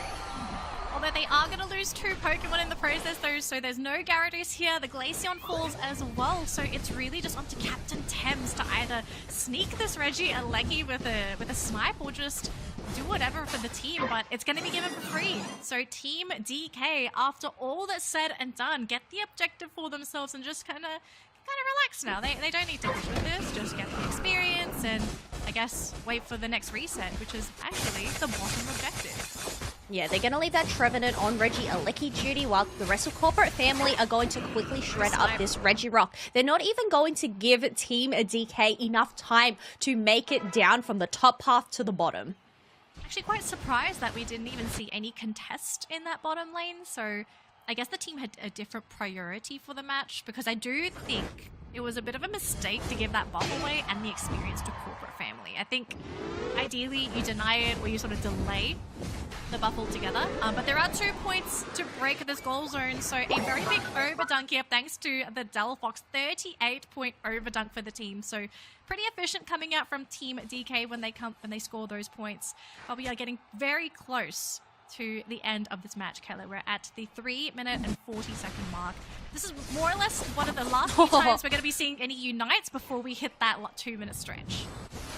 C: but they are going to lose 2 Pokemon in the process though, so there's no Gyarados here. The Glaceon falls as well, so it's really just up to Captain Thames to either sneak this Regieleki with a snipe or just do whatever for the team, but it's going to be given for free. So Team DK, after all that's said and done, get the objective for themselves and just kind of relax now. They don't need to push with this, just get the experience and I guess wait for the next reset, which is actually the bottom objective.
B: Yeah, they're going to leave that Trevenant on Regieleki duty while the rest of Corporate Family are going to quickly shred up this Regirock. They're not even going to give Team DK enough time to make it down from the top path to the bottom.
C: Actually quite surprised that we didn't even see any contest in that bottom lane, so I guess the team had a different priority for the match, because I do think it was a bit of a mistake to give that buff away and the experience to Corporate Family. I think ideally you deny it or you sort of delay the buff altogether, but there are 2 points to break this goal zone, so a very big overdunk here thanks to the Delphox. 38-point overdunk for the team, so pretty efficient coming out from Team DK when they score those points. But we are getting very close to the end of this match, Keller. We're at the 3-minute and 40-second mark. This is more or less one of the last few times we're going to be seeing any unites before we hit that 2-minute stretch.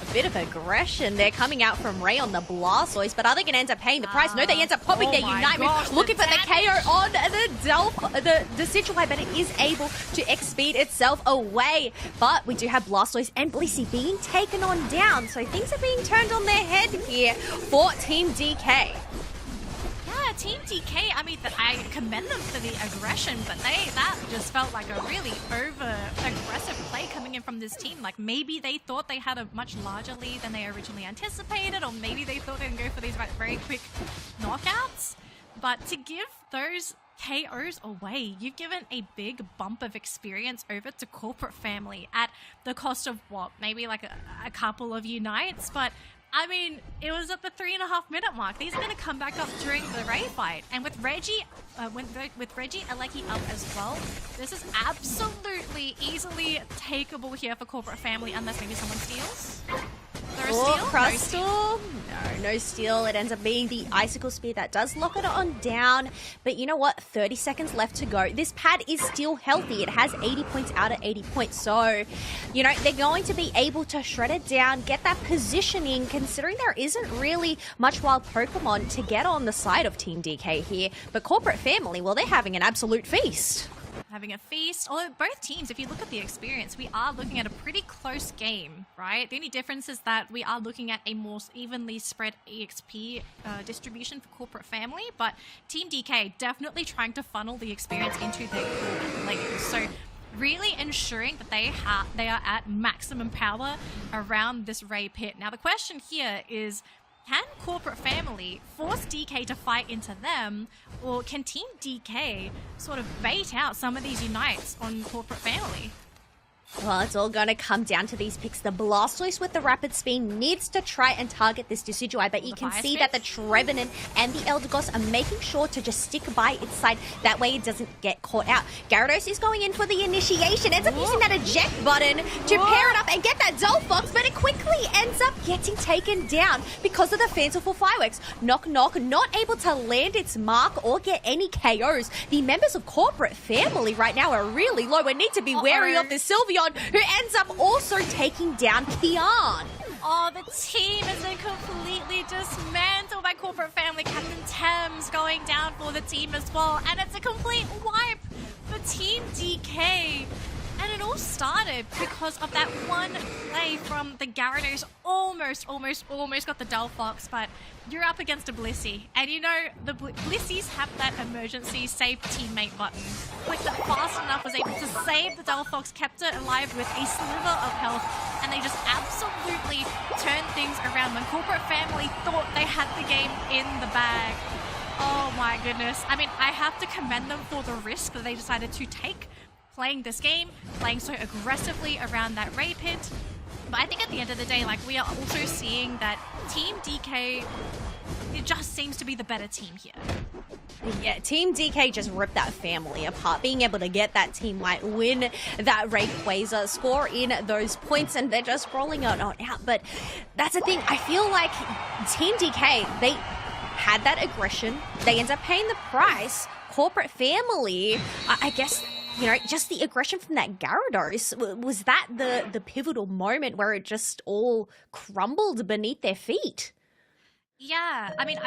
B: A bit of aggression there coming out from Ray on the Blastoise, but are they going to end up paying the price? No, they end up popping their Unite move, looking for the KO on the Decidueye, but it is able to XSpeed itself away. But we do have Blastoise and Blissey being taken on down, so things are being turned on their head here for Team DK.
C: Yeah, Team DK, I mean, I commend them for the aggression, but that just felt like a really over-aggressive play coming in from this team. Like, maybe they thought they had a much larger lead than they originally anticipated, or maybe they thought they'd go for these very quick knockouts. But to give those KOs away, you've given a big bump of experience over to Corporate Family at the cost of what? Maybe like a couple of unites, but I mean, it was at the 3.5-minute mark. These are going to come back up during the Ray fight. And with Regieleki up as well, this is absolutely easily takeable here for Corporate Family, unless maybe someone steals. There is steal?
B: Crustal? No steal. It ends up being the Icicle Spear that does lock it on down. But you know what? 30 seconds left to go. This pad is still healthy. It has 80 points out of 80 points. So, you know, they're going to be able to shred it down, get that positioning, considering there isn't really much wild Pokemon to get on the side of Team DK here. But Corporate Family, well, they're having an absolute feast.
C: Having a feast. Although both teams, if you look at the experience, we are looking at a pretty close game, right? The only difference is that we are looking at a more evenly spread EXP distribution for Corporate Family, but Team DK definitely trying to funnel the experience into their core lanes. So really ensuring that they are at maximum power around this Ray pit. Now the question here is, can Corporate Family force DK to fight into them, or can Team DK sort of bait out some of these unites on Corporate Family?
B: Well, it's all going to come down to these picks. The Blastoise with the Rapid Spin needs to try and target this Decidueye, but you can see that the Trevenant and the Eldegoss are making sure to just stick by its side. That way it doesn't get caught out. Gyarados is going in for the initiation. Ends up using that eject button to pair it up and get that Delphox, but it quickly ends up getting taken down because of the Fanciful Fireworks. Knock, knock, not able to land its mark or get any KOs. The members of Corporate Family right now are really low and need to be wary of this Sylveon, who ends up also taking down Kian.
C: Oh, the team has been completely dismantled by Corporate Family. Captain Thames going down for the team as well. And it's a complete wipe for Team DK. And it all started because of that one play from the Gyarados. Almost got the Delphox, but you're up against a Blissey. And you know, the Blissies have that emergency save teammate button. Clicked it fast enough, was able to save the Delphox, kept it alive with a sliver of health, and they just absolutely turned things around when Corporate Family thought they had the game in the bag. Oh my goodness. I mean, I have to commend them for the risk that they decided to take playing this game, playing so aggressively around that Ray pit. But I think at the end of the day, like, we are also seeing that Team DK, it just seems to be the better team here.
B: Yeah, Team DK just ripped that family apart, being able to get that team white, win that Rayquaza, score in those points, and they're just rolling it on out. But that's the thing, I feel like Team DK, had that aggression. They end up paying the price. Corporate family, I guess, you know, just the aggression from that Gyarados, was that the pivotal moment where it just all crumbled beneath their feet?
C: Yeah, I mean,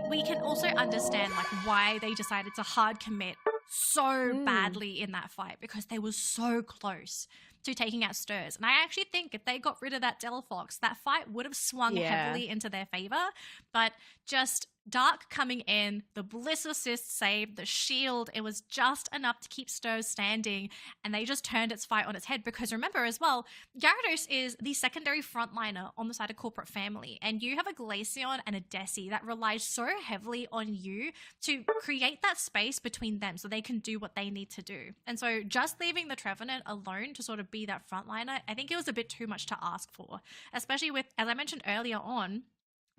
C: we can also understand like why they decided to hard commit so badly in that fight, because they were so close to taking out Stirs. And I actually think if they got rid of that Delphox, that fight would have swung heavily into their favor. But just Dark coming in, the Bliss assist save, the shield, it was just enough to keep Stirs standing, and they just turned its fight on its head. Because remember as well, Gyarados is the secondary frontliner on the side of Corporate Family, and you have a Glaceon and a Desi that relies so heavily on you to create that space between them so they can do what they need to do. And so just leaving the Trevenant alone to sort of be that frontliner, I think it was a bit too much to ask for, especially with, as I mentioned earlier on,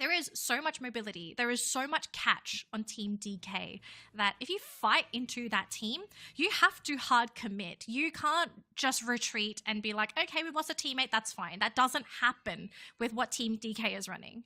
C: there is so much mobility, there is so much catch on Team DK that if you fight into that team, you have to hard commit. You can't just retreat and be like, okay, we lost a teammate, that's fine. That doesn't happen with what Team DK is running.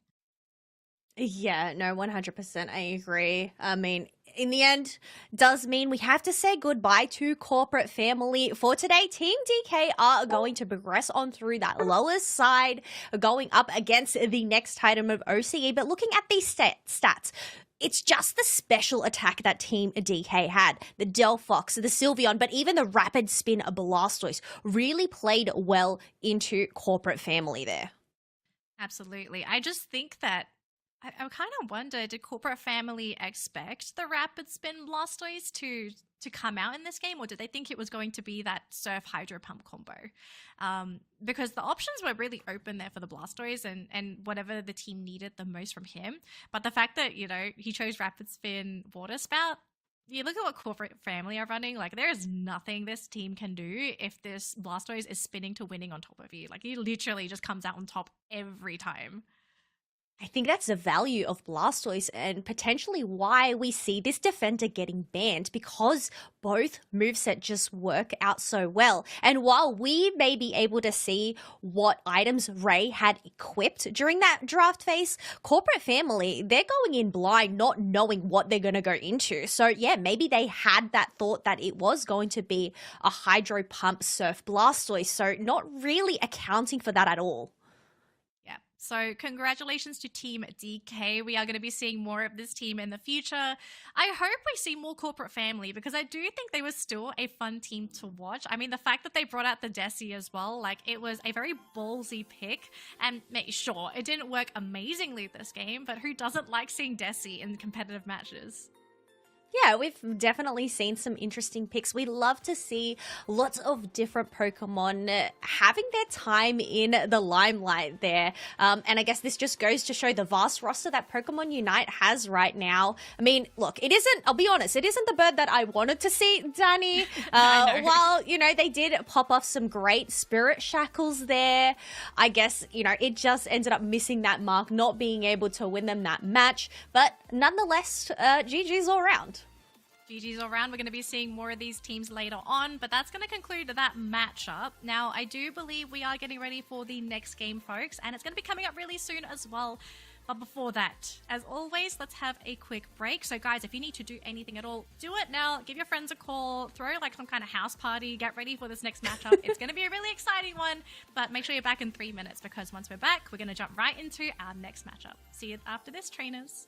B: Yeah, no, 100%. I agree. I mean, in the end, does mean we have to say goodbye to Corporate Family for today. Team DK are going to progress on through that lowest side, going up against the next item of OCE. But looking at these stats, it's just the special attack that Team DK had. The Delphox, the Sylveon, but even the Rapid Spin Blastoise really played well into Corporate Family there.
C: Absolutely. I just think that I kind of wonder, did Corporate Family expect the Rapid Spin Blastoise to come out in this game, or did they think it was going to be that Surf Hydro Pump combo? Because the options were really open there for the Blastoise and whatever the team needed the most from him. But the fact that, you know, he chose Rapid Spin Water Spout, you look at what Corporate Family are running, like there is nothing this team can do if this Blastoise is spinning to winning on top of you. Like he literally just comes out on top every time.
B: I think that's the value of Blastoise and potentially why we see this defender getting banned, because both moveset just work out so well. And while we may be able to see what items Ray had equipped during that draft phase, Corporate Family, they're going in blind, not knowing what they're going to go into. So yeah, maybe they had that thought that it was going to be a Hydro Pump Surf Blastoise, so not really accounting for that at all.
C: So congratulations to Team DK. We are going to be seeing more of this team in the future. I hope we see more Corporate Family, because I do think they were still a fun team to watch. I mean, the fact that they brought out the Desi as well, like it was a very ballsy pick. And sure, it didn't work amazingly this game, but who doesn't like seeing Desi in competitive matches?
B: Yeah, we've definitely seen some interesting picks. We love to see lots of different Pokemon having their time in the limelight there. And I guess this just goes to show the vast roster that Pokemon Unite has right now. I mean, look, it isn't, I'll be honest, it isn't the bird that I wanted to see, Danny. While, you know, they did pop off some great Spirit Shackles there, I guess, you know, it just ended up missing that mark, not being able to win them that match. But nonetheless, GG's all around.
C: GG's all around. We're going to be seeing more of these teams later on, but that's going to conclude that matchup. Now, I do believe we are getting ready for the next game, folks, and it's going to be coming up really soon as well. But before that, as always, let's have a quick break. So guys, if you need to do anything at all, do it now. Give your friends a call, throw like some kind of house party, get ready for this next matchup. It's going to be a really exciting one, but make sure you're back in 3 minutes, because once we're back, we're going to jump right into our next matchup. See you after this, trainers.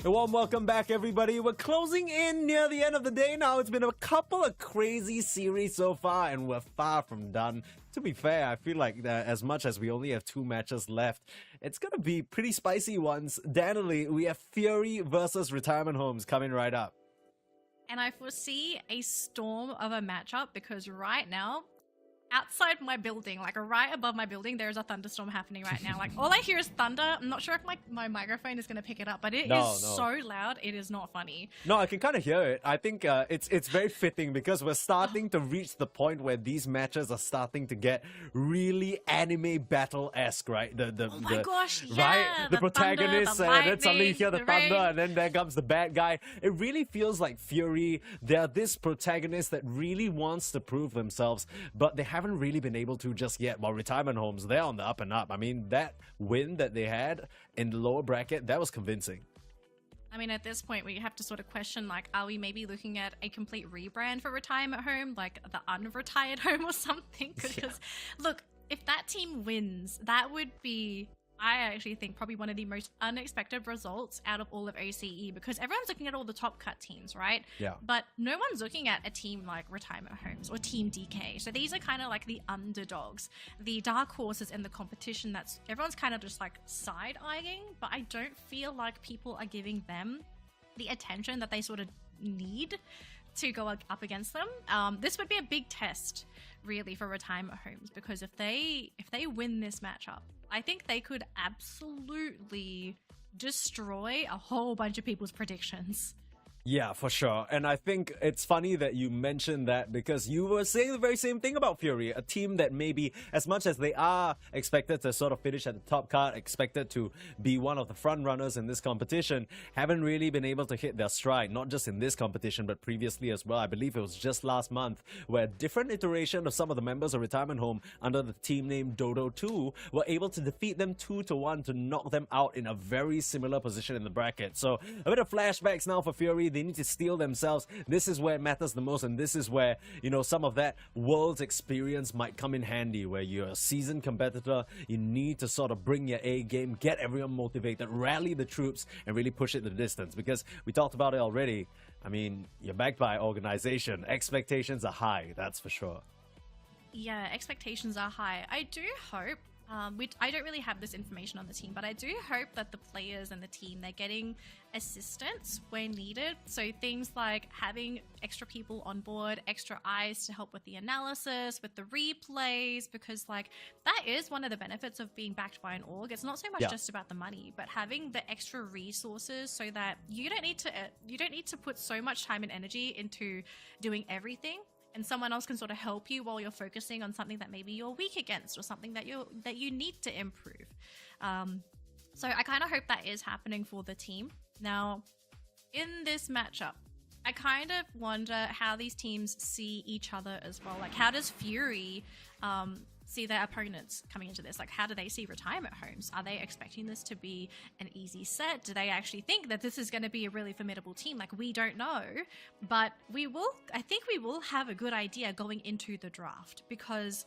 A: A warm welcome back, everybody. We're closing in near the end of the day now. It's been a couple of crazy series so far, and we're far from done. To be fair, I feel like as much as we only have 2 matches left, it's going to be pretty spicy ones. Danily, we have Fury versus Retirement Homes coming right up.
C: And I foresee a storm of a matchup because right now, outside my building, like right above my building, there's a thunderstorm happening right now. Like all I hear is thunder. I'm not sure if my microphone is going to pick it up, but it is so loud. It is not funny.
A: No, I can kind of hear it. I think it's very fitting because we're starting to reach the point where these matches are starting to get really anime battle-esque, right?
C: Oh my gosh, yeah!
A: Right? The protagonist,
C: thunder, the
A: and then suddenly you hear the thunder,
C: rain.
A: and then there comes the bad guy. It really feels like Fury. They're this protagonist that really wants to prove themselves, but they haven't really been able to just yet. While Retirement Homes, they're on the up and up. I mean, that win that they had in the lower bracket, that was convincing.
C: I mean, at this point, we have to sort of question, like, are we maybe looking at a complete rebrand for Retirement Home, like the unretired home or something? Because, look, if that team wins, that would be, I actually think, probably one of the most unexpected results out of all of OCE, because everyone's looking at all the top cut teams, right?
A: Yeah.
C: But no one's looking at a team like Retirement Homes or Team DK. So these are kind of like the underdogs, the dark horses in the competition that's everyone's kind of just like side-eyeing, but I don't feel like people are giving them the attention that they sort of need to go up against them. This would be a big test, really, for Retirement Homes, because if they win this matchup, I think they could absolutely destroy a whole bunch of people's predictions.
A: Yeah, for sure. And I think it's funny that you mentioned that because you were saying the very same thing about Fury, a team that maybe, as much as they are expected to sort of finish at the top card, expected to be one of the front runners in this competition, haven't really been able to hit their stride, not just in this competition, but previously as well. I believe it was just last month where a different iteration of some of the members of Retirement Home under the team name Dodo 2 were able to defeat them 2-1 to knock them out in a very similar position in the bracket. So a bit of flashbacks now for Fury. They need to steel themselves. This is where it matters the most, and this is where, you know, some of that world's experience might come in handy, where you're a seasoned competitor. You need to sort of bring your A game, get everyone motivated, rally the troops, and really push it the distance, because we talked about it already. I mean, you're backed by an organization. Expectations are high, that's for sure.
C: Yeah, expectations are high. I do hope, I don't really have this information on the team, but I do hope that the players and the team, they're getting assistance where needed. So things like having extra people on board, extra eyes to help with the analysis, with the replays, because like that is one of the benefits of being backed by an org. It's not so much just about the money, but having the extra resources so that you don't need to put so much time and energy into doing everything. And someone else can sort of help you while you're focusing on something that maybe you're weak against or something that you need to improve. So I kind of hope that is happening for the team. Now, in this matchup, I kind of wonder how these teams see each other as well. Like, how does Fury see their opponents coming into this? Like, how do they see Retirement Homes? Are they expecting this to be an easy set? Do they actually think that this is going to be a really formidable team? Like, we don't know, but I think we will have a good idea going into the draft, because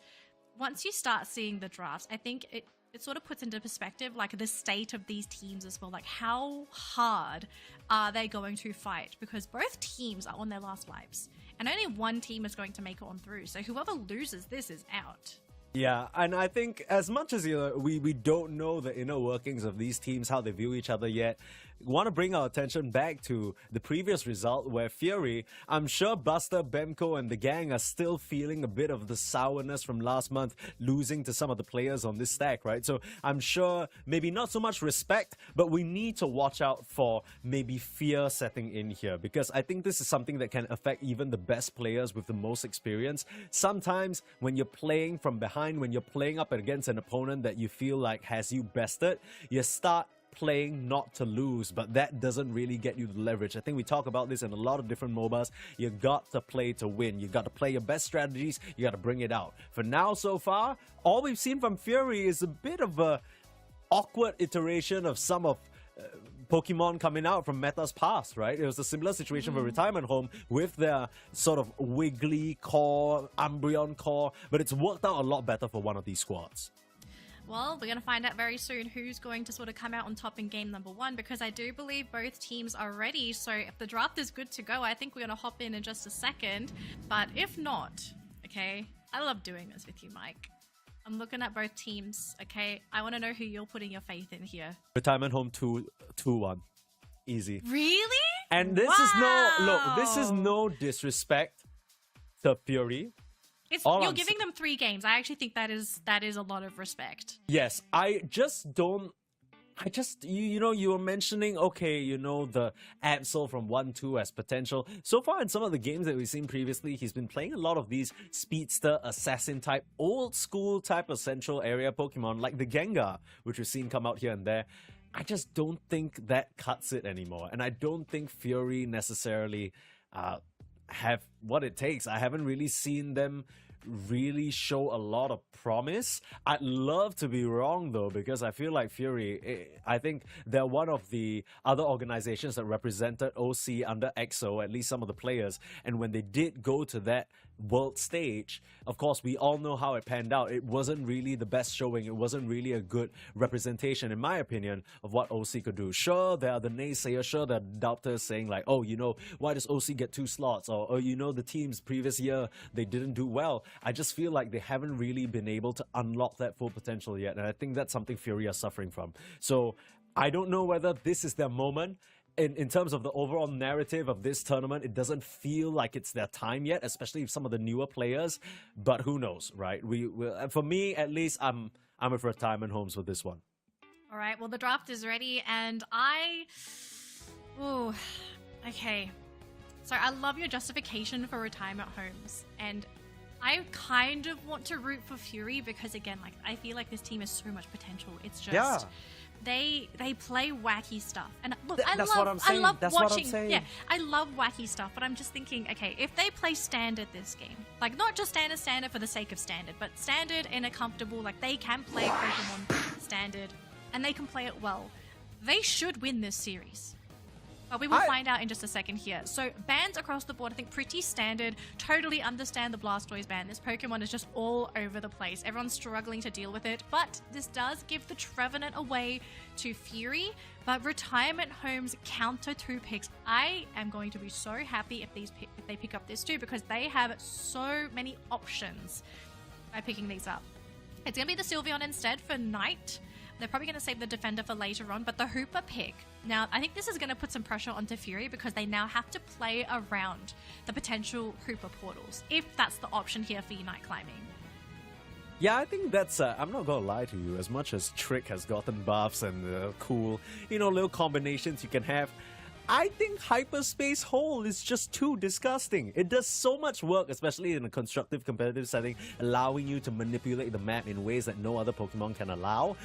C: once you start seeing the drafts, I think it sort of puts into perspective like the state of these teams as well. Like, how hard are they going to fight? Because both teams are on their last lives and only one team is going to make it on through. So whoever loses this is out.
A: Yeah, and I think as much as we don't know the inner workings of these teams, how they view each other yet, want to bring our attention back to the previous result where Fury, I'm sure Buster, Bemco and the gang are still feeling a bit of the sourness from last month, losing to some of the players on this stack, right? So I'm sure maybe not so much respect, but we need to watch out for maybe fear setting in here, because I think this is something that can affect even the best players with the most experience. Sometimes when you're playing from behind, when you're playing up against an opponent that you feel like has you bested, you start playing not to lose, but that doesn't really get you the leverage. I think we talk about this in a lot of different MOBAs. You got to play to win. You got to play your best strategies. You got to bring it out. For now, so far, all we've seen from Fury is a bit of a awkward iteration of some of Pokemon coming out from Meta's past, right? It was a similar situation for Retirement Home with their sort of Wiggly core, Umbreon core, but it's worked out a lot better for one of these squads.
C: Well, we're going to find out very soon who's going to sort of come out on top in game number 1, because I do believe both teams are ready. So if the draft is good to go, I think we're going to hop in just a second. But if not, okay, I love doing this with you, Mike. I'm looking at both teams, okay? I want to know who you're putting your faith in here.
A: Retirement home 2-1. Easy.
C: Really?
A: And this is this is no disrespect to Fury.
C: You're giving them 3 games. I actually think that is a lot of respect.
A: Yes, you were mentioning, okay, the Absol from 1-2 as potential. So far in some of the games that we've seen previously, he's been playing a lot of these speedster, assassin type, old school type of central area Pokemon, like the Gengar, which we've seen come out here and there. I just don't think that cuts it anymore. And I don't think Fury necessarily have what it takes. I haven't really seen them really show a lot of promise. I'd love to be wrong though, because I feel like Fury, I think they're one of the other organizations that represented OC under EXO, at least some of the players, and when they did go to that world stage, of course we all know how it panned out. It wasn't really the best showing. It wasn't really a good representation, in my opinion, of what OC could do. Sure, there are the naysayers, sure, there are doubters saying like, oh, why does OC get 2 slots? Or the teams previous year, they didn't do well. I just feel like they haven't really been able to unlock that full potential yet, and I think that's something Fury are suffering from. So I don't know whether this is their moment. In terms of the overall narrative of this tournament, it doesn't feel like it's their time yet, especially with some of the newer players. But who knows, right? For me, at least, I'm with retirement homes with this one.
C: All right. Well, the draft is ready, and okay. So I love your justification for retirement homes, and I kind of want to root for Fury because, again, like I feel like this team has so much potential. It's just they play wacky stuff, and look, I love watching. Yeah, I love wacky stuff, but I'm just thinking, okay, if they play standard this game, like not just standard for the sake of standard, but standard in a comfortable, like they can play Pokemon standard and they can play it well, they should win this series. But we will find out in just a second here. So bans across the board, I think pretty standard. Totally understand the Blastoise ban. This Pokemon is just all over the place. Everyone's struggling to deal with it. But this does give the Trevenant away to Fury. But retirement homes counter 2 picks. I am going to be so happy if they pick up this too, because they have so many options by picking these up. It's going to be the Sylveon instead for Knight. They're probably going to save the defender for later on, but the Hooper pick. Now, I think this is going to put some pressure onto Fury because they now have to play around the potential Hooper portals, if that's the option here for Unite Climbing.
A: Yeah, I think that's, I'm not going to lie to you, as much as Trick has gotten buffs and cool, little combinations you can have, I think Hyperspace Hole is just too disgusting. It does so much work, especially in a constructive competitive setting, allowing you to manipulate the map in ways that no other Pokemon can allow.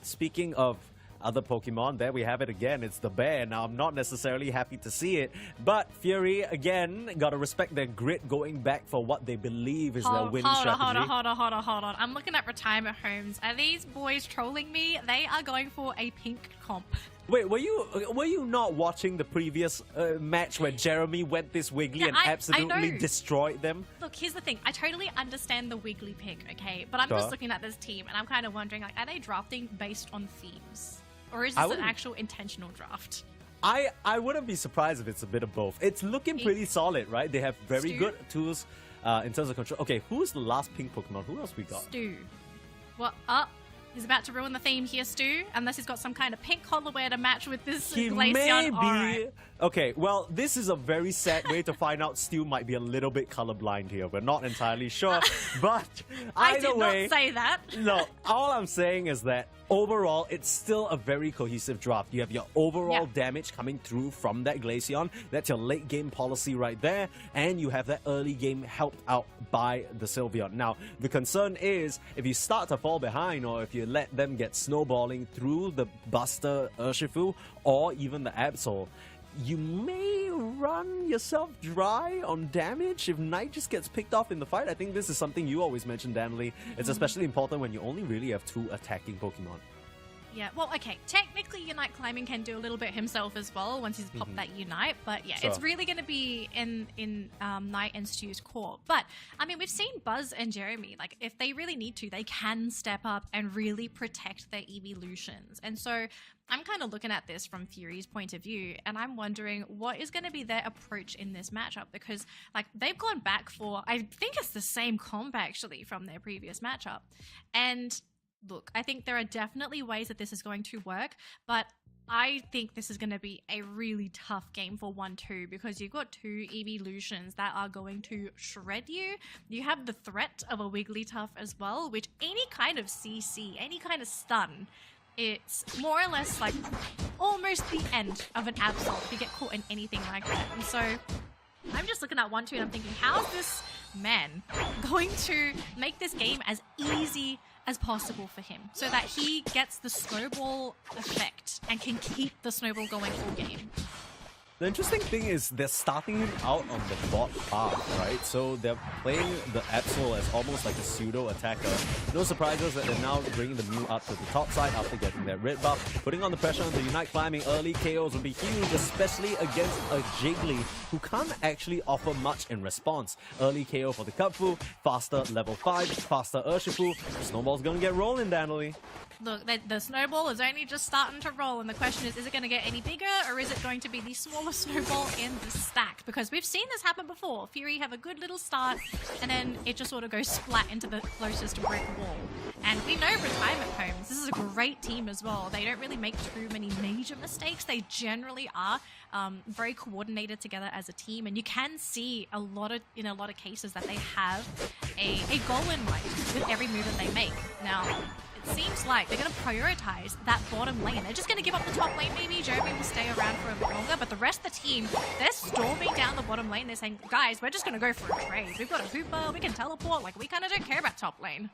A: Speaking of other Pokemon, there we have it again. It's the bear. Now, I'm not necessarily happy to see it, but Fury, again, gotta respect their grit going back for what they believe is their winning strategy.
C: Hold on. I'm looking at retirement homes. Are these boys trolling me? They are going for a pink comp.
A: Wait, were you not watching the previous match where Jeremy went this Wiggly and absolutely destroyed them?
C: Look, here's the thing. I totally understand the Wiggly pick, okay? But I'm just looking at this team and I'm kind of wondering, like, are they drafting based on themes? Or is this an actual intentional draft?
A: I wouldn't be surprised if it's a bit of both. It's looking pretty solid, right? They have very good tools in terms of control. Okay, who's the last pink Pokemon? Who else we got?
C: Stu. What up? He's about to ruin the theme here, Stu, unless he's got some kind of pink colorway to match with this Glaceon.
A: May be. Right. Okay, well, this is a very sad way to find out Stu might be a little bit colorblind here. We're not entirely sure, but either way...
C: I did not say that.
A: No, all I'm saying is that overall, it's still a very cohesive draft. You have your overall damage coming through from that Glaceon. That's your late game policy right there. And you have that early game helped out by the Sylveon. Now, the concern is if you start to fall behind or if you let them get snowballing through the Buster Urshifu or even the Absol, you may run yourself dry on damage if Knight just gets picked off in the fight. I think this is something you always mention, Danley. It's especially important when you only really have 2 attacking Pokemon.
C: Yeah, well, okay. Technically, Unite Climbing can do a little bit himself as well once he's popped that Unite. But yeah,
A: Sure.
C: it's really going to be in Knight and Stu's core. But I mean, we've seen Buzz and Jeremy. Like, if they really need to, they can step up and really protect their evolutions. And so I'm kind of looking at this from Fury's point of view, and I'm wondering what is going to be their approach in this matchup, because like they've gone back for, I think it's the same comp actually from their previous matchup, and look, I think there are definitely ways that this is going to work, but I think this is going to be a really tough game for 1-2 because you've got two evolutions that are going to shred you. You have the threat of a Wigglytuff as well, which any kind of CC, any kind of stun, it's more or less like almost the end of an Absol if you get caught in anything like that. And so I'm just looking at 1-2 and I'm thinking, how's this man going to make this game as easy as possible for him so that he gets the snowball effect and can keep the snowball going all game?
A: The interesting thing is they're starting him out on the bot path, right? So they're playing the Absol as almost like a pseudo attacker. No surprises that they're now bringing the Mew up to the top side after getting that red buff. Putting on the pressure on the Unite Climbing early KOs would be huge, especially against a Jiggly who can't actually offer much in response. Early KO for the Cupfu, faster level 5, faster Urshifu. Snowball's gonna get rolling, Danley.
C: Look, the snowball is only just starting to roll, and the question is it going to get any bigger, or is it going to be the smallest snowball in the stack? Because we've seen this happen before. Fury have a good little start, and then it just sort of goes splat into the closest brick wall. And we know Retirement Homes, this is a great team as well. They don't really make too many major mistakes. They generally are very coordinated together as a team, and you can see in a lot of cases that they have a goal in mind with every move that they make. Now, it seems like they're going to prioritize that bottom lane. They're just going to give up the top lane maybe. Jeremy will stay around for a bit longer, but the rest of the team, they're storming down the bottom lane. They're saying, guys, we're just going to go for a trade. We've got a Hooper, we can teleport. Like, we kind of don't care about top lane.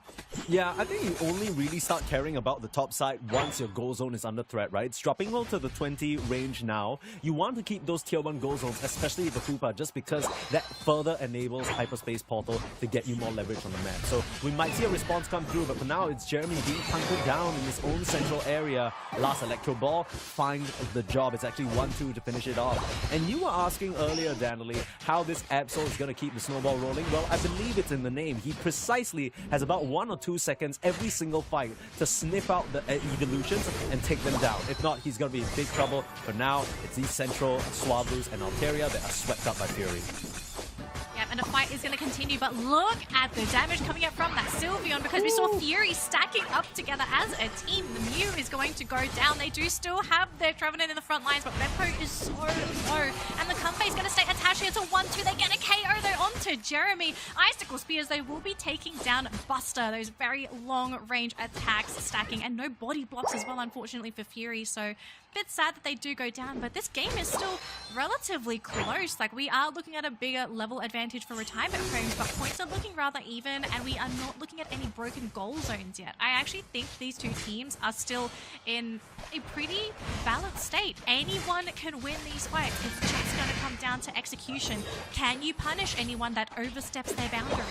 A: Yeah, I think you only really start caring about the top side once your goal zone is under threat, right? It's dropping low to the 20 range now. You want to keep those tier 1 goal zones, especially the Hooper, just because that further enables Hyperspace Portal to get you more leverage on the map. So we might see a response come through, but for now, it's Jeremy being hunted down in his own central area. Last Electro Ball, find the job. It's actually 1-2 to finish it off. And you were asking earlier, Danley, how this Absol is going to keep the snowball rolling. Well, I believe it's in the name. He precisely has about 1 or 2 seconds every single fight to sniff out the evolutions and take them down. If not, he's going to be in big trouble. For now, it's these central Swablu's and Altaria that are swept up by Fury.
C: Yep, and the fight is going to continue, but look at the damage coming up from that Sylveon, because we saw Fury stacking up together as a team. The Mew is going to go down. They do still have their Trevenant in the front lines, but Rempo is so low. And the Kumbe is going to stay attached here to 1-2. They get a KO though onto Jeremy. Icicle Spears, they will be taking down Buster. Those very long range attacks stacking, and no body blocks as well, unfortunately, for Fury. So bit sad that they do go down, but this game is still relatively close. Like, we are looking at a bigger level advantage for Retirement Homes, but points are looking rather even, and we are not looking at any broken goal zones yet. I actually think these two teams are still in a pretty balanced state. Anyone can win these fights. It's just going to come down to execution. Can you punish anyone that oversteps their boundary?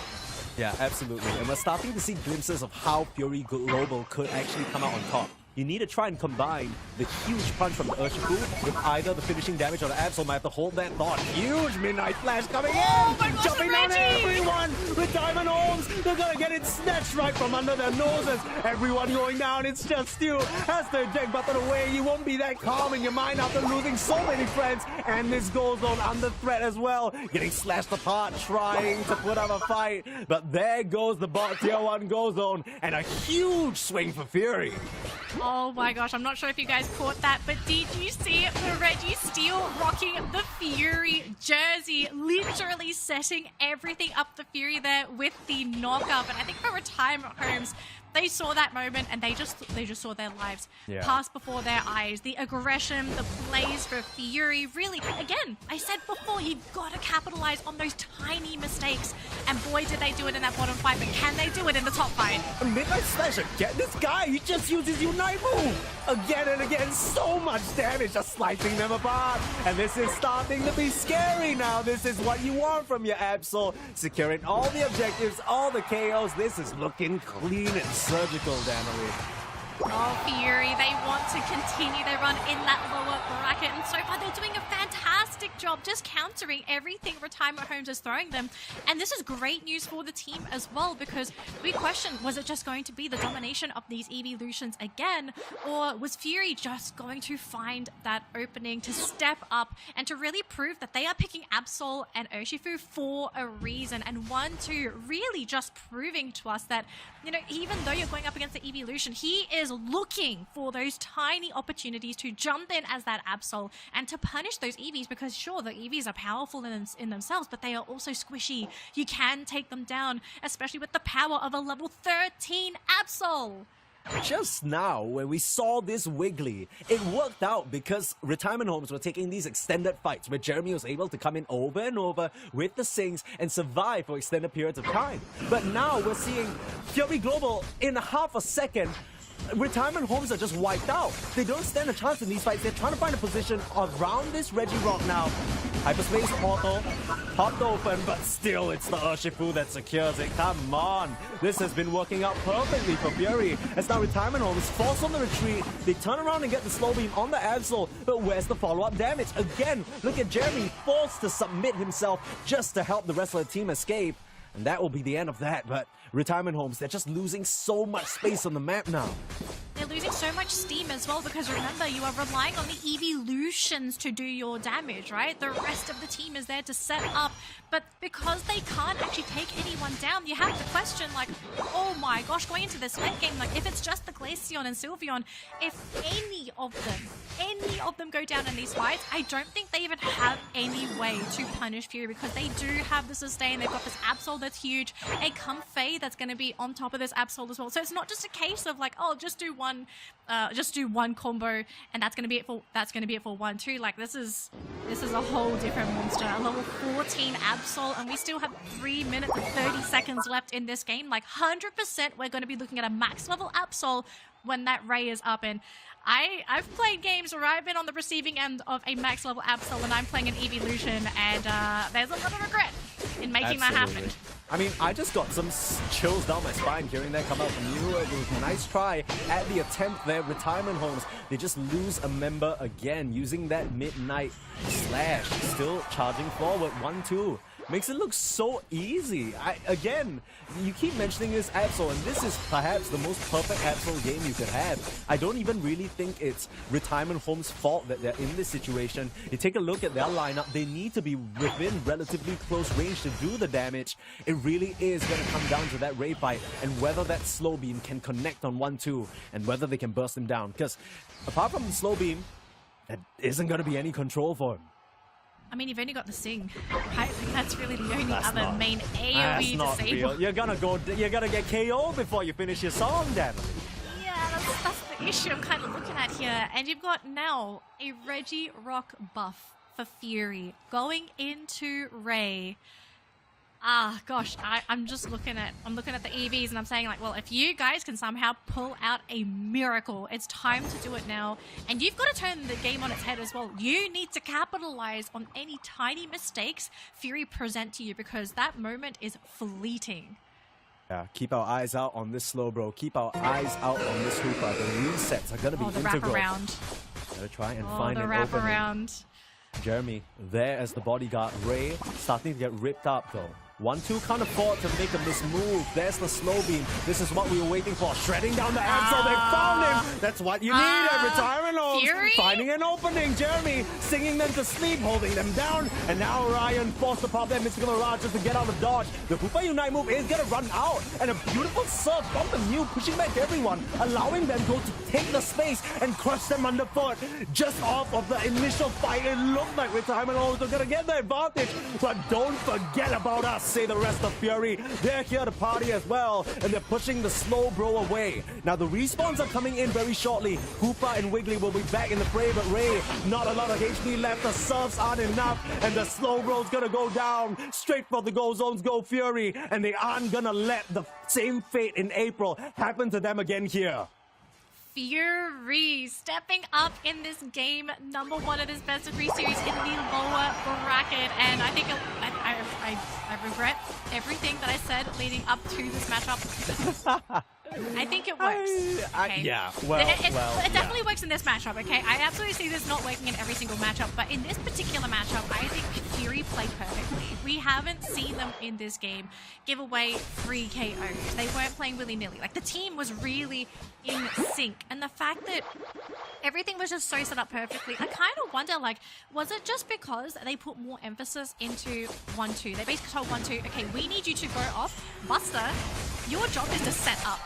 A: Yeah, absolutely. And we're starting to see glimpses of how Fury Global could actually come out on top. You need to try and combine the huge punch from the Urshifu with either the finishing damage or the Absol. Might have to hold that thought. Huge Midnight Flash coming in!
C: My gosh,
A: Jumping down
C: Reggie!
A: everyone with Diamond Homes! They're gonna get it snatched right from under their noses. Everyone going down. It's just Stu has the eject button away. You won't be that calm in your mind after losing so many friends. And this goal zone under threat as well. Getting slashed apart, trying to put up a fight. But there goes the bot tier 1 goal zone. And a huge swing for Fury.
C: Oh my gosh, I'm not sure if you guys caught that, but did you see the Reggie Steele rocking the Fury jersey, literally setting everything up the Fury there with the knockup? And I think for Retirement Homes, they saw that moment and they just saw their lives pass before their eyes. The aggression, the plays for Fury, really, again, I said before, you've got to capitalize on those tiny mistakes. And boy, did they do it in that bottom fight, but can they do it in the top fight?
A: Midnight Slash again. This guy, he just uses Unite move again and again. So much damage, just slicing them apart. And this is starting to be scary now. This is what you want from your Absol. Securing all the objectives, all the KOs. This is looking clean and surgical, Danley.
C: Oh, Fury, they want to continue their run in that lower bracket, and so far they're doing a fantastic job just countering everything Retirement Homes is throwing them. And this is great news for the team as well, because we questioned, was it just going to be the domination of these evolutions again, or was Fury just going to find that opening to step up and to really prove that they are picking Absol and Urshifu for a reason, and 1-2 really just proving to us that, you know, even though you're going up against the evolution, he is looking for those tiny opportunities to jump in as that Absol and to punish those EVs, because sure, the EVs are powerful in themselves, but they are also squishy. You can take them down, especially with the power of a level 13 Absol.
A: Just now, when we saw this Wiggly, it worked out because Retirement Homes were taking these extended fights where Jeremy was able to come in over and over with the Sings and survive for extended periods of time. But now we're seeing Fury Global in half a second. Retirement Homes are just wiped out. They don't stand a chance in these fights. They're trying to find a position around this Regirock now. Hyperspace portal popped open, but still it's the Urshifu that secures it. Come on. This has been working out perfectly for Fury. As now Retirement Homes force on the retreat. They turn around and get the slow beam on the Absol, but where's the follow-up damage? Again, look at Jeremy forced to submit himself just to help the rest of the team escape. And that will be the end of that, but Retirement Homes, they're just losing so much space on the map now.
C: They're losing so much steam as well, because remember, you are relying on the evolutions to do your damage, right? The rest of the team is there to set up, but because they can't actually take anyone down, you have to question, like, oh my gosh, going into this late game, like, if it's just the Glaceon and Sylveon, if any of them go down in these fights, I don't think they even have any way to punish Fury, because they do have the sustain. They've got this Absol that's huge, a Comfey that's going to be on top of this Absol as well. So it's not just a case of like, oh, just do one combo and that's going to be it for 1-2. Like, this is a whole different monster. A level 14 Absol, and we still have 3 minutes and 30 seconds left in this game. Like, 100% we're going to be looking at a max level Absol when that Ray is up. And I've played games where I've been on the receiving end of a max level Absol and I'm playing an evolution, and there's a lot of regret in making that happen.
A: I mean, I just got some chills down my spine hearing that come out from you. It was a nice try at the attempt there. Retirement Homes, they just lose a member again using that midnight slash. Still charging forward, 1-2. Makes it look so easy. Again, you keep mentioning this Absol, and this is perhaps the most perfect Absol game you could have. I don't even really think it's Retirement Homes' fault that they're in this situation. You take a look at their lineup, they need to be within relatively close range to do the damage. It really is going to come down to that Ray fight and whether that slow beam can connect on 1-2 and whether they can burst him down. Because apart from the slow beam, there isn't going to be any control for him.
C: I mean, you've only got the Sing. I think that's really the only other main AoE disable.
A: You're gonna get KO before you finish your song, Dan.
C: Yeah, that's the issue I'm kind of looking at here. And you've got now a Regirock buff for Fury going into Ray. Ah, gosh, I'm looking at the EVs and I'm saying, like, well, if you guys can somehow pull out a miracle, it's time to do it now. And you've got to turn the game on its head as well. You need to capitalize on any tiny mistakes Fury present to you, because that moment is fleeting.
A: Yeah, keep our eyes out on this slow bro. Keep our eyes out on this Hooper. The resets are going to be integral.
C: Wraparound.
A: Gotta try and find an opening.
C: Wraparound.
A: Jeremy there as the bodyguard. Ray starting to get ripped up though. 1-2 can't afford to make a mismove. There's the slow beam. This is what we were waiting for. Shredding down the Absol. They found him. That's what you need at Retirement Homes.
C: Fury?
A: Finding an opening. Jeremy singing them to sleep, holding them down. And now Ryan forced to pop them. It's going to run just to get out of dodge. The Hoopa Unite move is going to run out. And a beautiful surf from the Mew, pushing back everyone, allowing them to take the space and crush them underfoot. Just off of the initial fight, it looked like Retirement Homes were going to get the advantage. But don't forget about us, say the rest of Fury. They're here to party as well, and they're pushing the slow bro away. Now the respawns are coming in very shortly. Hoopa and Wiggly will be back in the fray, but Ray, not a lot of HP left. The surfs aren't enough, and the slow bro's gonna go down. Straight for the go zones go Fury, and they aren't gonna let the same fate in April happen to them again here.
C: Fury stepping up in this game, number one of this best of 3 series in the lower bracket, and I think I regret everything that I said leading up to this matchup. I think it works. Okay?
A: Yeah, well,
C: it definitely works in this matchup, okay? I absolutely see this not working in every single matchup, but in this particular matchup, I think Fury played perfectly. We haven't seen them in this game give away 3 KOs. They weren't playing willy-nilly. Like, the team was really in sync, and the fact that everything was just so set up perfectly, I kind of wonder, like, was it just because they put more emphasis into 1-2? They basically told 1-2, okay, we need you to go off. Buster, your job is to set up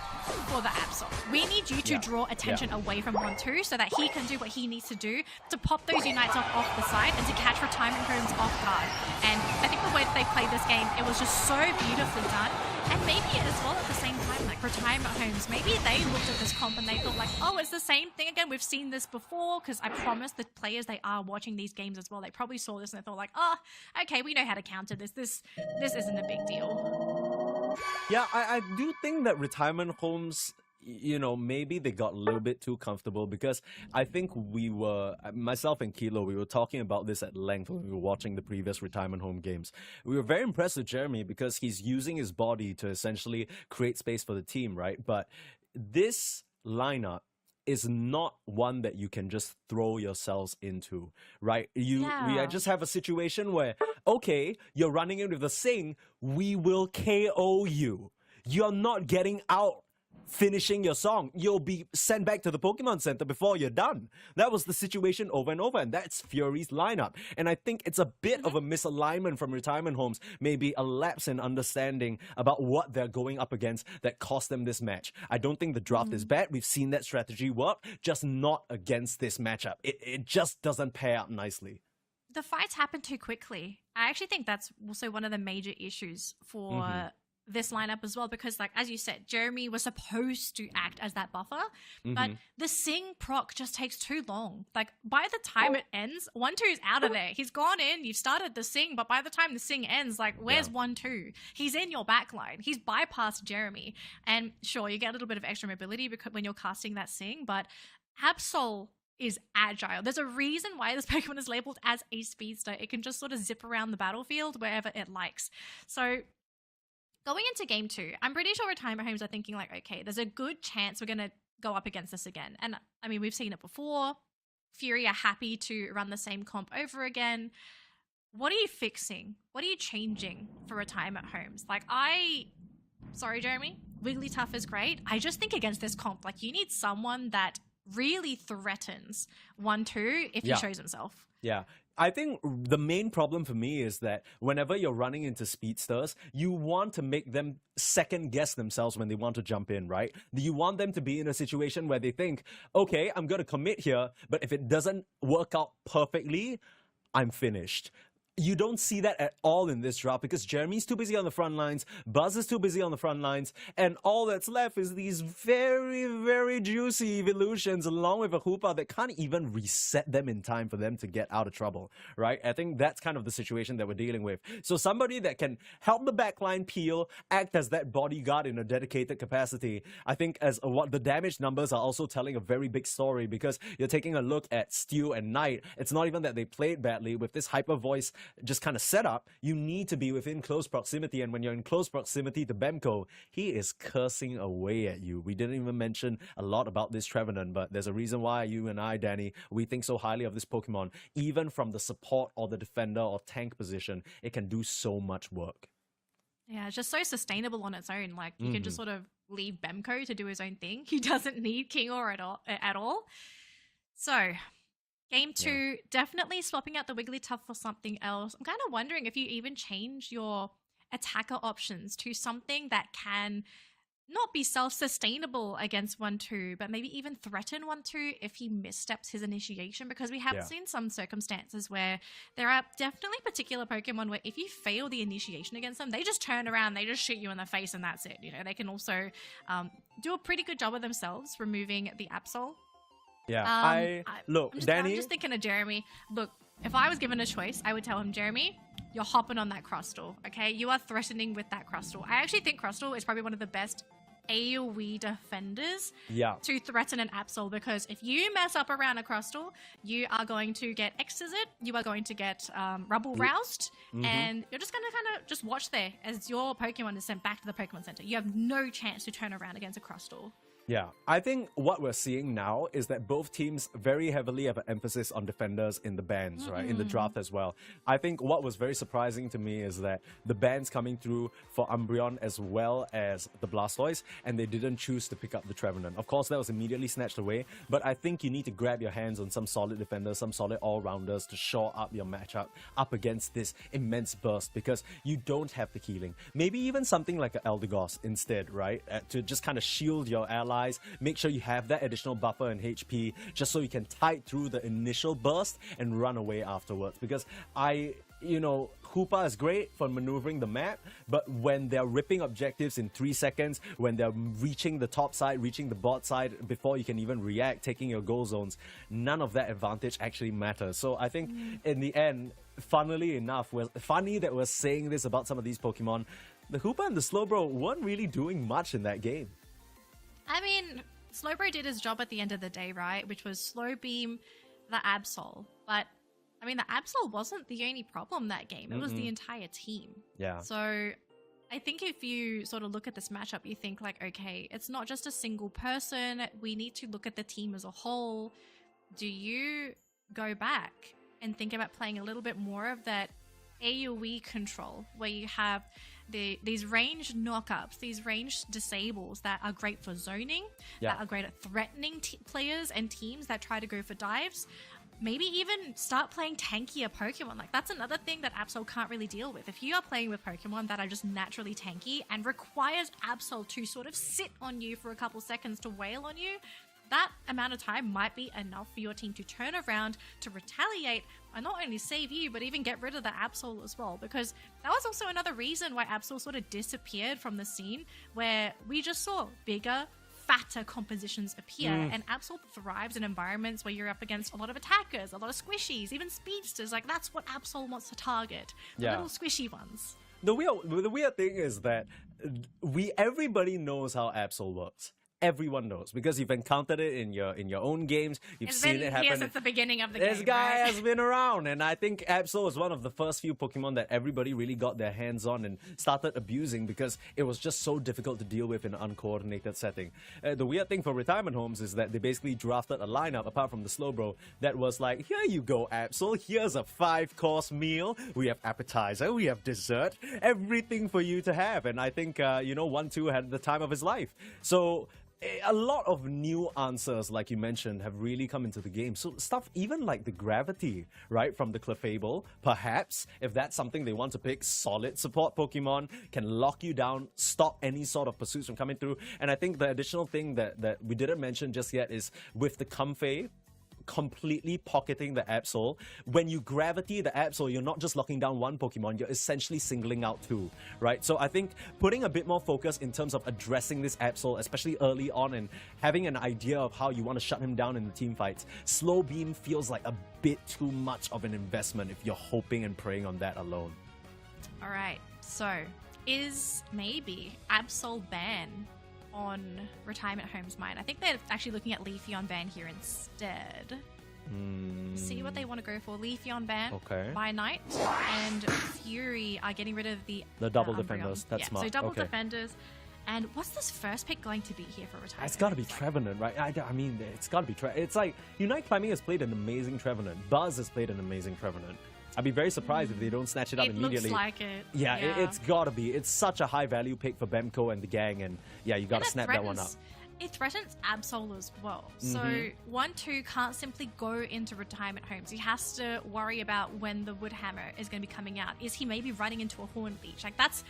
C: for the Absol. We need you to draw attention away from 1-2 so that he can do what he needs to do to pop those Unites off the side and to catch Retirement Homes off guard. And I think the way that they played this game, it was just so beautifully done. And maybe as well at the same time, like Retirement Homes, maybe they looked at this comp and they thought like, oh, it's the same thing again. We've seen this before, because I promise the players, they are watching these games as well. They probably saw this and they thought like, oh, okay, we know how to counter this. This isn't a big deal.
A: Yeah, I do think that Retirement Homes, you know, maybe they got a little bit too comfortable, because I think we were, myself and Kilo, we were talking about this at length when we were watching the previous Retirement Home games. We were very impressed with Jeremy because he's using his body to essentially create space for the team, right? But this lineup is not one that you can just throw yourselves into, right? We just have a situation where, okay, you're running into the Sing, we will KO you. You're not getting out finishing your song. You'll be sent back to the Pokemon Center before you're done. That was the situation over and over, and that's Fury's lineup. And I think it's a bit of a misalignment from Retirement Homes, maybe a lapse in understanding about what they're going up against that cost them this match. I don't think the draft is bad. We've seen that strategy work, just not against this matchup. It just doesn't pair out nicely.
C: The fights happen too quickly. I actually think that's also one of the major issues for this lineup as well, because like as you said, Jeremy was supposed to act as that buffer, but the Sing proc just takes too long. Like by the time it ends, 1-2 is out of there. He's gone in, you've started the Sing, but by the time the Sing ends, like where's 1-2? He's in your backline. He's bypassed Jeremy. And sure, you get a little bit of extra mobility because when you're casting that Sing, but Absol is agile. There's a reason why this Pokemon is labeled as a speedster. It can just sort of zip around the battlefield wherever it likes. So going into game 2, I'm pretty sure Retirement Homes are thinking like, okay, there's a good chance we're going to go up against this again. And I mean, we've seen it before. Fury are happy to run the same comp over again. What are you fixing? What are you changing for Retirement Homes? Like sorry, Jeremy, Wigglytuff is great. I just think against this comp, like you need someone that really threatens 1-2 if he shows himself.
A: Yeah. I think the main problem for me is that whenever you're running into speedsters, you want to make them second guess themselves when they want to jump in, right? You want them to be in a situation where they think, okay, I'm going to commit here, but if it doesn't work out perfectly, I'm finished. You don't see that at all in this draft because Jeremy's too busy on the front lines, Buzz is too busy on the front lines, and all that's left is these very, very juicy evolutions along with a Hoopa that can't even reset them in time for them to get out of trouble, right? I think that's kind of the situation that we're dealing with. So somebody that can help the backline peel, act as that bodyguard in a dedicated capacity, I think as what the damage numbers are also telling a very big story because you're taking a look at Stew and Knight. It's not even that they played badly with this hyper voice just kind of set up. You need to be within close proximity, and when you're in close proximity to Bemco, he is cursing away at you. We didn't even mention a lot about this Trevenant, but there's a reason why you and I, Danny, we think so highly of this Pokemon. Even from the support or the defender or tank position, it can do so much work.
C: Yeah, it's just so sustainable on its own. Like you can just sort of leave Bemco to do his own thing. He doesn't need Kingor at all. So game 2, definitely swapping out the Wigglytuff for something else. I'm kind of wondering if you even change your attacker options to something that can not be self-sustainable against 1-2, but maybe even threaten 1-2 if he missteps his initiation, because we have seen some circumstances where there are definitely particular Pokemon where if you fail the initiation against them, they just turn around, they just shoot you in the face and that's it. You know, they can also do a pretty good job of themselves removing the Absol.
A: Yeah, Danny,
C: I'm just thinking of Jeremy. Look, if I was given a choice, I would tell him, Jeremy, you're hopping on that Crustle, okay? You are threatening with that Crustle. I actually think Crustle is probably one of the best AoE defenders
A: Yeah.
C: to threaten an Absol, because if you mess up around a Crustal, you are going to get Exquisite, you are going to get Rubble Roused, and you're just going to kind of just watch there as your Pokemon is sent back to the Pokemon Center. You have no chance to turn around against a Crustal.
A: Yeah, I think what we're seeing now is that both teams very heavily have an emphasis on defenders in the bans, right? In the draft as well. I think what was very surprising to me is that the bans coming through for Umbreon as well as the Blastoise, and they didn't choose to pick up the Trevenant. Of course, that was immediately snatched away, but I think you need to grab your hands on some solid defenders, some solid all-rounders to shore up your matchup up against this immense burst, because you don't have the healing. Maybe even something like an Eldegoss instead, right? To just kind of shield your allies, make sure you have that additional buffer and HP just so you can tide through the initial burst and run away afterwards. Because Hoopa is great for maneuvering the map, but when they're ripping objectives in 3 seconds, when they're reaching the top side, reaching the bot side before you can even react, taking your goal zones, none of that advantage actually matters. So I think in the end, funnily enough, funny that we're saying this about some of these Pokemon, the Hoopa and the Slowbro weren't really doing much in that game.
C: I mean, Slowbro did his job at the end of the day, right? Which was slow beam the Absol. But, I mean, the Absol wasn't the only problem that game. It was the entire team.
A: Yeah.
C: So, I think if you sort of look at this matchup, you think like, okay, it's not just a single person. We need to look at the team as a whole. Do you go back and think about playing a little bit more of that AoE control, where you have these ranged knockups, these ranged disables that are great for zoning, that are great at threatening players and teams that try to go for dives? Maybe even start playing tankier Pokemon. Like, that's another thing that Absol can't really deal with. If you are playing with Pokemon that are just naturally tanky and requires Absol to sort of sit on you for a couple seconds to wail on you, that amount of time might be enough for your team to turn around, to retaliate, and not only save you, but even get rid of the Absol as well. Because that was also another reason why Absol sort of disappeared from the scene, where we just saw bigger, fatter compositions appear, and Absol thrives in environments where you're up against a lot of attackers, a lot of squishies, even speedsters. Like, that's what Absol wants to target, the little squishy ones.
A: The weird thing is that everybody knows how Absol works. Everyone knows, because you've encountered it in your own games. You've seen it happen.
C: Since the beginning of the game.
A: This guy
C: right?
A: has been around, and I think Absol is one of the first few Pokemon that everybody really got their hands on and started abusing, because it was just so difficult to deal with in an uncoordinated setting. The weird thing for retirement homes is that they basically drafted a lineup, apart from the Slowbro, that was like, here you go, Absol, here's a 5-course meal. We have appetizer, we have dessert, everything for you to have. And I think 1-2 had the time of his life. So a lot of new answers, like you mentioned, have really come into the game. So stuff even like the gravity, right, from the Clefable, perhaps, if that's something they want to pick, solid support Pokemon, can lock you down, stop any sort of pursuits from coming through. And I think the additional thing that we didn't mention just yet is with the Comfey completely pocketing the Absol. When you gravity the Absol, you're not just locking down one Pokemon, you're essentially singling out two, right? So I think putting a bit more focus in terms of addressing this Absol, especially early on, and having an idea of how you want to shut him down in the team fights, Slow Beam feels like a bit too much of an investment if you're hoping and praying on that alone.
C: Alright, so is maybe Absol ban on retirement homes mine? I think they're actually looking at Leafeon ban here instead. See what they want to go for. Leafeon ban by night, and Fury are getting rid of the
A: double
C: Umbreon.
A: defenders. That's smart.
C: So double defenders. And what's this first pick going to be here for retirement?
A: It's got to be Trevenant, right? I mean, it's got to be Trevenant. It's like Unite Climbing has played an amazing Trevenant. Buzz has played an amazing Trevenant. I'd be very surprised if they don't snatch it up immediately.
C: It looks like it.
A: Yeah, it's got to be. It's such a high value pick for Bemco and the gang, and yeah, you got to snap that one up.
C: It threatens Absol as well. So 1-2 can't simply go into retirement homes. He has to worry about when the Woodhammer is going to be coming out. Is he maybe running into a Horn Leech? Like, that's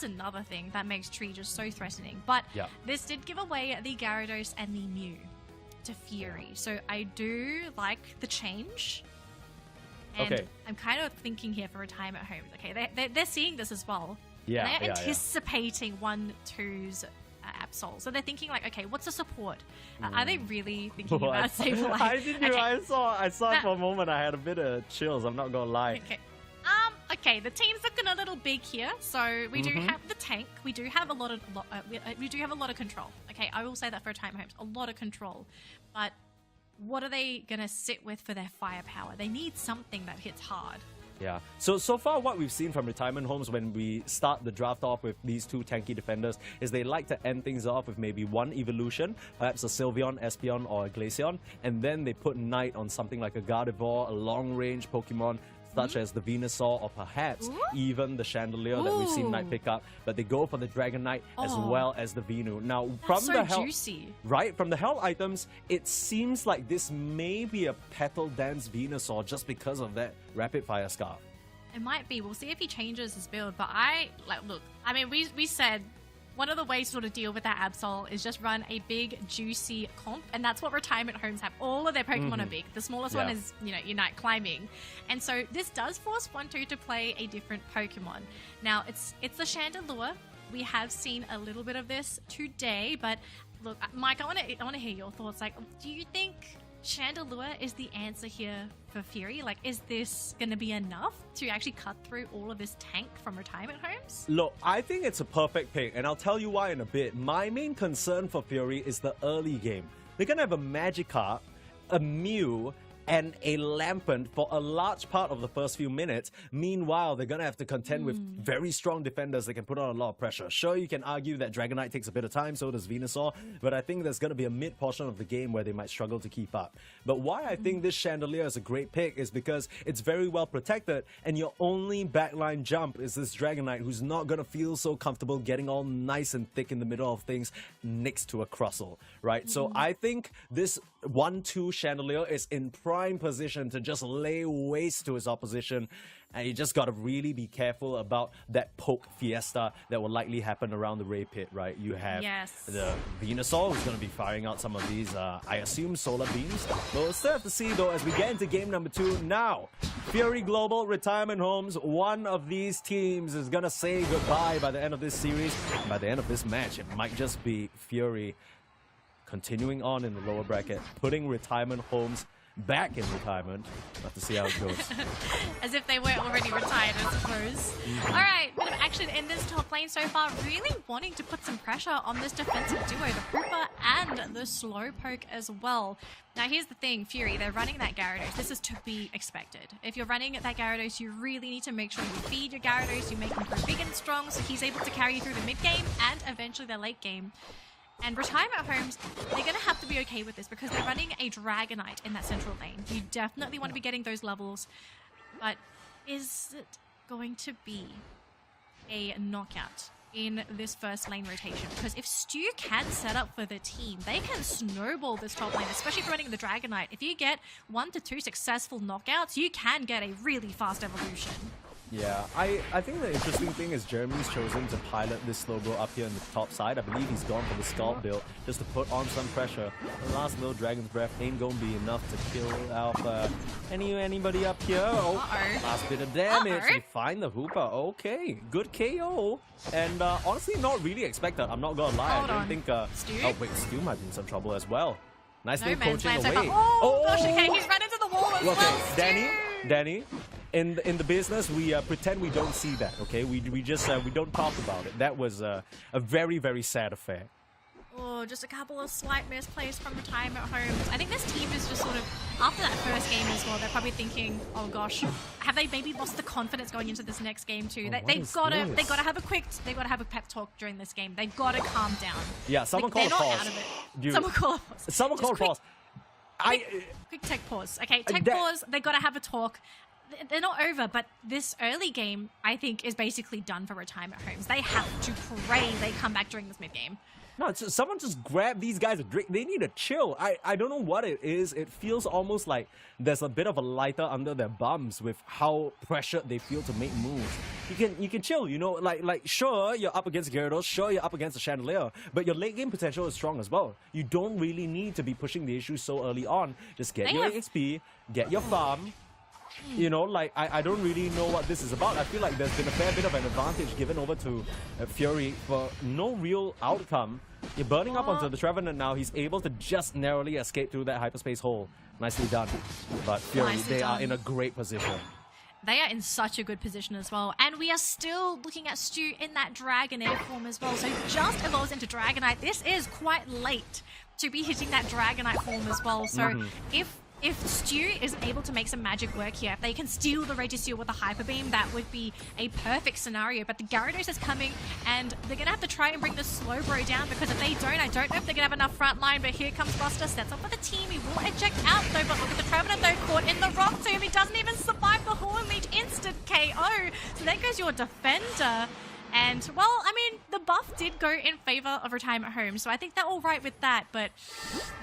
C: another thing that makes Tree just so threatening. But this did give away the Gyarados and the Mew to Fury. So I do like the change. And I'm kind of thinking here for retirement homes. Okay, they're seeing this as well.
A: Yeah,
C: and they're anticipating 1-2's Absol. So they're thinking like, okay, what's the support? Are they really thinking about Sableye?
A: I saw it for a moment. I had a bit of chills. I'm not gonna lie.
C: Okay. Okay, the team's looking a little big here. So we do have the tank. We do have a lot of we do have a lot of control. Okay, I will say that for Retirement Homes, a lot of control. But what are they gonna sit with for their firepower? They need something that hits hard.
A: Yeah. So far what we've seen from Retirement Homes when we start the draft off with these two tanky defenders is they like to end things off with maybe one evolution, perhaps a Sylveon, Espeon, or a Glaceon, and then they put Knight on something like a Gardevoir, a long-range Pokemon such as the Venusaur, or perhaps even the Chandelier that we've seen Knight pick up, but they go for the Dragonite as well as the Venu. Now, from
C: so
A: the Hell,
C: juicy.
A: Right, from the Hell items, it seems like this may be a Petal Dance Venusaur just because of that Rapid Fire Scarf.
C: It might be. We'll see if he changes his build. But look, I mean, we said one of the ways to sort of deal with that Absol is just run a big, juicy comp. And that's what Retirement Homes have. All of their Pokemon are big. The smallest one is, Unite Climbing. And so this does force 1-2 to play a different Pokemon. Now, it's the Chandelure. We have seen a little bit of this today. But look, Mike, I want to hear your thoughts. Like, do you think Chandelure is the answer here for Fury? Like, is this going to be enough to actually cut through all of this tank from Retirement Homes?
A: Look, I think it's a perfect pick, and I'll tell you why in a bit. My main concern for Fury is the early game. They're going to have a Magikarp, a Mew, and a Lampent for a large part of the first few minutes. Meanwhile, they're going to have to contend with very strong defenders that can put on a lot of pressure. Sure, you can argue that Dragonite takes a bit of time, so does Venusaur, but I think there's going to be a mid-portion of the game where they might struggle to keep up. But why I think this Chandelier is a great pick is because it's very well protected, and your only backline jump is this Dragonite, who's not going to feel so comfortable getting all nice and thick in the middle of things next to a Crustle, right? So I think this 1-2 Chandelier is in prime position to just lay waste to his opposition, and you just got to really be careful about that poke fiesta that will likely happen around the Ray Pit, right? You have the Venusaur, who's going to be firing out some of these, I assume, solar beams. But we'll still have to see, though, as we get into game number 2. Now, Fury Global, Retirement Homes, one of these teams is going to say goodbye by the end of this series. By the end of this match, it might just be Fury continuing on in the lower bracket, putting Retirement Homes back in retirement. We'll have to see how it goes.
C: As if they weren't already retired, I suppose. All right, bit of action in this top lane so far. Really wanting to put some pressure on this defensive duo, the Hooper and the Slowpoke as well. Now, here's the thing, Fury, they're running that Gyarados. This is to be expected. If you're running that Gyarados, you really need to make sure you feed your Gyarados, you make him grow big and strong so he's able to carry you through the mid-game and eventually the late game. And Retirement Homes, they're going to have to be okay with this because they're running a Dragonite in that central lane. You definitely want to be getting those levels. But is it going to be a knockout in this first lane rotation? Because if Stu can set up for the team, they can snowball this top lane, especially if you're running the Dragonite. If you get 1 to 2 successful knockouts, you can get a really fast evolution.
A: Yeah, I think the interesting thing is Jeremy's chosen to pilot this Slowbro up here on the top side. I believe he's gone for the Scald build just to put on some pressure. The last little Dragon's Breath ain't gonna be enough to kill out anybody up here. Oh, last bit of damage. We find the Hooper. Okay, good KO. And honestly, not really expected. I'm not gonna lie. I didn't think...
C: Stu?
A: Oh, wait, Stu might be in some trouble as well. Nice little coaching away.
C: Oh, gosh, okay, he's run into the wall as well,
A: Danny, in the business, we pretend we don't see that, okay? We just we don't talk about it. That was a very, very sad affair.
C: Oh, just a couple of slight misplays from Retirement Homes. I think this team is just sort of, after that first game as well, they're probably thinking, oh gosh, have they maybe lost the confidence going into this next game too? They've got to have a pep talk during this game. They've got to calm down.
A: Yeah, someone call a pause.
C: Someone call a pause.
A: Someone call a pause.
C: Quick tech pause. Okay, tech pause. They got to have a talk. They're not over, but this early game, I think, is basically done for Retirement Homes. They have to pray they come back during this mid-game.
A: No, someone just grab these guys a drink. They need to chill. I don't know what it is. It feels almost like there's a bit of a lighter under their bums with how pressured they feel to make moves. You can chill, you know, like sure, you're up against Gyarados, sure, you're up against the Chandelier, but your late game potential is strong as well. You don't really need to be pushing the issue so early on. Just get your XP, get your farm. You know, like, I don't really know what this is about. I feel like there's been a fair bit of an advantage given over to Fury for no real outcome. You're burning up onto the Trevenant now. He's able to just narrowly escape through that hyperspace hole. Nicely done. But Fury, they are in a great position.
C: They are in such a good position as well. And we are still looking at Stu in that Dragonair form as well. So just evolves into Dragonite. This is quite late to be hitting that Dragonite form as well. So if Stu isn't able to make some magic work here, if they can steal the Registeel with a Hyper Beam, that would be a perfect scenario. But the Gyarados is coming, and they're going to have to try and bring the Slowbro down, because if they don't, I don't know if they're going to have enough front line. But here comes Buster, sets up for the team. He will eject out, though, but look at the Trevenant, though, caught in the Rock Tomb. He doesn't even survive the Horn Leech, instant KO. So there goes your defender. And, well, I mean, the buff did go in favor of Retirement Home, so I think they're all right with that, but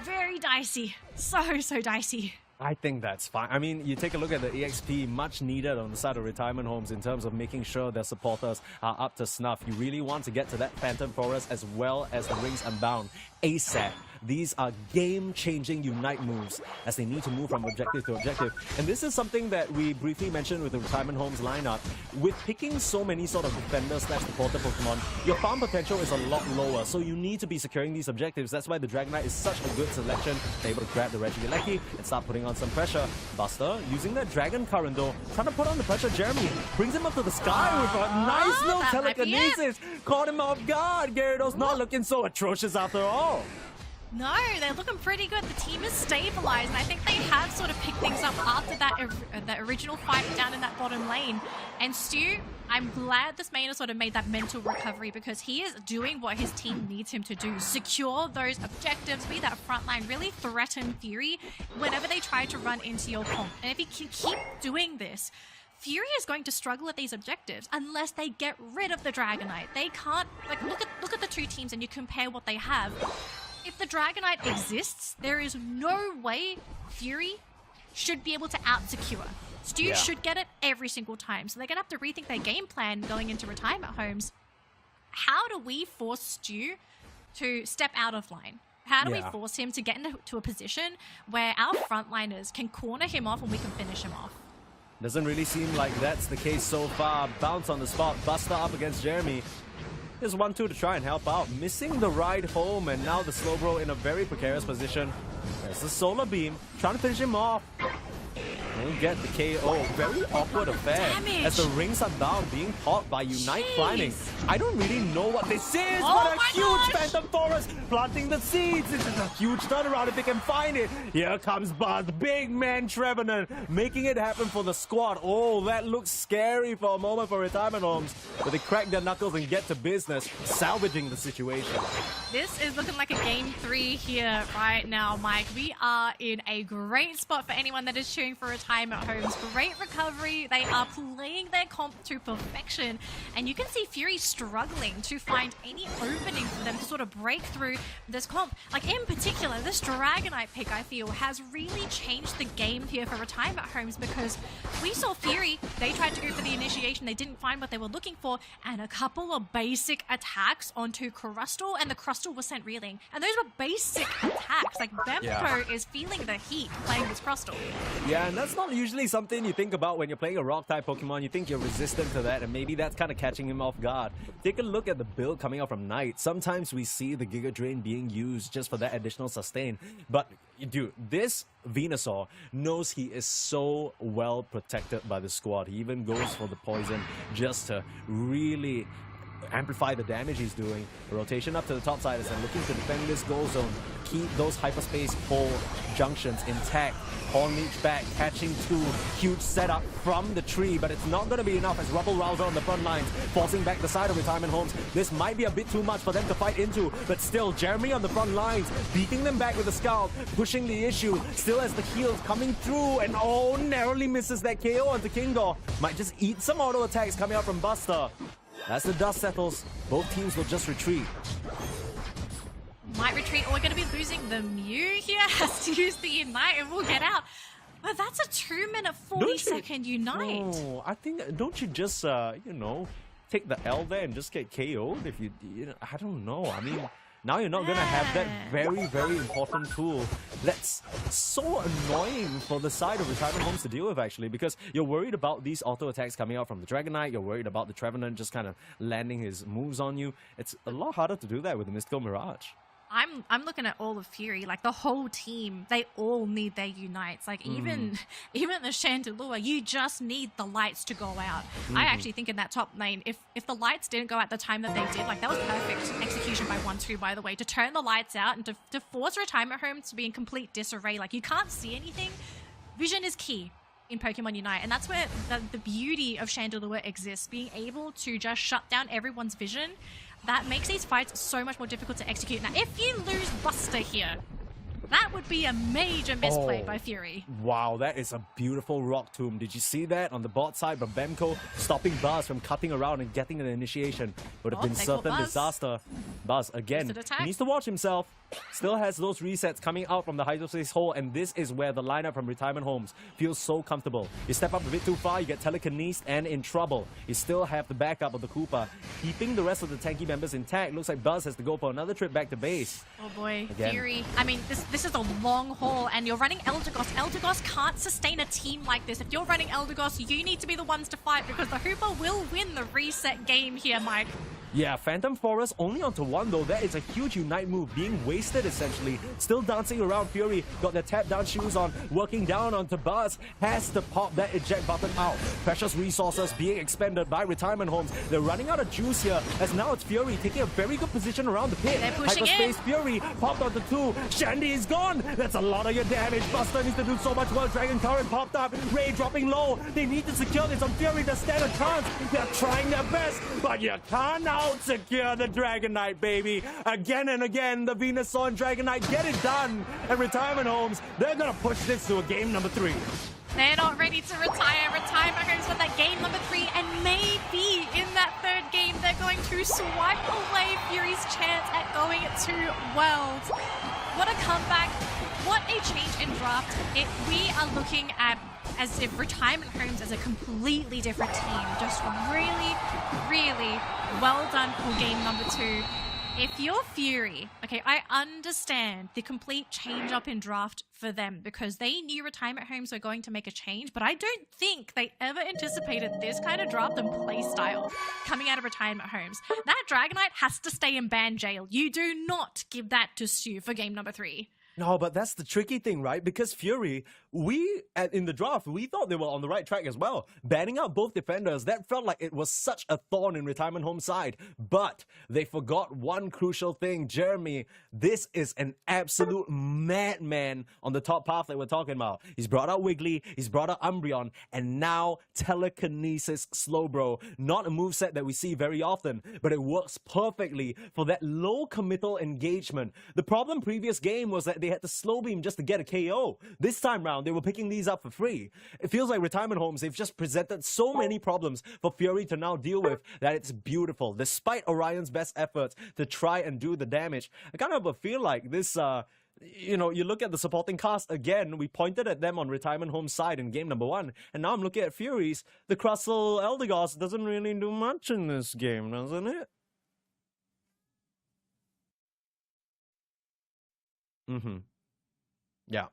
C: very dicey. So dicey.
A: I think that's fine. I mean, you take a look at the EXP, much needed on the side of Retirement Homes in terms of making sure their supporters are up to snuff. You really want to get to that Phantom Forest as well as the Rings Unbound ASAP. These are game-changing Unite moves as they need to move from objective to objective. And this is something that we briefly mentioned with the Retirement Homes lineup. With picking so many sort of defender/supporter Pokemon, your farm potential is a lot lower, so you need to be securing these objectives. That's why the Dragonite is such a good selection. They're able to grab the Regieleki and start putting on some pressure. Buster, using that Dragon Current though, trying to put on the pressure. Jeremy brings him up to the sky with a nice little telekinesis. Caught him off guard. Gyarados not looking so atrocious after all.
C: No, they're looking pretty good. The team is stabilized, and I think they have sort of picked things up after that original fight down in that bottom lane. And Stu, I'm glad this main has sort of made that mental recovery, because he is doing what his team needs him to do. Secure those objectives, be that front line, really threaten Fury whenever they try to run into your comp. And if he can keep doing this, Fury is going to struggle at these objectives unless they get rid of the Dragonite. They can't, like, look at the two teams and you compare what they have. If the Dragonite exists, there is no way Fury should be able to out-secure. Stu should get it every single time. So they're going to have to rethink their game plan going into Retirement Homes. How do we force Stu to step out of line? How do we force him to get into a position where our frontliners can corner him off and we can finish him off?
A: Doesn't really seem like that's the case so far. Bounce on the spot. Buster up against Jeremy. There's 1-2 to try and help out. Missing the ride home, and now the Slowbro in a very precarious position. There's the Solar Beam, trying to finish him off. Won't get the KO. Very awkward affair.
C: Damage.
A: As the Rings Unbound being caught by Unite climbing. I don't really know what this is,
C: Oh
A: but a
C: my
A: huge
C: gosh.
A: Phantom Forest planting the seeds. This is a huge turnaround if they can find it. Here comes Buzz, big man Trevenant, making it happen for the squad. Oh, that looks scary for a moment for Retirement Homes, but they crack their knuckles and get to business, salvaging the situation.
C: This is looking like a game 3 here right now, Mike. We are in a great spot for anyone that is cheering for Retirement Homes. Great recovery. They are playing their comp to perfection. And you can see Fury struggling to find any opening for them to sort of break through this comp. Like, in particular, this Dragonite pick, I feel, has really changed the game here for Retirement Homes, because we saw Fury, they tried to go for the initiation, they didn't find what they were looking for, and a couple of basic attacks onto Crustle, and the Crustle was sent reeling. And those were basic attacks. Like, Bemco is feeling the heat playing this Crustle.
A: Yeah, and that's not usually something you think about when you're playing a rock-type Pokemon. You think you're resistant to that, and maybe that's kind of catching him off guard. Take a look at the build coming out from Knight. Sometimes we see the Giga Drain being used just for that additional sustain. But, dude, this Venusaur knows he is so well protected by the squad. He even goes for the poison just to really amplify the damage he's doing. The rotation up to the top side is looking to defend this goal zone. Keep those hyperspace pole junctions intact. Horn Leech back, catching 2. Huge setup from the tree, but it's not going to be enough as Rubble Rouser on the front lines, forcing back the side of Retirement Homes. This might be a bit too much for them to fight into, but still, Jeremy on the front lines, beating them back with the Scout, pushing the issue, still has the heals coming through, and oh, narrowly misses that KO onto Kingor. Might just eat some auto attacks coming out from Buster. As the dust settles, both teams will just retreat.
C: Might retreat, or we're going to be losing the Mew here. Has to use the Unite and we'll get out. But that's a 2-minute 40-second Unite.
A: No, I think, don't you just, you know, take the L there and just get KO'd if you know, I don't know. I mean, now you're not going to have that very, very important tool. That's so annoying for the side of Retirement Homes to deal with, actually, because you're worried about these auto attacks coming out from the Dragonite. You're worried about the Trevenant just kind of landing his moves on you. It's a lot harder to do that with the Mystical Mirage.
C: I'm looking at all of Fury, like the whole team, they all need their unites. Like even the Chandelure, you just need the lights to go out. I actually think in that top lane, if the lights didn't go at the time that they did, like that was perfect execution by 1-2, by the way, to turn the lights out and to force retirement homes to be in complete disarray. Like you can't see anything. Vision is key in Pokemon Unite, and that's where the beauty of Chandelure exists, being able to just shut down everyone's vision. That makes these fights so much more difficult to execute. Now, if you lose Buster here, that would be a major misplay by Fury.
A: Wow, that is a beautiful rock tomb. Did you see that on the bot side from Bemco, stopping Buzz from cutting around and getting an initiation? Would have been certain disaster. Buzz, again, he needs to watch himself. Still has those resets coming out from the Hyperspace hole, and this is where the lineup from Retirement Homes feels so comfortable. You step up a bit too far, you get telekinesed and in trouble. You still have the backup of the Koopa, keeping the rest of the tanky members intact. Looks like Buzz has to go for another trip back to base.
C: Oh boy,
A: again.
C: Fury. I mean, this is a long haul, and you're running Eldegoss. Eldegoss can't sustain a team like this. If you're running Eldegoss, you need to be the ones to fight, because the Hooper will win the reset game here, Mike.
A: Yeah, Phantom Forest only onto one though. That is a huge Unite move being wasted essentially. Still dancing around. Fury got their tap down shoes on, working down onto Buzz. Has to pop that eject button out. Precious resources being expended by Retirement Homes. They're running out of juice here, as now it's Fury taking a very good position around the pit.
C: They're pushing
A: Hyperspace
C: in.
A: Fury popped onto 2. Shandy is gone. That's a lot of your damage. Buster needs to do so much work. Dragon Current popped up. Ray dropping low. They need to secure this on Fury to stand a chance. They're trying their best, but you can't out-secure the Dragonite, baby. Again and again, the Venusaur and Dragonite get it done. And Retirement Homes, they're gonna push this to a game number 3.
C: They're not ready to retire. Retirement Homes for that game number 3, and maybe in that 3rd game, they're going to swipe away Fury's chance at going to Worlds. What a comeback. What a change in draft. We are looking at as if Retirement Homes as a completely different team. Just really, really well done for game number 2. If you're Fury, okay, I understand the complete change up in draft for them because they knew Retirement Homes were going to make a change, but I don't think they ever anticipated this kind of draft and play style coming out of Retirement Homes. That Dragonite has to stay in band jail. You do not give that to Stu for game number 3.
A: No, but that's the tricky thing, right? Because Fury, in the draft, we thought they were on the right track as well. Banning out both defenders, that felt like it was such a thorn in Retirement Home side. But they forgot one crucial thing. Jeremy, this is an absolute madman on the top path that we're talking about. He's brought out Wiggly, he's brought out Umbreon, and now Telekinesis Slowbro. Not a moveset that we see very often, but it works perfectly for that low committal engagement. The problem previous game was that they had to slow beam just to get a KO. This time round, they were picking these up for free. It feels like Retirement Homes, they've just presented so many problems for Fury to now deal with that it's beautiful. Despite Orion's best efforts to try and do the damage, I kind of feel like this, you look at the supporting cast again, we pointed at them on Retirement Home's side in game number 1, and now I'm looking at Fury's. The Crustle Eldegoss doesn't really do much in this game, doesn't it? Yeah.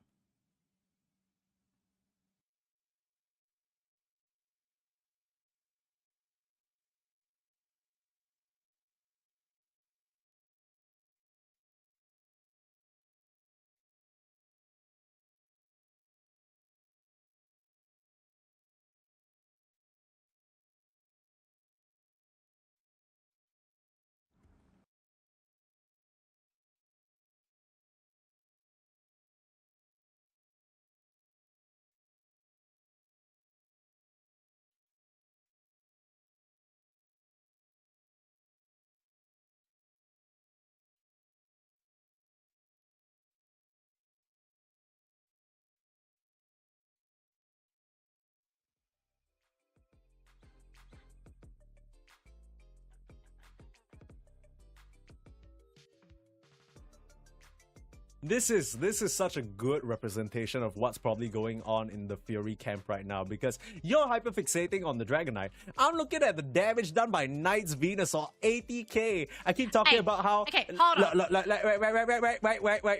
A: This is such a good representation of what's probably going on in the Fury camp right now, because you're hyperfixating on the Dragonite. I'm looking at the damage done by Knight's Venusaur, 80k. I keep talking about how...
C: Okay, hold on.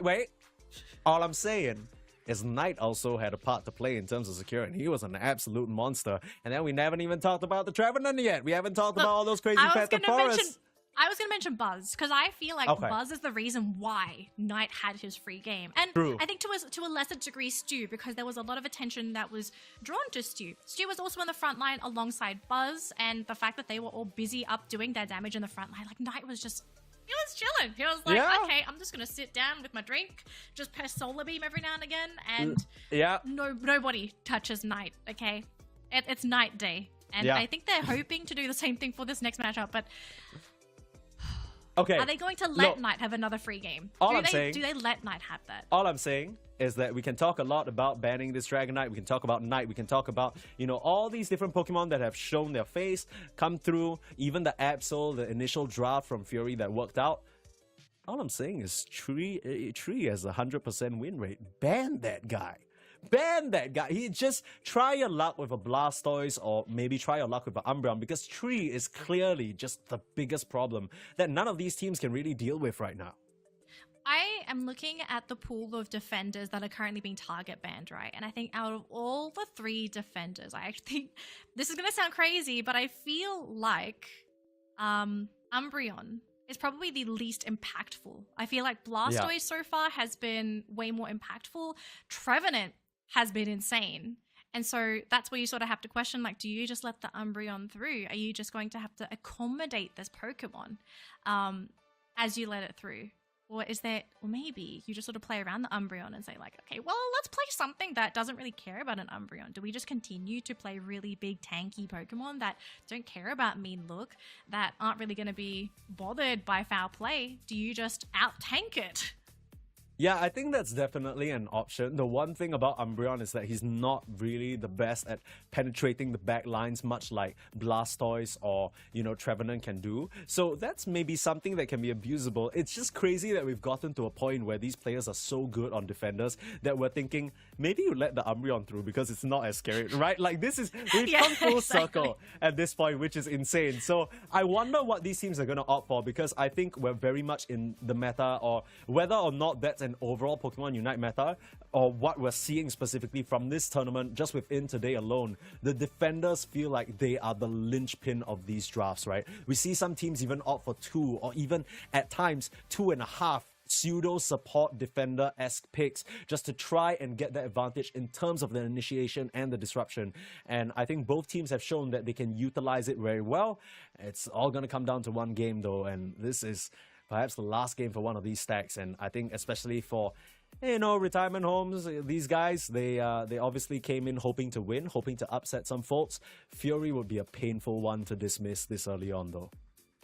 A: Wait. All I'm saying is Knight also had a part to play in terms of securing. He was an absolute monster. And then we haven't even talked about the Trevenant yet. We haven't talked about all those crazy Phantom Forests.
C: I was going to mention Buzz, because I feel like
A: Okay.
C: Buzz is the reason why Knight had his free game. And
A: True.
C: I think to a lesser degree Stu, because there was a lot of attention that was drawn to Stu. Stu was also in the front line alongside Buzz, and the fact that they were all busy up doing their damage in the front line, like Knight was just... He was chilling. He was like,
A: Yeah.
C: okay, I'm just going to sit down with my drink, just press Solar Beam every now and again, and
A: Yeah.
C: nobody touches Knight, okay? It's Knight Day. And
A: Yeah.
C: I think they're hoping to do the same thing for this next matchup, but...
A: Okay.
C: Are they going to let
A: Look,
C: Knight have another free game?
A: All
C: do
A: I'm saying-
C: do they let Knight have that?
A: all I'm saying is that we can talk a lot about banning this Dragon Knight. We can talk about Knight. We can talk about, all these different Pokemon that have shown their face, come through, even the Absol, the initial draft from Fury that worked out. All I'm saying is Tree has a 100% win rate. Ban that guy. Ban that guy. He just try your luck with a Blastoise or maybe try your luck with an Umbreon, because Tree is clearly just the biggest problem that none of these teams can really deal with right now.
C: I am looking at the pool of defenders that are currently being target banned, right? And I think out of all the 3 defenders, I actually think this is going to sound crazy, but I feel like Umbreon is probably the least impactful. I feel like Blastoise so far has been way more impactful. Trevenant has been insane. And so that's where you sort of have to question, like, do you just let the Umbreon through? Are you just going to have to accommodate this Pokemon as you let it through? Or is there, or maybe you just sort of play around the Umbreon and say like, okay, well, let's play something that doesn't really care about an Umbreon. Do we just continue to play really big tanky Pokemon that don't care about mean look, that aren't really going to be bothered by foul play? Do you just out-tank it?
A: Yeah, I think that's definitely an option. The one thing about Umbreon is that he's not really the best at penetrating the back lines, much like Blastoise or, Trevenant can do. So that's maybe something that can be abusable. It's just crazy that we've gotten to a point where these players are so good on defenders that we're thinking, maybe you let the Umbreon through because it's not as scary, right? Like we've
C: Yeah,
A: come full
C: exactly.
A: circle at this point, which is insane. So I wonder what these teams are going to opt for, because I think we're very much in the meta, or whether or not that's an overall Pokemon Unite meta, or what we're seeing specifically from this tournament just within today alone, the defenders feel like they are the linchpin of these drafts, right? We see some teams even opt for 2, or even at times 2.5 pseudo support defender-esque picks just to try and get that advantage in terms of the initiation and the disruption. And I think both teams have shown that they can utilize it very well. It's all going to come down to one game though, and this is perhaps the last game for one of these stacks. And I think especially for retirement homes, these guys, they obviously came in hoping to win, hoping to upset some folks. Fury would be a painful one to dismiss this early on though.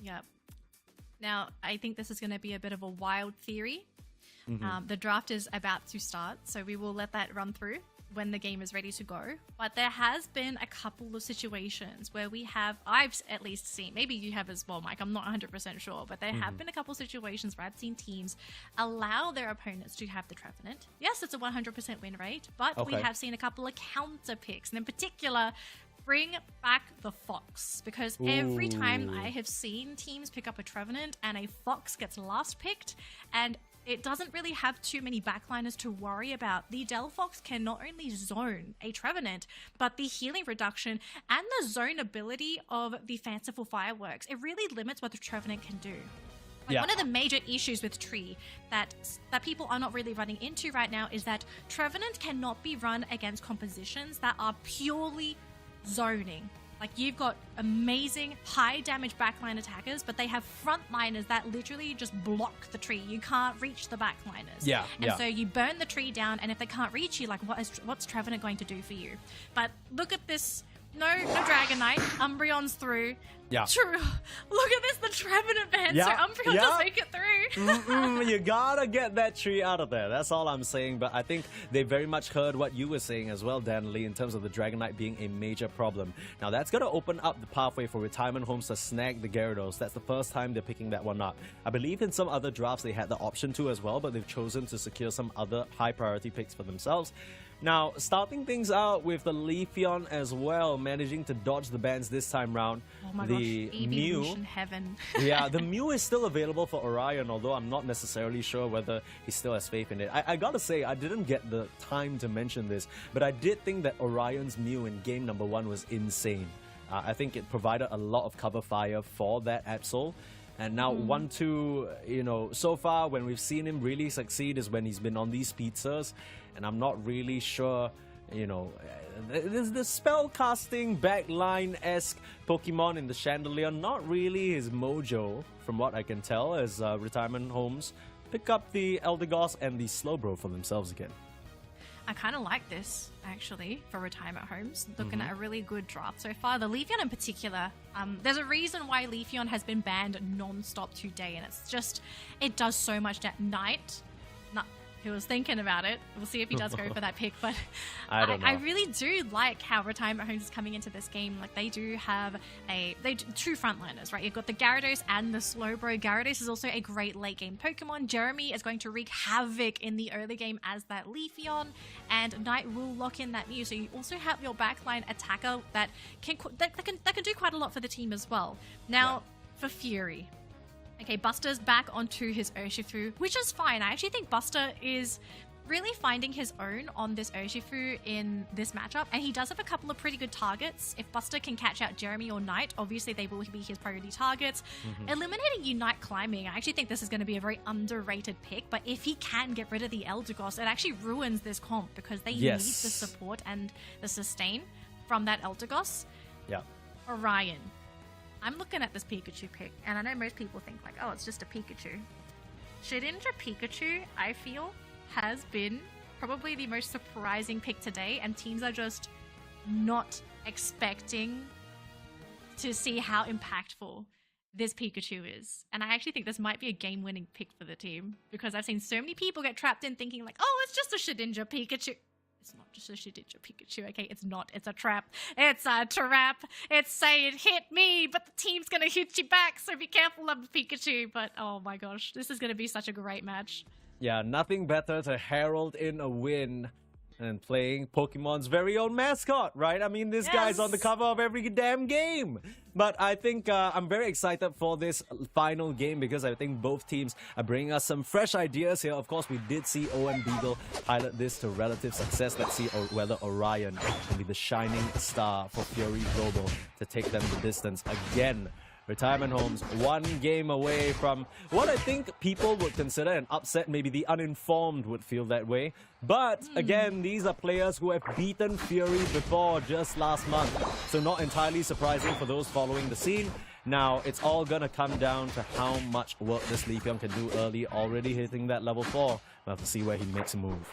C: Yep. Now, I think this is going to be a bit of a wild theory. The draft is about to start, so we will let that run through when the game is ready to go. But there has been a couple of situations where I've at least seen, maybe you have as well, Mike, I'm not 100% sure, but there have been a couple of situations where I've seen teams allow their opponents to have the Trevenant. Yes, it's a 100% win rate, but we
A: Okay.
C: have seen a couple of counter picks, and in particular, bring back the Fox, because every time I have seen teams pick up a Trevenant and a Fox gets last picked, and it doesn't really have too many backliners to worry about. The Delphox can not only zone a Trevenant, but the healing reduction and the zone ability of the Fanciful Fireworks, it really limits what the Trevenant can do. Like,
A: Yeah.
C: one of the major issues with Tree that people are not really running into right now is that Trevenant cannot be run against compositions that are purely zoning. Like, you've got amazing high damage backline attackers, but they have frontliners that literally just block the tree. You can't reach the backliners.
A: Yeah,
C: And
A: yeah.
C: so you burn the tree down, and if they can't reach you, like, what's Trevenant going to do for you? But look at this. No Dragonite. Umbreon's through.
A: Yeah.
C: True. Look at this, the Trevenant ban.
A: Yeah,
C: So Umbreon
A: yeah.
C: does make it through.
A: You gotta get that tree out of there. That's all I'm saying. But I think they very much heard what you were saying as well, Dan Lee, in terms of the Dragonite being a major problem. Now that's gonna open up the pathway for retirement homes to snag the Gyarados. That's the first time they're picking that one up. I believe in some other drafts they had the option to as well, but they've chosen to secure some other high priority picks for themselves. Now, starting things out with the Leafeon as well, managing to dodge the bans this time round.
C: Oh my
A: the
C: gosh, Evolution Heaven.
A: Yeah, the Mew is still available for Orion, although I'm not necessarily sure whether he still has faith in it. I gotta say, I didn't get the time to mention this, but I did think that Orion's Mew in game number 1 was insane. I think it provided a lot of cover fire for that Absol. And now 1-2, you know, so far when we've seen him really succeed is when he's been on these pizzas. And I'm not really sure, you know, the spell-casting backline-esque Pokemon in the Chandelier, not really his mojo, from what I can tell, as Retirement Homes pick up the Eldegoss and the Slowbro for themselves again.
C: I kind of like this, actually, for Retirement Homes. Looking at a really good draft so far. The Leafeon in particular, there's a reason why Leafeon has been banned non-stop today, and it's just, it does so much that Knight. He was thinking about it. We'll see if he does go for that pick, but
A: I don't know.
C: I really do like how Retirement Homes is coming into this game. Like, they do have two frontliners, right? You've got the Gyarados and the Slowbro. Gyarados is also a great late game Pokemon. Jeremy is going to wreak havoc in the early game as that Leafeon, and Knight will lock in that Mew. So you also have your backline attacker that can do quite a lot for the team as well. Now, for Fury. Okay, Buster's back onto his Urshifu, which is fine. I actually think Buster is really finding his own on this Urshifu in this matchup, and he does have a couple of pretty good targets. If Buster can catch out Jeremy or Knight, obviously they will be his priority targets. Eliminating Unite Climbing, I actually think this is going to be a very underrated pick, but if he can get rid of the Eldegoss, it actually ruins this comp because they need the support and the sustain from that Eldegoss.
A: Yeah.
C: Orion. I'm looking at this Pikachu pick, and I know most people think like, oh, it's just a Pikachu. Shedinja Pikachu, I feel, has been probably the most surprising pick today, and teams are just not expecting to see how impactful this Pikachu is. And I actually think this might be a game-winning pick for the team, because I've seen so many people get trapped in thinking like, oh, it's just a Shedinja Pikachu. It's not just a Shedinja Pikachu, okay? It's not. It's a trap. It's a trap. It's saying, hit me, but the team's going to hit you back, so be careful of the Pikachu. But, oh my gosh, this is going to be such a great match.
A: Yeah, nothing better to herald in a win than playing Pokemon's very own mascot, right? I mean, this guy's on the cover of every damn game. But I think I'm very excited for this final game because I think both teams are bringing us some fresh ideas here. Of course, we did see OM Beagle pilot this to relative success. Let's see whether Orion can be the shining star for Fury Global to take them the distance again. Retirement Homes, one game away from what I think people would consider an upset. Maybe the uninformed would feel that way. But again, these are players who have beaten Fury before just last month. So not entirely surprising for those following the scene. Now, it's all gonna come down to how much work this Leafeon can do early, already hitting that level 4. We'll have to see where he makes a move.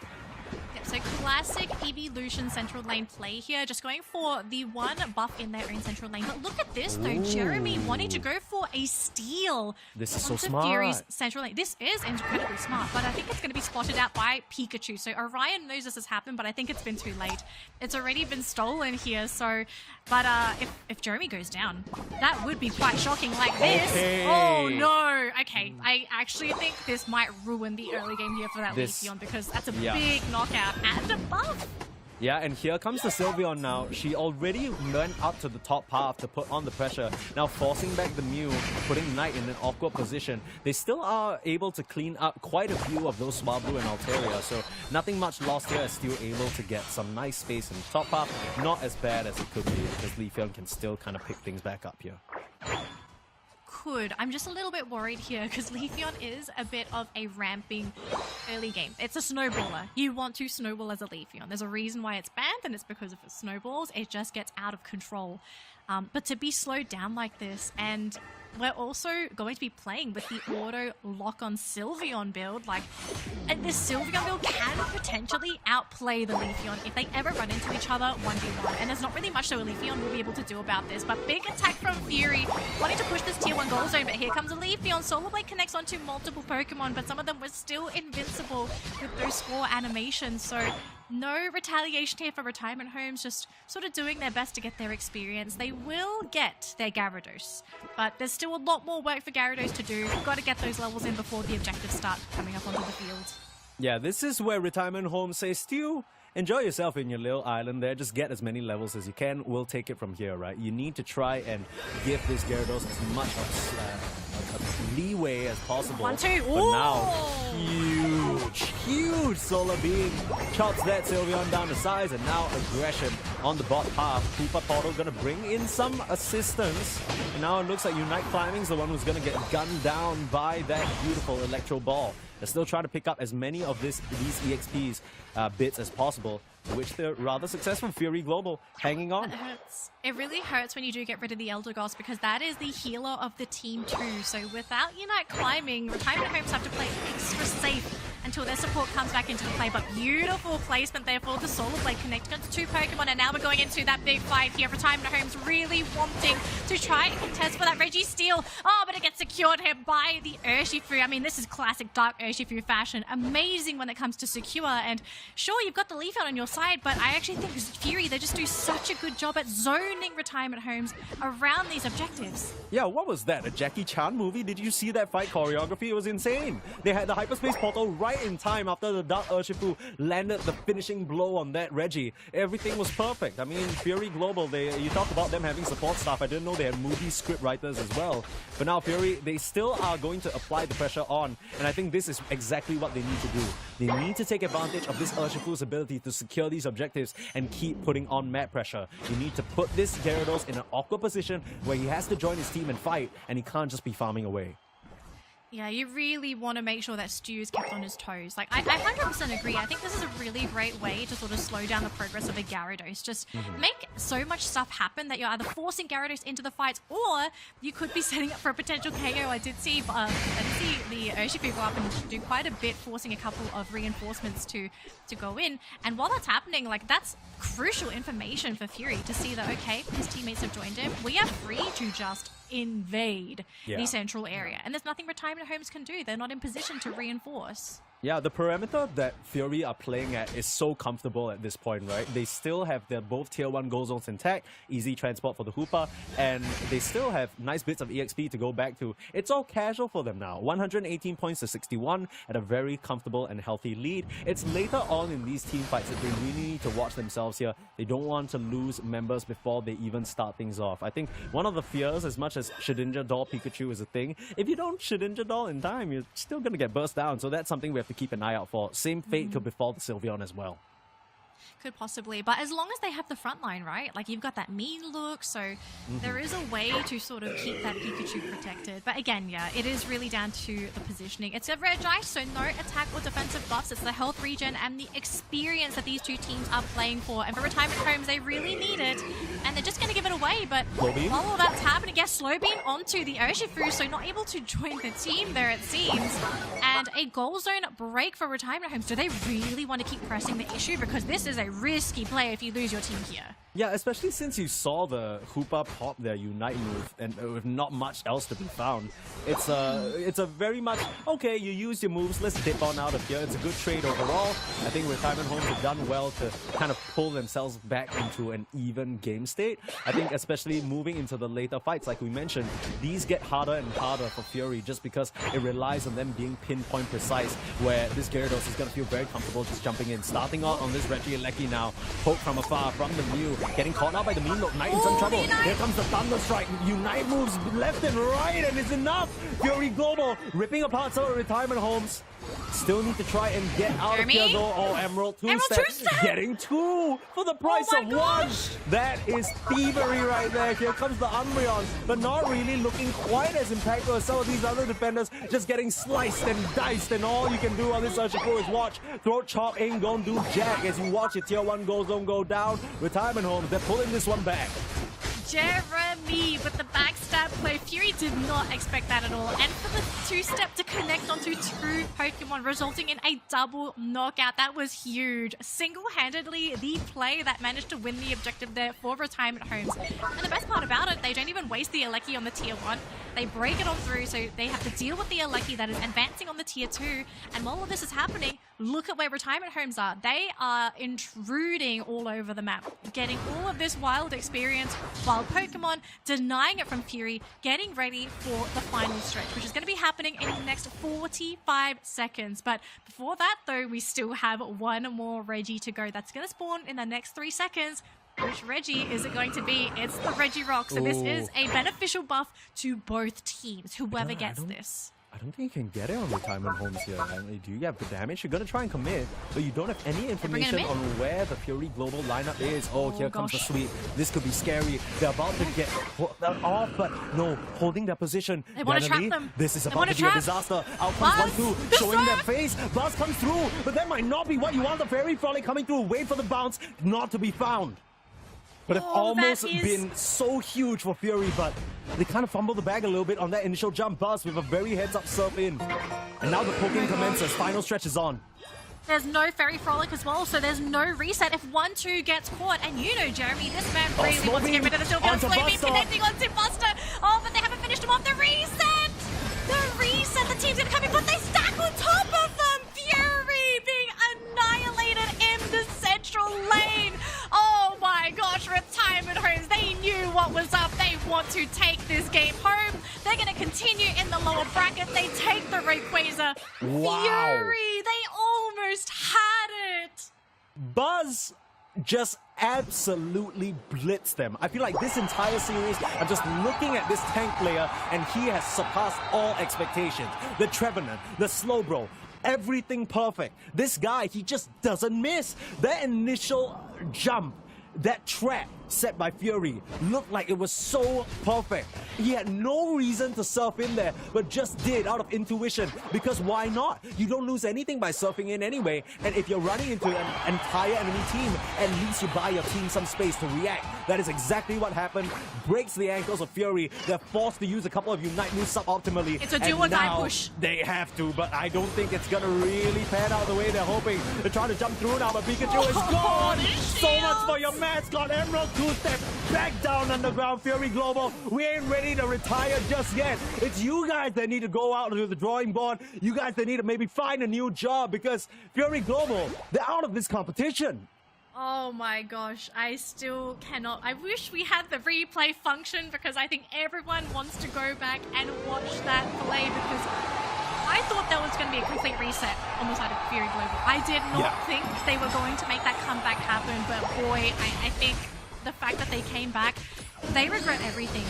C: Yep, so classic Evolution central lane play here, just going for the one buff in their own central lane. But look at this though, Jeremy wanting to go for a steal.
A: This is so
C: onto
A: smart.
C: Fury's central lane. This is incredibly smart, but I think it's going to be spotted out by Pikachu. So Orion knows this has happened, but I think it's been too late. It's already been stolen here, so... But if Jeremy goes down, that would be quite shocking like this.
A: Okay.
C: Oh no! Okay, I actually think this might ruin the early game here for that Leafeon, because that's a big knockout and a buff.
A: Yeah, and here comes the Sylveon now. She already went up to the top path to put on the pressure. Now forcing back the Mew, putting Knight in an awkward position. They still are able to clean up quite a few of those Swablu and Altaria, so nothing much lost here, is still able to get some nice space in the top path. Not as bad as it could be, because Leafeon can still kind of pick things back up here.
C: I'm just a little bit worried here because Leafeon is a bit of a ramping early game. It's a snowballer. You want to snowball as a Leafeon. There's a reason why it's banned, and it's because if it snowballs, it just gets out of control. But to be slowed down like this, and we're also going to be playing with the auto lock-on Sylveon build. Like, and this Sylveon build can potentially outplay the Leafeon if they ever run into each other 1v1. And there's not really much that a Leafeon will be able to do about this. But big attack from Fury, wanting to push this tier 1 goal zone. But here comes a Leafeon. Solar Blade connects onto multiple Pokemon, but some of them were still invincible with those score animations. So no retaliation here for Retirement Homes, just sort of doing their best to get their experience. They will get their Gyarados, but there's still a lot more work for Gyarados to do. We've got to get those levels in before the objectives start coming up onto the field.
A: Yeah, this is where Retirement Homes says, Stu, enjoy yourself in your little island there. Just get as many levels as you can. We'll take it from here, right? You need to try and give this Gyarados as much of leeway as possible.
C: 1-2.
A: But now, huge Solar Beam chops that Sylveon down to size, and now aggression on the bot path. Koopa Portal gonna bring in some assistance. And now it looks like Unite Climbing's the one who's gonna get gunned down by that beautiful Electro Ball. They're still trying to pick up as many of these EXP's bits as possible, which they're rather successful. Fury Global hanging on.
C: It hurts. It really hurts when you do get rid of the Elder Goss, because that is the healer of the team too. So without Unite Climbing, Retirement Homes have to play extra safe until their support comes back into the play. But beautiful placement there for the Solar Blade, connecting on to 2 Pokemon, and now we're going into that big fight here. Retirement Homes really wanting to try and contest for that Reggie steal. Oh, but it gets secured here by the Urshifu. I mean, this is classic Dark Urshifu fashion. Amazing when it comes to secure, and sure, you've got the Leaf Out on your side, but I actually think Fury, they just do such a good job at zoning Retirement Homes around these objectives.
A: Yeah, what was that? A Jackie Chan movie? Did you see that fight choreography? It was insane. They had the Hyperspace Portal right in time after the Dark Urshifu landed the finishing blow on that Reggie. Everything was perfect. I mean, Fury Global, you talk about them having support staff. I didn't know they had movie script writers as well. But now Fury, they still are going to apply the pressure on, and I think this is exactly what they need to do. They need to take advantage of this Urshifu's ability to secure these objectives and keep putting on map pressure. You need to put this Gyarados in an awkward position where he has to join his team and fight, and he can't just be farming away.
C: Yeah, you really want to make sure that Stu's kept on his toes. Like, I 100% agree. I think this is a really great way to sort of slow down the progress of a Gyarados. Just make so much stuff happen that you're either forcing Gyarados into the fights, or you could be setting up for a potential KO. I did see the Urshifu go up and do quite a bit, forcing a couple of reinforcements to go in. And while that's happening, like, that's crucial information for Fury to see that, okay, his teammates have joined him. We are free to just invade the central area, and there's nothing Retirement Homes can do. They're not in position to reinforce.
A: Yeah, the parameter that Fury are playing at is so comfortable at this point, right? They still have their both tier 1 goal zones intact, easy transport for the Hoopa, and they still have nice bits of EXP to go back to. It's all casual for them now. 118 points to 61 at a very comfortable and healthy lead. It's later on in these team fights that they really need to watch themselves here. They don't want to lose members before they even start things off. I think one of the fears, as much as Shedinja Doll Pikachu is a thing, if you don't Shedinja Doll in time, you're still going to get burst down. So that's something we have to keep an eye out for. Same fate could befall the Sylveon as well.
C: Could possibly, but as long as they have the front line, right? Like, you've got that mean look, so there is a way to sort of keep that Pikachu protected. But again, yeah, it is really down to the positioning. It's a Regi, so no attack or defensive buffs. It's the health regen and the experience that these two teams are playing for. And for Retirement Homes, they really need it, and they're just going to give it away. But while all that's happening, yes, slow beam onto the Urshifu, so not able to join the team there, it seems. And a goal zone break for Retirement Homes. Do they really want to keep pressing the issue? Because this is a risky play if you lose your team here.
A: Yeah, especially since you saw the Hoopa pop their Unite move and with not much else to be found. It's a very much, okay, you use your moves, let's dip on out of here. It's a good trade overall. I think Retirement Homes have done well to kind of pull themselves back into an even game state. I think especially moving into the later fights, like we mentioned, these get harder and harder for Fury just because it relies on them being pinpoint precise, where this Gyarados is going to feel very comfortable just jumping in. Starting out on this Reggie Alecki now, poke from afar from the Mew, getting caught out by the Mean Look. Knight in some trouble. Here comes the Thunder Strike. Unite moves left and right, and it's enough. Fury Global ripping apart some Retirement Homes. Still need to try and get out of here though. Oh, Emerald two-step. Getting 2 for the price of 1. That is thievery right there. Here comes the Umbreon, but not really looking quite as impactful as some of these other defenders. Just getting sliced and diced, and all you can do on this Urshifu is watch. Throat Chop ain't gonna do jack as you watch your tier 1 goal zone go down. Retirement Homes, they're pulling this one back.
C: Jeremy with the backstab play. Fury did not expect that at all. And for the two-step to connect onto 2 Pokemon, resulting in a double knockout. That was huge. Single-handedly, the play that managed to win the objective there for Retirement Homes. And the best part about it, they don't even waste the Alecki on the tier 1. They break it on through, so they have to deal with the Alecki that is advancing on the tier 2. And while all of this is happening, look at where Retirement Homes are. They are intruding all over the map, getting all of this wild experience, while Pokemon denying it from Fury, getting ready for the final stretch, which is going to be happening in the next 45 seconds. But before that, though, we still have one more Reggie to go. That's going to spawn in the next 3 seconds. Which Reggie is it going to be? It's the Regirock. So this is a beneficial buff to both teams, whoever gets this.
A: I don't think you can get it on retirement homes here. I mean, do you have the damage? You're gonna try and commit, but you don't have any information on where the Fury Global lineup is. Oh, here comes the sweep. This could be scary. They're about to get off, but no, holding their position.
C: They want to trap them.
A: This is about to be a disaster. Out comes 1-2, showing their face. Buzz comes through, but that might not be what you want. The Fairy Frolic coming through. Wait for the bounce, not to be found. But it's almost been so huge for Fury, but they kind of fumbled the bag a little bit on that initial jump. Buzz with a very heads-up surf in. And now the poking commences. Final stretch is on.
C: There's no Fairy Frolic as well, so there's no reset if 1-2 gets caught. And you know, Jeremy, this man really wants to get rid of the still. Gonna slowly connecting onto Buster. Oh, but they haven't finished him off. The reset! The reset! The team's gonna come in, but they stack on top of them! Fury being annihilated in the central lane. Oh my gosh, retirement homes, they knew what was up. They want to take this game home. They're going to continue in the lower bracket. They take the Rayquaza.
A: Wow.
C: Fury, they almost had it.
A: Buzz just absolutely blitzed them. I feel like this entire series, I'm just looking at this tank player, and he has surpassed all expectations. The Trevenant, the Slowbro, everything perfect. This guy, he just doesn't miss. That initial jump, that trap set by Fury looked like it was so perfect. He had no reason to surf in there, but just did out of intuition. Because why not? You don't lose anything by surfing in anyway. And if you're running into an entire enemy team, at least you buy your team some space to react. That is exactly what happened. Breaks the ankles of Fury. They're forced to use a couple of Unite moves suboptimally.
C: It's a do or die push.
A: They have to, but I don't think it's gonna really pan out the way they're hoping. They're trying to jump through now, but Pikachu is gone! So much for your mascot, Emerald. Two-step back down underground. Fury Global, we ain't ready to retire just yet. It's you guys that need to go out to the drawing board. You guys that need to maybe find a new job, because Fury Global, they're out of this competition.
C: Oh my gosh, I still cannot. I wish we had the replay function, because I think everyone wants to go back and watch that play, because I thought there was going to be a complete reset on the side of Fury Global. I did not think they were going to make that comeback happen, but boy, I think the fact that they came back, they regret everything.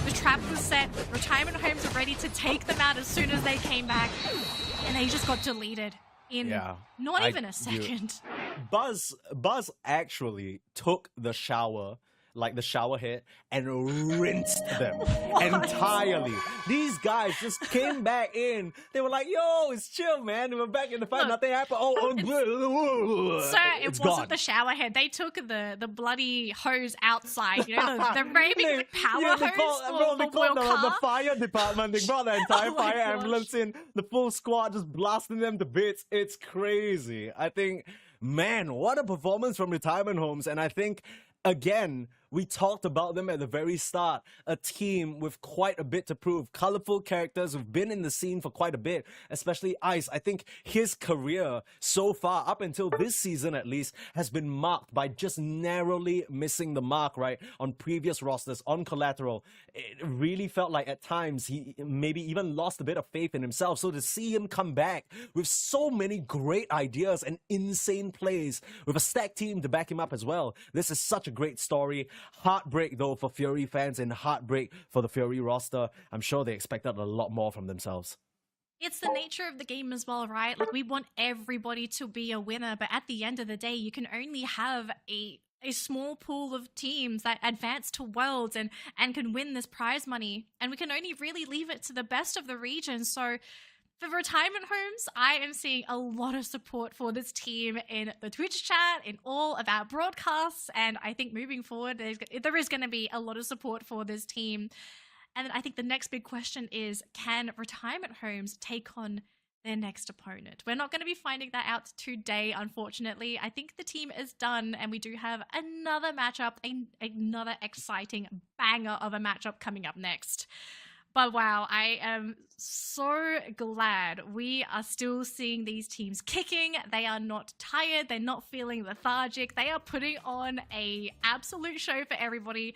C: The trap was set, retirement homes were ready to take them out as soon as they came back, and they just got deleted in not even a second.
A: Buzz actually took the shower, like the shower head, and rinsed them entirely. These guys just came back in. They were like, yo, it's chill, man. They were back in the fight. Nothing happened.
C: So it wasn't the shower head. They took the bloody hose outside. You know, the raving power hose
A: the fire department. They brought the entire fire ambulance in. The full squad just blasting them to bits. It's crazy. I think, man, what a performance from retirement homes. And I think, again, we talked about them at the very start. A team with quite a bit to prove. Colorful characters who've been in the scene for quite a bit, especially Ice. I think his career so far, up until this season at least, has been marked by just narrowly missing the mark, right? On previous rosters, on Collateral. It really felt like at times he maybe even lost a bit of faith in himself. So to see him come back with so many great ideas and insane plays, with a stacked team to back him up as well, this is such a great story. Heartbreak, though, for Fury fans, and heartbreak for the Fury roster. I'm sure they expected a lot more from themselves.
C: It's the nature of the game as well, right? Like, we want everybody to be a winner, but at the end of the day, you can only have a small pool of teams that advance to Worlds and can win this prize money. And we can only really leave it to the best of the region. So for retirement homes, I am seeing a lot of support for this team in the Twitch chat, in all of our broadcasts, and I think moving forward, there is going to be a lot of support for this team. And I think the next big question is, can retirement homes take on their next opponent? We're not going to be finding that out today, unfortunately. I think the team is done, and we do have another matchup, another exciting banger of a matchup coming up next. But wow, I am so glad we are still seeing these teams kicking. They are not tired. They're not feeling lethargic. They are putting on an absolute show for everybody.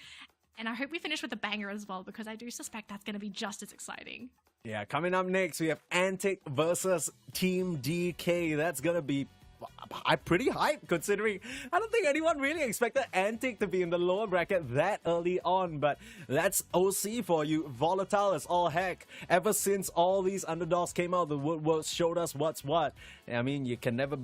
C: And I hope we finish with a banger as well, because I do suspect that's going to be just as exciting.
A: Yeah, coming up next, we have Antic versus Team DK. That's going to be I'm pretty hyped considering I don't think anyone really expected Antic to be in the lower bracket that early on, but that's OC for you. Volatile as all heck. Ever since all these underdogs came out, the woodwork showed us what's what. I mean, you can never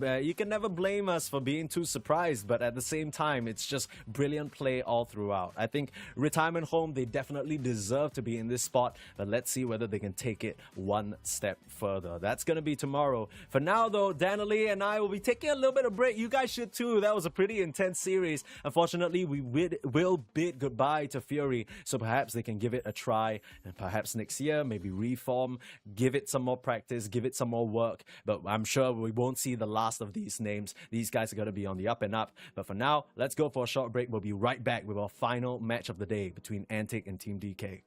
A: blame us for being too surprised, but at the same time, it's just brilliant play all throughout. I think Retirement Home, they definitely deserve to be in this spot, but let's see whether they can take it one step further. That's going to be tomorrow. For now, though, Danilee and I will be taking a little bit of break. You guys should too. That was a pretty intense series. Unfortunately, we will bid goodbye to Fury, so perhaps they can give it a try, and perhaps next year, maybe reform, give it some more practice, give it some more work, but I'm sure we won't see the last of these names. These guys are going to be on the up and up, but for now, let's go for a short break. We'll be right back with our final match of the day between Antic and Team DK.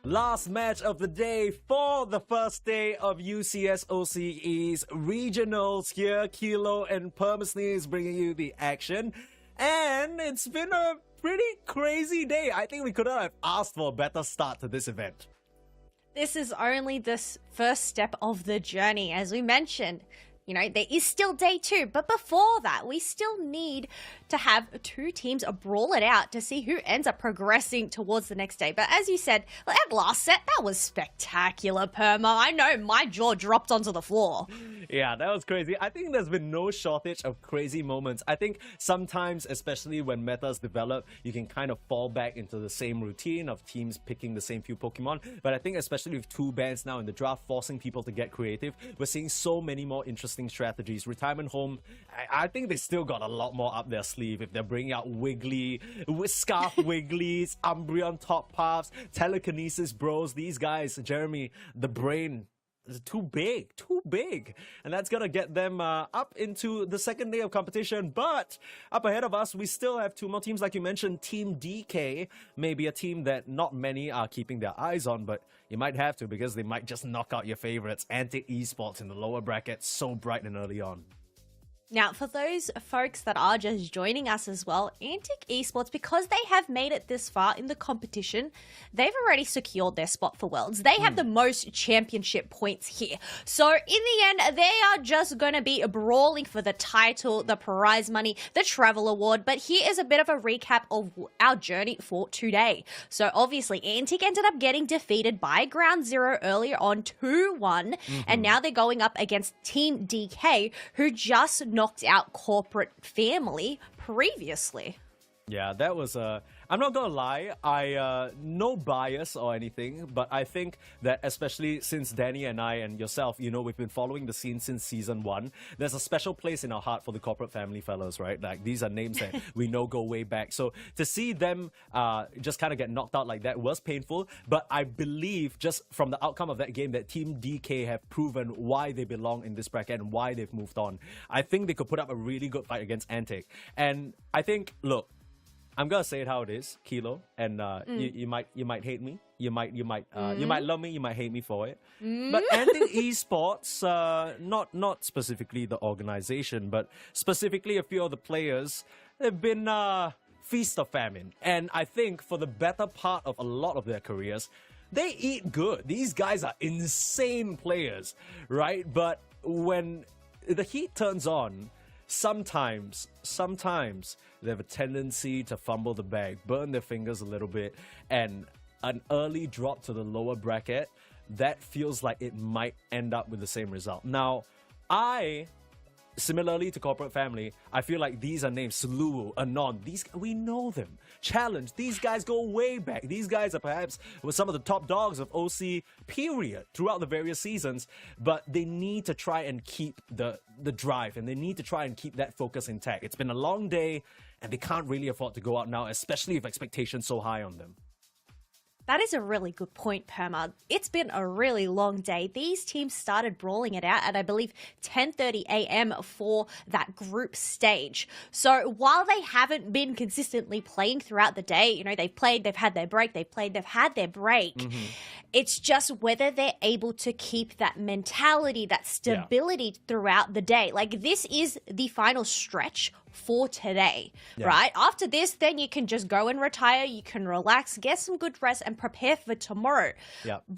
A: Last match of the day for the first day of UCS OCE's regionals here. Kilo and Permasney is bringing you the action. And it's been a pretty crazy day. I think we couldn't have asked for a better start to this event.
B: This is only the first step of the journey, as we mentioned. You know, there is still day 2, but before that, we still need to have 2 teams brawl it out to see who ends up progressing towards the next day. But as you said, that last set, that was spectacular, Perma. I know my jaw dropped onto the floor.
A: Yeah, that was crazy. I think there's been no shortage of crazy moments. I think sometimes, especially when metas develop, you can kind of fall back into the same routine of teams picking the same few Pokemon. But I think especially with 2 bans now in the draft forcing people to get creative, we're seeing so many more interesting strategies. Retirement Home, I think they still got a lot more up their sleeve if they're bringing out Wiggly, Scarf Wigglies, Umbreon Top Paths, Telekinesis Bros. These guys, Jeremy, the brain, is too big. And that's going to get them up into the second day of competition. But up ahead of us, we still have 2 more teams. Like you mentioned, Team DK, maybe a team that not many are keeping their eyes on, but you might have to because they might just knock out your favorites. Antic Esports in the lower bracket, so bright and early on.
B: Now, for those folks that are just joining us as well, Antic Esports, because they have made it this far in the competition, they've already secured their spot for Worlds. They have the most championship points here. So, in the end, they are just going to be brawling for the title, the prize money, the travel award. But here is a bit of a recap of our journey for today. So, obviously, Antic ended up getting defeated by Ground Zero earlier on 2-1. And now they're going up against Team DK, who just knocked out Corporate Family previously.
A: Yeah, that was I'm not gonna lie, I no bias or anything, but I think that especially since Danny and I and yourself, you know, we've been following the scene since season 1, there's a special place in our heart for the Corporate Family fellows, right? Like, these are names that we know go way back. So to see them just kind of get knocked out like that was painful, but I believe just from the outcome of that game that Team DK have proven why they belong in this bracket and why they've moved on. I think they could put up a really good fight against Antic. And I think, look, I'm gonna say it how it is, Kilo, and you might hate me, you might love me, you might hate me for it. But Antic Esports, not specifically the organization, but specifically a few of the players, they've been feast or famine, and I think for the better part of a lot of their careers, they eat good. These guys are insane players, right? But when the heat turns on, sometimes they have a tendency to fumble the bag, burn their fingers a little bit, and an early drop to the lower bracket, that feels like it might end up with the same result. Now, similarly to Corporate Family, I feel like these are names, Sulu, Anon, we know them. Challenge, these guys go way back. These guys are perhaps some of the top dogs of OC, period, throughout the various seasons, but they need to try and keep the drive, and they need to try and keep that focus intact. It's been a long day, and they can't really afford to go out now, especially if expectations so high on them.
B: That is a really good point, Perma. It's been a really long day. These teams started brawling it out at, I believe, 10:30 a.m. for that group stage. So while they haven't been consistently playing throughout the day, you know, they've played, they've had their break, they've played, they've had their break. It's just whether they're able to keep that mentality, that stability throughout the day. Like, this is the final stretch for today, right? After this, then you can just go and retire, you can relax, get some good rest, and prepare for tomorrow.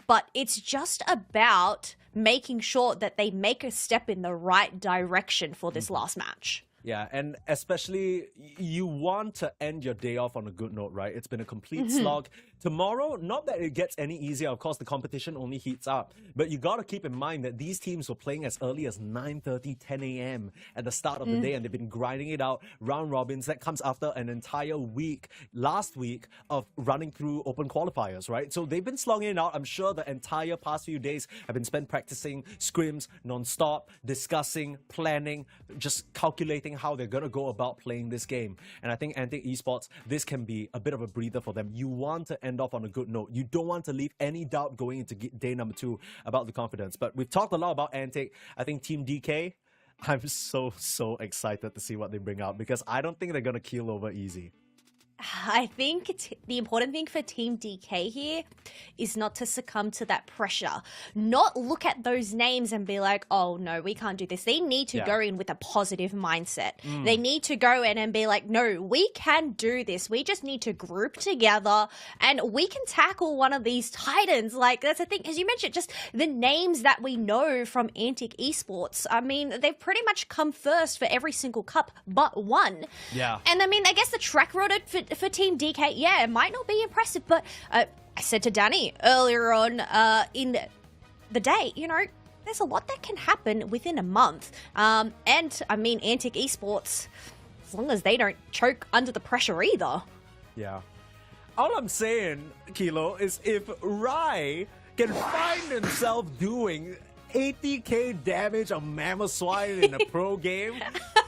B: But it's just about making sure that they make a step in the right direction for this last match.
A: Yeah, and especially you want to end your day off on a good note, right? It's been a complete slog. Tomorrow, not that it gets any easier, of course, the competition only heats up, but you got to keep in mind that these teams were playing as early as 9:30, 10 a.m. at the start of the day, and they've been grinding it out, round robins. That comes after an entire week, last week, of running through open qualifiers, right? So they've been slogging it out. I'm sure the entire past few days have been spent practicing scrims non-stop, discussing, planning, just calculating how they're going to go about playing this game. And I think Antic Esports, this can be a bit of a breather for them. You want to end off on a good note. You don't want to leave any doubt going into day number 2 about the confidence. But we've talked a lot about Antic. I think Team DK, I'm so excited to see what they bring out, because I don't think they're going to keel over easy.
B: I think the important thing for Team DK here is not to succumb to that pressure. Not look at those names and be like, oh no, we can't do this. They need to go in with a positive mindset. They need to go in and be like, no, we can do this. We just need to group together and we can tackle one of these titans. Like, that's the thing. As you mentioned, just the names that we know from Antic Esports. I mean, they've pretty much come first for every single cup but one.
A: Yeah.
B: And I mean, I guess the track record for Team DK, yeah, it might not be impressive, but I said to Danny earlier on in the day, you know, there's a lot that can happen within a month. And I mean, Antic Esports, as long as they don't choke under the pressure either.
A: Yeah. All I'm saying, Kilo, is if Rai can find himself doing 80k damage on Mammoth in a pro game,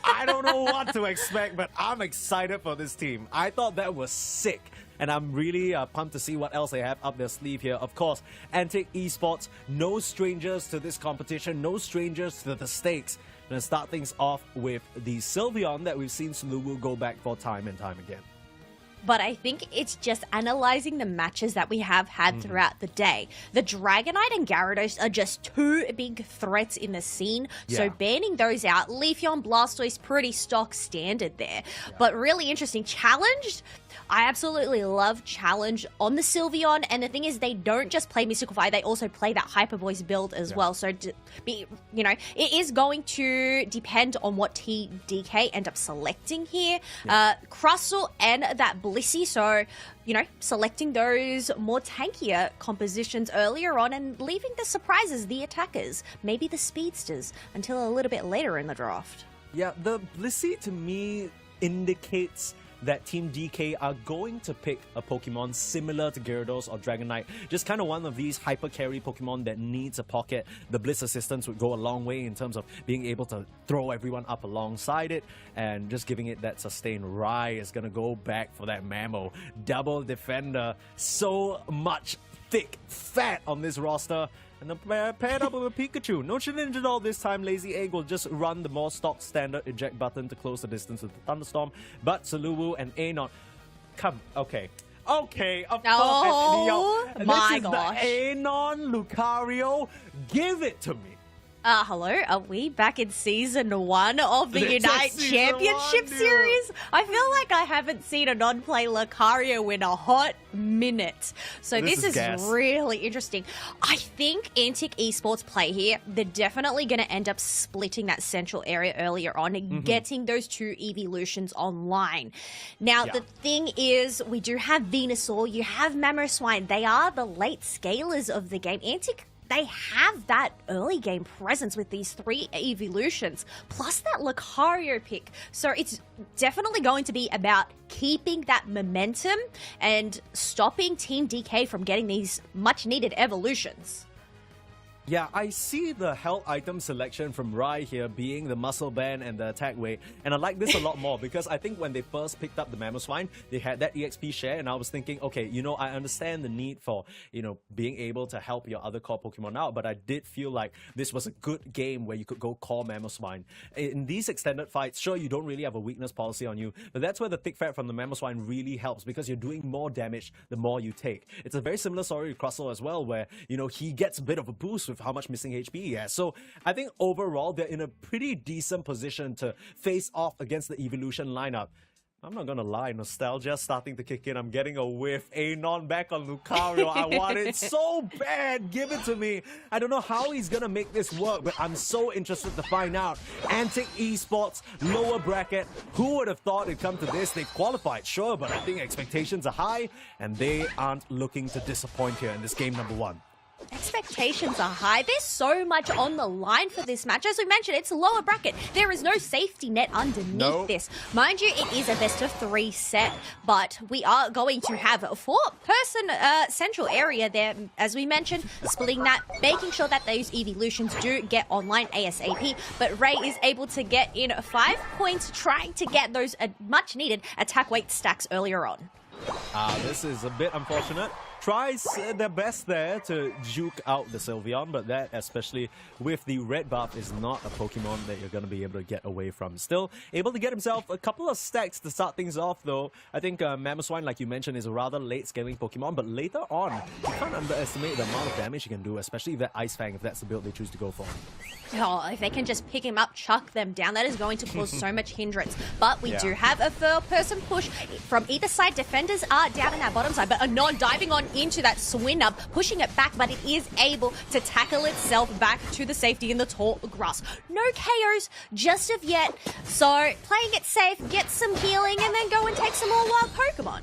A: I don't know what to expect, but I'm excited for this team. I thought that was sick. And I'm really pumped to see what else they have up their sleeve here. Of course, Antic Esports, no strangers to this competition, no strangers to the stakes. I'm going to start things off with the Sylveon that we've seen Suluwu go back for time and time again.
B: But I think it's just analyzing the matches that we have had throughout the day. The Dragonite and Gyarados are just two big threats in the scene.
A: Yeah.
B: So banning those out, Leafeon, Blastoise, pretty stock standard there. Yeah. But really interesting. Challenged, I absolutely love Challenge on the Sylveon. And the thing is, they don't just play Mystical Fire, they also play that Hyper Voice build as well. So, you know, it is going to depend on what TDK end up selecting here. Yeah. Crustle and that Blissey, so, you know, selecting those more tankier compositions earlier on and leaving the surprises, the attackers, maybe the speedsters, until a little bit later in the draft.
A: Yeah, the Blissey to me indicates that Team DK are going to pick a Pokemon similar to Gyarados or Dragonite. Just kind of one of these hyper carry Pokemon that needs a pocket. The Bliss Assistance would go a long way in terms of being able to throw everyone up alongside it and just giving it that sustain. Rai is going to go back for that Mammo. Double Defender. So much thick fat on this roster. And then paired up with a Pikachu. No Shedinja all this time. Lazy Egg will just run the more stock standard eject button to close the distance with the Thunderstorm. But Suluwu and Anon, come, okay. Okay, of course.
B: My gosh.
A: This is the Anon Lucario. Give it to me.
B: Hello, are we back in Season 1 of the UNITE Championship Series? I feel like I haven't seen a non-play Lucario in a hot minute. So this is really interesting. I think Antic Esports play here, they're definitely going to end up splitting that central area earlier on and getting those two evolutions online. Now, the thing is, we do have Venusaur, you have Mamoswine. They are the late scalers of the game. Antic, they have that early game presence with these three evolutions, plus that Lucario pick. So it's definitely going to be about keeping that momentum and stopping Team DK from getting these much-needed evolutions.
A: Yeah, I see the health item selection from Rai here being the muscle band and the attack weight, and I like this a lot more because I think when they first picked up the Mamoswine, they had that EXP share, and I was thinking, okay, you know, I understand the need for, you know, being able to help your other core Pokemon out, but I did feel like this was a good game where you could go core Mamoswine. In these extended fights, sure, you don't really have a weakness policy on you, but that's where the thick fat from the Mamoswine really helps because you're doing more damage the more you take. It's a very similar story with Crustle as well, where, you know, he gets a bit of a boost with how much missing HP he has. So I think overall they're in a pretty decent position to face off against the evolution lineup. I'm not gonna lie, nostalgia starting to kick in. I'm getting a whiff. Anon back on Lucario. I want it so bad. Give it to me. I don't know how he's gonna make this work, but I'm so interested to find out. Antic Esports, lower bracket. Who would have thought it'd come to this? They've qualified, sure, but I think expectations are high, and they aren't looking to disappoint here in this game number 1.
B: Expectations are high. There's so much on the line for this match. As we mentioned, it's a lower bracket. There is no safety net underneath this. Mind you, it is a best of 3 set, but we are going to have a 4-person central area there, as we mentioned, splitting that, making sure that those evolutions do get online ASAP. But Ray is able to get in 5 points, trying to get those much-needed attack weight stacks earlier on.
A: This is a bit unfortunate. tries their best there to juke out the Sylveon, but that, especially with the red buff, is not a Pokemon that you're going to be able to get away from. Still able to get himself a couple of stacks to start things off, though. I think Mamoswine, like you mentioned, is a rather late scaling Pokemon, but later on, you can't underestimate the amount of damage he can do, especially that Ice Fang, if that's the build they choose to go for.
B: Oh, if they can just pick him up, chuck them down, that is going to cause so much hindrance. But we do have a third-person push from either side. Defenders are down in that bottom side, but Anon diving on into that Swinub, pushing it back, but it is able to tackle itself back to the safety in the tall grass. No KOs just of yet, so playing it safe, get some healing, and then go and take some more wild Pokemon.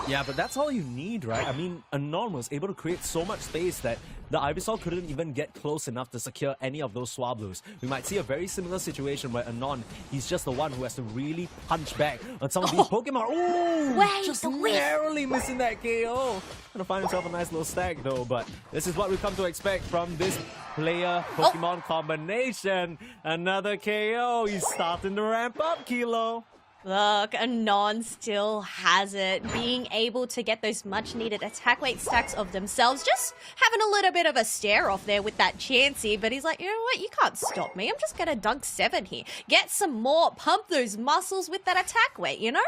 A: Yeah, but that's all you need, right? I mean, Anon was able to create so much space that the Ivysaur couldn't even get close enough to secure any of those Swablues. We might see a very similar situation where Anon, he's just the one who has to really punch back on some of these Pokemon. Ooh,
B: wait,
A: just narrowly missing that KO. Gonna find himself a nice little stack though, but this is what we come to expect from this player-Pokemon combination. Another KO. He's starting to ramp up, Kilo.
B: Look, Anon still has it, being able to get those much-needed attack weight stacks of themselves, just having a little bit of a stare off there with that Chansey, but he's like, you know what, you can't stop me, I'm just gonna dunk 7 here. Get some more, pump those muscles with that attack weight, you know?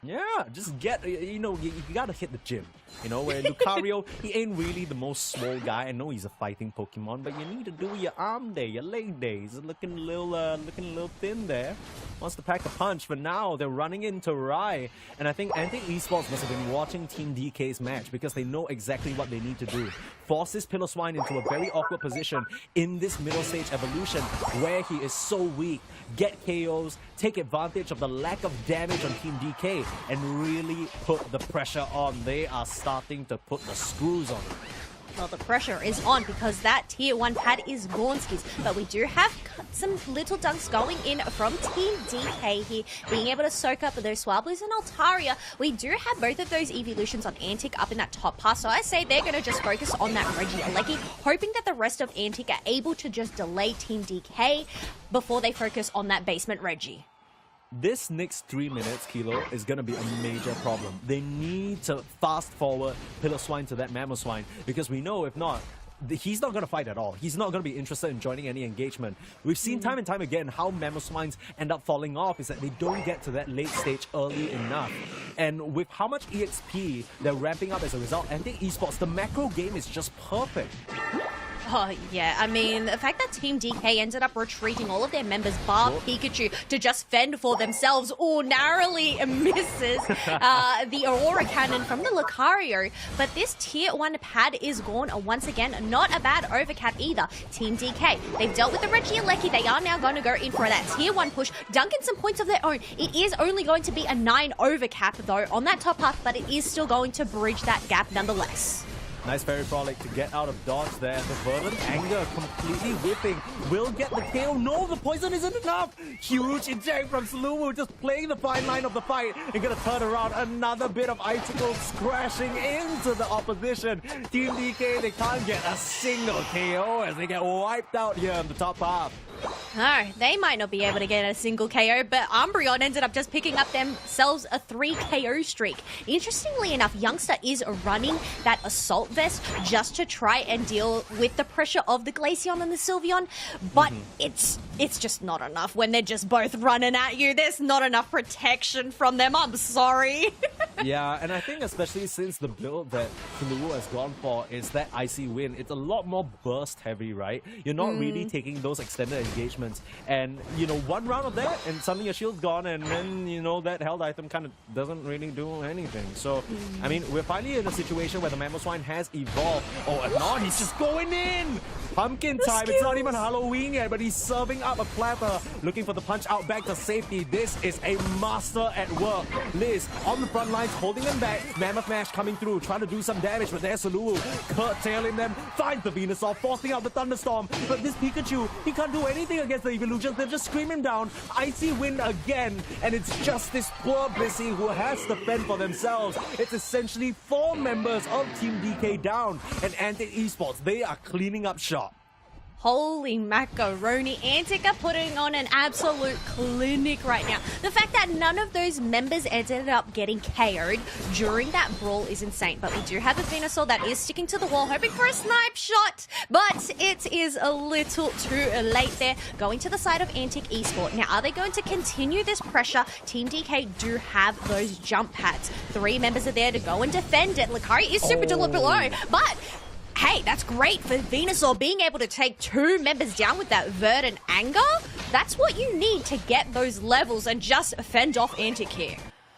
A: Yeah, just get, you know, you gotta hit the gym. You know, where Lucario, he ain't really the most swole guy. I know he's a fighting Pokemon, but you need to do your arm day, your leg day. He's looking a little thin there. Wants to pack a punch, but now they're running into Rai. And I think Antic Esports must have been watching Team DK's match because they know exactly what they need to do. Force this Piloswine into a very awkward position in this middle stage evolution where he is so weak. Get KOs, take advantage of the lack of damage on Team DK, and really put the pressure on. They are starting to put the screws on it.
B: Well, the pressure is on because that tier 1 pad is Gornski's, but we do have some little dunks going in from Team DK here, being able to soak up those Swablues and Altaria. We do have both of those evolutions on Antic up in that top pass, so I say they're going to just focus on that Regieleki, hoping that the rest of Antic are able to just delay Team DK before they focus on that basement Regi.
A: This next 3 minutes, Kilo, is going to be a major problem. They need to fast forward Piloswine to that Mamoswine, because we know if not, he's not going to fight at all. He's not going to be interested in joining any engagement. We've seen time and time again how Mamoswines end up falling off is that they don't get to that late stage early enough. And with how much EXP they're ramping up as a result, Antic Esports, the macro game is just perfect.
B: Oh, yeah. I mean, the fact that Team DK ended up retreating all of their members, bar Pikachu, to just fend for themselves, narrowly misses the Aurora Cannon from the Lucario. But this Tier 1 pad is gone once again. Not a bad overcap either. Team DK, they've dealt with the Regieleki. They are now going to go in for that Tier 1 push, dunking some points of their own. It is only going to be a 9 overcap, though, on that top path, but it is still going to bridge that gap nonetheless.
A: Nice Fairy Frolic to get out of dodge there. The Verdant Anger completely whipping. Will get the KO. No, the poison isn't enough. Huge eject from Suluwu, just playing the fine line of the fight and gonna turn around. Another bit of icicles crashing into the opposition. Team DK, they can't get a single KO as they get wiped out here in the top half.
B: No, they might not be able to get a single KO, but Umbreon ended up just picking up themselves a 3 KO streak. Interestingly enough, Youngster is running that Assault Vest just to try and deal with the pressure of the Glaceon and the Sylveon, but it's just not enough when they're just both running at you. There's not enough protection from them. I'm sorry.
A: Yeah, and I think especially since the build that Honolulu has gone for is that Icy Wind, it's a lot more burst heavy, right? You're not really taking those extended engagements, and you know, one round of that and suddenly your shield's gone, and then you know that held item kind of doesn't really do anything. So I mean, we're finally in a situation where the Mamoswine has evolved. Oh, and now he's just going in! Pumpkin time, it's not even Halloween yet, but he's serving up a platter, looking for the punch out back to safety. This is a master at work. Liz on the front lines, holding them back. Mammoth Mash coming through, trying to do some damage, but there's Suluwu curtailing them, finds the Venusaur, forcing out the Thunderstorm. But this Pikachu, he can't do anything against the evolutions. They're just screaming down. Icy Wind again, and it's just this poor Blissey who has to fend for themselves. It's essentially 4 members of Team DK down, and Antic Esports, they are cleaning up shop.
B: Holy macaroni. Antic are putting on an absolute clinic right now. The fact that none of those members ended up getting KO'd during that brawl is insane. But we do have a Venusaur that is sticking to the wall, hoping for a snipe shot. But it is a little too late there. Going to the side of Antic Esport. Now, are they going to continue this pressure? Team DK do have those jump pads. 3 members are there to go and defend it. Lakari is super below, but hey, that's great for Venusaur being able to take 2 members down with that verdant anger. That's what you need to get those levels and just fend off Antic here.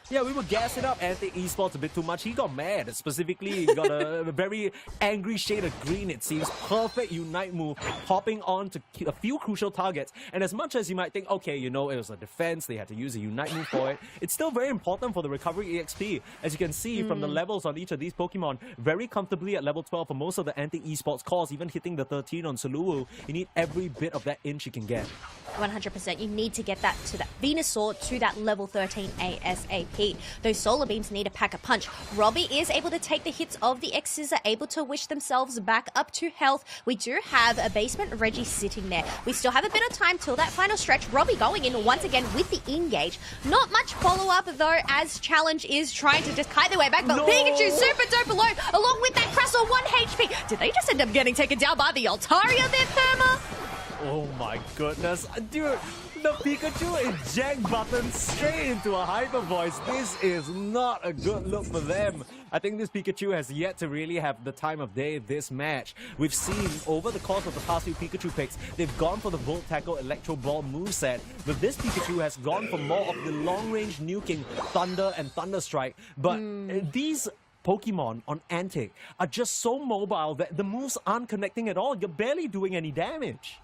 A: Yeah, we were gassing up Antic Esports a bit too much. He got mad. Specifically, he got a very angry shade of green, it seems. Perfect Unite move, hopping on to a few crucial targets. And as much as you might think, okay, you know, it was a defense, they had to use a Unite move for it, it's still very important for the recovery EXP. As you can see from the levels on each of these Pokemon, very comfortably at level 12 for most of the Antic Esports cores, even hitting the 13 on Honolulu. You need every bit of that inch you can get.
B: 100%. You need to get that to that Venusaur to that level 13 ASAP. Those solar beams need to pack a punch. Robbie is able to take the hits of the X's, are able to wish themselves back up to health. We do have a basement Reggie sitting there. We still have a bit of time till that final stretch. Robbie going in once again with the engage. Not much follow-up though, as Challenge is trying to just kite their way back, but Pikachu super dope alone, along with that Crustle 1 HP. Did they just end up getting taken down by the Altaria there, Therma?
A: Oh my goodness. Dude, the Pikachu eject button straight into a hyper voice. This is not a good look for them. I think this Pikachu has yet to really have the time of day this match. We've seen over the course of the past few Pikachu picks, they've gone for the Volt Tackle Electro Ball moveset. But this Pikachu has gone for more of the long-range nuking Thunder and Thunder Strike. But these Pokemon on Antic are just so mobile that the moves aren't connecting at all. You're barely doing any damage.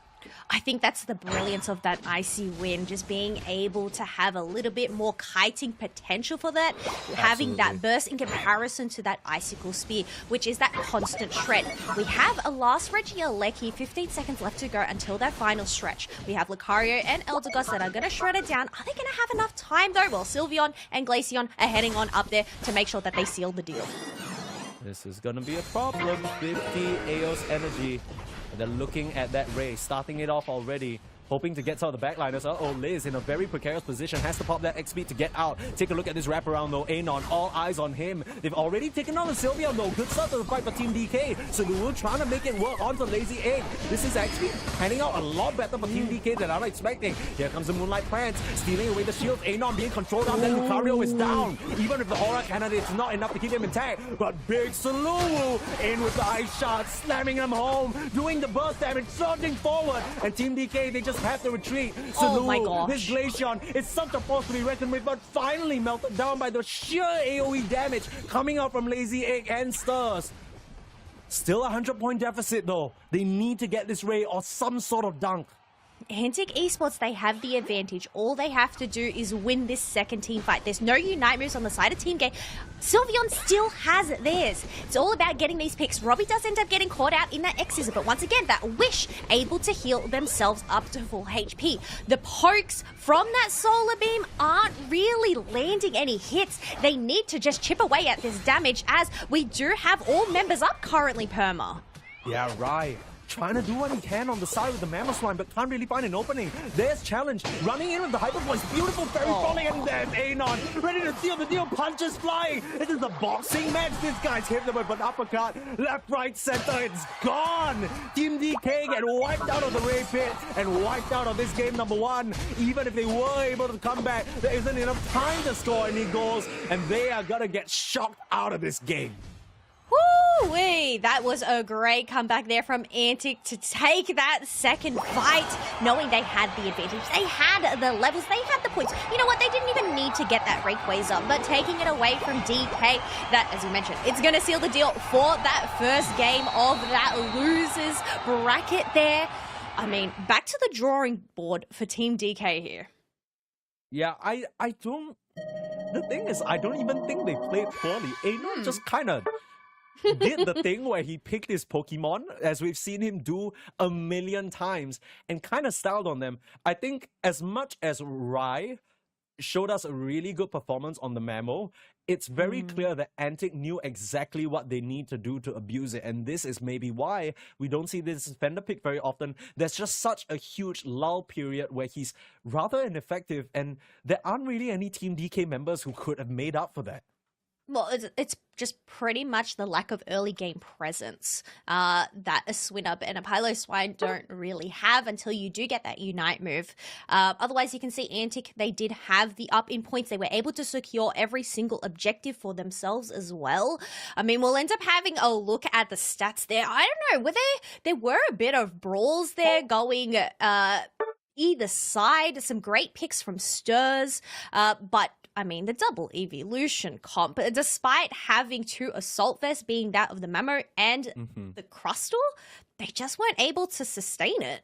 B: I think that's the brilliance of that Icy Wind, just being able to have a little bit more kiting potential for that, having that burst in comparison to that Icicle Spear, which is that constant shred. We have a last Regieleki, 15 seconds left to go until that final stretch. We have Lucario and Eldegoss that are going to shred it down. Are they going to have enough time though? Well, Sylveon and Glaceon are heading on up there to make sure that they seal the deal.
A: This is going to be a problem. 50 Aeos energy. And they're looking at that race, starting it off already. Hoping to get some of the backliners. Uh-oh, Liz in a very precarious position. Has to pop that XP to get out. Take a look at this wraparound though. Anon, all eyes on him. They've already taken on the Sylveon though. Good start to the fight for Team DK. Honolulu trying to make it work onto Lazy Egg. This is actually panning out a lot better for Team DK than I'm expecting. Here comes the Moonlight Plants, stealing away the shield. Anon being controlled down. Then Lucario is down. Even if the Aura Cannon is not enough to keep him intact. But big Honolulu in with the ice shot, slamming him home, doing the burst damage, surging forward. And Team DK, they just have to retreat.
B: Oh my gosh.
A: This Glaceon is such a force to be reckoned with, but finally melted down by the sheer AoE damage coming out from Lazy Egg and Stars. Still a 100-point deficit though. They need to get this Ray or some sort of dunk.
B: Antic Esports, they have the advantage. All they have to do is win this second team fight. There's no Unite moves on the side of Team Gay. Sylveon still has theirs. It's all about getting these picks. Robbie does end up getting caught out in that X-Scissor, but once again, that Wish able to heal themselves up to full HP. The pokes from that Solar Beam aren't really landing any hits. They need to just chip away at this damage, as we do have all members up currently, Perma.
A: Yeah, right. Trying to do what he can on the side with the Mammoth but can't really find an opening. There's Challenge, running in with the Hyper Voice, beautiful fairy falling, and there's Anon, ready to seal the deal, punches flying. This is a boxing match. This guy's hit them with an uppercut, left, right, center, it's gone. Team DK get wiped out of the Ray Pit and wiped out of this game number 1. Even if they were able to come back, there isn't enough time to score any goals, and they are gonna get shocked out of this game.
B: Woo-wee! That was a great comeback there from Antic to take that second fight, knowing they had the advantage. They had the levels, they had the points. You know what? They didn't even need to get that Rayquaza, but taking it away from DK, that, as you mentioned, it's going to seal the deal for that first game of that losers bracket there. I mean, back to the drawing board for Team DK here.
A: Yeah, I don't... The thing is, I don't even think they played poorly. Anon just kind of did the thing where he picked his Pokemon, as we've seen him do a million times, and kind of styled on them. I think as much as Rai showed us a really good performance on the memo. It's very clear that Antic knew exactly what they need to do to abuse it, and this is maybe why we don't see this defender pick very often. There's just such a huge lull period where he's rather ineffective, and there aren't really any Team DK members who could have made up for that.
B: Well, it's just pretty much the lack of early game presence that a Swinub and a Piloswine don't really have until you do get that Unite move. Otherwise, you can see Antic, they did have the up in points. They were able to secure every single objective for themselves as well. I mean, we'll end up having a look at the stats there. I don't know, there were a bit of brawls there going either side. Some great picks from Stirs, but I mean, the double evolution comp, despite having two assault vests being that of the Memo and the Crustal, they just weren't able to sustain it.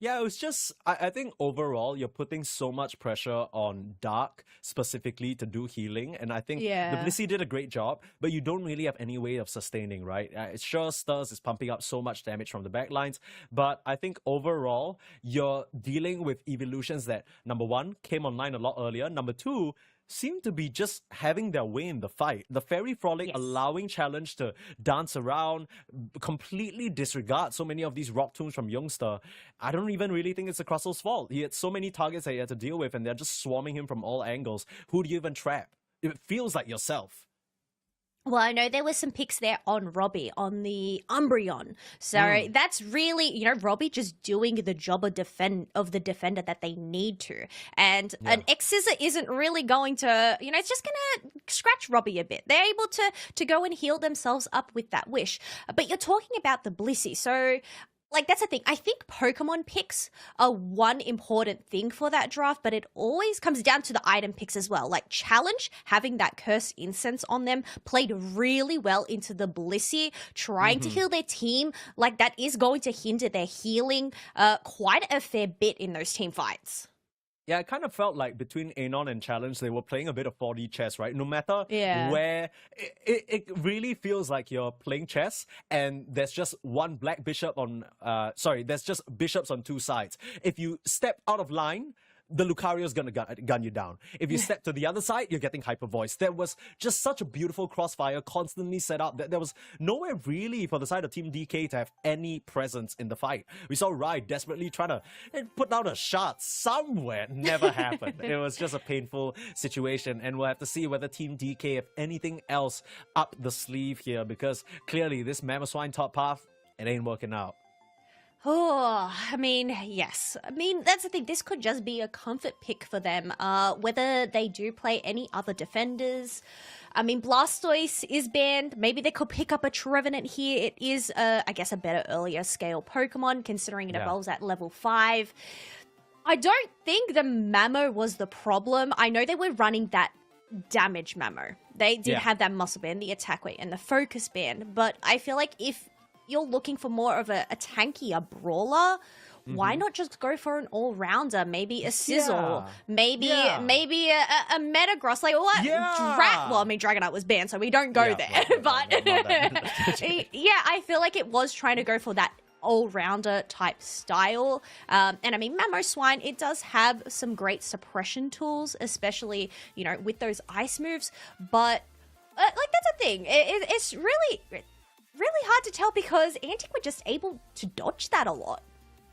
A: Yeah, it was just, I think overall, you're putting so much pressure on Dark specifically to do healing. And I think the Blissey did a great job, but you don't really have any way of sustaining, right? It's sure Stirs is pumping up so much damage from the backlines, but I think overall, you're dealing with evolutions that, number one, came online a lot earlier. Number two, seem to be just having their way in the fight. The Fairy Frolic allowing Challenge to dance around, completely disregard so many of these rock tombs from Youngster. I don't even really think it's the Crustal's fault. He had so many targets that he had to deal with, and they're just swarming him from all angles. Who do you even trap? It feels like yourself.
B: Well, I know there were some picks there on Robbie, on the Umbreon. So that's really, Robbie just doing the job of the defender that they need to. And an X-Scissor isn't really going to, it's just going to scratch Robbie a bit. They're able to go and heal themselves up with that wish. But you're talking about the Blissey. So that's the thing. I think Pokemon picks are one important thing for that draft, but it always comes down to the item picks as well. Like Challenge, having that Curse Incense on them played really well into the Blissey, trying to heal their team. That is going to hinder their healing quite a fair bit in those team fights.
A: Yeah, it kind of felt like between Anon and Challenge, they were playing a bit of 4D chess, right? No matter where, it really feels like you're playing chess and there's just one black bishop on, there's just bishops on two sides. If you step out of line, the Lucario's gonna gun you down. If you step to the other side, you're getting Hyper Voice. There was just such a beautiful crossfire constantly set up that there was nowhere really for the side of Team DK to have any presence in the fight. We saw Rai desperately trying to put down a shot somewhere. Never happened. It was just a painful situation, and we'll have to see whether Team DK have anything else up the sleeve here, because clearly this Mamoswine top path, it ain't working out.
B: Oh, I mean, yes. I mean, that's the thing. This could just be a comfort pick for them. Whether they do play any other defenders. I mean, Blastoise is banned. Maybe they could pick up a Trevenant here. It is, I guess, a better earlier scale Pokemon, considering it evolves at level 5. I don't think the Mamo was the problem. I know they were running that damage Mamo. They did have that muscle band, the attack weight, and the focus band. But I feel like if you're looking for more of a tankier brawler, why not just go for an all-rounder? Maybe a Sizzle, maybe a Metagross. What? Well, I mean, Dragonite was banned, so we don't go there. But I feel like it was trying to go for that all-rounder type style. And I mean, Mamoswine, it does have some great suppression tools, especially, with those ice moves. But, that's the thing. It's really hard to tell because Antic were just able to dodge that a lot.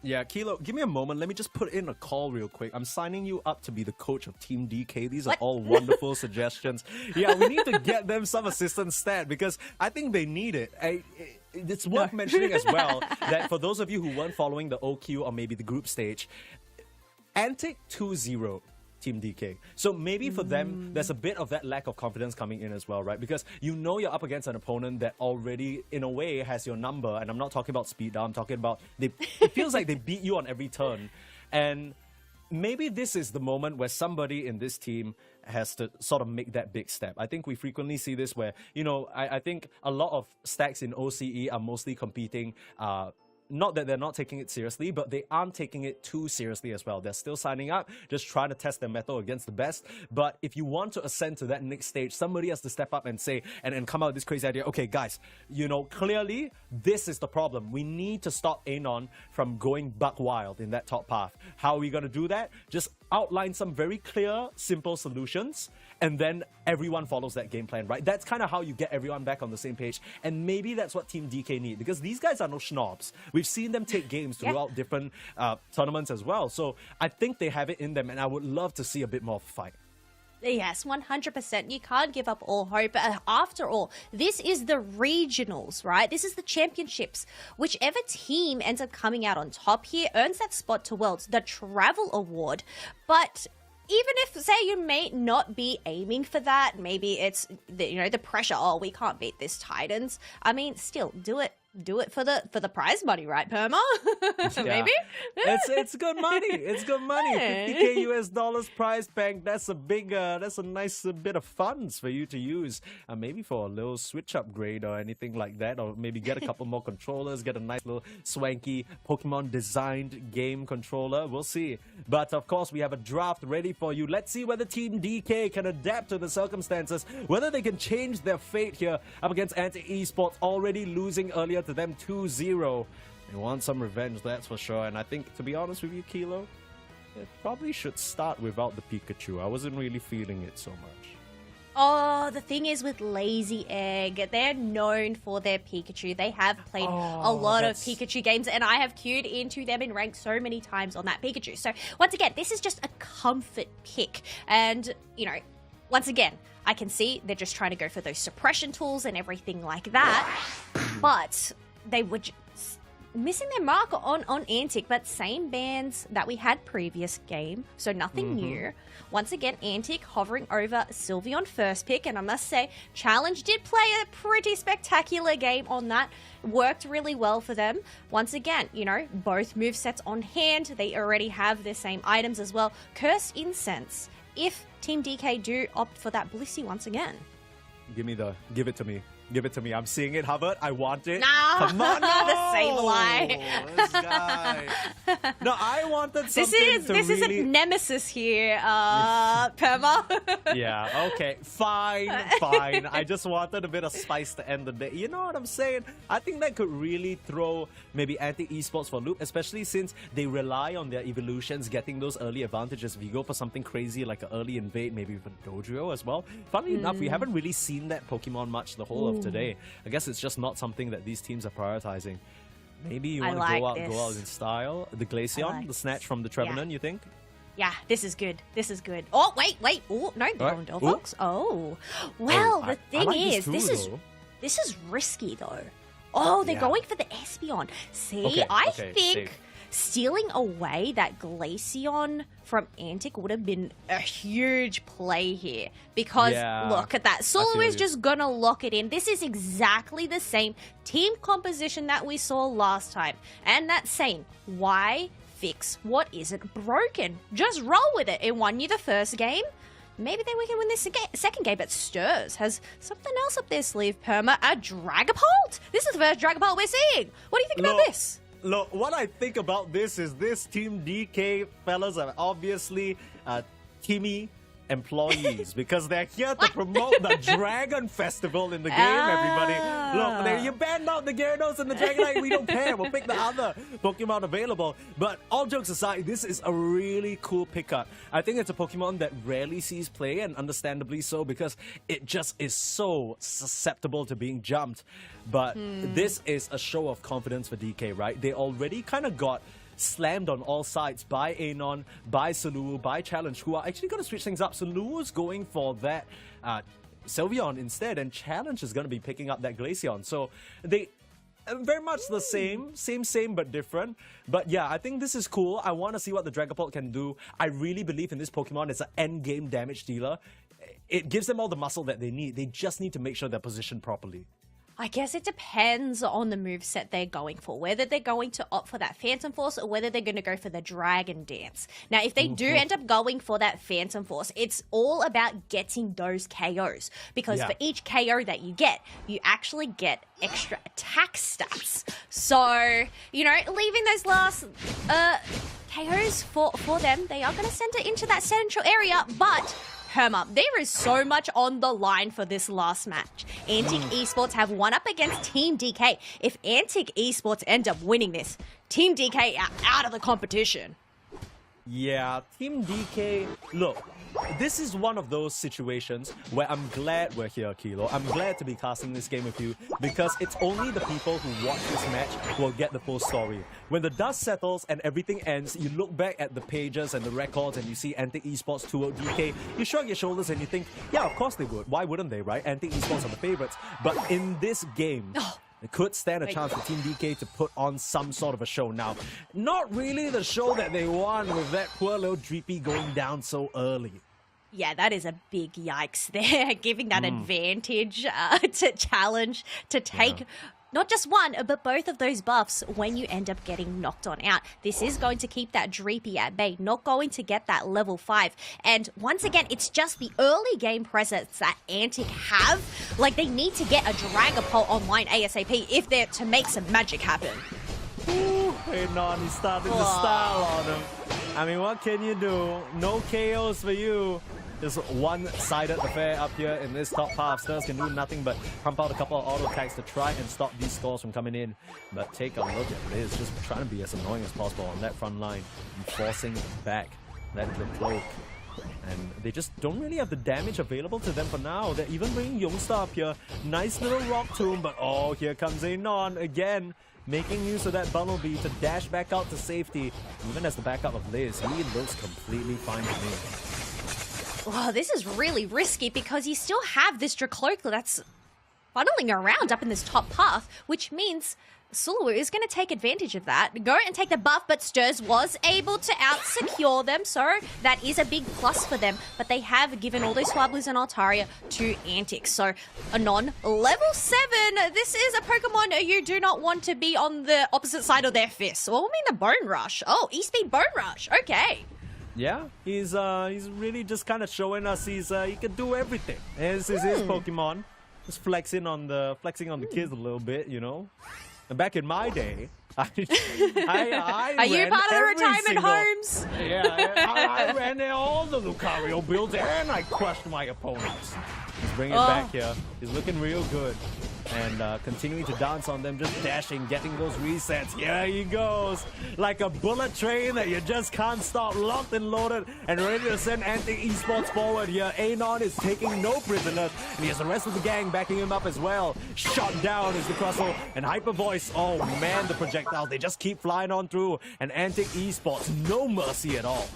A: Yeah, Kilo, give me a moment. Let me just put in a call real quick. I'm signing you up to be the coach of Team DK. These are all wonderful suggestions. Yeah, we need to get them some assistant stat because I think they need it. It's worth mentioning as well that for those of you who weren't following the OQ or maybe the group stage, Antic 2-0. Team DK. So maybe for them, there's a bit of that lack of confidence coming in as well, right? Because you're up against an opponent that already, in a way, has your number. And I'm not talking about speed down, I'm talking about, it feels like they beat you on every turn. And maybe this is the moment where somebody in this team has to sort of make that big step. I think we frequently see this where, I think a lot of stacks in OCE are mostly competing not that they're not taking it seriously, but they aren't taking it too seriously as well. They're still signing up, just trying to test their mettle against the best. But if you want to ascend to that next stage, somebody has to step up and say, and come out with this crazy idea, okay, guys, you know, clearly this is the problem. We need to stop Anon from going buck wild in that top path. How are we going to do that? Just outline some very clear, simple solutions, and then everyone follows that game plan, right? That's kind of how you get everyone back on the same page. And maybe that's what Team DK need, because these guys are no schnobs. We've seen them take games throughout different tournaments as well. So I think they have it in them, and I would love to see a bit more of a fight.
B: Yes, 100%. You can't give up all hope. After all, this is the regionals, right? This is the championships. Whichever team ends up coming out on top here earns that spot to Worlds, the travel award. But even if, say, you may not be aiming for that, maybe it's the pressure. Oh, we can't beat this Titans. I mean, still do it. Do it for the prize money, right, Perma? Maybe
A: it's good money. It's good money.
B: Yeah.
A: $50K US prize bank. That's a big. That's a nice bit of funds for you to use. Maybe for a little Switch upgrade or anything like that, or maybe get a couple more controllers. Get a nice little swanky Pokemon designed game controller. We'll see. But of course, we have a draft ready for you. Let's see whether Team DK can adapt to the circumstances. Whether they can change their fate here up against Antic Esports, already losing earlier to them 2-0. They want some revenge, that's for sure. And I think, to be honest with you, Kilo, it probably should start without the Pikachu. I wasn't really feeling it so much.
B: Oh, the thing is with Lazy Egg, they're known for their Pikachu. They have played a lot of Pikachu games, and I have queued into them in rank so many times on that Pikachu. So, once again, this is just a comfort pick. And, once again, I can see they're just trying to go for those suppression tools and everything like that. But they were just missing their mark on Antic, but same bands that we had previous game, so nothing new. Once again, Antic hovering over Sylveon first pick, and I must say, Challenge did play a pretty spectacular game on that. Worked really well for them. Once again, both movesets on hand. They already have the same items as well. Cursed Incense, if Team DK do opt for that Blissey once again.
A: Give it to me. Give it to me. I'm seeing it, Hubbard. I want it.
B: No,
A: come on, no!
B: the same lie.
A: This guy. No, I wanted something
B: This is a nemesis here, Perma.
A: Yeah, okay. Fine. I just wanted a bit of spice to end the day. You know what I'm saying? I think that could really throw maybe Antic Esports for a loop, especially since they rely on their evolutions getting those early advantages. If you go for something crazy like an early invade, maybe for Dodrio as well. Funnily enough, we haven't really seen that Pokemon much the whole of today. I guess it's just not something that these teams are prioritizing. Maybe you want to go out in style. The Glaceon, the snatch from the Trevenant, you think?
B: Yeah, this is good. Oh, wait. Oh, no, Delphox. Oh. Well, the thing is, this is risky, though. Oh, they're going for the Espeon. See, I think stealing away that Glaceon from Antic would have been a huge play here. Because, look at that. Sulu is just gonna lock it in. This is exactly the same team composition that we saw last time. And that saying, why fix what isn't broken? Just roll with it. It won you the first game. Maybe then we can win this second game. But Stirs has something else up their sleeve, Perma. A Dragapult? This is the first Dragapult we're seeing. What do you think about this?
A: Look, what I think about this is this Team DK fellas are obviously Timmy employees because they're here to promote the Dragon Festival in the game, everybody. Look, you banned out the Gyarados and the Dragonite. We don't care. We'll pick the other Pokemon available. But all jokes aside, this is a really cool pickup. I think it's a Pokemon that rarely sees play, and understandably so, because it just is so susceptible to being jumped. But this is a show of confidence for DK, right? They already kind of got slammed on all sides by Anon, by Sulu, by Challenge, who are actually going to switch things up. Sulu's going for that Sylveon instead, and Challenge is going to be picking up that Glaceon. So they very much the same, but different. But yeah, I think this is cool. I want to see what the Dragapult can do. I really believe in this Pokemon. It's an end-game damage dealer. It gives them all the muscle that they need. They just need to make sure they're positioned properly.
B: I guess it depends on the moveset they're going for, whether they're going to opt for that Phantom Force or whether they're going to go for the Dragon Dance. Now, if they do end up going for that Phantom Force, it's all about getting those KOs, because for each KO that you get, you actually get extra attack stats. So, you know, leaving those last KOs for them, they are going to send it into that central area, but Herma, there is so much on the line for this last match. Antic Esports have won up against Team DK. If Antic Esports end up winning this, Team DK are out of the competition.
A: Yeah, Team DK, look, this is one of those situations where I'm glad we're here, Kilo. I'm glad to be casting this game with you, because it's only the people who watch this match who will get the full story. When the dust settles and everything ends, you look back at the pages and the records and you see Antic Esports 2-0 DK, you shrug your shoulders and you think, yeah, of course they would. Why wouldn't they, right? Antic Esports are the favorites. But in this game, it could stand a chance for Team DK to put on some sort of a show. Now, not really the show that they won with that poor little Dreepy going down so early.
B: Yeah, that is a big yikes there, giving that advantage to challenge, to take not just one, but both of those buffs when you end up getting knocked on out. This is going to keep that Dreepy at bay, not going to get that level 5. And once again, it's just the early game presence that Antic have. Like, they need to get a Dragapult online ASAP if they're to make some magic happen.
A: Ooh, hey, non, he's starting to style on him. I mean, what can you do? No KOs for you. Just one-sided affair up here in this top half. Stars can do nothing but pump out a couple of auto attacks to try and stop these scores from coming in. But take a look at this, just trying to be as annoying as possible on that front line, forcing back that little cloak. And they just don't really have the damage available to them for now. They're even bringing Youngstar up here. Nice little rock tomb, but oh, here comes Anon again, making use of that Bumblebee to dash back out to safety. Even as the backup of Liz, he looks completely fine to me.
B: Wow, this is really risky because you still have this Dracloak that's funneling around up in this top path, which means Sulu is going to take advantage of that, go and take the buff, but Stirs was able to out-secure them, so that is a big plus for them. But they have given all those Swablues and Altaria to Antic. So, Anon, level 7. This is a Pokemon you do not want to be on the opposite side of their fists. What would mean the Bone Rush? Oh, E-Speed Bone Rush. Okay.
A: Yeah, he's really just kind of showing us he can do everything. This is his Pokemon. Just flexing on the kids a little bit, you know. And back in my day, I
B: are you part of the retirement homes?
A: Yeah, I ran all the Lucario builds and I crushed my opponents. He's bringing it back here. He's looking real good. And continuing to dance on them, just dashing, getting those resets. Here he goes. Like a bullet train that you just can't stop. Locked and loaded and ready to send Antic Esports forward here. Anon is taking no prisoners. And he has the rest of the gang backing him up as well. Shot down is the Crustle. And Hyper Voice, oh man, the projectiles, they just keep flying on through. And Antic Esports, no mercy at all.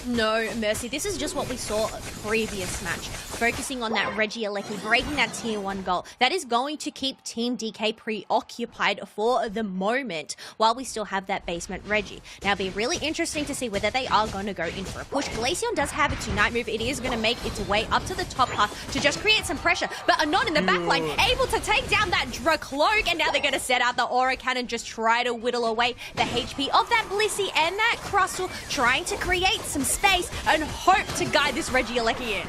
B: No mercy. This is just what we saw previous match. Focusing on that Regieleki, breaking that tier 1 goal. That is going to keep Team DK preoccupied for the moment while we still have that basement Reggie. Now, it'll be really interesting to see whether they are going to go in for a push. Glaceon does have its Unite move. It is going to make its way up to the top path to just create some pressure. But Anon in the backline able to take down that Dracloak, and now they're going to set out the Aura Cannon, just try to whittle away the HP of that Blissey and that Crustle, trying to create some space and hope to guide this Regieleki in.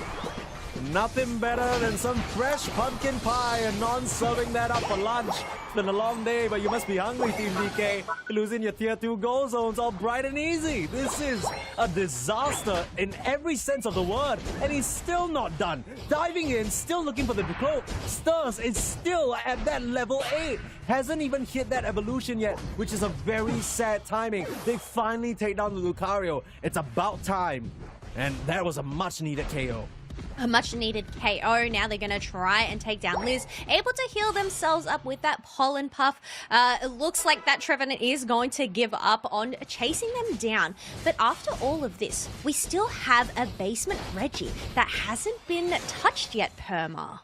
A: Nothing better than some fresh pumpkin pie and non-serving that up for lunch. It's been a long day, but you must be hungry, Team DK. Losing your tier 2 goal zones all bright and easy. This is a disaster in every sense of the word, and he's still not done. Diving in, still looking for the cloak. Stars is still at that level 8. Hasn't even hit that evolution yet, which is a very sad timing. They finally take down the Lucario. It's about time. And that was a much-needed KO.
B: A much-needed KO. Now they're going to try and take down Liz. Able to heal themselves up with that Pollen Puff. It looks like that Trevenant is going to give up on chasing them down. But after all of this, we still have a basement Reggie that hasn't been touched yet, Perma.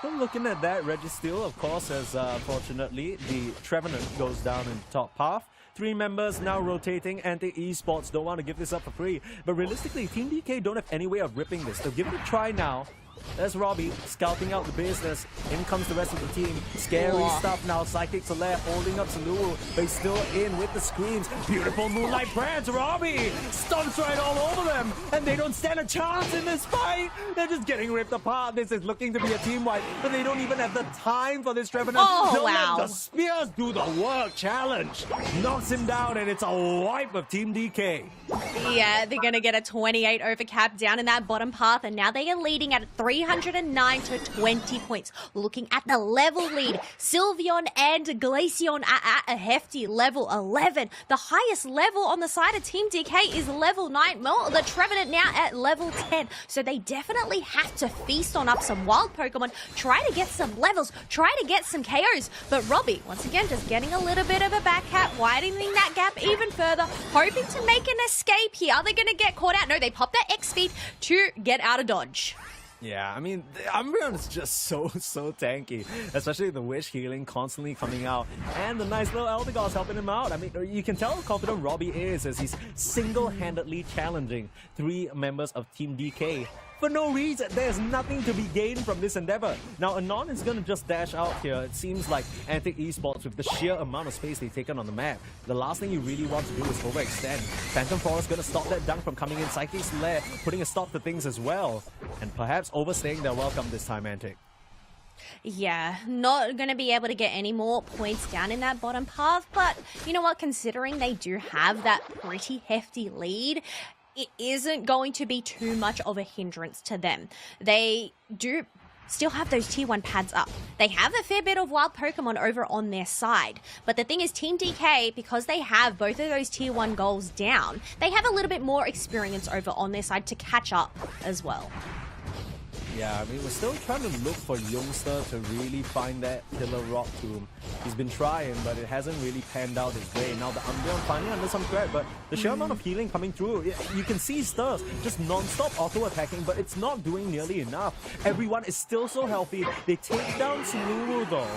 A: Well, looking at that, Reggie still, of course, as fortunately the Trevenant goes down in the top half. 3 members now rotating. Antic Esports don't want to give this up for free. But realistically, Team DK don't have any way of ripping this. They'll give it a try now. There's Robbie scouting out the business. In comes the rest of the team. Scary stuff now. Psychic Celeste holding up Saluru, but he's still in with the screams. Beautiful moonlight prance. Robbie stomps right all over them, and they don't stand a chance in this fight. They're just getting ripped apart. This is looking to be a team wipe, but they don't even have the time for this Trevenant. They'll let the spears do the work. Challenge knocks him down, and it's a wipe of Team DK.
B: Yeah, they're going to get a 28 over cap down in that bottom path, and now they are leading at 309 to 20 points. Looking at the level lead, Sylveon and Glaceon are at a hefty level 11. The highest level on the side of Team DK is level 9. Well, the Trevenant now at level 10, so they definitely have to feast on up some wild Pokemon, try to get some levels, try to get some KOs. But Robbie, once again, just getting a little bit of a back cap, widening that gap even further, hoping to make an escape here. Are they going to get caught out? No, they pop that X speed to get out of dodge.
A: Yeah, I mean, Umbreon is just so tanky, especially the Wish healing constantly coming out, and the nice little Eldegoss helping him out. I mean, you can tell how confident Robbie is as he's single-handedly challenging 3 members of Team DK. For no reason. There's nothing to be gained from this endeavor. Now, Anon is going to just dash out here. It seems like Antic Esports, with the sheer amount of space they've taken on the map, the last thing you really want to do is overextend. Phantom Forest going to stop that dunk from coming in. Psychic's Lair putting a stop to things as well. And perhaps overstaying their welcome this time, Antic.
B: Yeah, not going to be able to get any more points down in that bottom path. But you know what? Considering they do have that pretty hefty lead, it isn't going to be too much of a hindrance to them. They do still have those tier 1 pads up. They have a fair bit of wild Pokemon over on their side. But the thing is, Team DK, because they have both of those tier 1 goals down, they have a little bit more experience over on their side to catch up as well.
A: Yeah, I mean, we're still trying to look for Youngster to really find that killer rock tomb. He's been trying, but it hasn't really panned out his way. Now the Umbreon finally under some threat, but the sheer amount of healing coming through, you can see Stirs just non-stop auto-attacking, but it's not doing nearly enough. Everyone is still so healthy. They take down Sunuru though.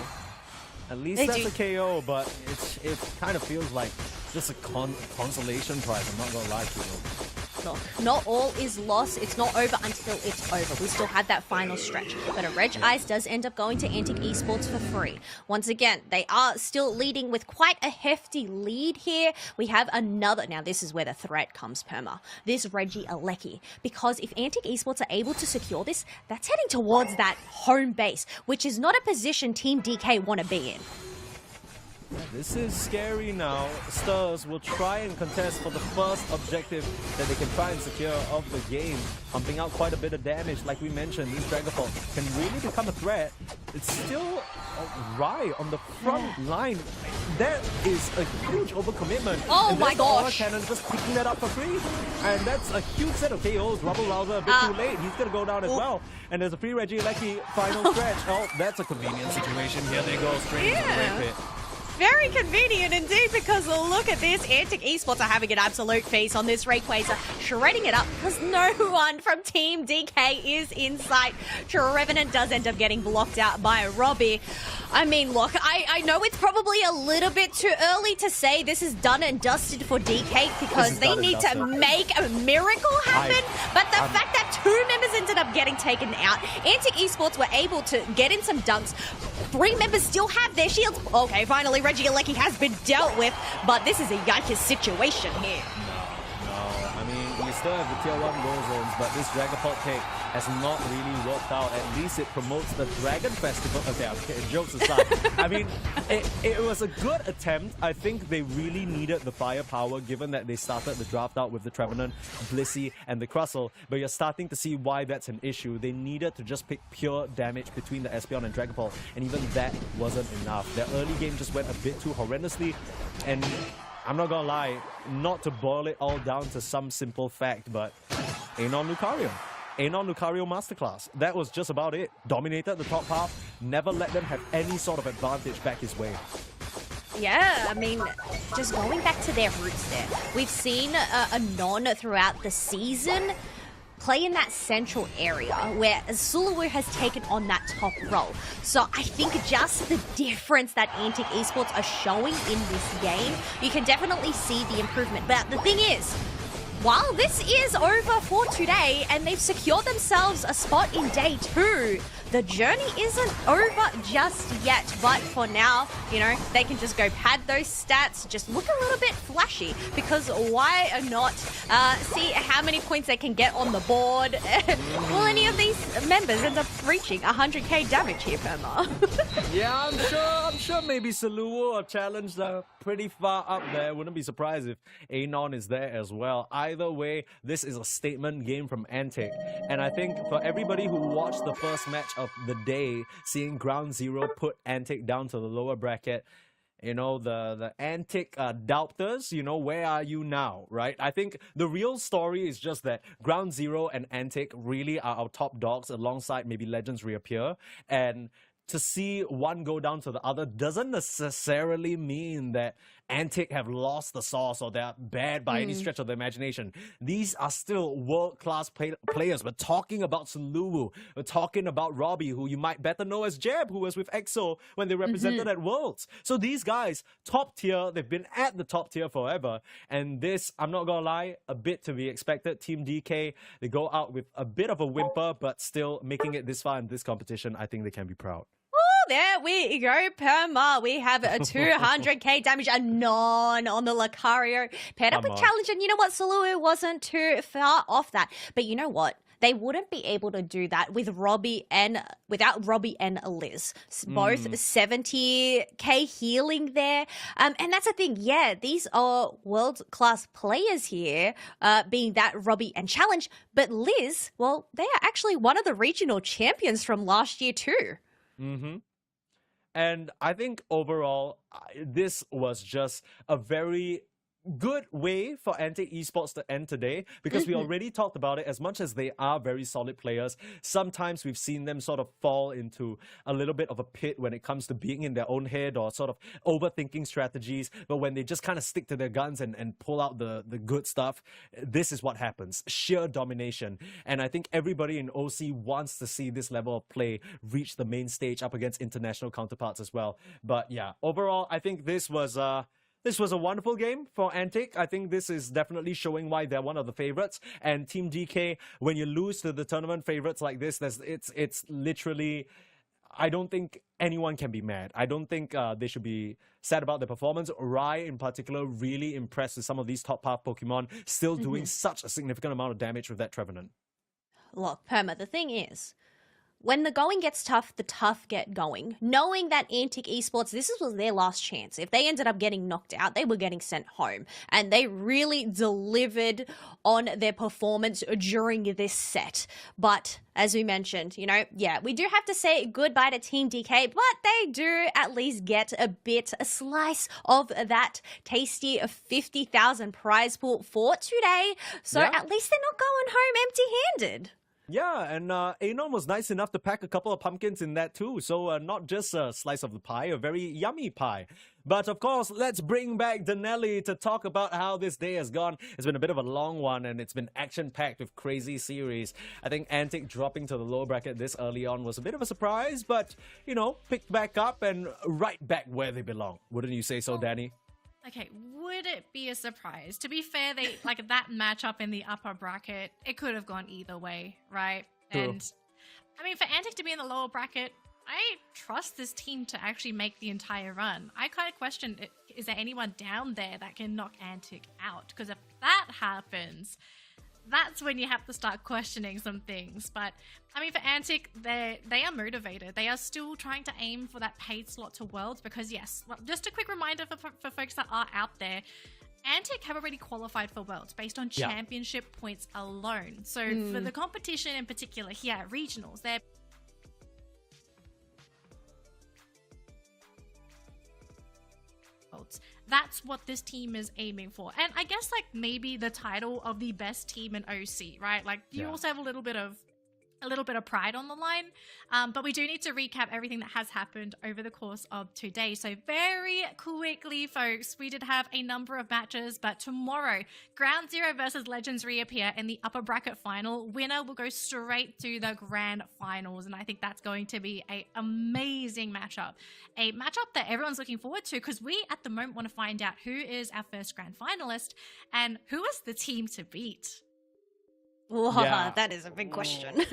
A: At least that's a KO, but it kind of feels like just a consolation prize. I'm not gonna lie to you.
B: Look, not all is lost. It's not over until it's over. We still have that final stretch. But a Reg Ice does end up going to Antic Esports for free. Once again, they are still leading with quite a hefty lead here. We have another... Now, this is where the threat comes, Perma. This Reggie Alecki. Because if Antic Esports are able to secure this, that's heading towards that home base, which is not a position Team DK want to be in.
A: Yeah, this is scary now. Stirs will try and contest for the first objective that they can try and secure of the game, pumping out quite a bit of damage. Like we mentioned, this Dragapult can really become a threat. It's still right on the front line. That is a huge overcommitment.
B: Oh my gosh!
A: Cannon just picking that up for free. And that's a huge set of KOs. Rubble Rouser a bit too late. He's going to go down as well. And there's a free Reggie Alecki final stretch. Oh, that's a convenient situation. Here they go straight into the red pit.
B: Very convenient indeed, because look at this. Antic Esports are having an absolute feast on this Rayquaza, shredding it up because no one from Team DK is in sight. Trevenant does end up getting blocked out by Robbie. I mean, look, I know it's probably a little bit too early to say this is done and dusted for DK because they need to make a miracle happen. But the fact that 2 members ended up getting taken out, Antic Esports were able to get in some dunks. 3 members still have their shields. Okay, finally, Reggie Alecki has been dealt with, but this is a yikes situation here.
A: No, I mean, you still have the tier 1 goal zones, but this Dragapult pick has not really worked out. At least it promotes the Dragon Festival. Okay, jokes aside. I mean, it was a good attempt. I think they really needed the firepower, given that they started the draft out with the Trevenant, Blissey, and the Crustle, but you're starting to see why that's an issue. They needed to just pick pure damage between the Espeon and Dragapult, and even that wasn't enough. Their early game just went a bit too horrendously, and I'm not gonna lie, not to boil it all down to some simple fact, but Anon Lucario. Anon Lucario Masterclass. That was just about it. Dominated the top half, never let them have any sort of advantage back his way.
B: Yeah, I mean, just going back to their roots there. We've seen Anon throughout the season play in that central area where Sulawu has taken on that top role. So I think just the difference that Antic Esports are showing in this game, you can definitely see the improvement. But the thing is, while this is over for today and they've secured themselves a spot in day 2, the journey isn't over just yet. But for now, you know, they can just go pad those stats, just look a little bit flashy, because why not see how many points they can get on the board? Will any of these members end up reaching 100k damage here, Perma?
A: Yeah, I'm sure maybe Salua or Challenge are pretty far up there. Wouldn't be surprised if Anon is there as well. Either way, this is a statement game from Antic. And I think for everybody who watched the first match of the day, seeing Ground Zero put Antic down to the lower bracket, you know, the Antic doubters, you know, where are you now, right? I think the real story is just that Ground Zero and Antic really are our top dogs, alongside maybe Legends Reappear. And to see one go down to the other doesn't necessarily mean that Antic have lost the sauce or they're bad by any stretch of the imagination. These are still world-class players. We're talking about Salulu. We're talking about Robbie, who you might better know as Jeb, who was with EXO when they represented at Worlds. So these guys, top tier, they've been at the top tier forever. And this, I'm not gonna lie, a bit to be expected. Team DK, they go out with a bit of a whimper, but still making it this far in this competition, I think they can be proud.
B: There we go, Perma. We have a 200k damage, a non on the Lucario. Paired up with Challenge, and you know what? Salua wasn't too far off that. But you know what? They wouldn't be able to do that with without Robbie and Liz. Both 70k healing there. And that's the thing. Yeah, these are world-class players here, being that Robbie and Challenge. But Liz, well, they are actually one of the regional champions from last year too.
A: And I think overall, this was just a very good way for Antic Esports to end today, because we already talked about it. As much as they are very solid players, sometimes we've seen them sort of fall into a little bit of a pit when it comes to being in their own head or sort of overthinking strategies. But when they just kind of stick to their guns and pull out the good stuff, this is what happens. Sheer domination. And I think everybody in OC wants to see this level of play reach the main stage up against international counterparts as well. But yeah, overall, I think this was a wonderful game for Antic. I think this is definitely showing why they're one of the favorites. And Team DK, when you lose to the tournament favorites like this, it's literally, I don't think anyone can be mad. I don't think they should be sad about their performance. Rai, in particular, really impressed with some of these top path Pokemon, still doing such a significant amount of damage with that Trevenant.
B: Look, Perma, the thing is, when the going gets tough, the tough get going. Knowing that Antic Esports, this was their last chance. If they ended up getting knocked out, they were getting sent home. And they really delivered on their performance during this set. But as we mentioned, you know, yeah, we do have to say goodbye to Team DK, but they do at least get a slice of that tasty 50,000 prize pool for today. So at least they're not going home empty-handed.
A: Yeah, and Anon was nice enough to pack a couple of pumpkins in that too. So not just a slice of the pie, a very yummy pie. But of course, let's bring back Danelli to talk about how this day has gone. It's been a bit of a long one, and it's been action-packed with crazy series. I think Antic dropping to the lower bracket this early on was a bit of a surprise, but, you know, picked back up and right back where they belong. Wouldn't you say so, Danny?
C: Okay, would it be a surprise? To be fair, they like that matchup in the upper bracket, it could have gone either way, right?
A: True.
C: And I mean, for Antic to be in the lower bracket, I trust this team to actually make the entire run. I kind of question, is there anyone down there that can knock Antic out? Because if that happens, that's when you have to start questioning some things. But I mean, for Antic, they are motivated. They are still trying to aim for that paid slot to Worlds, because yes, just a quick reminder for folks that are out there, Antic have already qualified for Worlds based on championship points alone. So for the competition in particular here at Regionals, they're that's what this team is aiming for. And I guess like maybe the title of the best team in OC, right? Like you also have a little bit of a little bit of pride on the line. But we do need to recap everything that has happened over the course of today. So very quickly, folks, we did have a number of matches, but tomorrow, Ground Zero versus Legends reappear in the upper bracket final. Winner will go straight to the grand finals, and I think that's going to be an amazing matchup. A matchup that everyone's looking forward to, because we, at the moment, want to find out who is our first grand finalist and who is the team to beat.
B: Whoa,
A: Yeah.
B: that is a big question.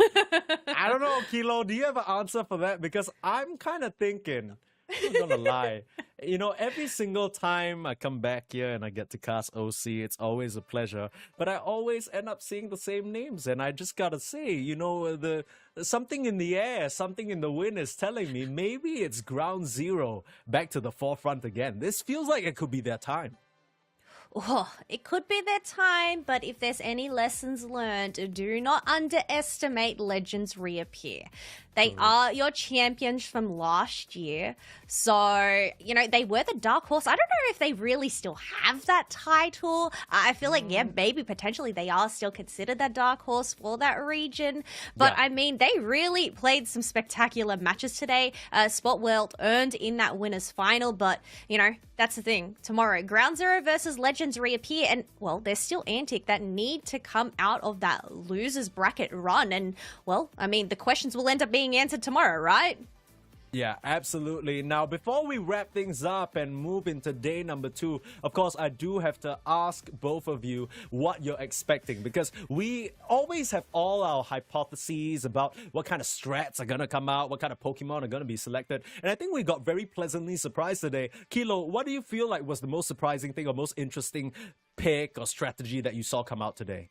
A: I don't know, Kilo, do you have an answer for that? Because I'm kind of thinking, I'm not gonna lie, you know, every single time I come back here and I get to cast OC, it's always a pleasure. But I always end up seeing the same names, and I just gotta say, you know, the something in the air, something in the wind is telling me maybe it's Ground Zero back to the forefront again. This feels like it could be their time.
B: Oh, it could be their time, but if there's any lessons learned, do not underestimate Legends reappear. They are your champions from last year. So, you know, they were the dark horse. I don't know if they really still have that title. I feel like, yeah, maybe potentially they are still considered that dark horse for that region. But
A: Yeah.
B: I mean, they really played some spectacular matches today. Spot World earned in that winners final, but, you know, that's the thing. Tomorrow, Ground Zero versus Legends reappear, and, well, there's still Antic that need to come out of that losers bracket run. And, well, I mean, the questions will end up being answered tomorrow, right?
A: Yeah, absolutely. Now, before we wrap things up and move into day number 2, of course, I do have to ask both of you what you're expecting, because we always have all our hypotheses about what kind of strats are going to come out, what kind of Pokemon are going to be selected. And I think we got very pleasantly surprised today. Kilo, what do you feel like was the most surprising thing or most interesting pick or strategy that you saw come out today?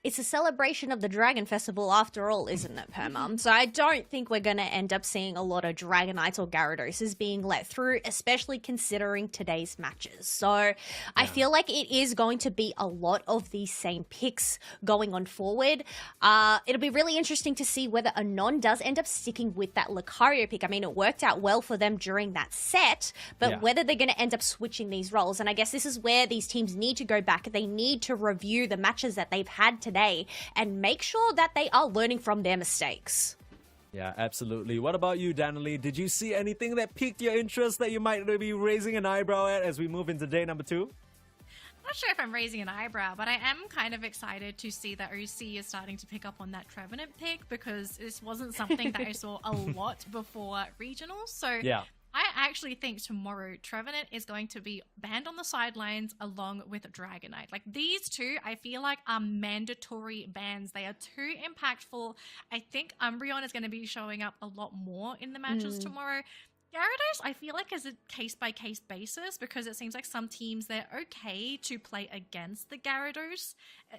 B: It's a celebration of the Dragon Festival after all, isn't it, Perma? So I don't think we're going to end up seeing a lot of Dragonites or Gyarados being let through, especially considering today's matches. So I feel like it is going to be a lot of these same picks going on forward. It'll be really interesting to see whether Anon does end up sticking with that Lucario pick. I mean, it worked out well for them during that set, but whether they're going to end up switching these roles. And I guess this is where these teams need to go back. They need to review the matches that they've had today and make sure that they are learning from their mistakes.
A: Yeah, absolutely. What about you, Danielle? Did you see anything that piqued your interest that you might be raising an eyebrow at as we move into day number 2?
C: I'm not sure if I'm raising an eyebrow, but I am kind of excited to see that OC is starting to pick up on that Trevenant pick, because this wasn't something that I saw a lot before regionals. So
A: Yeah.
C: I actually think tomorrow Trevenant is going to be banned on the sidelines along with Dragonite. Like, these two, I feel like, are mandatory bans. They are too impactful. I think Umbreon is going to be showing up a lot more in the matches tomorrow. Gyarados, I feel like, is a case-by-case basis, because it seems like some teams, they're okay to play against the Gyarados.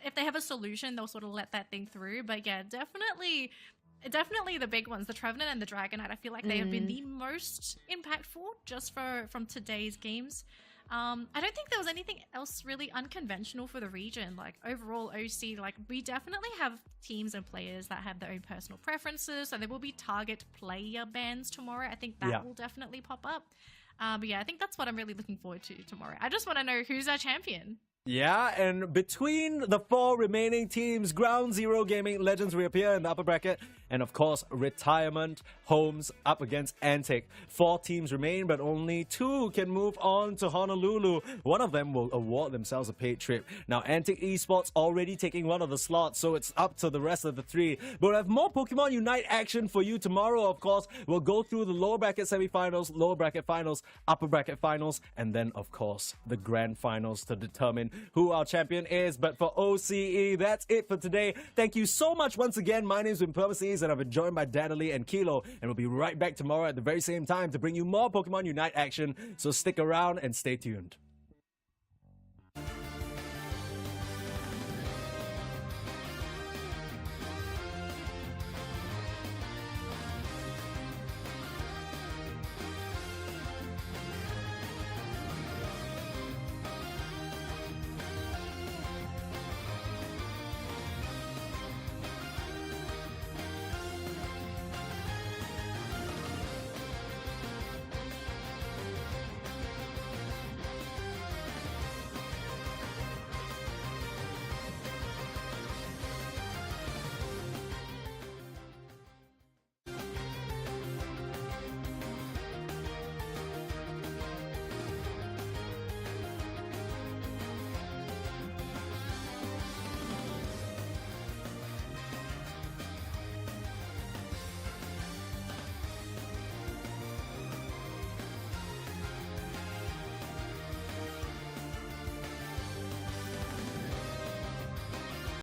C: If they have a solution, they'll sort of let that thing through. But yeah, definitely the big ones, the Trevenant and the Dragonite, I feel like they have been the most impactful just from today's games. I don't think there was anything else really unconventional for the region. Like, overall, OC, like, we definitely have teams and players that have their own personal preferences, so there will be target player bans tomorrow. I think that will definitely pop up. But yeah, I think that's what I'm really looking forward to tomorrow. I just want to know who's our champion.
A: Yeah, and between the 4 remaining teams, Ground Zero Gaming Legends reappear in the upper bracket, and of course, Retirement Homes up against Antic. 4 teams remain, but only 2 can move on to Honolulu. One of them will award themselves a paid trip. Now, Antic Esports already taking one of the slots, so it's up to the rest of the 3. But we'll have more Pokemon Unite action for you tomorrow, of course. We'll go through the lower bracket semifinals, lower bracket finals, upper bracket finals, and then, of course, the grand finals to determine who our champion is. But for OCE, that's it for today. Thank you so much once again. My name's been Permacies, and I've been joined by Danielle and Kilo, and we'll be right back tomorrow at the very same time to bring you more Pokemon Unite action. So stick around and stay tuned.